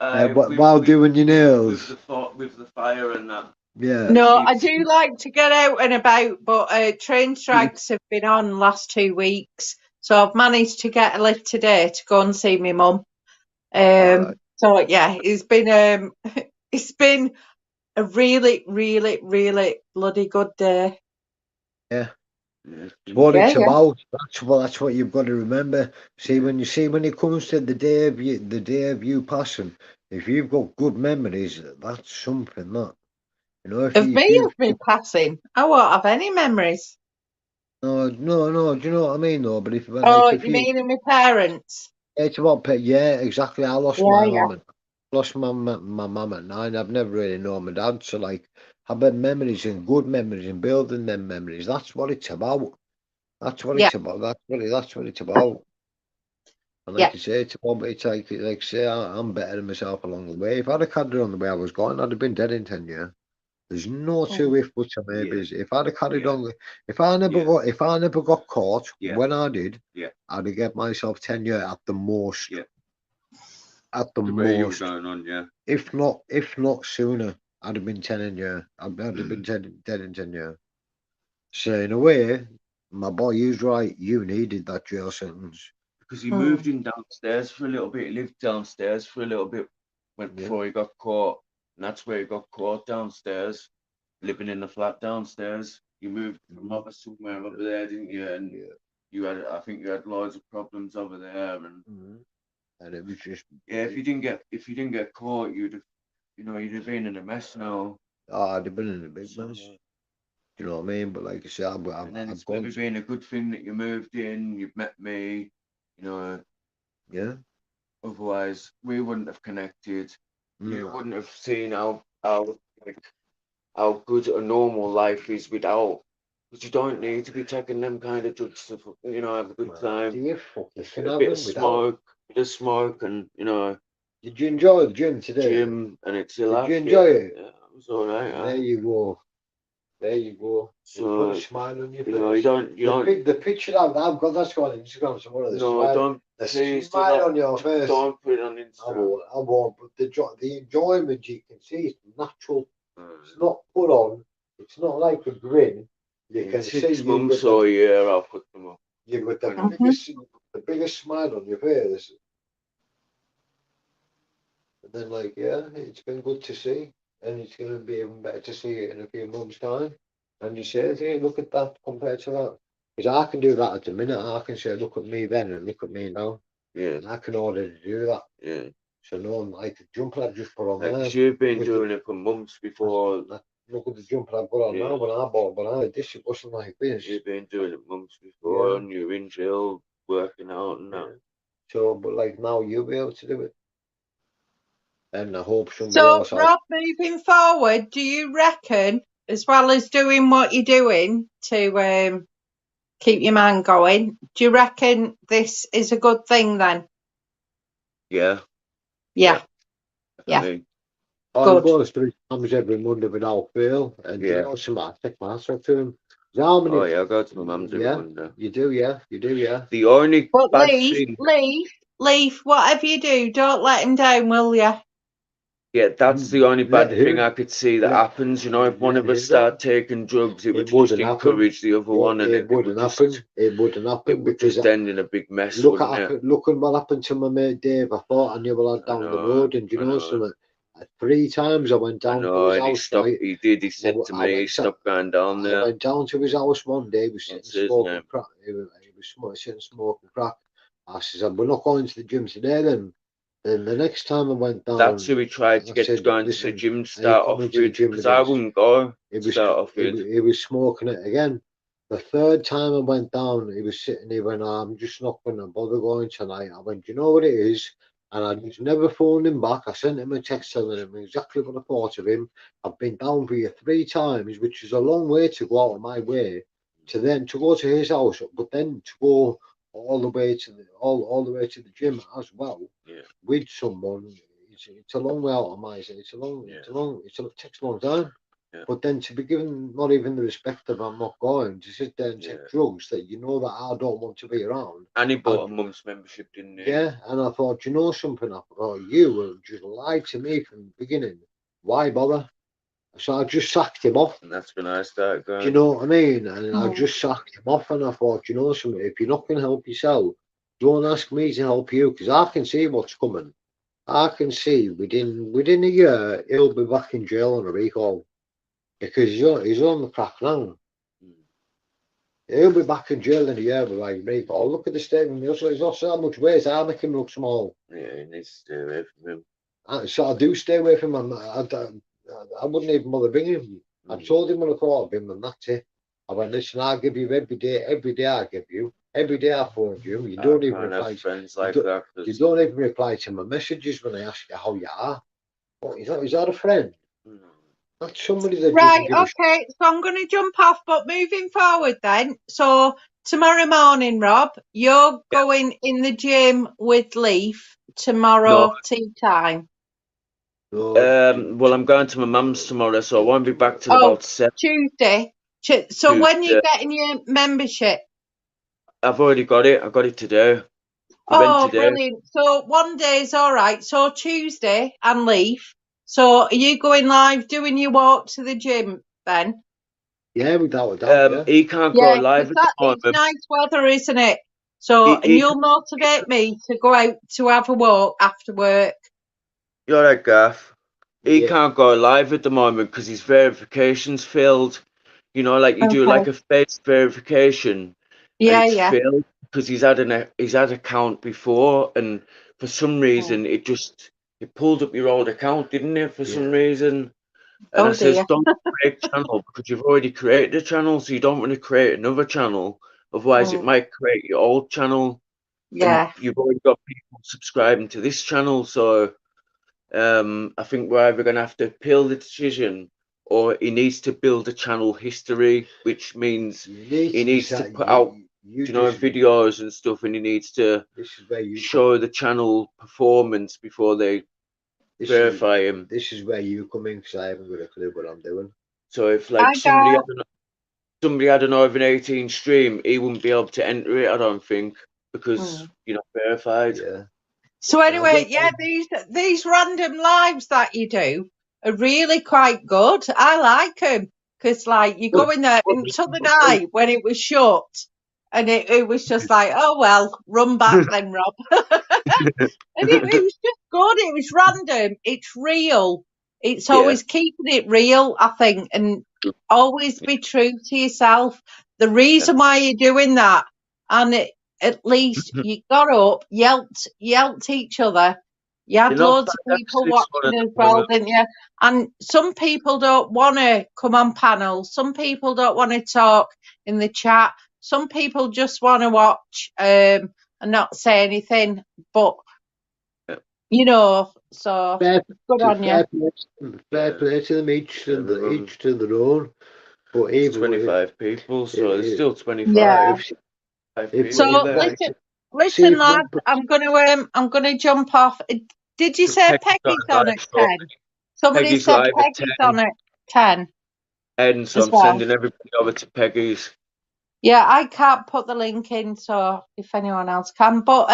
Speaker 5: While doing your nails.
Speaker 4: With the fire and that.
Speaker 5: Yeah.
Speaker 6: No, I do like to get out and about, but train strikes have been on last 2 weeks, so I've managed to get a lift today to go and see my mum.
Speaker 5: Right.
Speaker 6: So yeah, it's been a really, really, really bloody good day.
Speaker 5: Yeah. What it's
Speaker 6: Yeah.
Speaker 5: about. That's what you've got to remember. See, when it comes to the day of you passing, if you've got good memories, that's something that. You know,
Speaker 6: Of me passing, I won't have any memories.
Speaker 5: No. Do you know what I mean? No, but if
Speaker 6: You mean of my parents?
Speaker 5: It's about yeah, exactly. I lost
Speaker 6: Yeah,
Speaker 5: my
Speaker 6: yeah.
Speaker 5: mum. Lost my mum at 9. I've never really known my dad, so like, I've had memories and good memories and building them memories. That's what it's about. That's what it's about. That's what it's about. And like you say, it's about. It's like say, I'm better than myself along the way. If I'd have carried on the way I was going, I'd have been dead in 10 years. There's no two if buts or maybes. If I'd have carried on, if I never got caught when I did, I'd have get myself 10 years at the most. At the most.
Speaker 4: Going on,
Speaker 5: If not sooner, I'd have been 10 in year. I'd have been dead in 10 years. So in a way, my boy, he's right. You needed that jail sentence.
Speaker 4: Because he moved in downstairs for a little bit. He lived downstairs for a little bit before he got caught. And that's where he got caught, downstairs, living in the flat downstairs. You moved from somewhere over there, didn't you? And you had, I think you had loads of problems over there.
Speaker 5: And it was just,
Speaker 4: yeah, if you didn't get caught, you'd have been in a mess now.
Speaker 5: I'd have been in a big mess. You know what I mean? But like I said,
Speaker 4: And then it's maybe been a good thing that you moved in, you've met me,
Speaker 5: yeah.
Speaker 4: Otherwise, we wouldn't have connected. You
Speaker 5: No.
Speaker 4: wouldn't have seen how good a normal life is without. Because you don't need to be taking them kind of drugs to, have a good time.
Speaker 5: You fucking can
Speaker 4: A
Speaker 5: have
Speaker 4: bit
Speaker 5: them
Speaker 4: of
Speaker 5: without.
Speaker 4: smoke, and
Speaker 5: Did you enjoy the gym today?
Speaker 4: gym, and it's a
Speaker 5: Did
Speaker 4: laugh.
Speaker 5: you enjoy it?
Speaker 4: Yeah, it was all right.
Speaker 5: There you go. There you go.
Speaker 4: So,
Speaker 5: put a smile on your face.
Speaker 4: you don't.
Speaker 5: The picture I've got, that's got on Instagram. So one of the smile,
Speaker 4: don't.
Speaker 5: the
Speaker 4: Please
Speaker 5: smile on your face.
Speaker 4: Don't put it on Instagram.
Speaker 5: I won't. But the enjoyment you can see is natural. It's not put on. It's not like a grin. You can see
Speaker 4: 6 months or a year, I'll put them up.
Speaker 5: You've got the biggest smile on your face. And then, like, yeah, it's been good to see. And it's going to be even better to see it in a few months' time. And you say, hey, look at that compared to that. Because I can do that at the minute. I can say, look at me then and look at me now.
Speaker 4: Yeah.
Speaker 5: And I can already do that.
Speaker 4: Yeah.
Speaker 5: So no, like the jumper I just put on
Speaker 4: Like
Speaker 5: there.
Speaker 4: you've been doing it for months before.
Speaker 5: Look at the jumper I put on now. When I had this, it wasn't like this.
Speaker 4: You've been doing it months before, and you're in jail working out and that.
Speaker 5: So, but like now you'll be able to do it. And I hope somebody
Speaker 6: So,
Speaker 5: else.
Speaker 6: Rob, moving forward, do you reckon, as well as doing what you're doing to keep your mind going, do you reckon this is a good thing then?
Speaker 4: Yeah.
Speaker 6: Yeah.
Speaker 4: Definitely.
Speaker 5: I go 3 times every Monday without fail. And you know, I take my ass up to him. How many?
Speaker 4: Oh yeah, I go to my mum's every Monday.
Speaker 5: You do, yeah.
Speaker 4: The only bad thing.
Speaker 6: Leaf, whatever you do, don't let him down, will you?
Speaker 4: Yeah, that's the only bad thing I could see that happens. If one of us start taking drugs, it would just encourage the other one, and
Speaker 5: it wouldn't happen. It wouldn't happen.
Speaker 4: It would just end in a big mess.
Speaker 5: Look at what happened to my mate Dave. I thought I knew a lad down the road, and you know something. 3 times I went down to his house.
Speaker 4: He did. He said to me, he stopped going down there.
Speaker 5: I went down to his house one day. He was sitting smoking crack. He was sitting smoking crack. I said, "We're not going to the gym today, then." And the next time I went down,
Speaker 4: that's who we tried to get going to the gym. Start off with, because I wouldn't go. He
Speaker 5: was smoking it again. The 3rd time I went down, he was sitting. He went, "I'm just not going to bother going tonight." I went, "You know what it is?" And I just never phoned him back. I sent him a text telling him exactly what I thought of him. I've been down for you 3 times, which is a long way to go out of my way to go to his house, but then to go all the way to the gym as well with someone. It's a long way out of my. It takes a long time. Yeah. But then to be given not even the respect of I'm not going, to sit there and take drugs that you know that I don't want to be around.
Speaker 4: And he bought a mum's membership, didn't he?
Speaker 5: Yeah, and I thought, you know something, I thought you will just lie to me from the beginning. Why bother? So I just sacked him off.
Speaker 4: And that's when I started going.
Speaker 5: Do you know what I mean? And I just sacked him off, and I thought, you know something, if you're not going to help yourself, don't ask me to help you, because I can see what's coming. I can see within a year he'll be back in jail on a recall. Because he's on the crack now. He'll be back in jail in a year with like recall. Look at the statement. He's lost so much weight. I make him look small.
Speaker 4: Yeah, he needs to stay away from him.
Speaker 5: So I do stay away from him. I wouldn't even bother bringing him. I told him what I thought of him, and that's it. I went, listen, I'll give you every day I give you. Every day I phone you. You don't even reply.
Speaker 4: Friends like that.
Speaker 5: You don't even reply to my messages when I ask you how you are. What, is that a friend? That's somebody that
Speaker 6: right, okay, so I'm going to jump off, but moving forward then, so tomorrow morning, Rob, you're going in the gym with Leaf tomorrow tea time.
Speaker 4: Well, I'm going to my mum's tomorrow, so I won't be back till about 7.
Speaker 6: Tuesday. So when are you getting your membership?
Speaker 4: I've already got it. I got it today.
Speaker 6: Brilliant. So one day's all right. So Tuesday and Leaf. So are you going live doing your walk to the gym then?
Speaker 5: Yeah, without a doubt, yeah.
Speaker 4: He can't go
Speaker 6: Yeah,
Speaker 4: live
Speaker 6: because
Speaker 4: at the
Speaker 6: it's
Speaker 4: moment.
Speaker 6: nice weather, isn't it? So, and
Speaker 4: He
Speaker 6: you'll motivate me to go out to have a walk after work.
Speaker 4: You're right, Gaff. He
Speaker 5: Yeah.
Speaker 4: can't go live at the moment because his verification's failed. You know, like you do like
Speaker 6: Okay.
Speaker 4: a face verification, and
Speaker 6: Yeah,
Speaker 4: it's
Speaker 6: yeah.
Speaker 4: failed because he's had an account before, and for some reason it pulled up your old account, didn't it? For some
Speaker 5: Yeah.
Speaker 4: reason, and I
Speaker 6: Oh
Speaker 4: says
Speaker 6: dear.
Speaker 4: don't create a channel because you've already created a channel, so you don't want to create another channel. Otherwise, it
Speaker 6: Mm,
Speaker 4: might create your old channel, and
Speaker 6: yeah.
Speaker 4: you've already got people subscribing to this channel, so. I think we're either going to have to appeal the decision or he needs to build a channel history, which means he needs to put out, videos and stuff, and he needs to
Speaker 5: This is where you
Speaker 4: show the channel performance before they verify him.
Speaker 5: This is where you come in because I haven't got a clue what I'm doing.
Speaker 4: So if
Speaker 6: I
Speaker 4: like somebody
Speaker 6: got.
Speaker 4: had an over 18 stream, he wouldn't be able to enter it, I don't think, because you're not verified.
Speaker 5: Yeah.
Speaker 6: So anyway, yeah, these random lives that you do are really quite good. I like them because, like, you go in there, and the other night when it was shut, and it was just like, oh well, run back then, Rob. And it was just good. It was random. It's real. It's always keeping it real, I think, and always be true to yourself. The reason why you're doing that, and at least you got up, yelped each other. You had
Speaker 4: You're not
Speaker 6: loads of people
Speaker 4: this one
Speaker 6: watching
Speaker 4: at
Speaker 6: as
Speaker 4: the
Speaker 6: well,
Speaker 4: moment.
Speaker 6: didn't you? And some people don't want to come on panels. Some people don't want to talk in the chat. Some people just want to watch and not say anything. But you know, so good on you.
Speaker 5: Fair play to them, each to their own. But
Speaker 4: It's
Speaker 5: even
Speaker 4: 25 people, so there's still 25.
Speaker 6: Yeah.
Speaker 5: if
Speaker 6: So
Speaker 5: we-
Speaker 6: listen,
Speaker 5: See if
Speaker 6: lads. I'm gonna jump off. Did you say Peggy's on at 10? Somebody
Speaker 4: Peggy's
Speaker 6: said
Speaker 4: live at
Speaker 6: Peggy's
Speaker 4: 10.
Speaker 6: on at 10
Speaker 4: And so
Speaker 6: as
Speaker 4: I'm
Speaker 6: well.
Speaker 4: sending everybody over to Peggy's.
Speaker 6: Yeah, I can't put the link in, so if anyone else can. But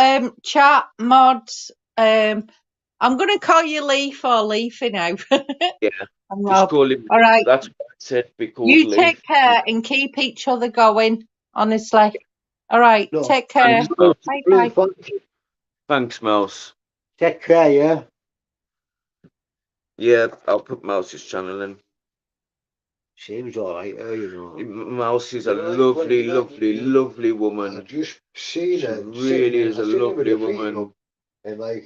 Speaker 6: chat mods, I'm gonna call you Leaf or Leafy now.
Speaker 4: Yeah.
Speaker 6: I'm
Speaker 4: Just
Speaker 6: Rob.
Speaker 4: call him.
Speaker 6: All right.
Speaker 4: That's what I said. Be called
Speaker 6: You
Speaker 4: Leaf.
Speaker 6: take care and keep each other going, honestly. All right,
Speaker 5: No,
Speaker 6: take care. Bye bye.
Speaker 4: Thanks, Mouse.
Speaker 5: Take care, yeah.
Speaker 4: Yeah, I'll put Mouse's channel in.
Speaker 5: Seems alright, you know.
Speaker 4: Mouse is a lovely woman.
Speaker 5: I just seen her.
Speaker 4: Really is a lovely woman.
Speaker 5: And like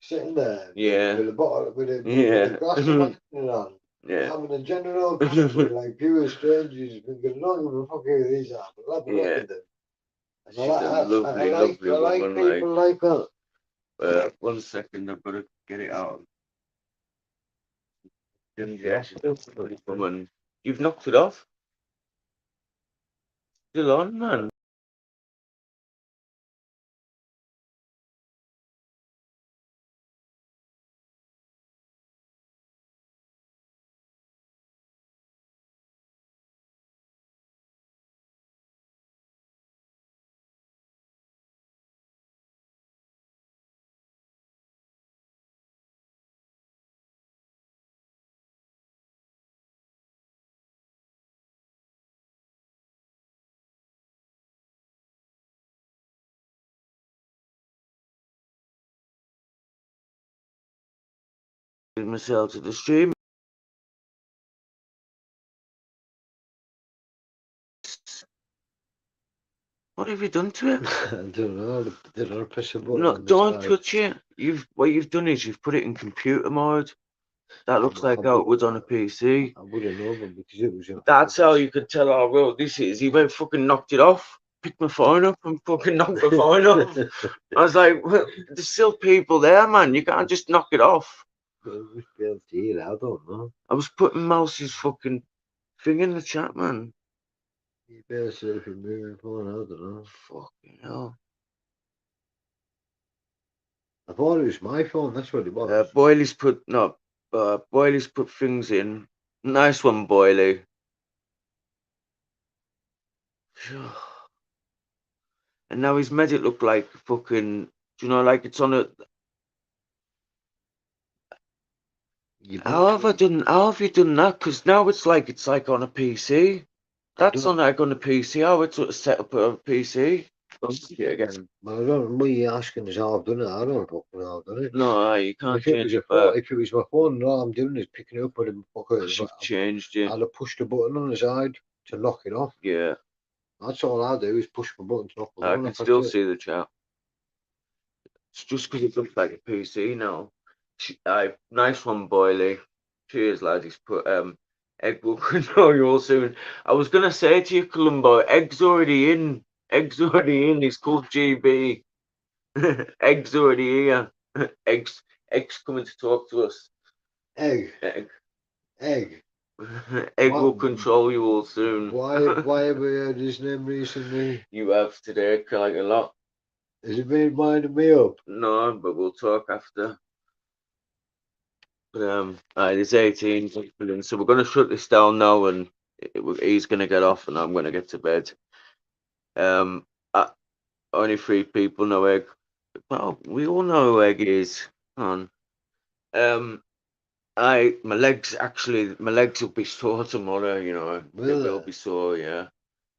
Speaker 5: sitting there.
Speaker 4: Yeah.
Speaker 5: With a bottle, with a glass of wine in her hand.
Speaker 4: Yeah.
Speaker 5: Having a general chat with like pure strangers. Thinking, not even fucking who these are, but have a look at them. And
Speaker 4: She's a lovely woman.
Speaker 5: People like that.
Speaker 4: 1 second, I've got to get it out. Yeah, woman. You've knocked it off. Still on, man. Myself to the stream. What have you done to it?
Speaker 5: I don't know. Did I press a button?
Speaker 4: No, don't touch it. What you've done is you've put it in computer mode. That looks like how it was on a PC.
Speaker 5: I wouldn't know them because it was.
Speaker 4: That's how you could tell how well this is. He went fucking knocked it off. Picked my phone up and fucking knocked my phone off. I was like, well, there's still people there, man. You can't just knock it off.
Speaker 5: I don't know.
Speaker 4: I was putting Mouse's fucking thing in the chat, man.
Speaker 5: You better say if you're moving phone, I don't know.
Speaker 4: Fucking hell.
Speaker 5: I thought it was my phone, that's what it was.
Speaker 4: Boyley's put things in. Nice one, Boyley. And now he's made it look like fucking, like it's on a. How have you done that? Because now it's like on a PC. That's on like on the PC. I would sort of set up a PC. Again.
Speaker 5: Well, I don't know what you're asking is how I've done it. I don't fucking know how I've done it.
Speaker 4: No, you can't
Speaker 5: If it
Speaker 4: change
Speaker 5: was
Speaker 4: it
Speaker 5: a phone,
Speaker 4: back.
Speaker 5: if it was my phone, all I'm doing is picking it up and
Speaker 4: Because you've changed it.
Speaker 5: I'd have pushed a button on the side to lock it off.
Speaker 4: Yeah.
Speaker 5: That's all I do is push my button to lock my
Speaker 4: I
Speaker 5: phone
Speaker 4: can
Speaker 5: off.
Speaker 4: still see the chat. It's just because it looks like a PC now. Nice one, Boyley. Cheers, lads. He's put egg will control you all soon. I was gonna say to you, Columbo, egg's already in. Egg's already in. He's called GB. Egg's already here. Egg's coming to talk to us.
Speaker 5: Egg.
Speaker 4: Egg.
Speaker 5: Egg.
Speaker 4: Egg will control you all soon.
Speaker 5: Why have we heard his name recently?
Speaker 4: You have today, like a lot.
Speaker 5: Has it been minding me up?
Speaker 4: No, but we'll talk after. But there's 18 people in, so we're gonna shut this down now, and he's gonna get off, and I'm gonna get to bed. Only 3 people know Egg. Well, we all know who Egg is. Come on. My legs will be sore tomorrow. You know, they will be sore. Yeah,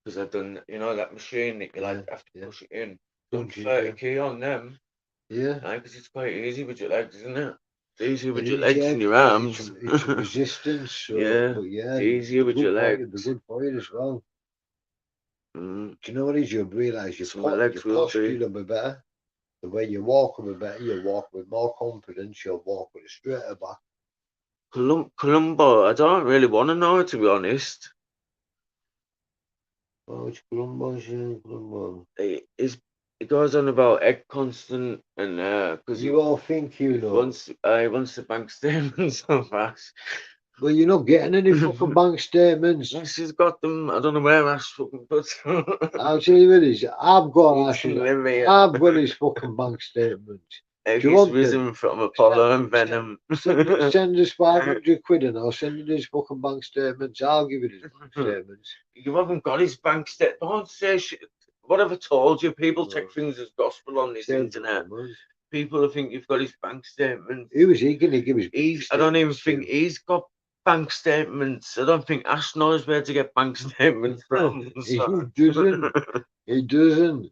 Speaker 4: because I've done, that machine that you like have to push it in. Done 30 key on them.
Speaker 5: Yeah.
Speaker 4: Because it's quite easy with your legs, isn't it? It's easier with your legs and your arms.
Speaker 5: It's resistance. So,
Speaker 4: Yeah,
Speaker 5: but yeah.
Speaker 4: it's easier with your legs.
Speaker 5: It's good for you as well.
Speaker 4: Mm.
Speaker 5: Do you know what it is? You'll realise your
Speaker 4: legs will
Speaker 5: posture will be better. The way you walk will be better. You'll walk with more confidence. You'll walk with a straighter back.
Speaker 4: Columbo, I don't really want to know, to be honest.
Speaker 5: Oh, it's Columbo.
Speaker 4: It goes on about Egg Constant, and because
Speaker 5: you all think you know.
Speaker 4: Once the bank statements so fast.
Speaker 5: Well, you're not getting any fucking bank statements.
Speaker 4: She's got them. I don't know where Ash fucking puts them.
Speaker 5: I'll tell you what it is. I've got his fucking bank statement.
Speaker 4: He's risen from Apollo and Venom.
Speaker 5: Send us 500 quid and I'll send you his fucking bank statements. I'll give you his bank statements.
Speaker 4: You haven't got his bank statement. Don't say shit. What have I told you? People take things as gospel on this internet. People think you've got his bank statement.
Speaker 5: Who is he going to give his bank statements?
Speaker 4: I don't even think he's got bank statements. I don't think Ash knows where to get bank statements from.
Speaker 5: He doesn't. He doesn't.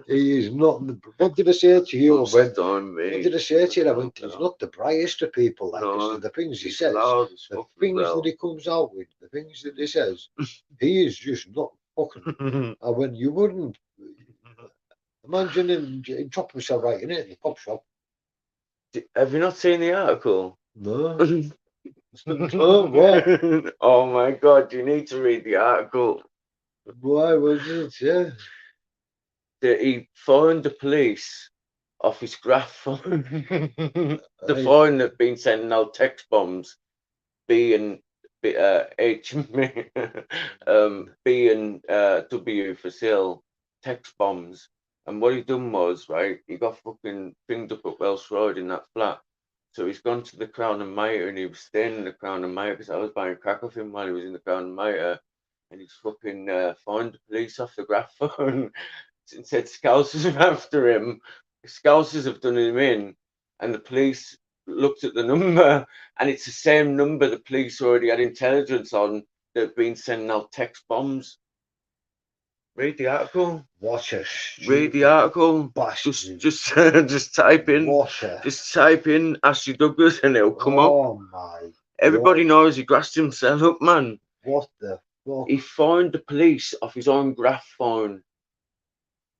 Speaker 5: He is not. What did I say to you? What did I say to you? He's not the brightest of people. Like the things he says, the things that he comes out with, the things that he says, he is just not fucking. And when you wouldn't imagine him drop himself right in it in the pop shop.
Speaker 4: Have you not seen the article?
Speaker 5: No.
Speaker 4: Oh, what? Oh my God! You need to read the article.
Speaker 5: Why was it? Yeah.
Speaker 4: That he phoned the police off his graph phone. The phone that been sending out text bombs, B and B and W for sale text bombs. And what he done was, right, he got fucking thinged up at Welsh Road in that flat. So he's gone to the Crown and Mitre, and he was staying in the Crown and Mitre because I was buying crack off him while he was in the Crown and Mitre. And he's fucking phoned the police off the graph phone and said Scousers are after him. Scousers have done him in. And the police looked at the number, and it's the same number the police already had intelligence on that have been sending out text bombs. Read the article. Read the article. Just type in. Just type in Ashley Douglas and it'll come up.
Speaker 5: Oh my!
Speaker 4: Everybody knows he grassed himself up, man.
Speaker 5: What the fuck?
Speaker 4: He phoned the police off his own graph phone.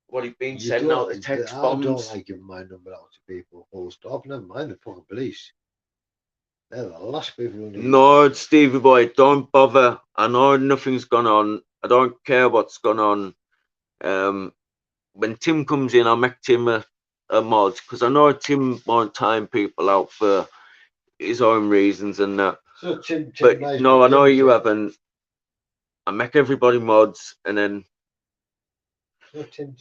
Speaker 4: What he'd been sending out the text bombs.
Speaker 5: I don't like giving my number out to people. Full stop. Never mind the fucking police. They're the last people who need.
Speaker 4: No, Stevie boy, don't bother. I know nothing's gone on. I don't care what's gone on. When Tim comes in, I'll make Tim a mod because I know Tim won't time people out for his own reasons and that.
Speaker 5: So Tim
Speaker 4: but no, I know you haven't. I make everybody mods and then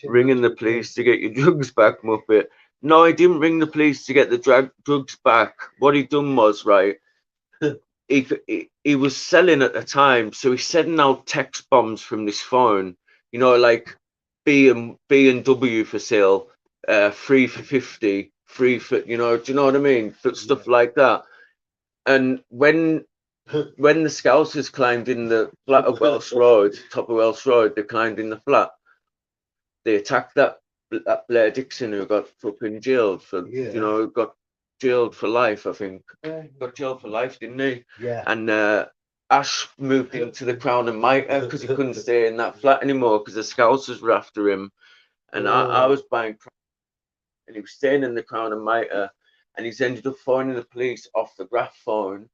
Speaker 4: ringing the police to get your drugs back, Muppet. No, I didn't ring the police to get the drugs back. What he done was, right, he was selling at the time, so he's sending out text bombs from this phone, you know, like B and W for sale, 3 for 50, 3 for, you know, do you know what I mean? Stuff like that. And when when the Scousers climbed in the flat of Welsh Road, top of Welsh Road, they climbed in the flat. They attacked that Blair Dixon who got fucking jailed for, you know, got jailed for life, I think. Got jailed for life, didn't he?
Speaker 2: Yeah.
Speaker 4: And Ash moved into the Crown and Mitre because he couldn't stay in that flat anymore because the Scousers were after him. And I was buying, and he was staying in the Crown and Mitre, and he's ended up phoning the police off the graph phone.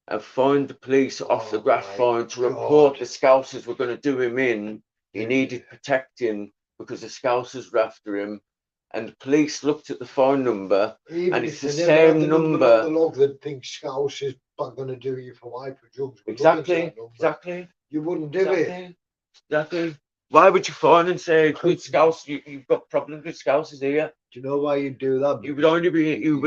Speaker 4: And phoned the police off the graph phone to report the Scousers were going to do him in. He needed protecting because the Scousers were after him. And the police looked at the phone number, and it's the same number.
Speaker 5: The log that thinks Scouse is not going to do you for life for drugs.
Speaker 4: Exactly.
Speaker 5: You wouldn't do it.
Speaker 4: Exactly. Why would you phone and say, "Good Scouse, you've got problems with Scousers here"?
Speaker 5: Do you know why you do that?
Speaker 4: You would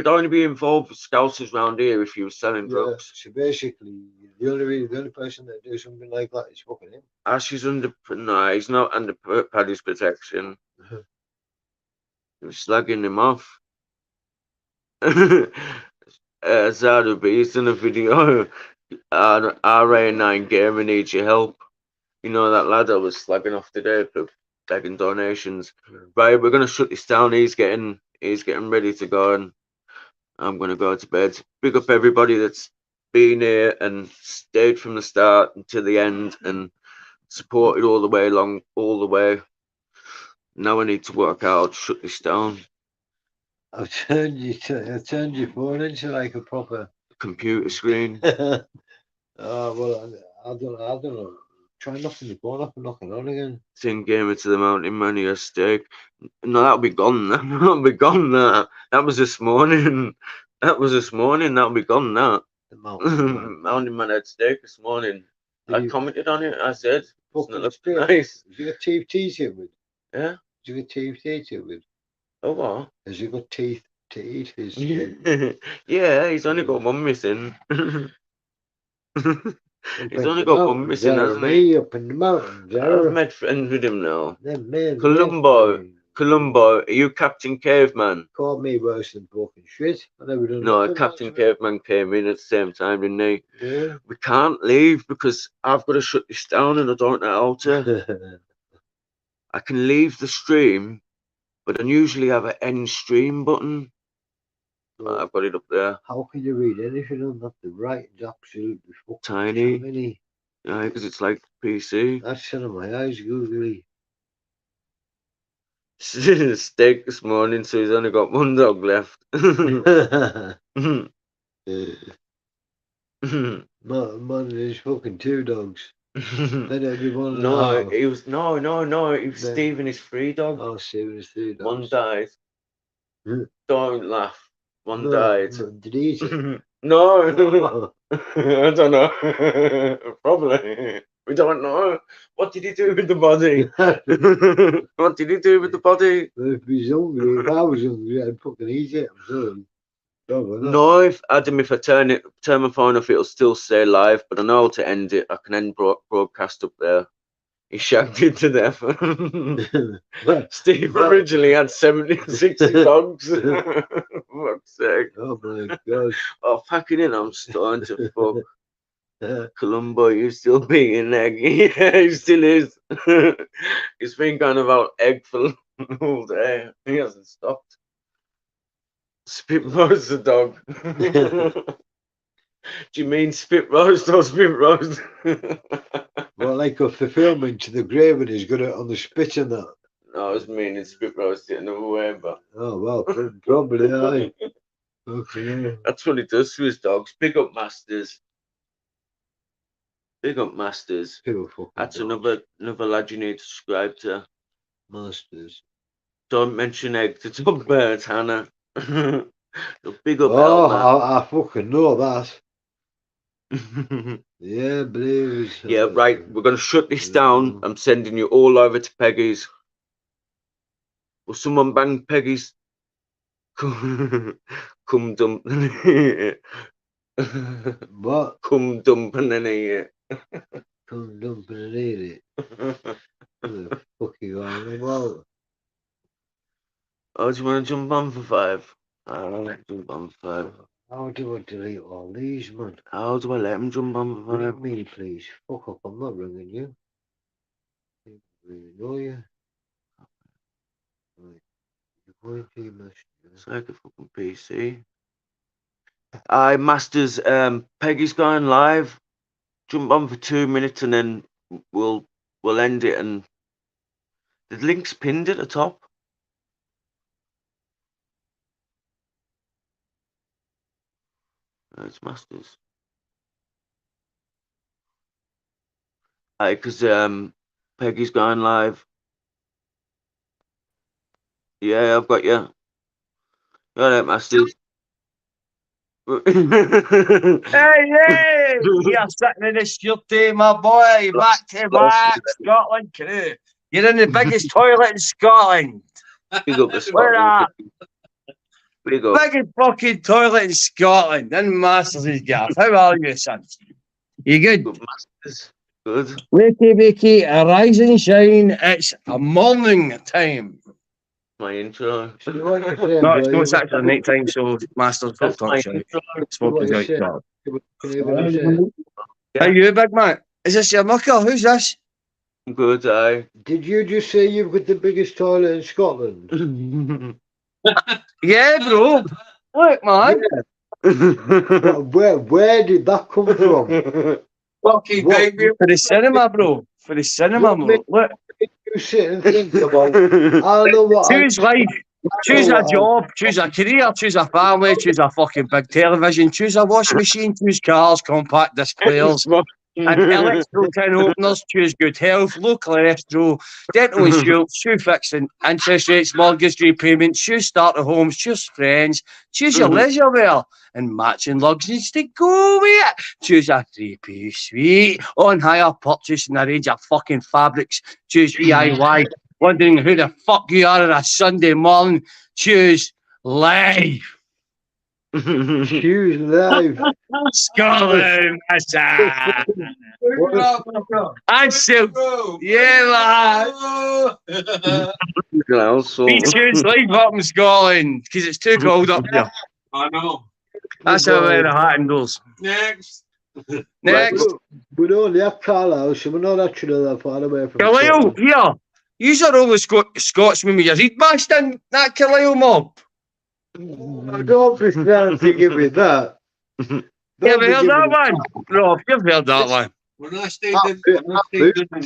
Speaker 4: only be involved with Scousers round here if you were selling drugs.
Speaker 5: So basically, the only person that do something like that is fucking him.
Speaker 4: Ash is under, no, he's not under Paddy's protection. He was slagging him off. Zara B's in a video. RA9 Gamer needs your help. You know that lad I was slagging off today for begging donations. Right, we're gonna shut this down. He's getting ready to go, and I'm gonna go to bed. Big up everybody that's been here and stayed from the start until the end and supported all the way along, all the way. Now I need to work out, shut this down.
Speaker 5: I've turned your phone into like a proper
Speaker 4: computer screen.
Speaker 5: Well, I don't know. Try knocking the phone off and knocking on again.
Speaker 4: Sing Gamer to the Mountain Man, your steak. No, that'll be gone. That'll be gone. That was this morning. That'll be gone. That
Speaker 5: The Mountain
Speaker 4: Man had steak this morning. I commented on it. I said,
Speaker 5: Fucking
Speaker 4: it looks nice.
Speaker 5: Has he got teeth to eat it with?
Speaker 4: Yeah.
Speaker 5: Has he got teeth to eat it with?
Speaker 4: Oh, what?
Speaker 5: Has he got teeth to eat his?
Speaker 4: Yeah, he's only got one missing. He's only got one missing, hasn't he?
Speaker 5: Up in the mountains,
Speaker 4: I've made friends with him now. Columbo, are you Captain Caveman?
Speaker 5: Called me worse than fucking shit.
Speaker 4: No, Captain Caveman came in at the same time, didn't he?
Speaker 5: Yeah.
Speaker 4: We can't leave because I've got to shut this down and I don't know how to. I can leave the stream, but I usually have an end stream button.
Speaker 5: So
Speaker 4: I've got it up there.
Speaker 5: how can you read anything on that? The writing's absolutely fucking
Speaker 4: Tiny.
Speaker 5: tiny.
Speaker 4: Yeah, because it's like PC.
Speaker 5: That's shutting my eyes googly.
Speaker 4: Steak this morning, so he's only got one dog left.
Speaker 5: Man, there's fucking two dogs. Then it'll be one and a
Speaker 4: No,
Speaker 5: half.
Speaker 4: he was
Speaker 5: Then-
Speaker 4: Stephen, his free dog.
Speaker 5: Oh, Steven's two dogs.
Speaker 4: One died.
Speaker 5: Hmm.
Speaker 4: Don't laugh. One
Speaker 5: No,
Speaker 4: died.
Speaker 5: no, did he eat it?
Speaker 4: No, I don't know. Probably. We don't know. What did he do with the body? What did he do with the body?
Speaker 5: If he's hungry, if I was hungry, I'd fucking eat it. I'm sorry. Probably not.
Speaker 4: No, if I turn my phone off, it'll still stay live. But I know how to end it. I can end broadcast up there. He shagged it to death. Steve originally had 60 dogs. For fuck's sake.
Speaker 5: Oh my god.
Speaker 4: Oh, fucking in, I'm starting to fuck. Columbo, you still being an egg? Yeah, he still is. He's been kind of out egg for all day. He hasn't stopped. Spit roast the dog. Do you mean spit roast or spit roast?
Speaker 5: Well, like if the filming to the grave and he's got it on the spit and that.
Speaker 4: No, I was meaning spit roast it another way, but
Speaker 5: Oh well, probably aye. Okay.
Speaker 4: that's what he does to his dogs. Big up Masters. Big up Masters.
Speaker 5: People fucking
Speaker 4: That's
Speaker 5: dogs.
Speaker 4: another lad you need to subscribe to.
Speaker 5: Masters.
Speaker 4: Don't mention egg to talk birds, Hannah. So big up
Speaker 5: Oh,
Speaker 4: Elmer.
Speaker 5: I fucking know that. Yeah, believe it.
Speaker 4: Yeah, right. We're gonna shut this down. I'm sending you all over to Peggy's. Will someone bang Peggy's? Come dump.
Speaker 5: What?
Speaker 4: Come dump and then eat it.
Speaker 5: Come dump and eat it. What the fuck you on about?
Speaker 4: Oh, do you want to jump on for 5? I don't like to jump on for 5.
Speaker 5: How do I delete all these, man?
Speaker 4: How do I let him jump on the
Speaker 5: Ring
Speaker 4: vibe?
Speaker 5: me, please. Fuck up, I'm not ringing you. I don't really know you. Right. You're going to your messages.
Speaker 4: It's like a fucking PC. Aye, Masters, Peggy's going live. Jump on for 2 minutes and then we'll end it, and the link's pinned at the top. It's Masters. Aye, because Peggy's going live. Yeah, I've got you. All right, Masters.
Speaker 7: Hey, you're sitting in the studio, my boy. Back to back, Scotland crew. You're in the biggest toilet in Scotland.
Speaker 4: Big up the
Speaker 7: Where
Speaker 4: Scotland.
Speaker 7: at?
Speaker 4: Big up.
Speaker 7: Biggest fucking toilet in Scotland. In Masters' gaff. How are you, son? You good?
Speaker 4: Good, Masters. Good.
Speaker 7: Wakey, arise and shine. It's a morning time.
Speaker 4: My intro.
Speaker 5: So what you're saying,
Speaker 7: No,
Speaker 5: bro,
Speaker 7: it's actually night time, so Masters
Speaker 4: That's
Speaker 7: don't
Speaker 4: my
Speaker 7: talk shit.
Speaker 4: intro.
Speaker 7: Smoking
Speaker 5: you're
Speaker 7: out.
Speaker 5: saying.
Speaker 7: dog.
Speaker 5: Can you hear what I'm saying?
Speaker 7: How you, big man? Is this your mucker? Who's this?
Speaker 4: Good, aye.
Speaker 5: Did you just say you've got the biggest toilet in Scotland?
Speaker 7: Yeah, bro. Look, man.
Speaker 5: Where did that come from?
Speaker 7: Fucking
Speaker 5: What-
Speaker 7: baby. For the cinema, bro. For the cinema,
Speaker 5: What
Speaker 7: bro. Look.
Speaker 5: You sit and think about. I know what.
Speaker 7: Choose life. Choose a job, choose a career, choose a family, choose a fucking big television, choose a washing machine, choose cars, compact disc players, and electrical tin openers, choose good health, low cholesterol, dental insurance, shoe fixing, interest rates, mortgage repayments, choose starter homes, choose friends, choose your leisure wear, and matching luggage to go with it. Choose a 3-piece suite, on hire purchase and a range of fucking fabrics, choose DIY. Wondering who the fuck you are on a Sunday morning, choose life.
Speaker 5: Choose life.
Speaker 7: Scotland, massa. And silk. Yeah, lad. We choose life up in Scotland because it's too cold up here.
Speaker 1: I know.
Speaker 7: That's how we're the hat indoors.
Speaker 1: Next.
Speaker 7: Next,
Speaker 5: We don't have Carlisle, so we're not actually that far away from
Speaker 7: Carlisle,
Speaker 5: Scotland.
Speaker 7: here. You're all the Scotsmen with your reed bashed in that Carlisle mob.
Speaker 5: I don't pretend to give me that.
Speaker 7: You ever heard that one? Rob, you've heard that one.
Speaker 1: When I stayed
Speaker 5: I moved from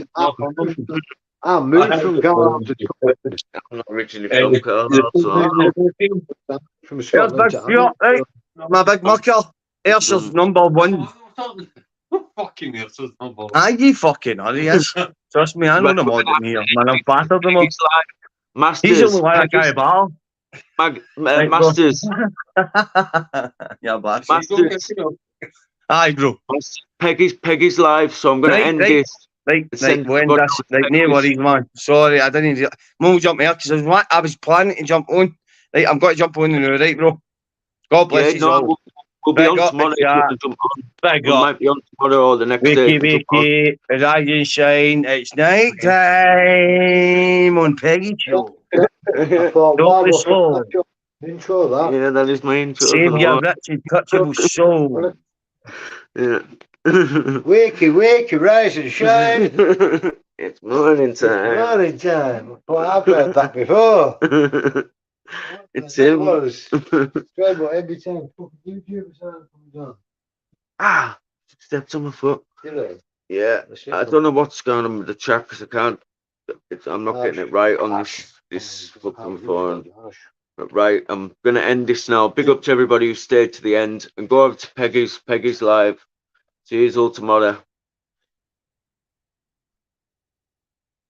Speaker 5: Carlisle to Scotland.
Speaker 4: I'm not originally from Carlisle, so
Speaker 5: From
Speaker 7: Here's
Speaker 5: Scotland
Speaker 7: Big
Speaker 5: to
Speaker 7: Fjord, right? My big mucker. Ayrshaw's number one.
Speaker 1: Fucking Ayrshaw's number one.
Speaker 7: Aye, you fucking are, he is. Trust me, I know them all down here, man. I've battered them all.
Speaker 4: He's like
Speaker 7: He's
Speaker 4: Masters.
Speaker 7: only one guy bar.
Speaker 4: Right, Masters.
Speaker 7: Yeah, blast.
Speaker 4: Masters.
Speaker 7: Aye, bro.
Speaker 4: Peggy's live, so I'm gonna
Speaker 7: Right,
Speaker 4: end
Speaker 7: right.
Speaker 4: this.
Speaker 7: Right,
Speaker 4: Send
Speaker 7: we'll end
Speaker 4: God
Speaker 7: this.
Speaker 4: knows
Speaker 7: Right, no
Speaker 4: Peggy's.
Speaker 7: worries, man. Sorry, I didn't even... We'll jump here, because I was planning to jump on. Right, I'm going to jump on now, right, bro? God bless
Speaker 4: Yeah,
Speaker 7: you
Speaker 4: no,
Speaker 7: all.
Speaker 4: we'll be
Speaker 7: Big
Speaker 4: on
Speaker 7: up,
Speaker 4: tomorrow.
Speaker 7: yeah.
Speaker 4: To jump on.
Speaker 7: Big
Speaker 4: We
Speaker 7: up.
Speaker 4: might be on tomorrow or the next day.
Speaker 7: Wakey,
Speaker 4: to jump on.
Speaker 7: wakey, rise and shine. It's night time on Peggy Show.
Speaker 5: I thought,
Speaker 7: Don't
Speaker 5: wow,
Speaker 7: be
Speaker 5: what's
Speaker 7: slow.
Speaker 5: that intro that?
Speaker 4: Yeah, that is my intro. for
Speaker 7: Save
Speaker 4: the
Speaker 7: your
Speaker 4: morning.
Speaker 7: rich and touchable soul.
Speaker 4: Yeah.
Speaker 5: Wakey, rise and shine.
Speaker 4: It's morning time.
Speaker 5: Morning time. But I've heard that before.
Speaker 4: It's
Speaker 5: That
Speaker 4: him.
Speaker 5: was. Right, but every time fucking YouTuber sound comes on.
Speaker 4: Ah, stepped on my foot.
Speaker 5: You know,
Speaker 4: Yeah, I don't know what's going on with the chat because I can't. I'm not getting it right on this fucking phone. But right, I'm gonna end this now. Big up to everybody who stayed to the end, and go over to Peggy's live. See you all tomorrow.